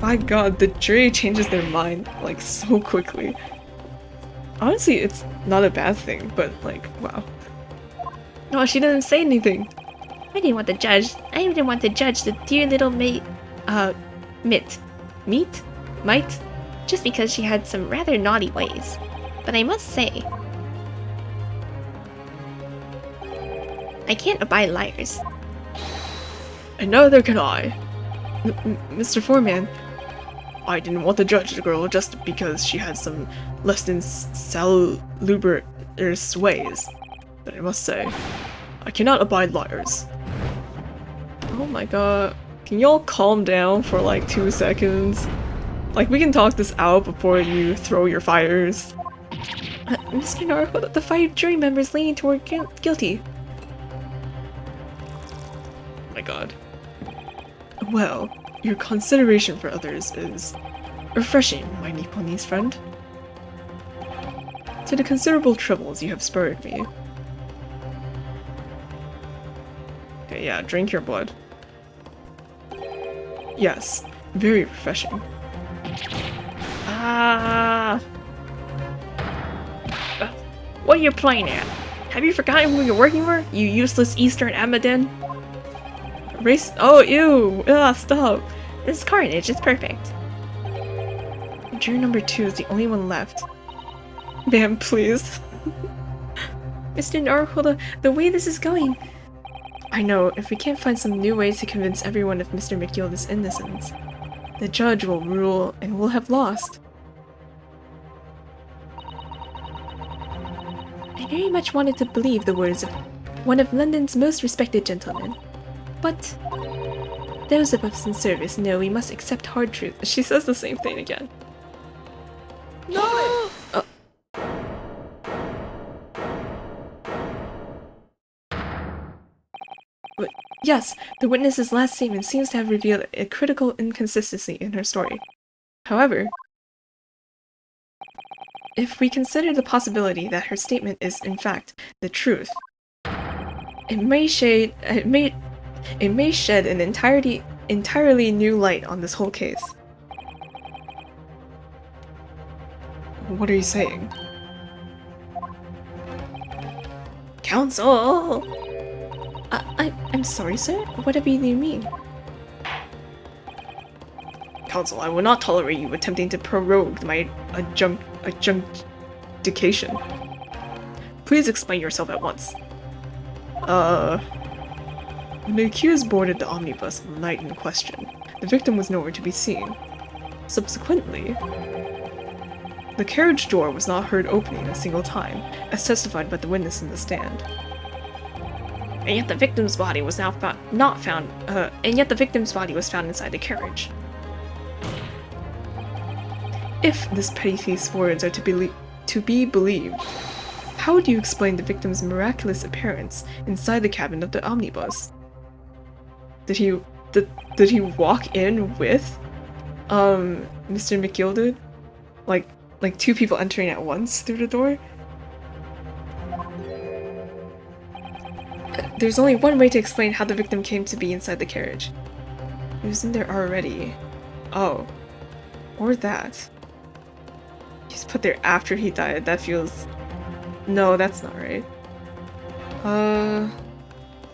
My god, the jury changes their mind, like, so quickly. Honestly, it's not a bad thing, but, like, wow. No, she didn't say anything. I didn't want to judge. I didn't want to judge the dear little Might? Just because she had some rather naughty ways. But I must say, I can't abide liars. And neither can I. Mr. Foreman, I didn't want to judge the girl just because she had some less than salubrious ways. But I must say, I cannot abide liars. Oh my god. Can y'all calm down for like 2 seconds? Like, we can talk this out before you throw your fires. Mr. Naruto, the 5 jury members leaning toward guilty. Oh my god. Well, your consideration for others is refreshing, my Nipponese friend. To the considerable troubles you have spared me. Okay, yeah, drink your blood. Yes, very refreshing. What are you playing at? Have you forgotten who you're working for? You useless Eastern Amaden? Race- oh, ew! Ah, stop! This carnage is perfect. Juror number 2 is the only one left. Ma'am, please. Mr. Naruto, the way this is going... I know, if we can't find some new way to convince everyone of Mr. McGilda's innocence, the judge will rule and we'll have lost. I very much wanted to believe the words of one of London's most respected gentlemen. But those of us in service know we must accept hard truth. She says the same thing again. No! Yes, the witness's last statement seems to have revealed a critical inconsistency in her story. However, if we consider the possibility that her statement is, in fact, the truth, it may shed an entirely new light on this whole case. What are you saying? Counsel! I'm sorry, sir? Whatever you mean? Counsel, I will not tolerate you attempting to prorogue my adjudication. Please explain yourself at once. When the accused boarded the omnibus on the night in question, the victim was nowhere to be seen. Subsequently, the carriage door was not heard opening a single time, as testified by the witness in the stand. And yet the victim's body was found inside the carriage. If this petty thief's words are to be believed, how do you explain the victim's miraculous appearance inside the cabin of the omnibus? Did he walk in with Mr. McGilda? Like 2 people entering at once through the door? There's only one way to explain how the victim came to be inside the carriage. He was in there already. Oh. Or that. He's put there after he died. That feels... No, that's not right.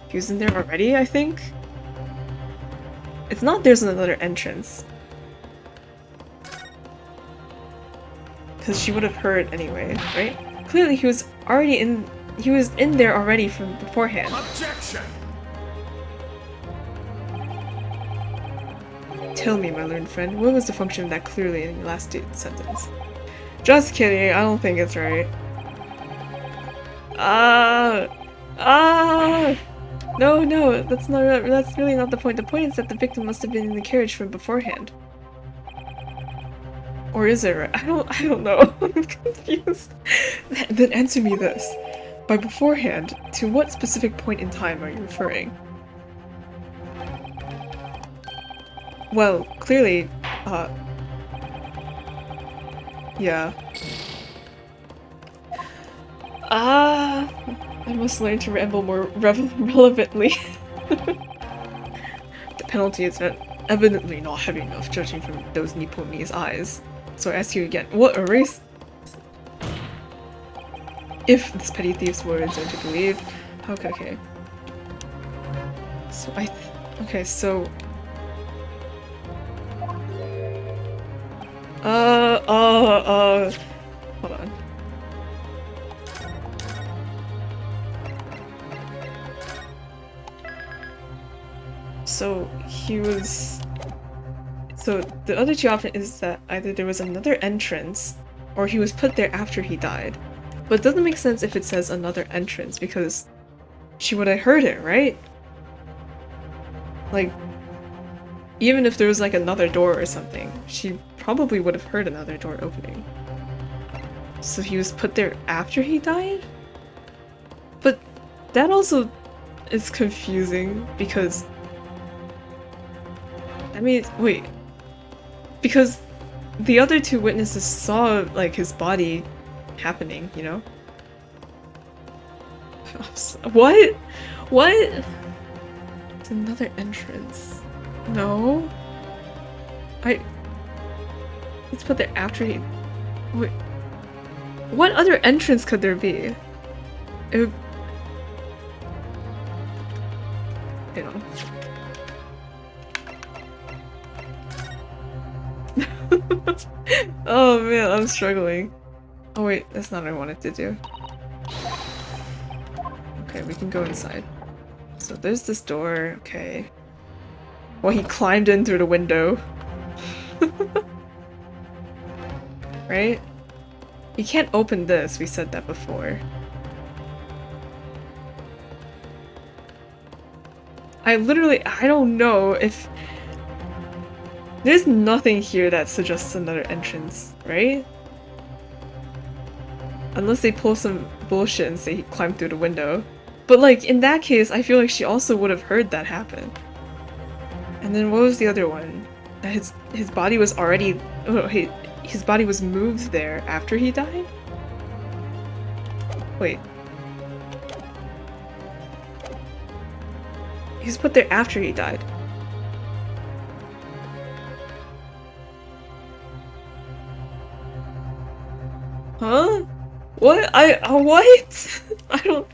He was in there already, I think? It's not there's another entrance. Because she would have heard anyway, right? Clearly he was in there already from beforehand. Objection! Tell me, my learned friend, what was the function of that clearly in your last sentence? Just kidding, I don't think it's right. No, that's really not the point. The point is that the victim must have been in the carriage from beforehand. Or is it right? I don't know. I'm confused. Then answer me this. By beforehand, to what specific point in time are you referring? Well, clearly, yeah. I must learn to ramble more relevantly. The penalty is that evidently not heavy enough, judging from those Nipponese eyes. So I ask you again, what a race? If this petty thief's words are to be believed. Okay. So okay, so... Hold on. So he was... So the other two options is that either there was another entrance, or he was put there after he died. But it doesn't make sense if it says another entrance, because she would have heard it, right? Like, even if there was like another door or something, she probably would have heard another door opening. So he was put there after he died? But that also is confusing, because... I mean, wait. Because the other two witnesses saw, like, his body happening, you know? What? What? It's another entrance. No? It's put there after he... Wait. What other entrance could there be? You know. Oh man, I'm struggling. Oh wait, that's not what I wanted to do. Okay, we can go inside. So there's this door, okay. Well, he climbed in through the window. Right? You can't open this, we said that before. I don't know if... There's nothing here that suggests another entrance, right? Unless they pull some bullshit and say he climbed through the window. But like, in that case, I feel like she also would have heard that happen. And then what was the other one? That his body was already... Oh, his body was moved there after he died? Wait. He was put there after he died. Huh? What? What? I don't...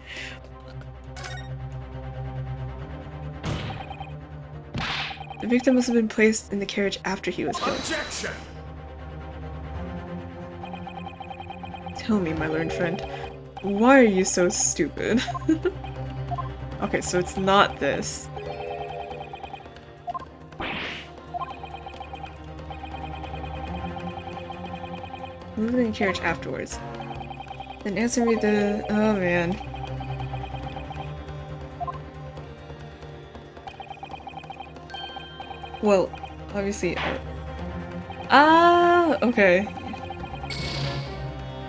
The victim must have been placed in the carriage after he was killed. Objection! Tell me, my learned friend, why are you so stupid? Okay, so it's not this. Move in the carriage afterwards. Then answer me the... Oh man. Well, obviously... okay.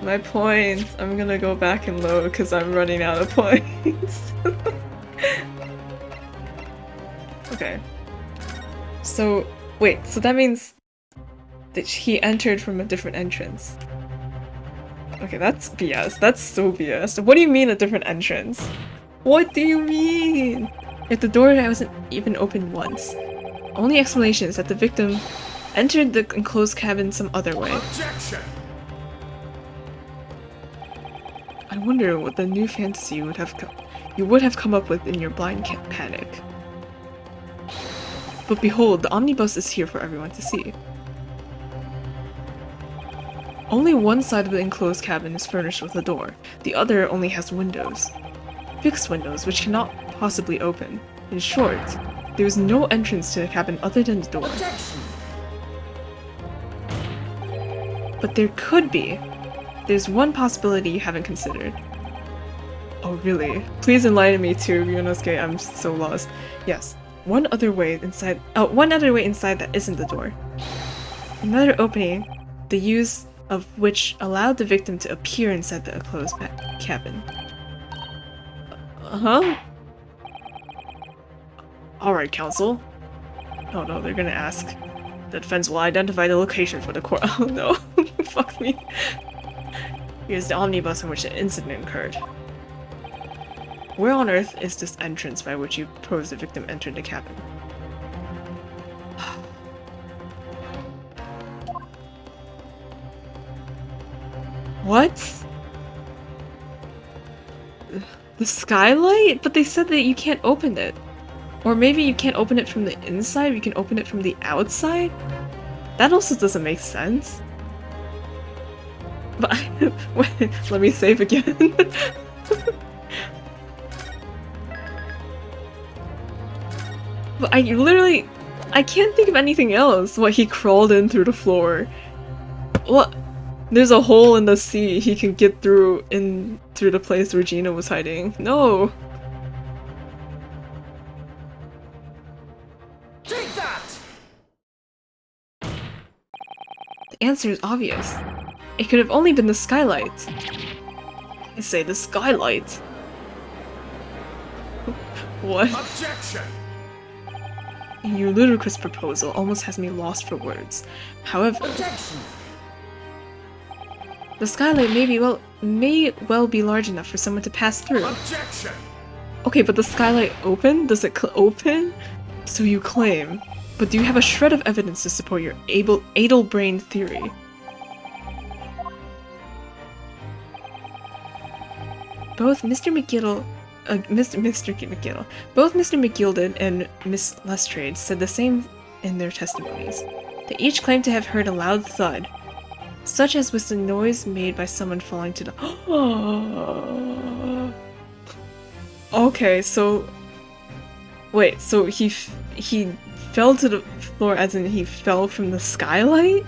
My points. I'm gonna go back and load because I'm running out of points. Okay. So, wait, so that means that he entered from a different entrance. Okay, that's BS. That's so BS. What do you mean a different entrance? What do you mean? If the door hasn't even opened once. Only explanation is that the victim entered the enclosed cabin some other way. Objection! I wonder what the new fantasy you would have come up with in your blind panic. But behold, the omnibus is here for everyone to see. Only one side of the enclosed cabin is furnished with a door. The other only has windows. Fixed windows, which cannot possibly open. In short, there is no entrance to the cabin other than the door. Objection! But there could be. There's one possibility you haven't considered. Oh really? Please enlighten me too, Yonosuke, I'm so lost. Yes, one other way inside that isn't the door. Another opening, the use of which allowed the victim to appear inside the enclosed cabin. Uh-huh? Alright, counsel. Oh no, they're gonna ask. The defense will identify the location for the court. Oh no, fuck me. Here's the omnibus in which the incident occurred. Where on earth is this entrance by which you propose the victim entered the cabin? What? The skylight? But they said that you can't open it. Or maybe you can't open it from the inside, you can open it from the outside? That also doesn't make sense. But wait, let me save again. But I can't think of anything else. What, he crawled in through the floor? What? There's a hole in the sea he can get through through the place where Gina was hiding. No. Take that! The answer is obvious. It could have only been the skylight. I say the skylight. What? Objection! Your ludicrous proposal almost has me lost for words. However, Objection! the skylight may well be large enough for someone to pass through. Objection! Okay, but the skylight open? Does it open? So you claim. But do you have a shred of evidence to support your idle brain theory? Both Mr. McGill, both Mr. McGilden and Miss Lestrade said the same in their testimonies. They each claimed to have heard a loud thud, such as was the noise made by someone falling to the. Okay, so wait, so he fell to the floor as in he fell from the skylight?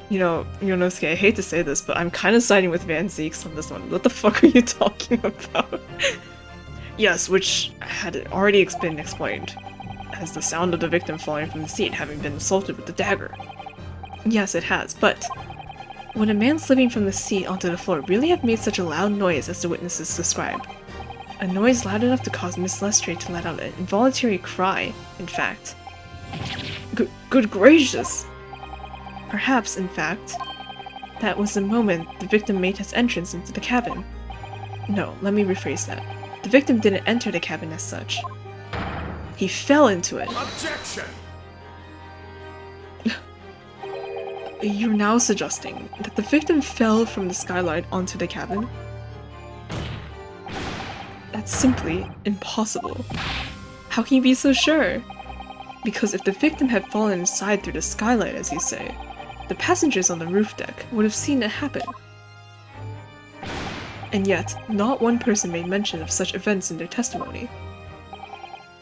You know, Yonosuke, I hate to say this, but I'm kind of siding with Van Zeeks on this one. What the fuck are you talking about? Yes, which had already been explained, as the sound of the victim falling from the seat having been assaulted with the dagger. Yes, it has, but would a man slipping from the seat onto the floor really have made such a loud noise as the witnesses describe? A noise loud enough to cause Miss Lestrade to let out an involuntary cry, in fact. Good gracious! Perhaps, in fact, that was the moment the victim made his entrance into the cabin. No, let me rephrase that. The victim didn't enter the cabin as such. He fell into it. Objection! You're now suggesting that the victim fell from the skylight onto the cabin? That's simply impossible. How can you be so sure? Because if the victim had fallen inside through the skylight, as you say, the passengers on the roof deck would have seen it happen. And yet, not one person made mention of such events in their testimony.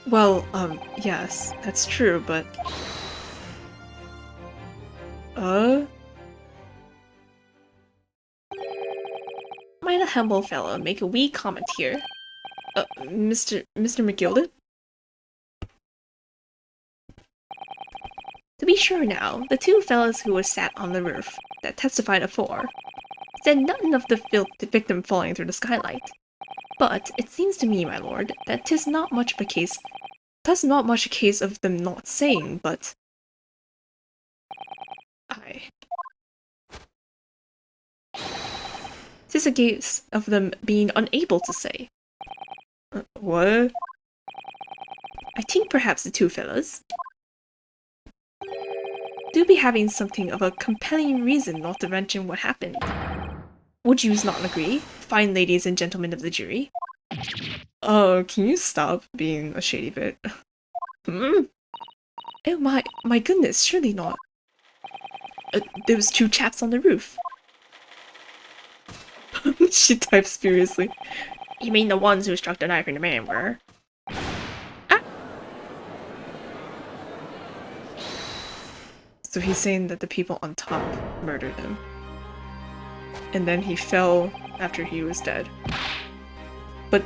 Well, yes, that's true, but... Might a humble fellow make a wee comment here? Mr. McGilden? To be sure now, the two fellows who were sat on the roof, that testified afore, said nothing of the victim falling through the skylight. But it seems to me, my lord, that 'tis not much a case of them not saying, but... Aye. 'Tis a case of them being unable to say. What? I think perhaps the two fellows do be having something of a compelling reason not to mention what happened. Would yous not agree, fine ladies and gentlemen of the jury? Oh, can you stop being a shady bit? Oh my goodness, surely not. There was two chaps on the roof. She types furiously. You mean the ones who struck the knife in the man were? So he's saying that the people on top murdered him. And then he fell after he was dead. But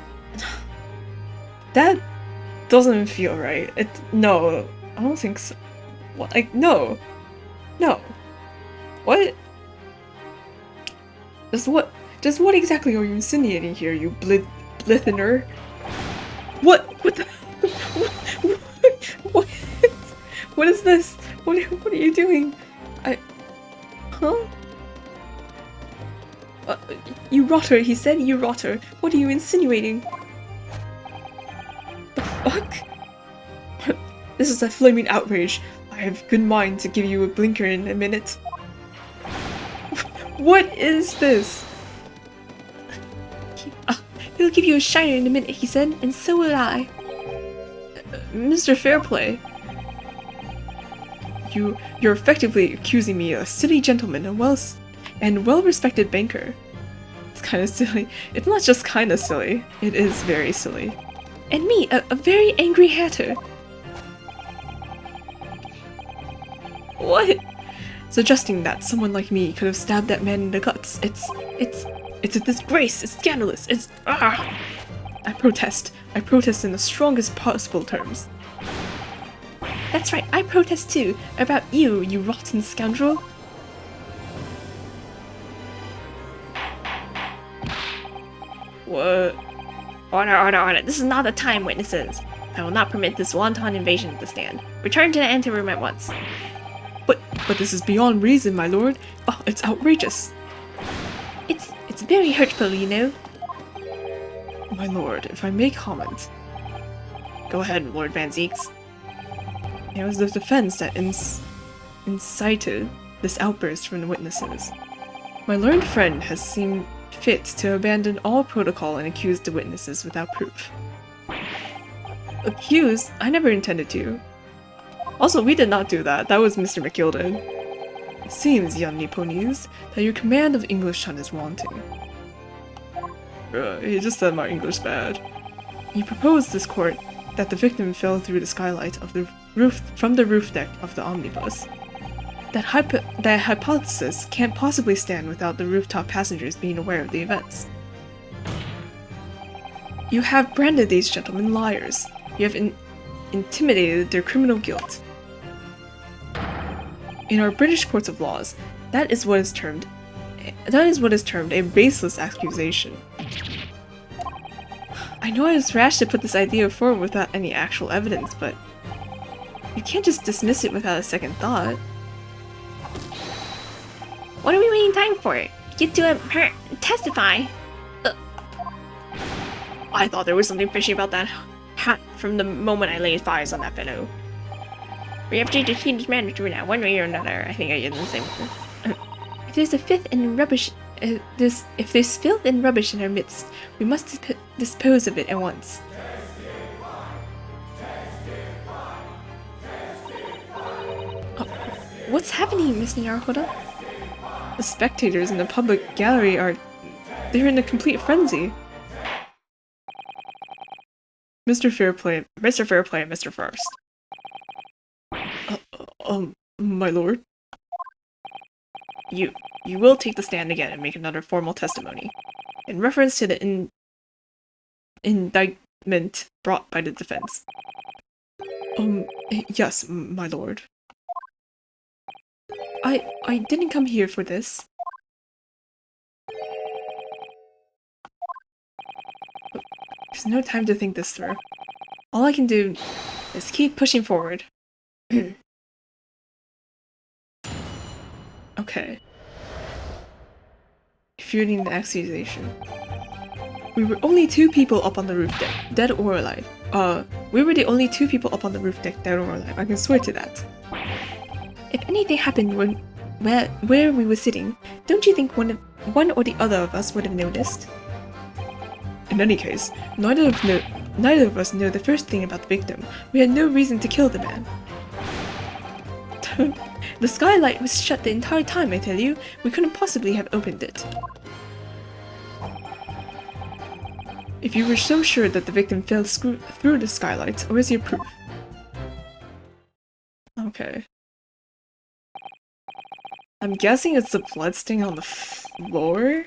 that doesn't feel right. No, I don't think so. What? Like, no. No. What? Just what exactly are you insinuating here, you blithtener? What the? What? What is this? What are you doing? Huh? You rotter, he said, you rotter. What are you insinuating? The fuck? This is a flaming outrage. I have good mind to give you a blinker in a minute. What is this? He'll give you a shiner in a minute, he said, and so will I. Mr. Fairplay, you're effectively accusing me of a silly gentleman and well-respected banker. It's kind of silly. It's not just kind of silly. It is very silly. And me, a very angry hatter. What? Suggesting that someone like me could have stabbed that man in the guts. It's a disgrace. It's scandalous. It's I protest. I protest in the strongest possible terms. That's right, I protest too. About you, you rotten scoundrel. What? Order. This is not the time, witnesses. I will not permit this wanton invasion of the stand. Return to the anteroom at once. But this is beyond reason, my lord. Oh, it's outrageous. It's very hurtful, you know. My lord, if I may comment. Go ahead, Lord Van Zeeks. It was the defense that incited this outburst from the witnesses. My learned friend has seen fit to abandon all protocol and accuse the witnesses without proof. Accuse? I never intended to. Also, we did not do that. That was Mr. McGilden. It seems, young Nipponese, that your command of English tongue is wanting. He just said my English bad. He proposed this court that the victim fell through the skylight of the roof from the roof deck of the omnibus. That hypothesis can't possibly stand without the rooftop passengers being aware of the events. You have branded these gentlemen liars. You have intimidated their criminal guilt. In our British courts of laws, that is what is termed a baseless accusation. I know I was rash to put this idea forward without any actual evidence, but you can't just dismiss it without a second thought. What are we waiting time for? Get to testify. I thought there was something fishy about that hat from the moment I laid eyes on that fellow. We have to defeat this man through now, one way or another. I think I did the same. If there's a filth and rubbish, if there's filth and rubbish in our midst, we must dispose of it at once. What's happening, Miss Naruhodo? The spectators in the public gallery they're in a complete frenzy. Mr. Fairplay, Mr. First. My lord? You will take the stand again and make another formal testimony. In reference to the indictment brought by the defense. Yes, my lord. I didn't come here for this. There's no time to think this through. All I can do is keep pushing forward. Okay. Refuting the accusation. We were only 2 people up on the roof deck, dead or alive. We were the only 2 people up on the roof deck, dead or alive. I can swear to that. If anything happened where we were sitting, don't you think one or the other of us would have noticed? In any case, neither of us know the first thing about the victim. We had no reason to kill the man. The skylight was shut the entire time, I tell you. We couldn't possibly have opened it. If you were so sure that the victim fell through the skylight, where's your proof? Okay. I'm guessing it's the blood stain on the floor?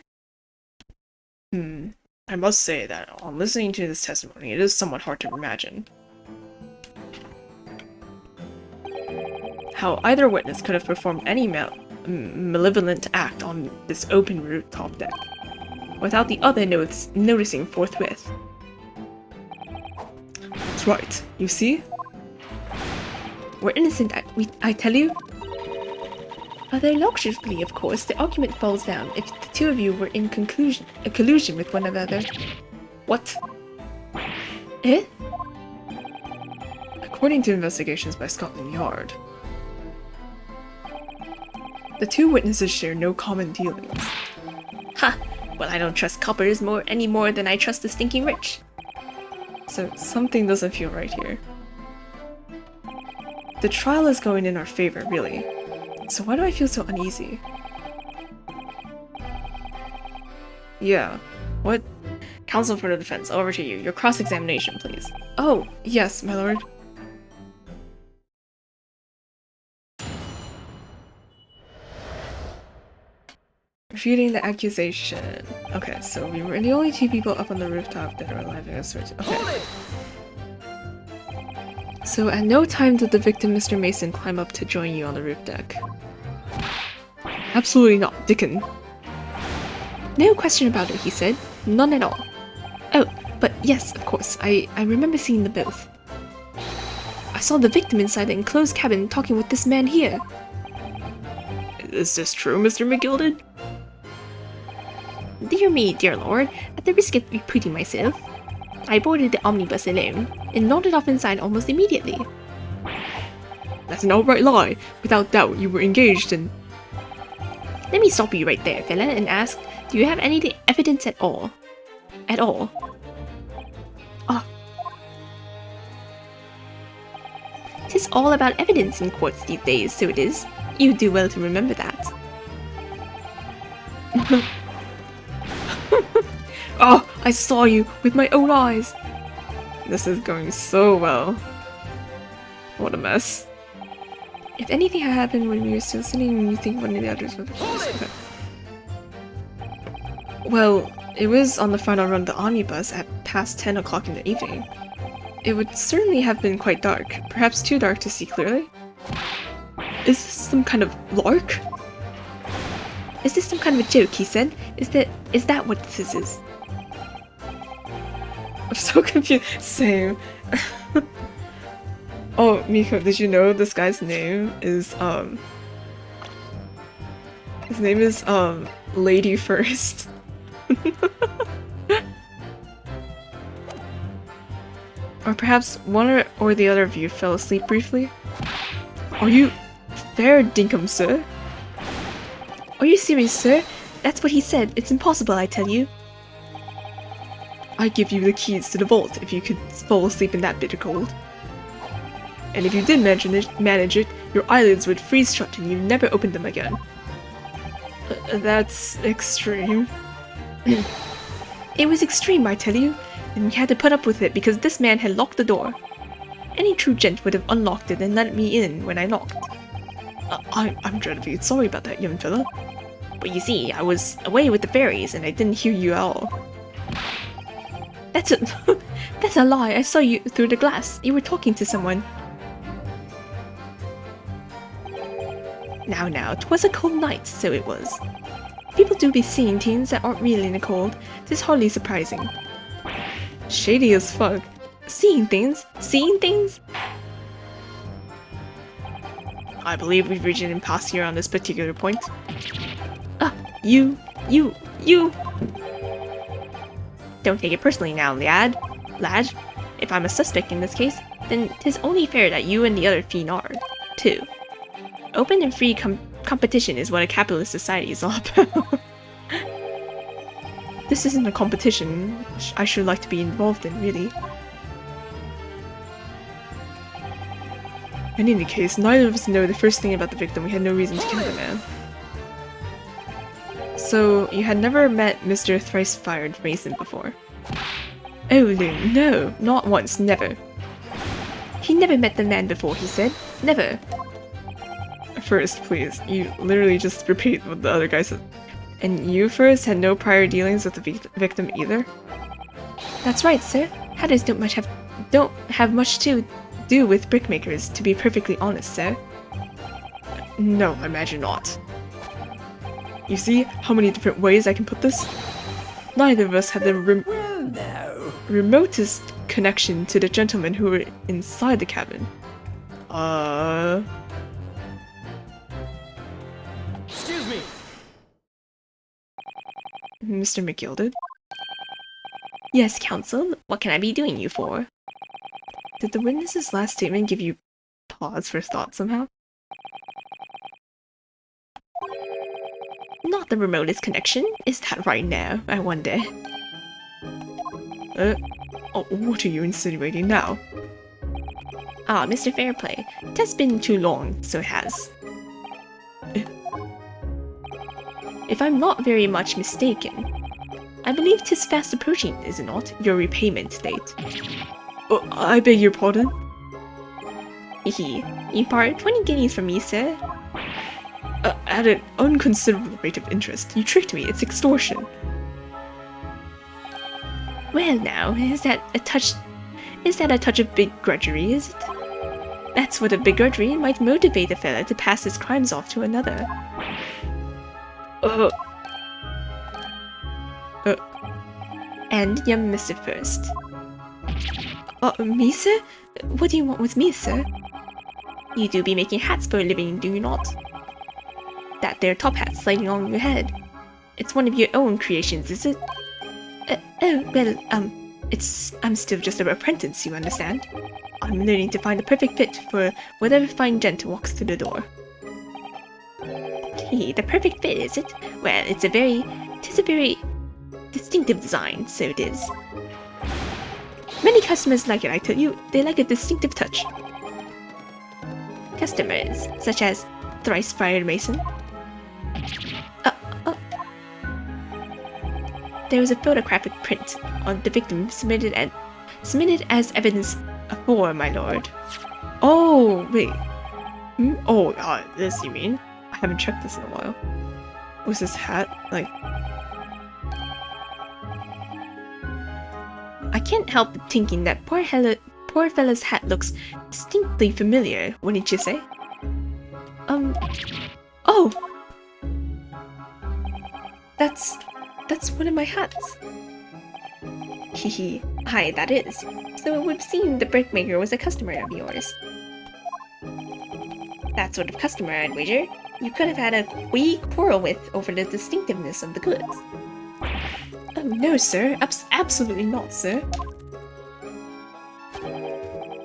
I must say that on listening to this testimony, it is somewhat hard to imagine how either witness could have performed any malevolent act on this open rooftop deck without the other noticing forthwith. That's right, you see? We're innocent, I tell you. Although logically, of course, the argument falls down if the 2 of you were in collusion with one another. What? Eh? According to investigations by Scotland Yard, The two witnesses share no common dealings. Ha! Well, I don't trust coppers any more than I trust the stinking rich. So something doesn't feel right here. The trial is going in our favor, really. So why do I feel so uneasy? Yeah. What? Counsel for the defense, over to you. Your cross-examination, please. Oh, yes, my lord. Refuting the accusation. Okay, so we were the only two people up on the rooftop that are alive and asserted. Okay. So at no time did the victim, Mr. Mason, climb up to join you on the roof deck. Absolutely not, Dickon. No question about it, he said. None at all. Oh, but yes, of course, I remember seeing them both. I saw the victim inside the enclosed cabin talking with this man here. Is this true, Mr. McGilded? Dear me, dear lord, at the risk of repeating myself, I boarded the omnibus alone and nodded off inside almost immediately. That's an outright lie. Without doubt, you were engaged in... Let me stop you right there, fella, and ask, do you have any evidence at all? At all? Ah. 'Tis all about evidence in courts these days, so it is. You do well to remember that. Oh, I saw you with my own eyes! This is going so well. What a mess. If anything had happened when we were still sitting, you think one of the others would have... Okay. Well, it was on the final run of the omnibus at past 10 o'clock in the evening. It would certainly have been quite dark, perhaps too dark to see clearly. Is this some kind of lark? Is this some kind of a joke, he said? Is that what this is? I'm so confused. Same. Oh, Miko, did you know this guy's name is, his name is, Lady First. Or perhaps one or the other of you fell asleep briefly? Are you fair dinkum, sir? Are you serious, sir? That's what he said. It's impossible, I tell you. I'd give you the keys to the vault if you could fall asleep in that bitter cold. And if you did manage it, your eyelids would freeze shut and you'd never open them again. That's extreme. It was extreme, I tell you, and we had to put up with it because this man had locked the door. Any true gent would have unlocked it and let me in when I knocked. I'm dreadfully sorry about that, young fella. But you see, I was away with the fairies and I didn't hear you at all. That's a lie. I saw you through the glass. You were talking to someone. Now, 'twas a cold night, so it was. People do be seeing things that aren't really in the cold. 'Tis hardly surprising. Shady as fuck. Seeing things? Seeing things? I believe we've reached an impasse here on this particular point. You! Don't take it personally now, lad. If I'm a suspect in this case, then 'tis only fair that you and the other fiend are, too. Open and free competition is what a capitalist society is all about. This isn't a competition I should like to be involved in, really. In any case, neither of us know the first thing about the victim. We had no reason to kill the man. So, you had never met Mr. Thrice-Fired Mason before? Oh, Loon, no, not once, never. He never met the man before, he said. Never. First, please. You literally just repeat what the other guy said. And you first had no prior dealings with the victim either? That's right, sir. Hatters don't have much to do with brickmakers, to be perfectly honest, sir. No, I imagine not. You see how many different ways I can put this? Neither of us had the remotest connection to the gentlemen who were inside the cabin. Excuse me! Mr. McGilded? Yes, counsel. What can I be doing you for? Did the witness's last statement give you pause for thought somehow? the remotest connection? Is that right now, I wonder? Oh, what are you insinuating now? Ah, Mr. Fairplay, it has been too long, so it has. If I'm not very much mistaken, I believe 'tis fast approaching, is it not, your repayment date? Oh, I beg your pardon? Hehe, you borrowed 20 guineas from me, sir. At an unconsiderable rate of interest. You tricked me, it's extortion. Well now, is that a touch of begrudgery, is it? That's what a begrudgery might motivate a fella to pass his crimes off to another. And young Mr. First. Me, sir? What do you want with me, sir? You do be making hats for a living, do you not? That there top hat sliding on your head. It's one of your own creations, is it? I'm still just an apprentice, you understand? I'm learning to find the perfect fit for whatever fine gent walks through the door. Hey, the perfect fit, is it? Well, tis a very distinctive design, so it is. Many customers like it, I tell you. They like a distinctive touch. Customers, such as Thrice Fired Mason. There was a photographic print on the victim submitted as evidence for, my lord. Oh, wait. Oh, this you mean? I haven't checked this in a while. Was this hat, like... I can't help thinking that poor fella's hat looks distinctly familiar, wouldn't you say? Oh! That's one of my hats. Hehe, aye, that is. So it would seem the brickmaker was a customer of yours. That sort of customer, I'd wager, you could have had a wee quarrel with over the distinctiveness of the goods. Oh, no, sir. Absolutely not, sir.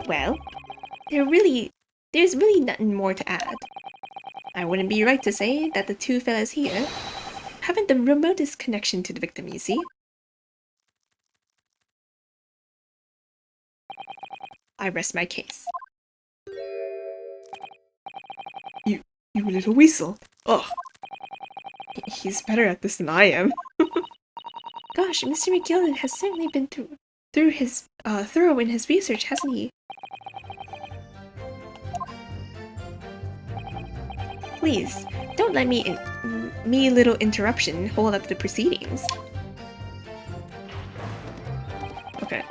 Well, there's really nothing more to add. I wouldn't be right to say that the two fellas here haven't the remotest connection to the victim, you see. I rest my case. You little weasel. Ugh. He's better at this than I am. Gosh, Mr. McGillen has certainly been thorough in his research, hasn't he? Please, don't let me little interruption hold up the proceedings. Okay.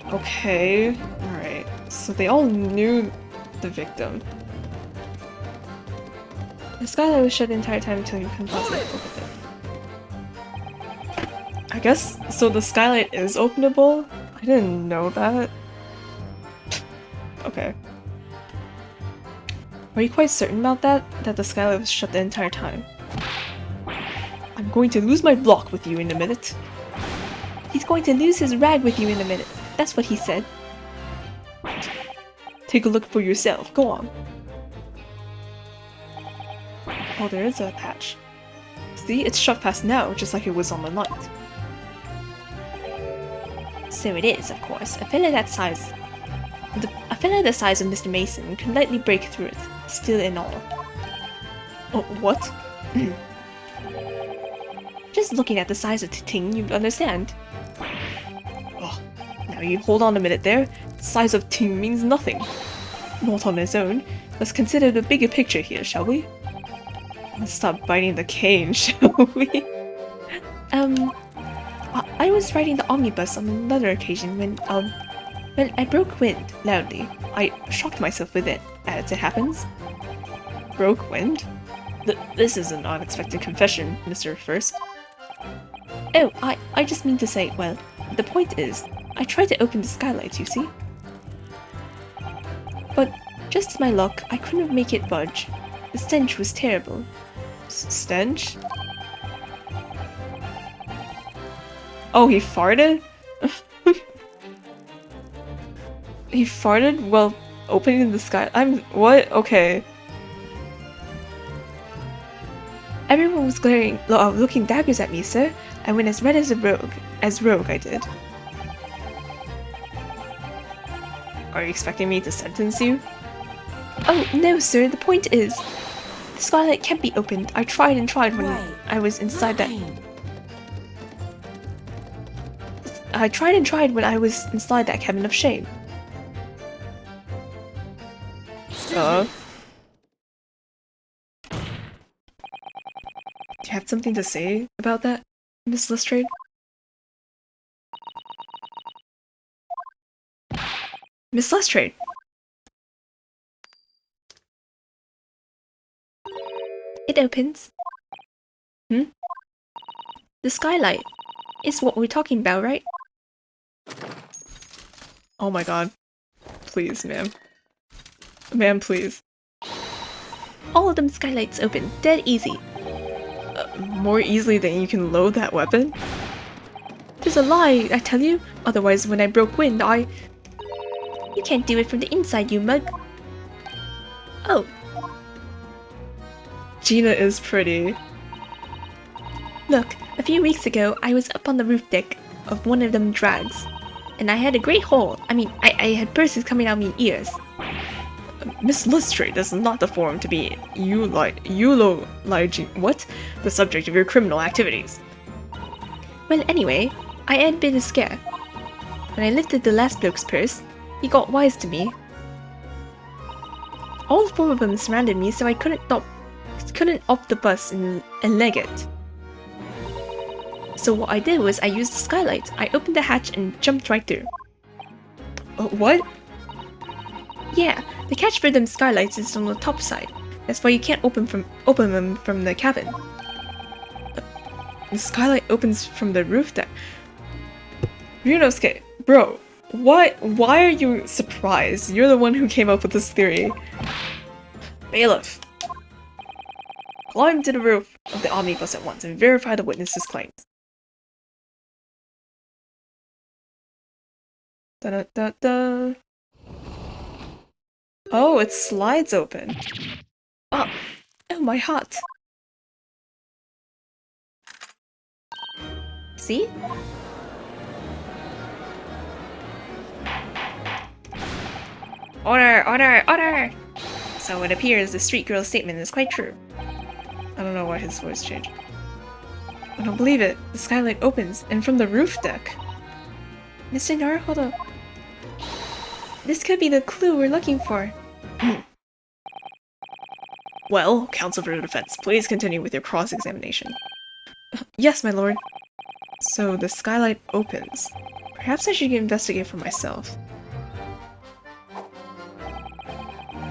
Okay. Alright. So they all knew the victim. The skylight was shut the entire time until you couldn't possibly open it. I guess, so the skylight is openable? I didn't know that. Okay. Are you quite certain about that? That the skylight was shut the entire time? I'm going to lose my block with you in a minute. He's going to lose his rag with you in a minute. That's what he said. Take a look for yourself. Go on. Oh, there is a patch. See, it's shut fast now, just like it was on the night. So it is, of course. A fella the size of Mr. Mason could lightly break through it, steel and all. Oh, what? Just looking at the size of the thing, you'd understand. Oh, now you hold on a minute there. The size of ting means nothing. Not on its own. Let's consider the bigger picture here, shall we? Let's stop biting the cane, shall we? I was riding the omnibus on another occasion when I broke wind loudly. I shocked myself with it, as it happens. Broke wind? This is an unexpected confession, Mr. First. Oh, I just mean to say, well, the point is, I tried to open the skylight, you see? But, just to my luck, I couldn't make it budge. The stench was terrible. Stench? Oh, he farted? He farted while opening the sky. What? Okay. Everyone was glaring, looking daggers at me, sir. I went as red as a rogue. As rogue, I did. Are you expecting me to sentence you? Oh, no, sir. The point is, the skylight can't be opened. I tried and tried when I was inside that. I tried and tried when I was inside that cabin of shame. Do you have something to say about that, Miss Lestrade? Miss Lestrade! It opens. Hmm? The skylight is what we're talking about, right? Oh my god. Please, ma'am. Ma'am, please. All of them skylights open, dead easy. More easily than you can load that weapon? There's a lie, I tell you. Otherwise, when I broke wind, You can't do it from the inside, you mug. Oh. Gina is pretty. Look, a few weeks ago, I was up on the roof deck of one of them drags. And I had a great hole. I mean, I had bursts coming out of my ears. Miss Lestrade is not the forum to be eulogizing the subject of your criminal activities. Well, anyway, I had a bit of scare. When I lifted the last bloke's purse, he got wise to me. All four of them surrounded me, so I couldn't up the bus and leg it. So what I did was I used the skylight. I opened the hatch and jumped right through. What? Yeah, the catch for them skylights is on the top side. That's why you can't open them from the cabin. The skylight opens from the roof deck. Ryunosuke, bro, why are you surprised? You're the one who came up with this theory. Bailiff, climb to the roof of the omnibus at once and verify the witness's claims. Da-da-da-da. Oh, it slides open. Oh, my heart. See? Order, order, order! So it appears the street girl's statement is quite true. I don't know why his voice changed. I don't believe it. The skylight opens, and from the roof deck. Mr. Naruhodo. This could be the clue we're looking for. Well, counsel for the defense, please continue with your cross-examination. Yes, my lord. So the skylight opens. Perhaps I should investigate for myself.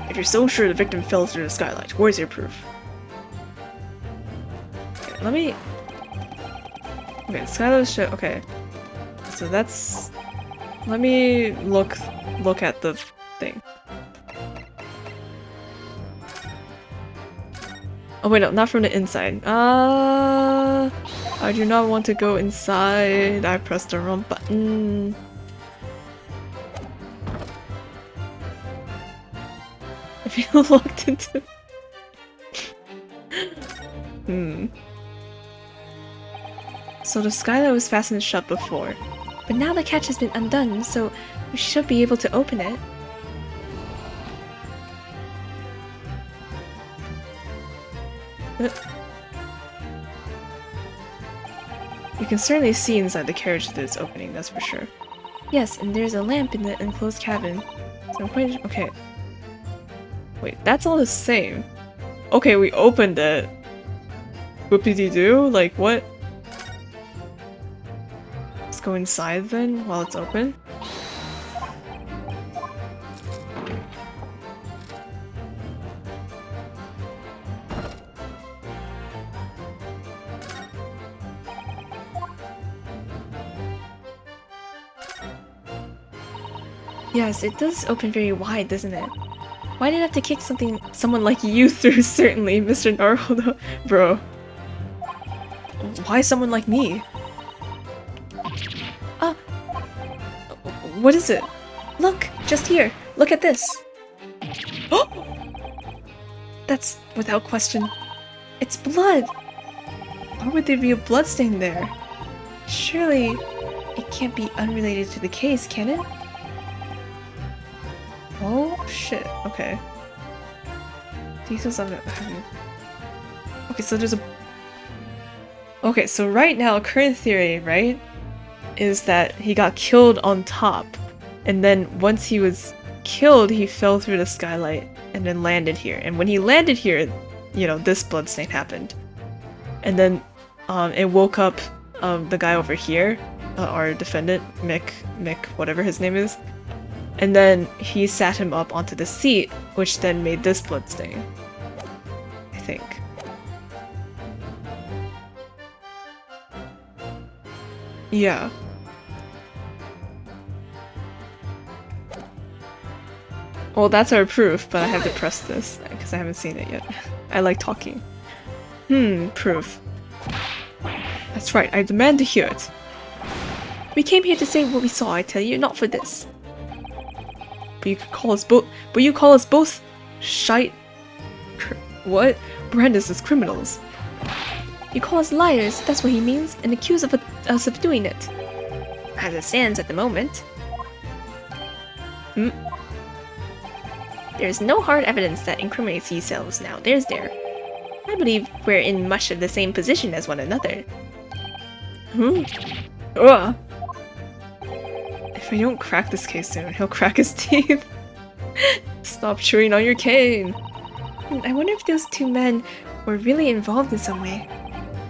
If you're so sure the victim fell through the skylight, where's your proof? Okay, let me... Okay, skylight show... Okay. So that's... Let me look at the thing. Oh wait, no, not from the inside. I do not want to go inside. I pressed the wrong button. I feel locked into... So the skylight was fastened shut before. But now the catch has been undone, so we should be able to open it. You can certainly see inside the carriage through this opening, that's for sure. Yes, and there's a lamp in the enclosed cabin. So I'm quite... Okay. Wait, that's all the same. Okay, we opened it. Whoopie-dee-doo? Like, what? Let's go inside then, while it's open. Yes, it does open very wide, doesn't it? Why did I have to kick someone like you through, certainly, Mr. Naruhodo? Bro. Why someone like me? What is it? Look! Just here! Look at this! Oh! That's without question. It's blood! Why would there be a bloodstain there? Surely, it can't be unrelated to the case, can it? Oh shit, okay. Details on it. Okay, so there's a... Okay, so right now, current theory, right, is that he got killed on top. And then once he was killed, he fell through the skylight and then landed here. And when he landed here, you know, this bloodstain happened. And then it woke up the guy over here, our defendant, Mick, whatever his name is. And then he sat him up onto the seat, which then made this bloodstain. I think. Yeah. Well, that's our proof, but I have to press this, because I haven't seen it yet. I like talking. Proof. That's right, I demand to hear it. We came here to say what we saw, I tell you, not for this. But you could call us both. But you call us both shite. What? Brand us as criminals. You call us liars, that's what he means, and accuse us of doing it. As it stands at the moment, there's no hard evidence that incriminates yourselves now, there's there. I believe we're in much of the same position as one another. Ugh. If I don't crack this case soon, he'll crack his teeth. Stop chewing on your cane. I wonder if those two men were really involved in some way.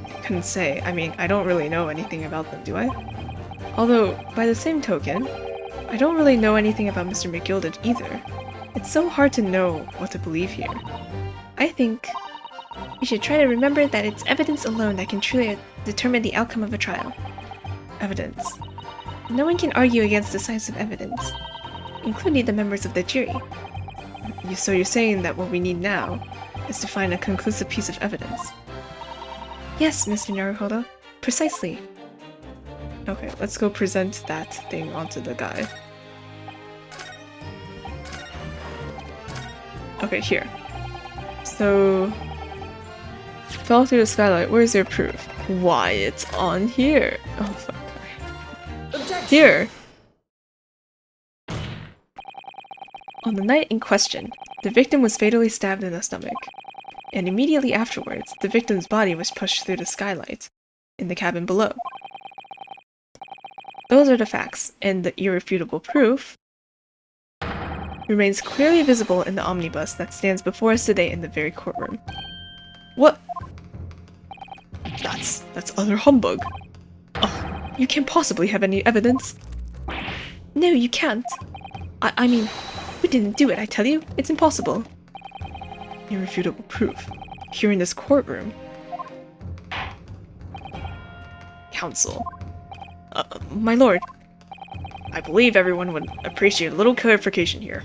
I couldn't say. I mean, I don't really know anything about them, do I? Although, by the same token, I don't really know anything about Mr. McGilded either. It's so hard to know what to believe here. I think we should try to remember that it's evidence alone that can truly determine the outcome of a trial. Evidence. No one can argue against decisive evidence, including the members of the jury. So you're saying that what we need now is to find a conclusive piece of evidence? Yes, Mr. Naruhodo. Precisely. Okay, let's go present that thing onto the guy. Okay, here. So... fell through the skylight. Where's your proof? Why, it's on here. Oh, fuck. Here! On the night in question, the victim was fatally stabbed in the stomach, and immediately afterwards, the victim's body was pushed through the skylight in the cabin below. Those are the facts, and the irrefutable proof remains clearly visible in the omnibus that stands before us today in the very courtroom. What? That's utter humbug. Oh, you can't possibly have any evidence. No, you can't. I mean, we didn't do it, I tell you. It's impossible. Irrefutable proof. Here in this courtroom. Counsel. My lord. I believe everyone would appreciate a little clarification here,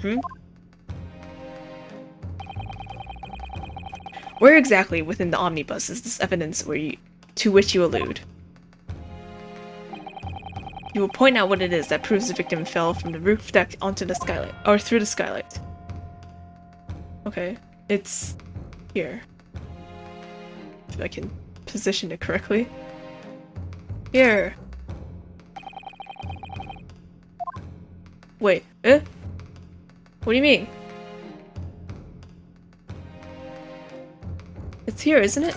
Where exactly within the omnibus is this evidence to which you allude? You will point out what it is that proves the victim fell from the roof deck onto the skylight, or through the skylight. Okay, it's here. If I can position it correctly. Here. Wait, eh? What do you mean? It's here, isn't it?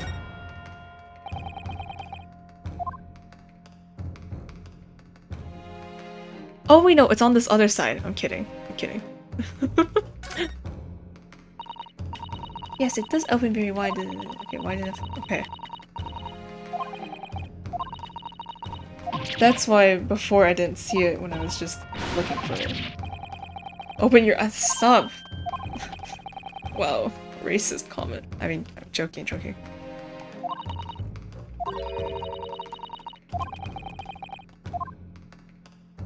Oh wait, no, it's on this other side. I'm kidding. I'm kidding. Yes, it does open very wide. Okay, wide enough. Okay. That's why before I didn't see it when I was just looking for it. Open your eyes. Stop. Wow. Racist comment. I mean, I'm joking.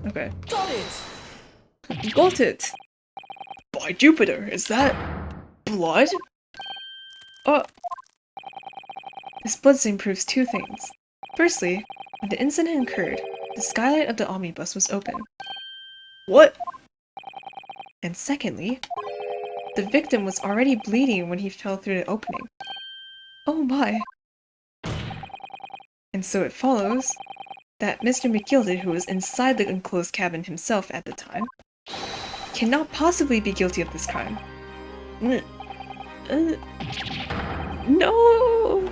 Okay. Got it! You got it! By Jupiter, is that blood? This bloodstain proves two things. Firstly, when the incident occurred, the skylight of the omnibus was open. What? And secondly, the victim was already bleeding when he fell through the opening. Oh my. And so it follows that Mr. McGilded, who was inside the enclosed cabin himself at the time, cannot possibly be guilty of this crime. No!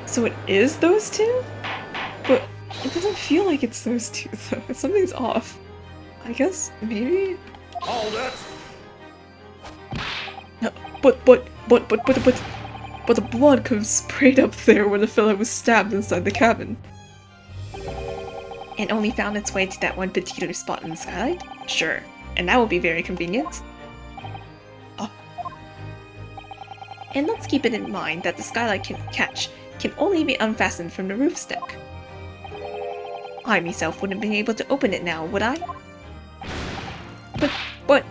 So it is those two? But it doesn't feel like it's those two, though. Something's off. I guess, maybe? Hold it! No, but the blood could have sprayed up there when the fella was stabbed inside the cabin. And only found its way to that one particular spot in the skylight? Sure, and that will be very convenient. Oh. And let's keep it in mind that the skylight can only be unfastened from the roof stack. I myself wouldn't be able to open it now, would I? But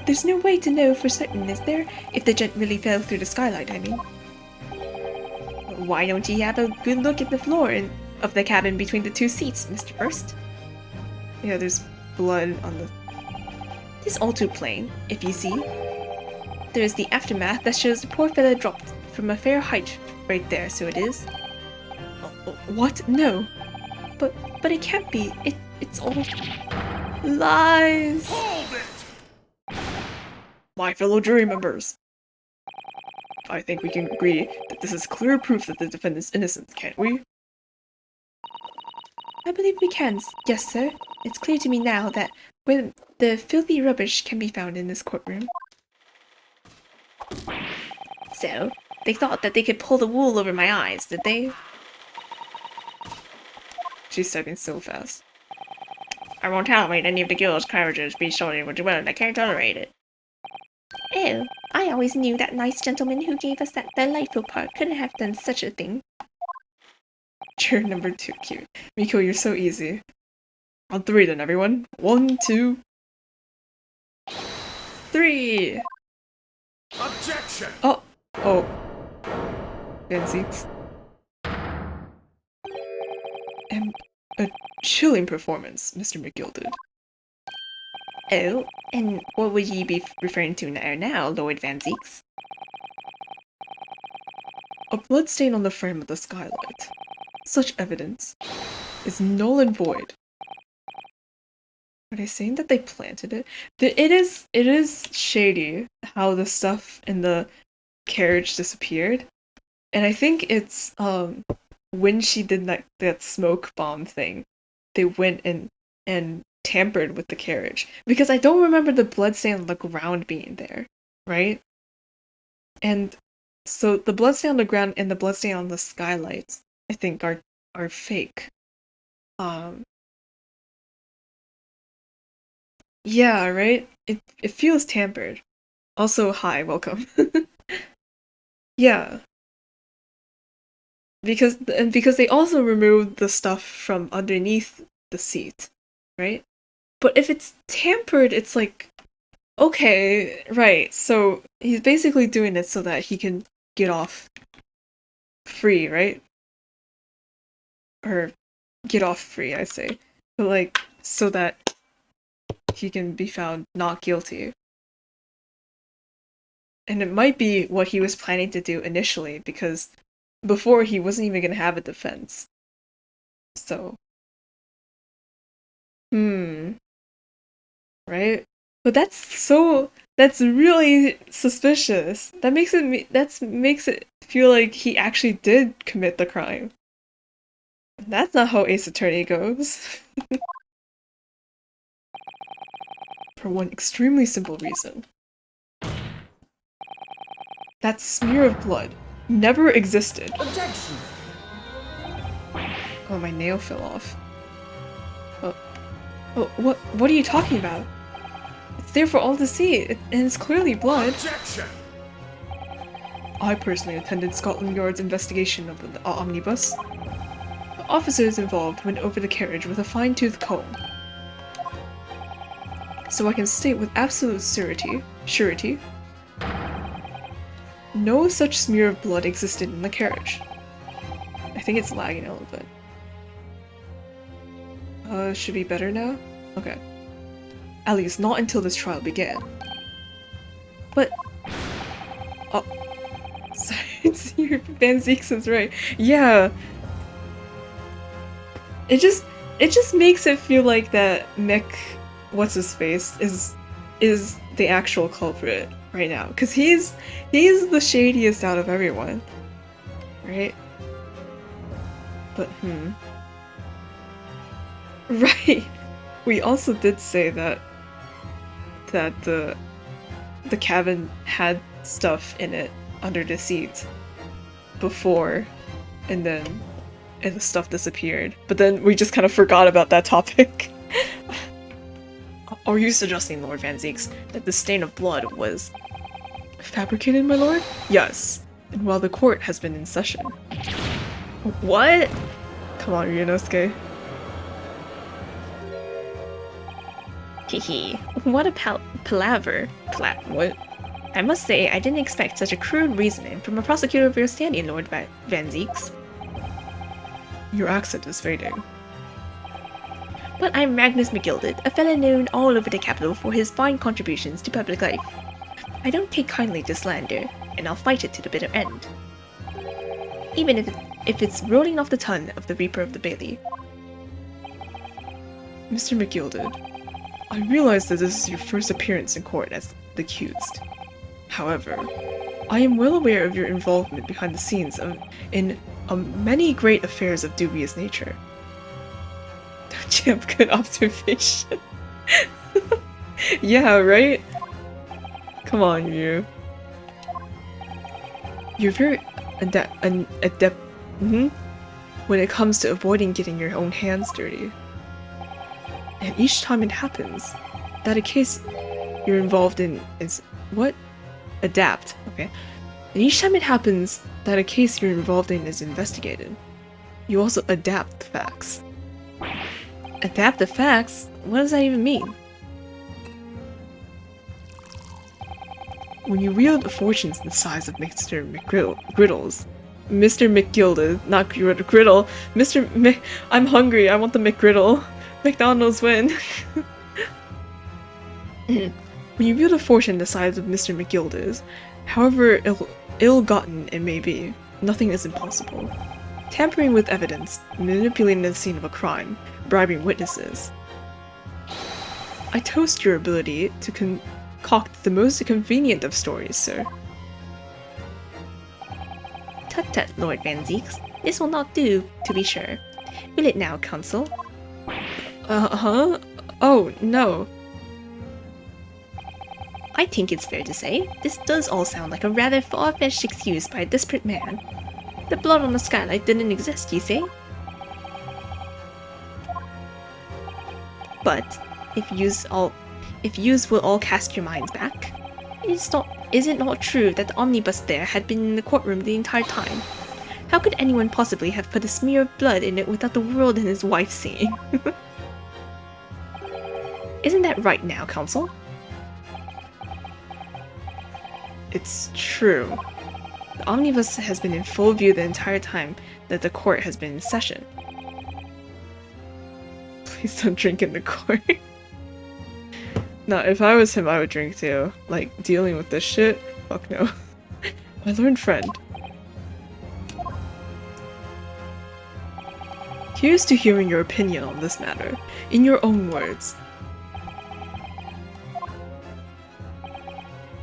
there's no way to know for certain, is there? If the gent really fell through the skylight, I mean. Why don't you have a good look at the floor of the cabin between the two seats, Mr. First? Yeah, there's blood on the... It is all too plain, if you see. There is the aftermath that shows the poor fella dropped from a fair height right there, so it is. What? No. But it can't be. It's all lies. Hold it! My fellow jury members, I think we can agree that this is clear proof that the defendant's innocent, can't we? I believe we can, yes sir. It's clear to me now that where the filthy rubbish can be found in this courtroom. So, they thought that they could pull the wool over my eyes, did they? She's typing so fast. I won't tolerate any of the girls' carriages be sorted with women. I can't tolerate it. Oh, I always knew that nice gentleman who gave us that delightful part couldn't have done such a thing. Juror number 2, cute. Miko, you're so easy. On 3 then, everyone. 1, 2, 3! Objection! Oh! Fancies. And a chilling performance, Mr. McGilded. Oh, and what would ye be referring to now, Lord Van Zeeks? A bloodstain on the frame of the skylight. Such evidence is null and void. Are they saying that they planted it? It is shady how the stuff in the carriage disappeared. And I think it's when she did that smoke bomb thing, they went and tampered with the carriage. Because I don't remember the bloodstain on the ground being there, right? And so the bloodstain on the ground and the bloodstain on the skylights, I think, are fake. Yeah, right? It feels tampered. Also, hi, welcome. Yeah. Because they also removed the stuff from underneath the seat, right? But if it's tampered, it's like, okay, right, so he's basically doing it so that he can get off free, right? Or get off free, I say. But like, so that he can be found not guilty. And it might be what he was planning to do initially, because before he wasn't even gonna have a defense. So. Right? But that's really suspicious. That makes it feel like he actually did commit the crime. That's not how Ace Attorney goes. For one extremely simple reason. That smear of blood never existed. Objection! Oh, my nail fell off. What are you talking about? It's there for all to see, and it's clearly blood. Objection! I personally attended Scotland Yard's investigation of the omnibus. The officers involved went over the carriage with a fine-tooth comb. So I can state with absolute surety, no such smear of blood existed in the carriage. I think it's lagging a little bit. Should be better now? Okay. At least not until this trial began. But... Oh. Science Van Zeeks is right. Yeah. It just makes it feel like that Mick, what's his face, is the actual culprit right now, because he's the shadiest out of everyone, right? But right. We also did say that the cabin had stuff in it under the seat before, and then the stuff disappeared. But then we just kind of forgot about that topic. Are you suggesting, Lord Van Zeeks, that the stain of blood was fabricated, my lord? Yes. And while the court has been in session. What? Come on, Ryunosuke. Hehe. What a palaver. What? I must say, I didn't expect such a crude reasoning from a prosecutor of your standing, Lord Van Zeeks. Your accent is fading. But I'm Magnus McGilded, a fellow known all over the capital for his fine contributions to public life. I don't take kindly to slander, and I'll fight it to the bitter end. Even if it's rolling off the tongue of the Reaper of the Bailey. Mr. McGilded, I realize that this is your first appearance in court as the accused. However, I am well aware of your involvement behind the scenes in many great affairs of dubious nature. Don't you have good observation? Yeah, right? Come on, you. You're very adept when it comes to avoiding getting your own hands dirty. And each time it happens, that a case you're involved in is what? Adapt, okay. And each time it happens that a case you're involved in is investigated, you also adapt the facts. Adapt the facts? What does that even mean? When you wield fortunes the size of Mr. McGriddles, Mr. McGilded, not Griddle, I'm hungry, I want the McGriddle. McDonald's win. When you wield a fortune the size of Mr. McGilded, however ill-gotten it may be, nothing is impossible. Tampering with evidence, manipulating the scene of a crime, bribing witnesses. I toast your ability to concoct the most convenient of stories, sir. Tut-tut, Lord Van Zeeks. This will not do, to be sure. Will it now, counsel? Huh? Oh, no. I think it's fair to say, this does all sound like a rather far-fetched excuse by a desperate man. The blood on the skylight didn't exist, you say? But, if yous will all cast your minds back, is it not true that the omnibus there had been in the courtroom the entire time? How could anyone possibly have put a smear of blood in it without the world and his wife seeing? Isn't that right now, counsel? It's true. The omnibus has been in full view the entire time that the court has been in session. Please don't drink in the court. No, if I was him, I would drink too. Like, dealing with this shit? Fuck no. My learned friend. Here's to hearing your opinion on this matter, in your own words.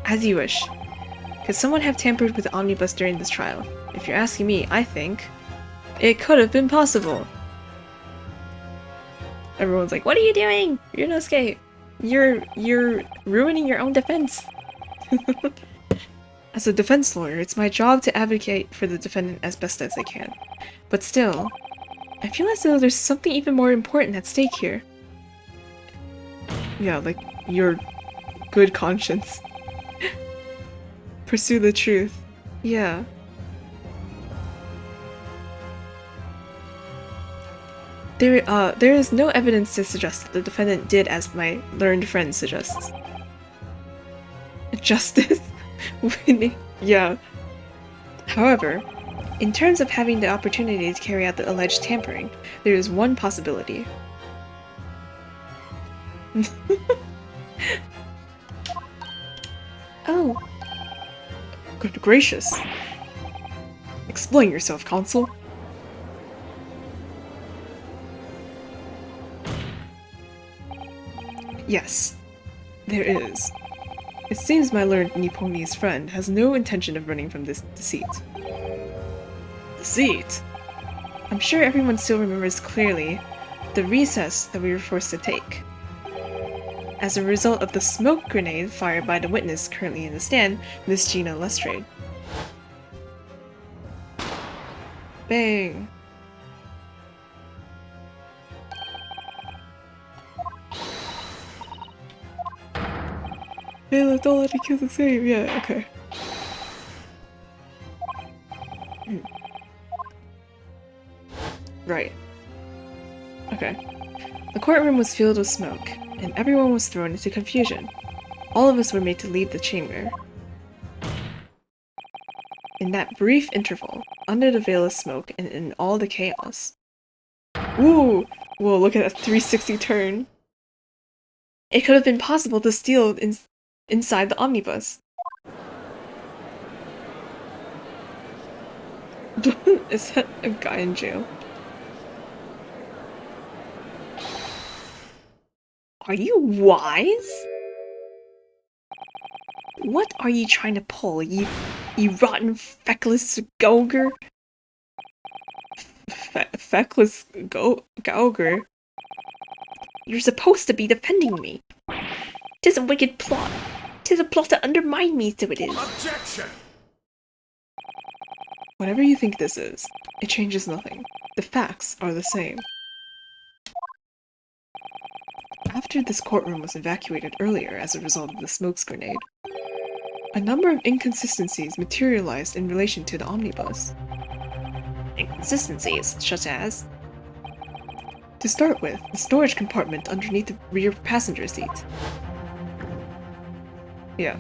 As you wish. Could someone have tampered with the omnibus during this trial? If you're asking me, I think it could have been possible. Everyone's like, what are you doing? Ryunosuke, you're ruining your own defense. As a defense lawyer, it's my job to advocate for the defendant as best as I can. But still, I feel as though there's something even more important at stake here. Yeah, like your good conscience. Pursue the truth. Yeah. There is no evidence to suggest that the defendant did as my learned friend suggests. Justice? Yeah. However, in terms of having the opportunity to carry out the alleged tampering, there is one possibility. Oh. Good gracious. Explain yourself, Consul. Yes, there is. It seems my learned Nipponiese friend has no intention of running from this deceit. Deceit? I'm sure everyone still remembers clearly the recess that we were forced to take. As a result of the smoke grenade fired by the witness currently in the stand, Miss Gina Lestrade. Bang! Hey, don't let it kill the same. Yeah, okay. Right. Okay. The courtroom was filled with smoke, and everyone was thrown into confusion. All of us were made to leave the chamber. In that brief interval, under the veil of smoke and in all the chaos. Ooh! Whoa, look at that 360 turn. It could have been possible to steal inside the omnibus. Is that a guy in jail? Are you wise? What are you trying to pull, you rotten feckless gauger? Feckless gauger? You're supposed to be defending me. 'Tis a wicked plot. 'Tis a plot to undermine me, so it is. Objection! Whatever you think this is, it changes nothing. The facts are the same. After this courtroom was evacuated earlier as a result of the smokes grenade, a number of inconsistencies materialized in relation to the omnibus. Inconsistencies, such as... To start with, the storage compartment underneath the rear passenger seat. Yeah.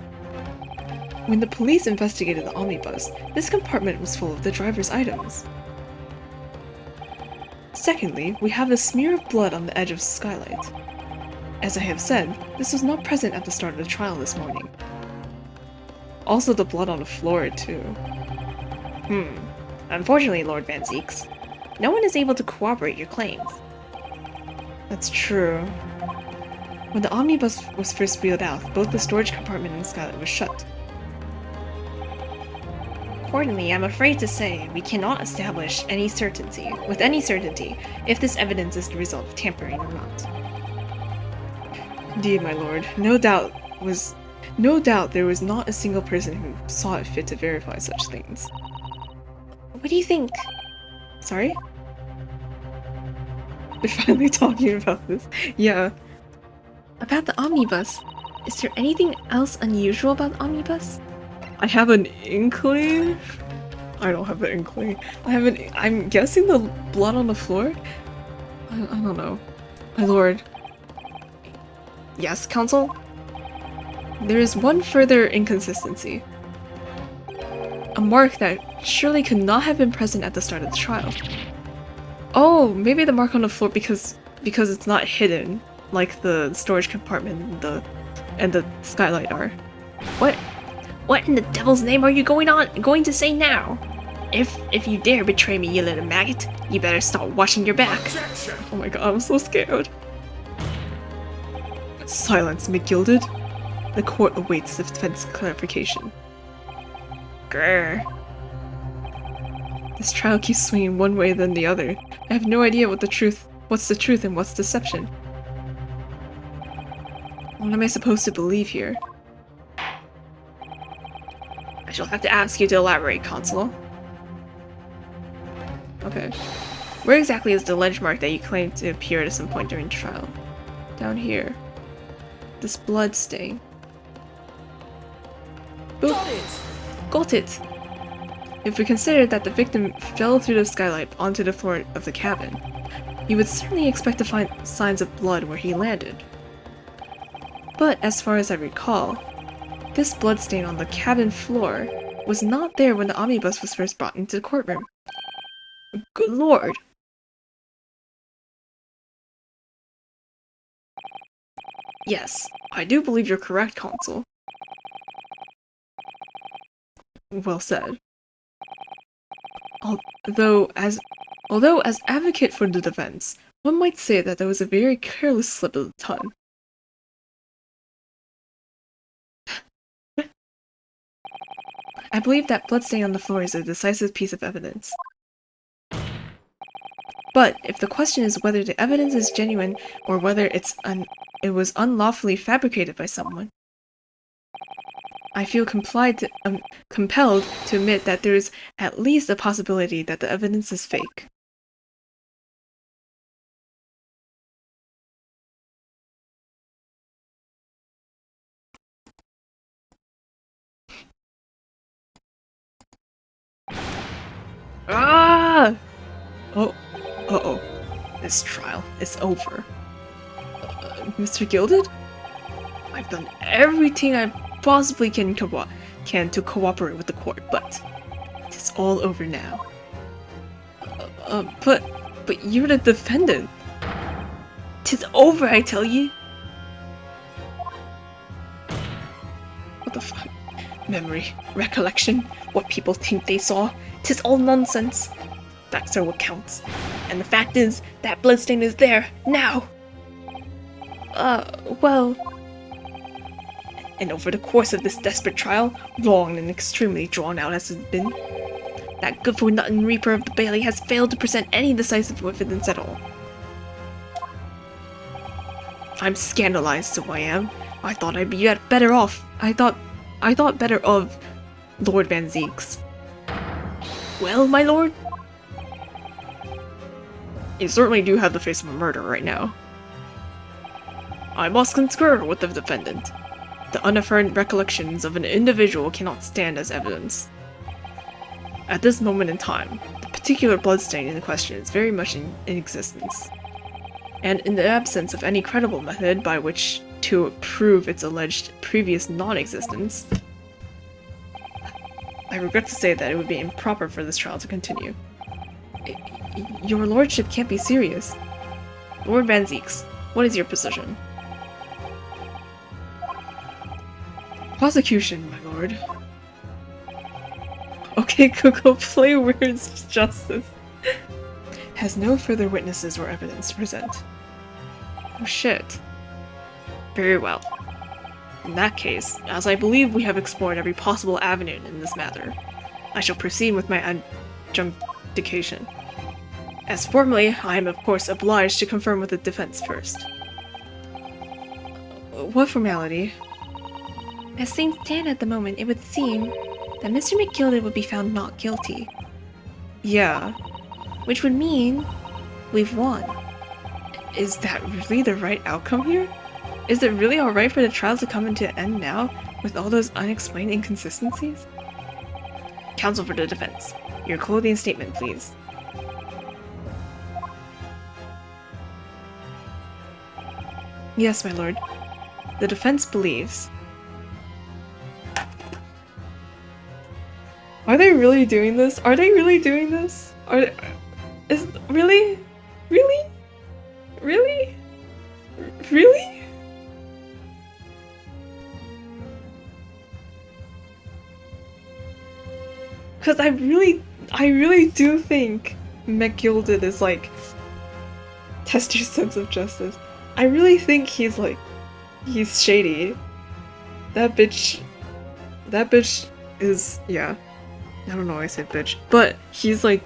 When the police investigated the omnibus, this compartment was full of the driver's items. Secondly, we have the smear of blood on the edge of the skylight. As I have said, this was not present at the start of the trial this morning. Also the blood on the floor, too. Unfortunately, Lord Van Zeeks, no one is able to corroborate your claims. That's true. When the omnibus was first wheeled out, both the storage compartment and the skylight was shut. Accordingly, I'm afraid to say we cannot establish with any certainty if this evidence is the result of tampering or not. Indeed, my lord. No doubt there was not a single person who saw it fit to verify such things. What do you think? Sorry? We're finally talking about this. Yeah. About the omnibus. Is there anything else unusual about the omnibus? I have an inkling. I don't have an inkling. I'm guessing the blood on the floor? I don't know. My lord. Yes, Counsel? There is one further inconsistency. A mark that surely could not have been present at the start of the trial. Oh, maybe the mark on the floor because it's not hidden, like the storage compartment and the skylight are. What in the devil's name are you going to say now? If you dare betray me, you little maggot, you better start watching your back. Objection! Oh my god, I'm so scared. Silence, McGilded. The court awaits the defense clarification. Grr. This trial keeps swinging one way then the other. I have no idea what's the truth and what's deception. What am I supposed to believe here? I shall have to ask you to elaborate, Consul. Okay. Where exactly is the ledge mark that you claimed to appear at some point during the trial? Down here. This blood stain. Got it! Got it! If we consider that the victim fell through the skylight onto the floor of the cabin, you would certainly expect to find signs of blood where he landed. But as far as I recall, this bloodstain on the cabin floor was not there when the omnibus was first brought into the courtroom. Good lord! Yes, I do believe you're correct, Consul. Well said. Although as advocate for the defense, one might say that was a very careless slip of the tongue. I believe that bloodstain on the floor is a decisive piece of evidence. But if the question is whether the evidence is genuine or whether it was unlawfully fabricated by someone, I feel compelled to admit that there is at least a possibility that the evidence is fake. Ah! Oh, uh-oh. This trial is over. Mr. Gilded? I've done everything I possibly can to cooperate with the court, but it is all over now. But you're the defendant. 'Tis over, I tell you. What the fuck? Memory, recollection, what people think they saw. 'Tis all nonsense. Facts are what counts. And the fact is, that bloodstain is there, now! Well... And over the course of this desperate trial, long and extremely drawn out as it's been, that good-for-nothing Reaper of the Bailey has failed to present any decisive evidence at all. I'm scandalized, so I am. I thought I'd be better off. I thought better of Lord Van Zeeks. Well, my lord? You certainly do have the face of a murderer right now. I must concur with the defendant. The unaffirmed recollections of an individual cannot stand as evidence. At this moment in time, the particular bloodstain in question is very much in existence. And in the absence of any credible method by which to prove its alleged previous non-existence, I regret to say that it would be improper for this trial to continue. Your lordship can't be serious. Lord Van Zeeks, what is your position? Prosecution, my lord. Okay, Google, play Words Justice. Has no further witnesses or evidence to present. Oh shit. Very well. In that case, as I believe we have explored every possible avenue in this matter, I shall proceed with my adjudication. As formally, I am of course obliged to confirm with the defense first. What formality? As things stand at the moment, it would seem that Mr. McGilded would be found not guilty. Yeah. Which would mean we've won. Is that really the right outcome here? Is it really alright for the trial to come to an end now, with all those unexplained inconsistencies? Counsel for the defense. Your closing statement, please. Yes, my lord. The defense believes. Are they really doing this? Are they really doing this? Really? Really? Really? Really? Because I really do think McGilded is like, test your sense of justice. I really think he's like, he's shady. That bitch is, yeah. I don't know why I said bitch. But he's like,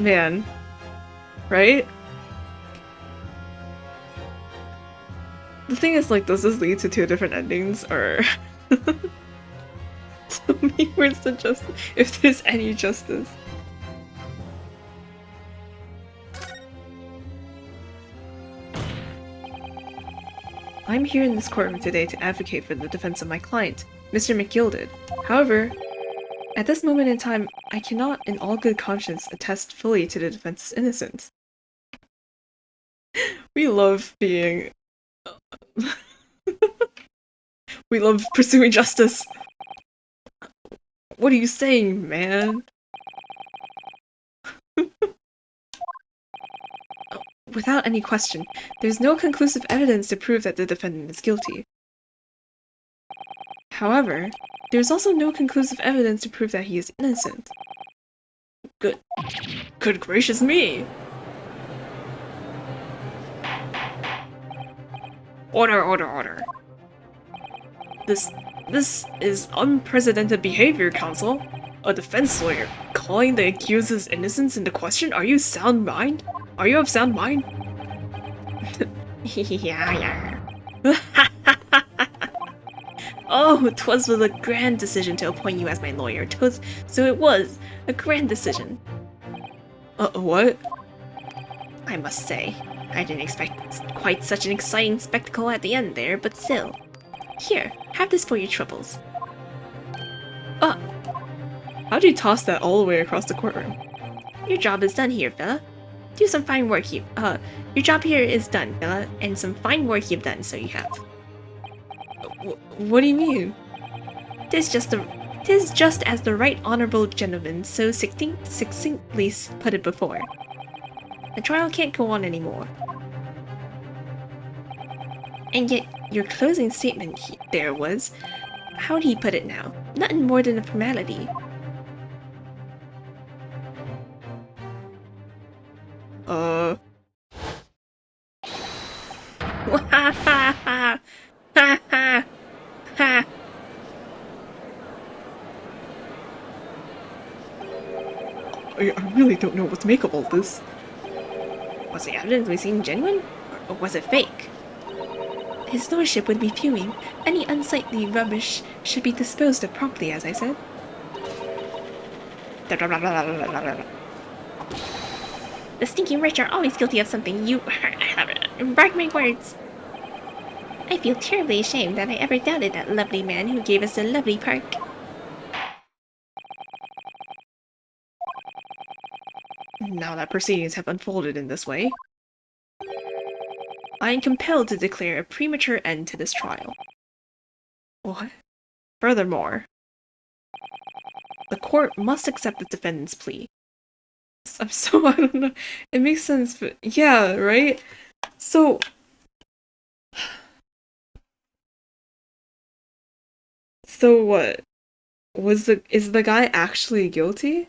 man. Right? The thing is, like, does this lead to two different endings, or... Tell me where's the justice, if there's any justice. I'm here in this courtroom today to advocate for the defense of my client, Mr. McGilded. However, at this moment in time, I cannot in all good conscience attest fully to the defense's innocence. We love being... we love pursuing justice! What are you saying, man? Without any question, there's no conclusive evidence to prove that the defendant is guilty. However, there's also no conclusive evidence to prove that he is innocent. Good gracious me! Order. This is unprecedented behavior, counsel. A defense lawyer calling the accused's innocence into question? Are you of sound mind? Yeah. Oh, 'twas with a grand decision to appoint you as my lawyer. So it was a grand decision. What? I must say, I didn't expect quite such an exciting spectacle at the end there, but still. Here, have this for your troubles. How'd you toss that all the way across the courtroom? Your job is done here, fella. Do some fine work here. Your job here is done, fella, and some fine work you've done, so you have. What do you mean? Tis just as the right honorable gentleman so succinctly put it before. The trial can't go on anymore. And yet, your closing statement there was, how'd he put it now? Nothing more than a formality. I really don't know what to make of all this. Was the evidence we seen genuine? Or was it fake? His lordship would be fuming. Any unsightly rubbish should be disposed of promptly, as I said. The stinking rich are always guilty of something. You mark my words. I feel terribly ashamed that I ever doubted that lovely man who gave us a lovely park. Now that proceedings have unfolded in this way, I am compelled to declare a premature end to this trial. what? Furthermore, the court must accept the defendant's plea. I don't know. It makes sense, but yeah, right? So what? Is the guy actually guilty?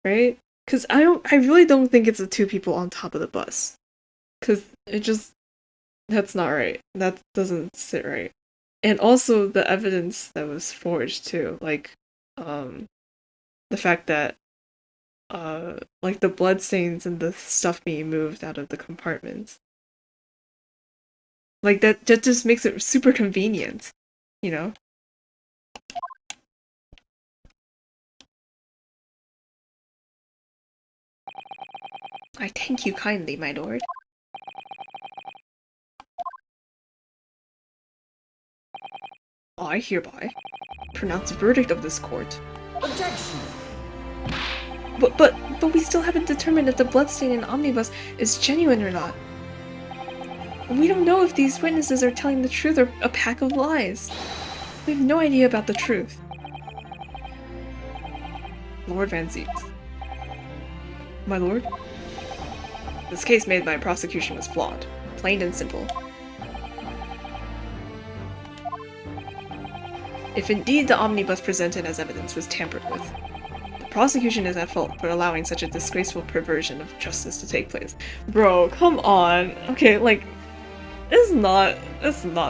Right? Because I really don't think it's the two people on top of the bus. Because that's not right. That doesn't sit right. And also the evidence that was forged too, like, the fact that, like the bloodstains and the stuff being moved out of the compartments. Like that just makes it super convenient, you know? I thank you kindly, my lord. I hereby pronounce the verdict of this court. Objection! But we still haven't determined if the bloodstain in Omnibus is genuine or not. We don't know if these witnesses are telling the truth or a pack of lies. We have no idea about the truth. Lord Van Zieks. My lord? This case made by prosecution was flawed. Plain and simple. If indeed the omnibus presented as evidence was tampered with, the prosecution is at fault for allowing such a disgraceful perversion of justice to take place. Bro, come on. Okay, like, it's not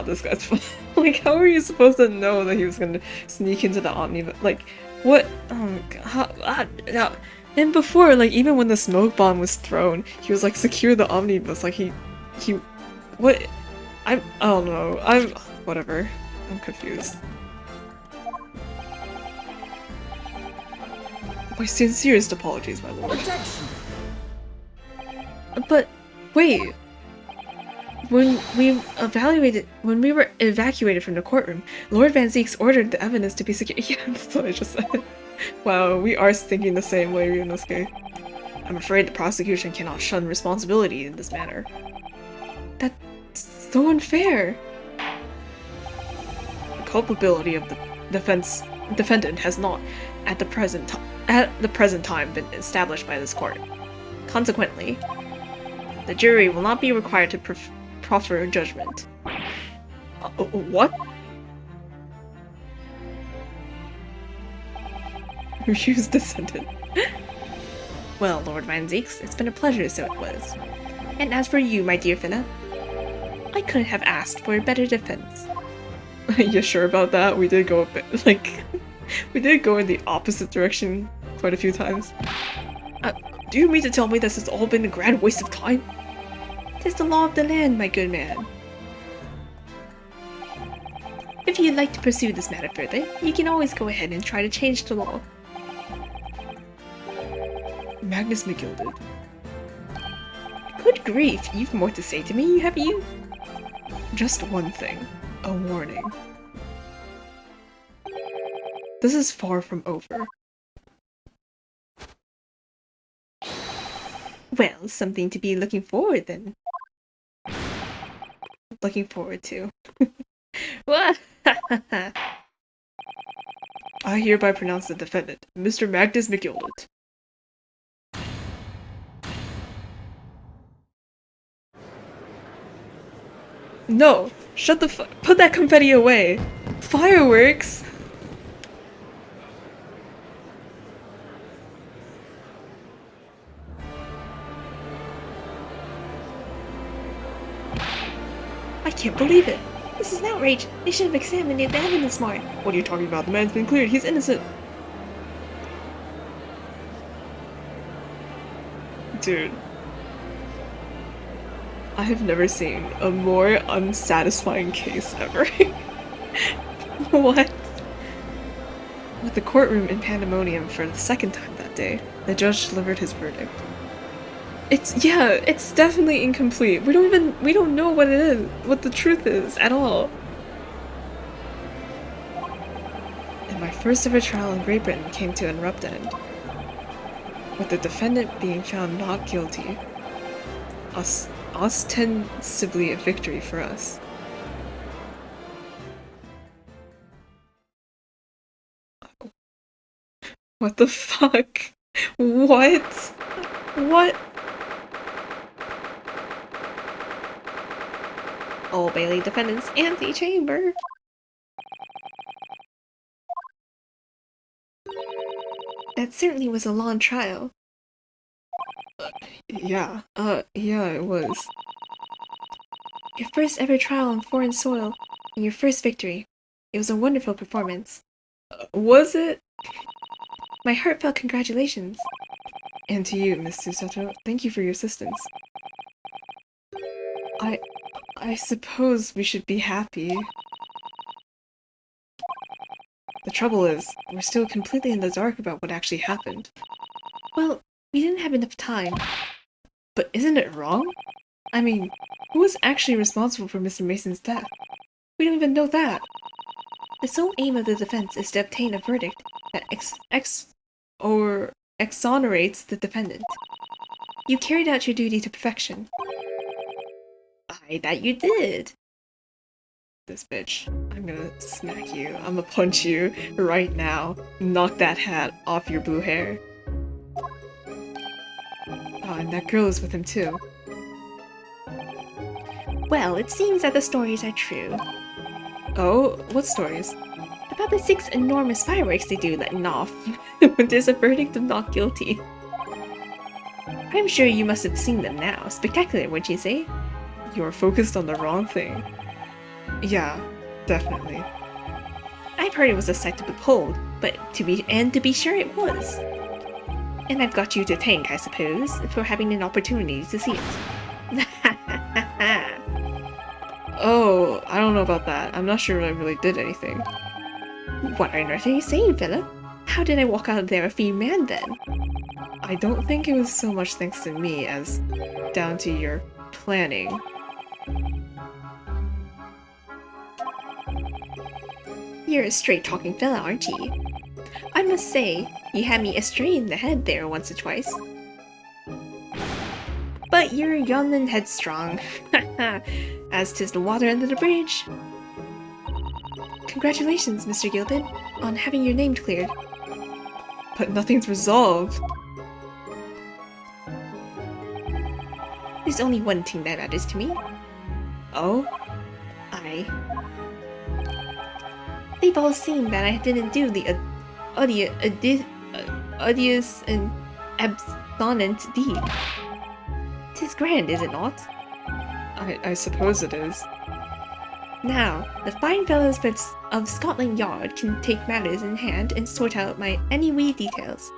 this guy's fault. Like, how are you supposed to know that he was gonna sneak into the omnibus? Like, what? Oh god. And before, like, even when the smoke bomb was thrown, he was like, secure the omnibus. Like, he, what? I don't know. Whatever. I'm confused. My sincerest apologies, my lord. Objection! But, wait. When we were evacuated from the courtroom, Lord Van Zieks ordered the evidence to be secure. Yeah, that's what I just said. Wow, we are thinking the same way, Ryunosuke. I'm afraid the prosecution cannot shun responsibility in this matter. That's so unfair. The culpability of the defendant has not, at the present time, been established by this court. Consequently, the jury will not be required to proffer a judgment. What? Refuse descendant. Well, Lord Van Zeeks, it's been a pleasure, so it was. And as for you, my dear Philip, I couldn't have asked for a better defense. You sure about that? We did go a bit, like, we did go in the opposite direction quite a few times. Do you mean to tell me this has all been a grand waste of time? 'Tis the law of the land, my good man. If you'd like to pursue this matter further, you can always go ahead and try to change the law. Magnus McGilded. Good grief, you've more to say to me, have you? Just one thing. A warning. This is far from over. Well, something to be looking forward then. Looking forward to. What? I hereby pronounce the defendant, Mr. Magnus McGilded. No! Shut the put that confetti away! Fireworks! I can't believe it. This is an outrage. They should have examined the evidence more. What are you talking about? The man's been cleared. He's innocent. Dude. I have never seen a more unsatisfying case ever. What? With the courtroom in pandemonium for the second time that day, the judge delivered his verdict. It's definitely incomplete. We don't know what it is, what the truth is at all. And my first ever trial in Great Britain came to an abrupt end, with the defendant being found not guilty. Ostensibly a victory for us. What the fuck? What? What? Old Bailey defendant's antechamber. That certainly was a long trial. Yeah, it was. Your first ever trial on foreign soil, and your first victory. It was a wonderful performance. Was it? My heartfelt congratulations. And to you, Miss Susato, thank you for your assistance. I suppose we should be happy. The trouble is, we're still completely in the dark about what actually happened. Well, we didn't have enough time. But isn't it wrong? I mean, who was actually responsible for Mr. Mason's death? We don't even know that. The sole aim of the defense is to obtain a verdict that exonerates the defendant. You carried out your duty to perfection. I bet you did. This bitch. I'm gonna smack you. I'm gonna punch you right now. Knock that hat off your blue hair. Oh, and that girl is with him too. Well, it seems that the stories are true. Oh, what stories? About the 6 enormous fireworks they do letting off when there's a verdict of not guilty. I'm sure you must have seen them now. Spectacular, wouldn't you say? You're focused on the wrong thing. Yeah, definitely. I've heard it was a sight to behold, but to be sure it was. And I've got you to thank, I suppose, for having an opportunity to see it. Oh, I don't know about that. I'm not sure I really did anything. What on earth are you saying, Philip? How did I walk out of there a free man then? I don't think it was so much thanks to me as down to your planning. You're a straight-talking fella, aren't you? I must say, you had me astray in the head there once or twice. But you're young and headstrong, as 'tis the water under the bridge. Congratulations, Mr. Gilded, on having your name cleared. But nothing's resolved. There's only one thing that matters to me. Oh? They've all seen that I didn't do the odious and abstinent deed. 'Tis grand, is it not? I suppose it is. Now, the fine fellows of Scotland Yard can take matters in hand and sort out any wee details.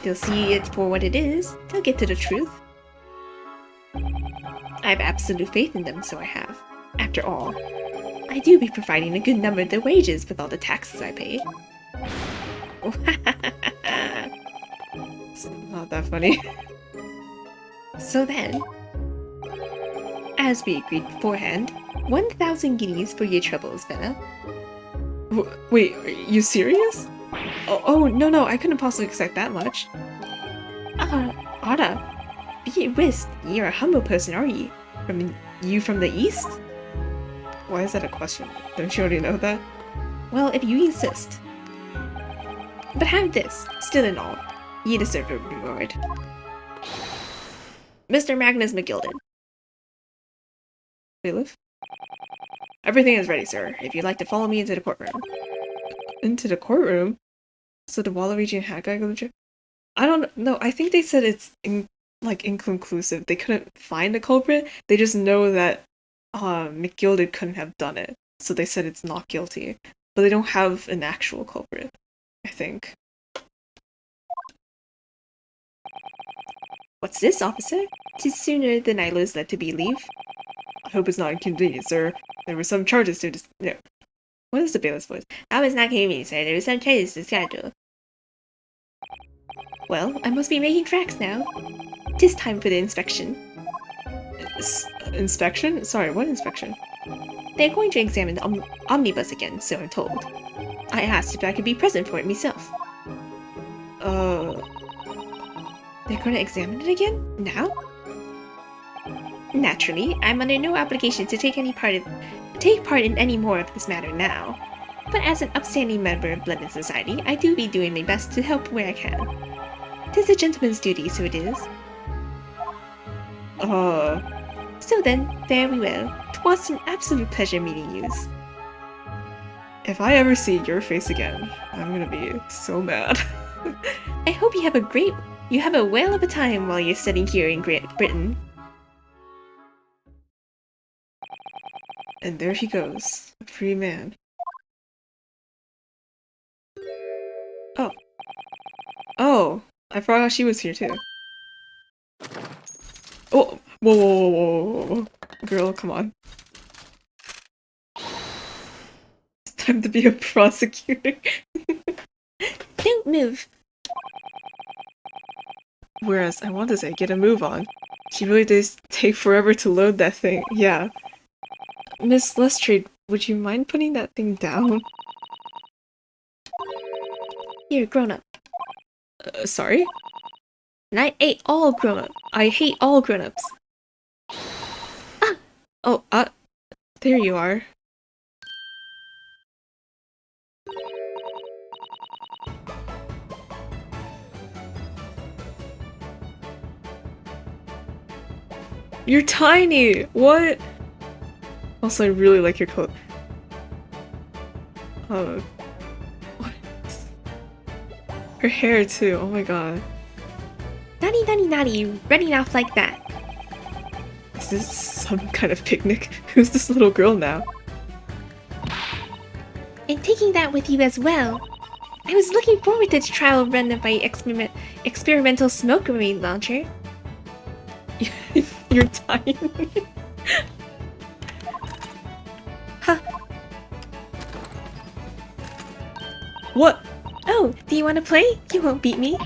They'll see it for what it is, they'll get to the truth. I have absolute faith in them, so I have. After all, I do be providing a good number of their wages with all the taxes I pay. It's not that funny. So then, as we agreed beforehand, 1,000 guineas for your troubles, Venna. Wait, are you serious? Oh, no, I couldn't possibly expect that much. Ada, be it whist, you're a humble person, are ye? From the east? Why is that a question? Don't you already know that? Well, if you insist. But have this, still in all, ye deserve a reward. Mr. Magnus McGilden. Bailiff? Everything is ready, sir. If you'd like to follow me into the courtroom. Into the courtroom? So the Waluigi hat guy goes to jail? I don't know. I think they said it's inconclusive. They couldn't find the culprit. They just know that McGilded couldn't have done it. So they said it's not guilty. But they don't have an actual culprit, I think. What's this, officer? 'Tis sooner than I was led to believe. I hope it's not inconvenient, sir. There were some charges to no. What is the bailiff's voice? I was not convenient, sir. There were some charges to schedule. Well, I must be making tracks now. 'Tis time for the inspection. Inspection? Sorry, what inspection? They're going to examine the omnibus again, so I'm told. I asked if I could be present for it myself. They're going to examine it again? Now? Naturally, I'm under no obligation to take part in any more of this matter now. But as an upstanding member of London society, I do be doing my best to help where I can. 'Tis a gentleman's duty, so it is. So then, fare we well. 'Twas an absolute pleasure meeting yous. If I ever see your face again, I'm gonna be so mad. I hope you have a whale of a time while you're studying here in Great Britain. And there he goes, a free man. Oh, I forgot she was here too. Oh, whoa. Girl, come on. It's time to be a prosecutor. Don't move. Whereas, I want to say, get a move on. She really does take forever to load that thing. Yeah. Miss Lestrade, would you mind putting that thing down? You're a grown-up. Sorry? And I hate all grown-ups. I hate all grown-ups. Oh, there you are. You're tiny! What? Also, I really like your coat. What? Her hair too, oh my god. Naughty, running off like that. Is this some kind of picnic? Who's this little girl now? And taking that with you as well. I was looking forward to the trial run of my experimental smoke grenade launcher. You're tiny. Huh. What? Oh, do you want to play? You won't beat me.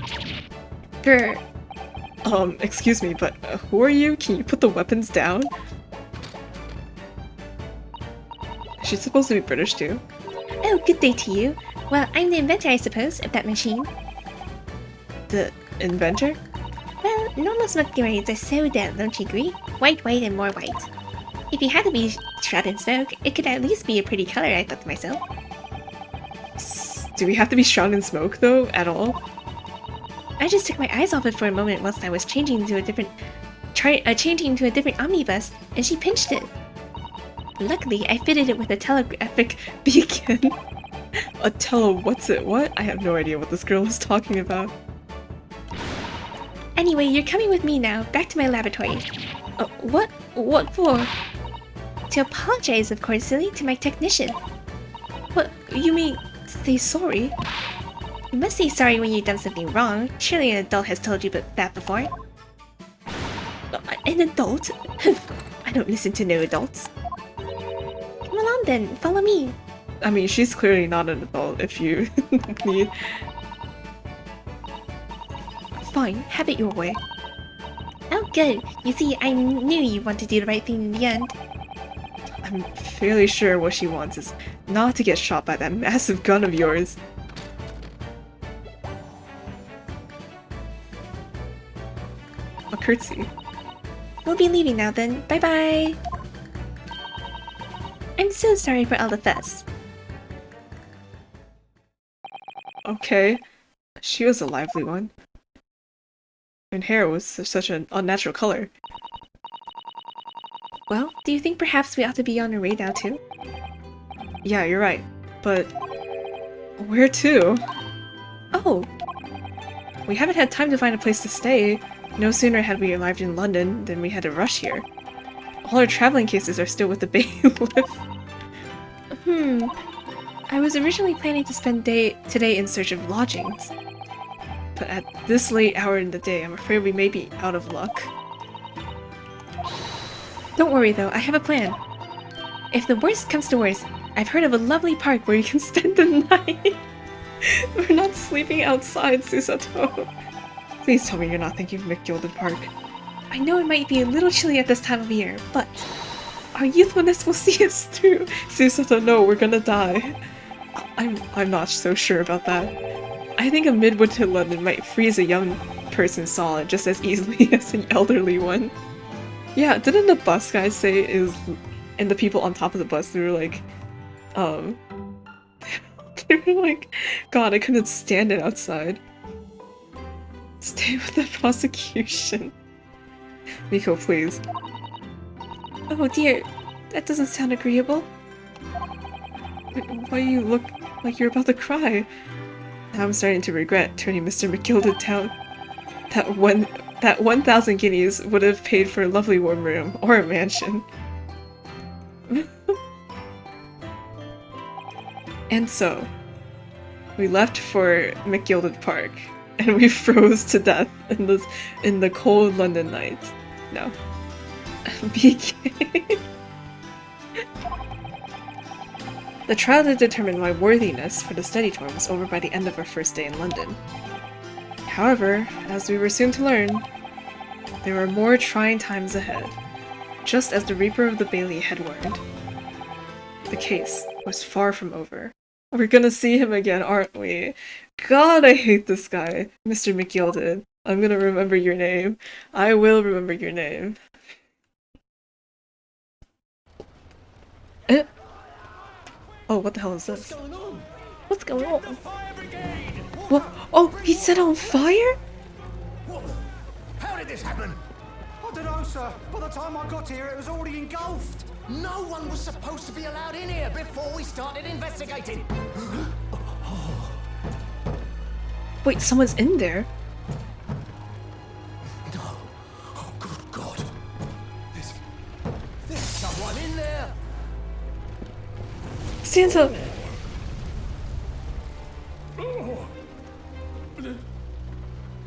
Grr. Excuse me, but who are you? Can you put the weapons down? She's supposed to be British too. Oh, good day to you. Well, I'm the inventor, I suppose, of that machine. The inventor? Well, normal smoke grenades are so dull, don't you agree? White, and more white. If you had to be shrouded in smoke, it could at least be a pretty color, I thought to myself. Do we have to be shrouded in smoke, though, at all? I just took my eyes off it for a moment whilst I was changing into a different omnibus, and she pinched it. Luckily, I fitted it with a telegraphic beacon. A what's it? What? I have no idea what this girl is talking about. Anyway, you're coming with me now, back to my laboratory. What? What for? To apologize, of course, silly, to my technician. What? You mean say sorry? You must say sorry when you've done something wrong. Surely an adult has told you that before. An adult? I don't listen to no adults. Come along then, follow me. I mean, she's clearly not an adult if you need... Fine, have it your way. Oh good, you see, I knew you wanted to do the right thing in the end. I'm fairly sure what she wants is not to get shot by that massive gun of yours. A curtsy. We'll be leaving now then, bye bye! I'm so sorry for all the fuss. Okay. She was a lively one. And hair was such an unnatural color. Well, do you think perhaps we ought to be on our way now too? Yeah, you're right. But... where to? Oh! We haven't had time to find a place to stay. No sooner had we arrived in London than we had to rush here. All our traveling cases are still with the bailiff. I was originally planning to spend today in search of lodgings. But at this late hour in the day, I'm afraid we may be out of luck. Don't worry though, I have a plan. If the worst comes to worst, I've heard of a lovely park where you can spend the night. We're not sleeping outside, Susato. Please tell me you're not thinking of McGilded Park. I know it might be a little chilly at this time of year, but our youthfulness will see us through. Susato, no, we're gonna die. I'm not so sure about that. I think a midwinter London might freeze a young person solid just as easily as an elderly one. Yeah, didn't the bus guys say and the people on top of the bus, they were like, they were like, God, I couldn't stand it outside. Stay with the prosecution. Miko, please. oh dear, that doesn't sound agreeable. Why you look like you're about to cry? Now I'm starting to regret turning Mr. McGilded down. That 1,000 guineas would have paid for a lovely warm room or a mansion. And so, we left for McGilded Park, and we froze to death in the cold London nights. No. BK. The trial to determine my worthiness for the study tour was over by the end of our first day in London. However, as we were soon to learn, there were more trying times ahead, just as the Reaper of the Bailey had warned. The case was far from over. We're gonna see him again, aren't we? God, I hate this guy, Mr. McGilded. I'm gonna remember your name. I will remember your name. Oh, what the hell is this? What's going on? What? Oh, he set on fire? How did this happen? I don't know, sir. By the time I got here, it was already engulfed. No one was supposed to be allowed in here before we started investigating. Wait, someone's in there? No. Oh, good God. There's someone in there. Santa!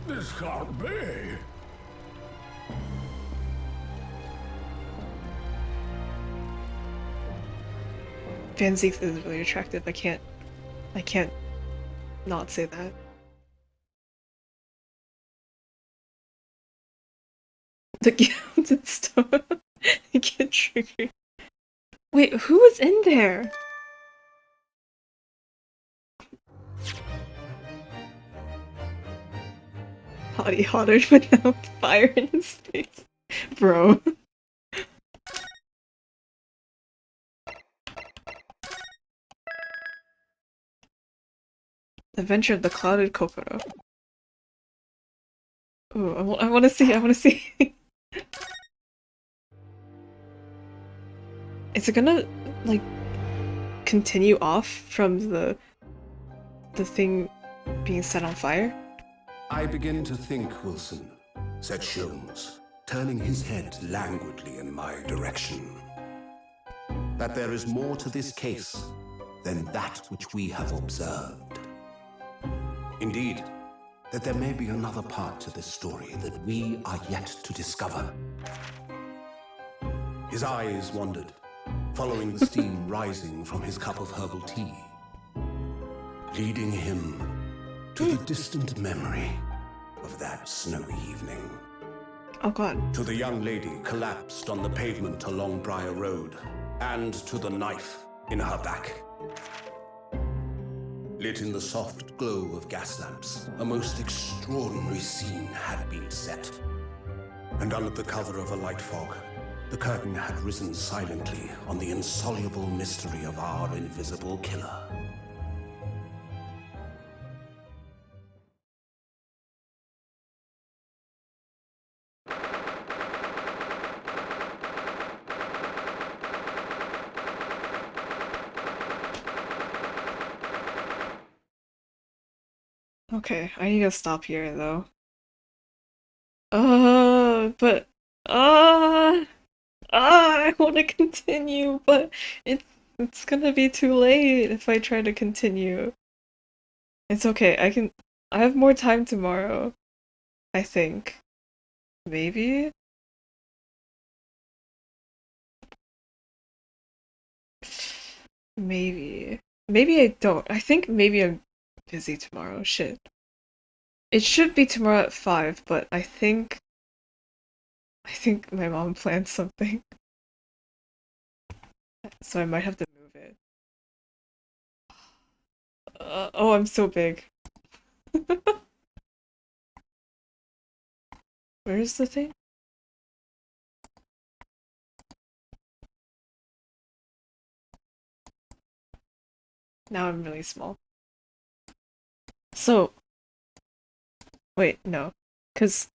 This can't be. Van Zieks is really attractive. I can't not say that. The gilded stone. I get triggered. Wait, who was in there? Hottie Hotter without fire in his face. Bro. Adventure of the Clouded Kokoro. Ooh, I wanna see, Is it gonna, like, continue off from the the thing being set on fire? I begin to think, Wilson, said Sholmes, Turning his head languidly in my direction, that there is more to this case. than that which we have observed. Indeed, That there may be another part to this story that we are yet to discover. his eyes wandered, following the steam rising from his cup of herbal tea. Leading him to the distant memory of that snowy evening. Oh god. To the young lady collapsed on the pavement along Briar Road, and to the knife in her back. Lit in the soft glow of gas lamps, A most extraordinary scene had been set. and under the cover of a light fog, The curtain had risen silently on the insoluble mystery of our invisible killer. Okay, I need to stop here though. But I want to continue, but it's gonna be too late if I try to continue. It's okay. I have more time tomorrow. I think. Maybe? Maybe. Maybe I don't. I think maybe I'm busy tomorrow. Shit. It should be tomorrow at 5, but I think my mom planned something. So I might have to move it. Oh, I'm so big. Where's the thing? Now I'm really small. So, wait, no. 'Cause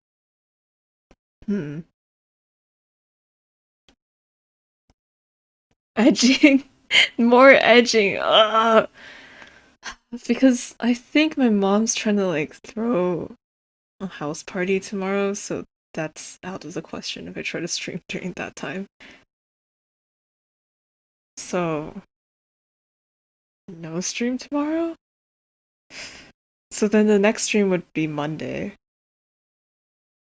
edging. More edging. Ugh. Because I think my mom's trying to like throw a house party tomorrow, so that's out of the question if I try to stream during that time. So no stream tomorrow? So then the next stream would be Monday.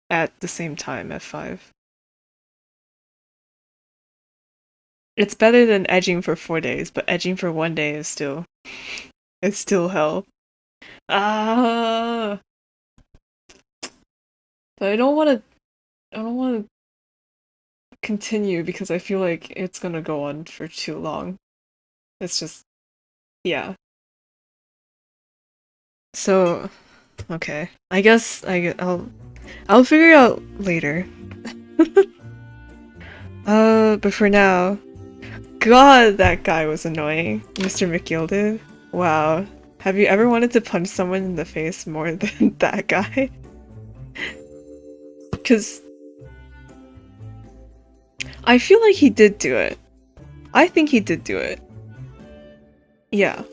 At the same time at 5. It's better than edging for 4 days, but edging for 1 day is still it's still hell. Ah, but I don't want to continue because I feel like it's gonna go on for too long. It's just, yeah. So, okay. I guess I'll figure it out later. But for now, God, that guy was annoying. Mr. McGilded. Wow. Have you ever wanted to punch someone in the face more than that guy? Because I feel like he did do it. I think he did do it. Yeah.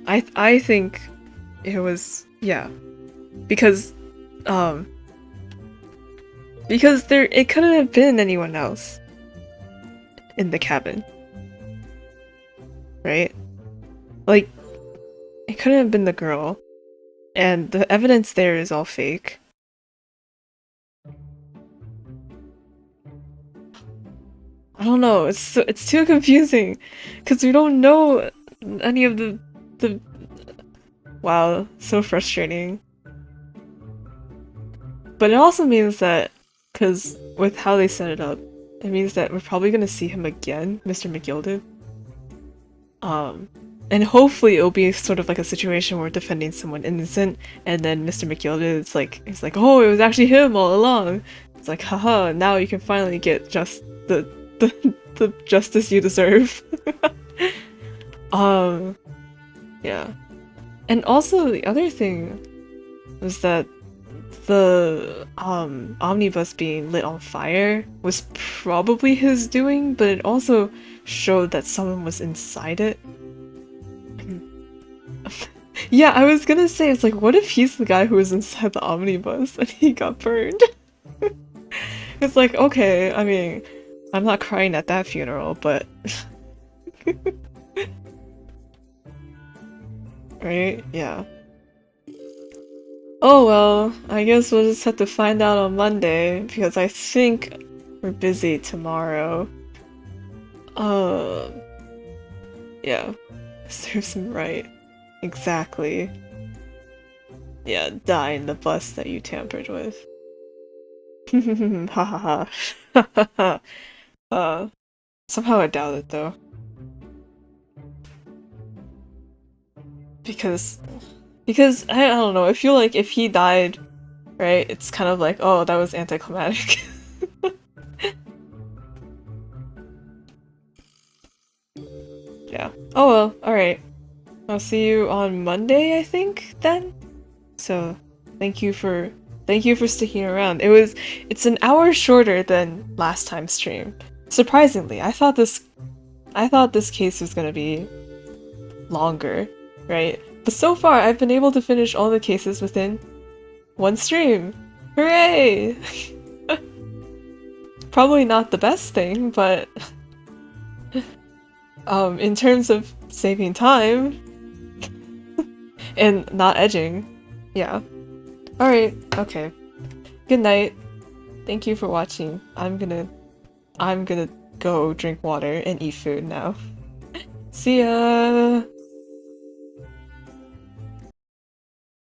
I think it was, yeah. Because it couldn't have been anyone else in the cabin. Right? Like, it couldn't have been the girl. And the evidence there is all fake. I don't know, it's too confusing because we don't know any of the wow, so frustrating. But it also means that, because with how they set it up, it means that we're probably gonna see him again, Mr. McGilded. And hopefully it'll be sort of like a situation where we're defending someone innocent, and then Mr. McGilded is like, oh, it was actually him all along. It's like, haha, now you can finally get just the justice you deserve. Yeah. And also the other thing was that the omnibus being lit on fire was probably his doing, but it also showed that someone was inside it. Yeah, I was gonna say, it's like, what if he's the guy who was inside the omnibus and he got burned? It's like, okay, I mean, I'm not crying at that funeral, but... Right? Yeah. Oh well, I guess we'll just have to find out on Monday, because I think we're busy tomorrow. Yeah. Serves him right. Exactly. Yeah, die in the bus that you tampered with. Ha ha ha. Somehow I doubt it though. Because I don't know, I feel like if he died, right, it's kind of like, oh, that was anticlimactic. Yeah. Oh well, alright. I'll see you on Monday, I think, then? So, thank you for sticking around. It's an hour shorter than last time's stream. Surprisingly, I thought this case was gonna be longer, right? But so far, I've been able to finish all the cases within one stream. Hooray! Probably not the best thing, but in terms of saving time and not edging, yeah. Alright, okay. Good night. Thank you for watching. I'm gonna go drink water and eat food now. See ya!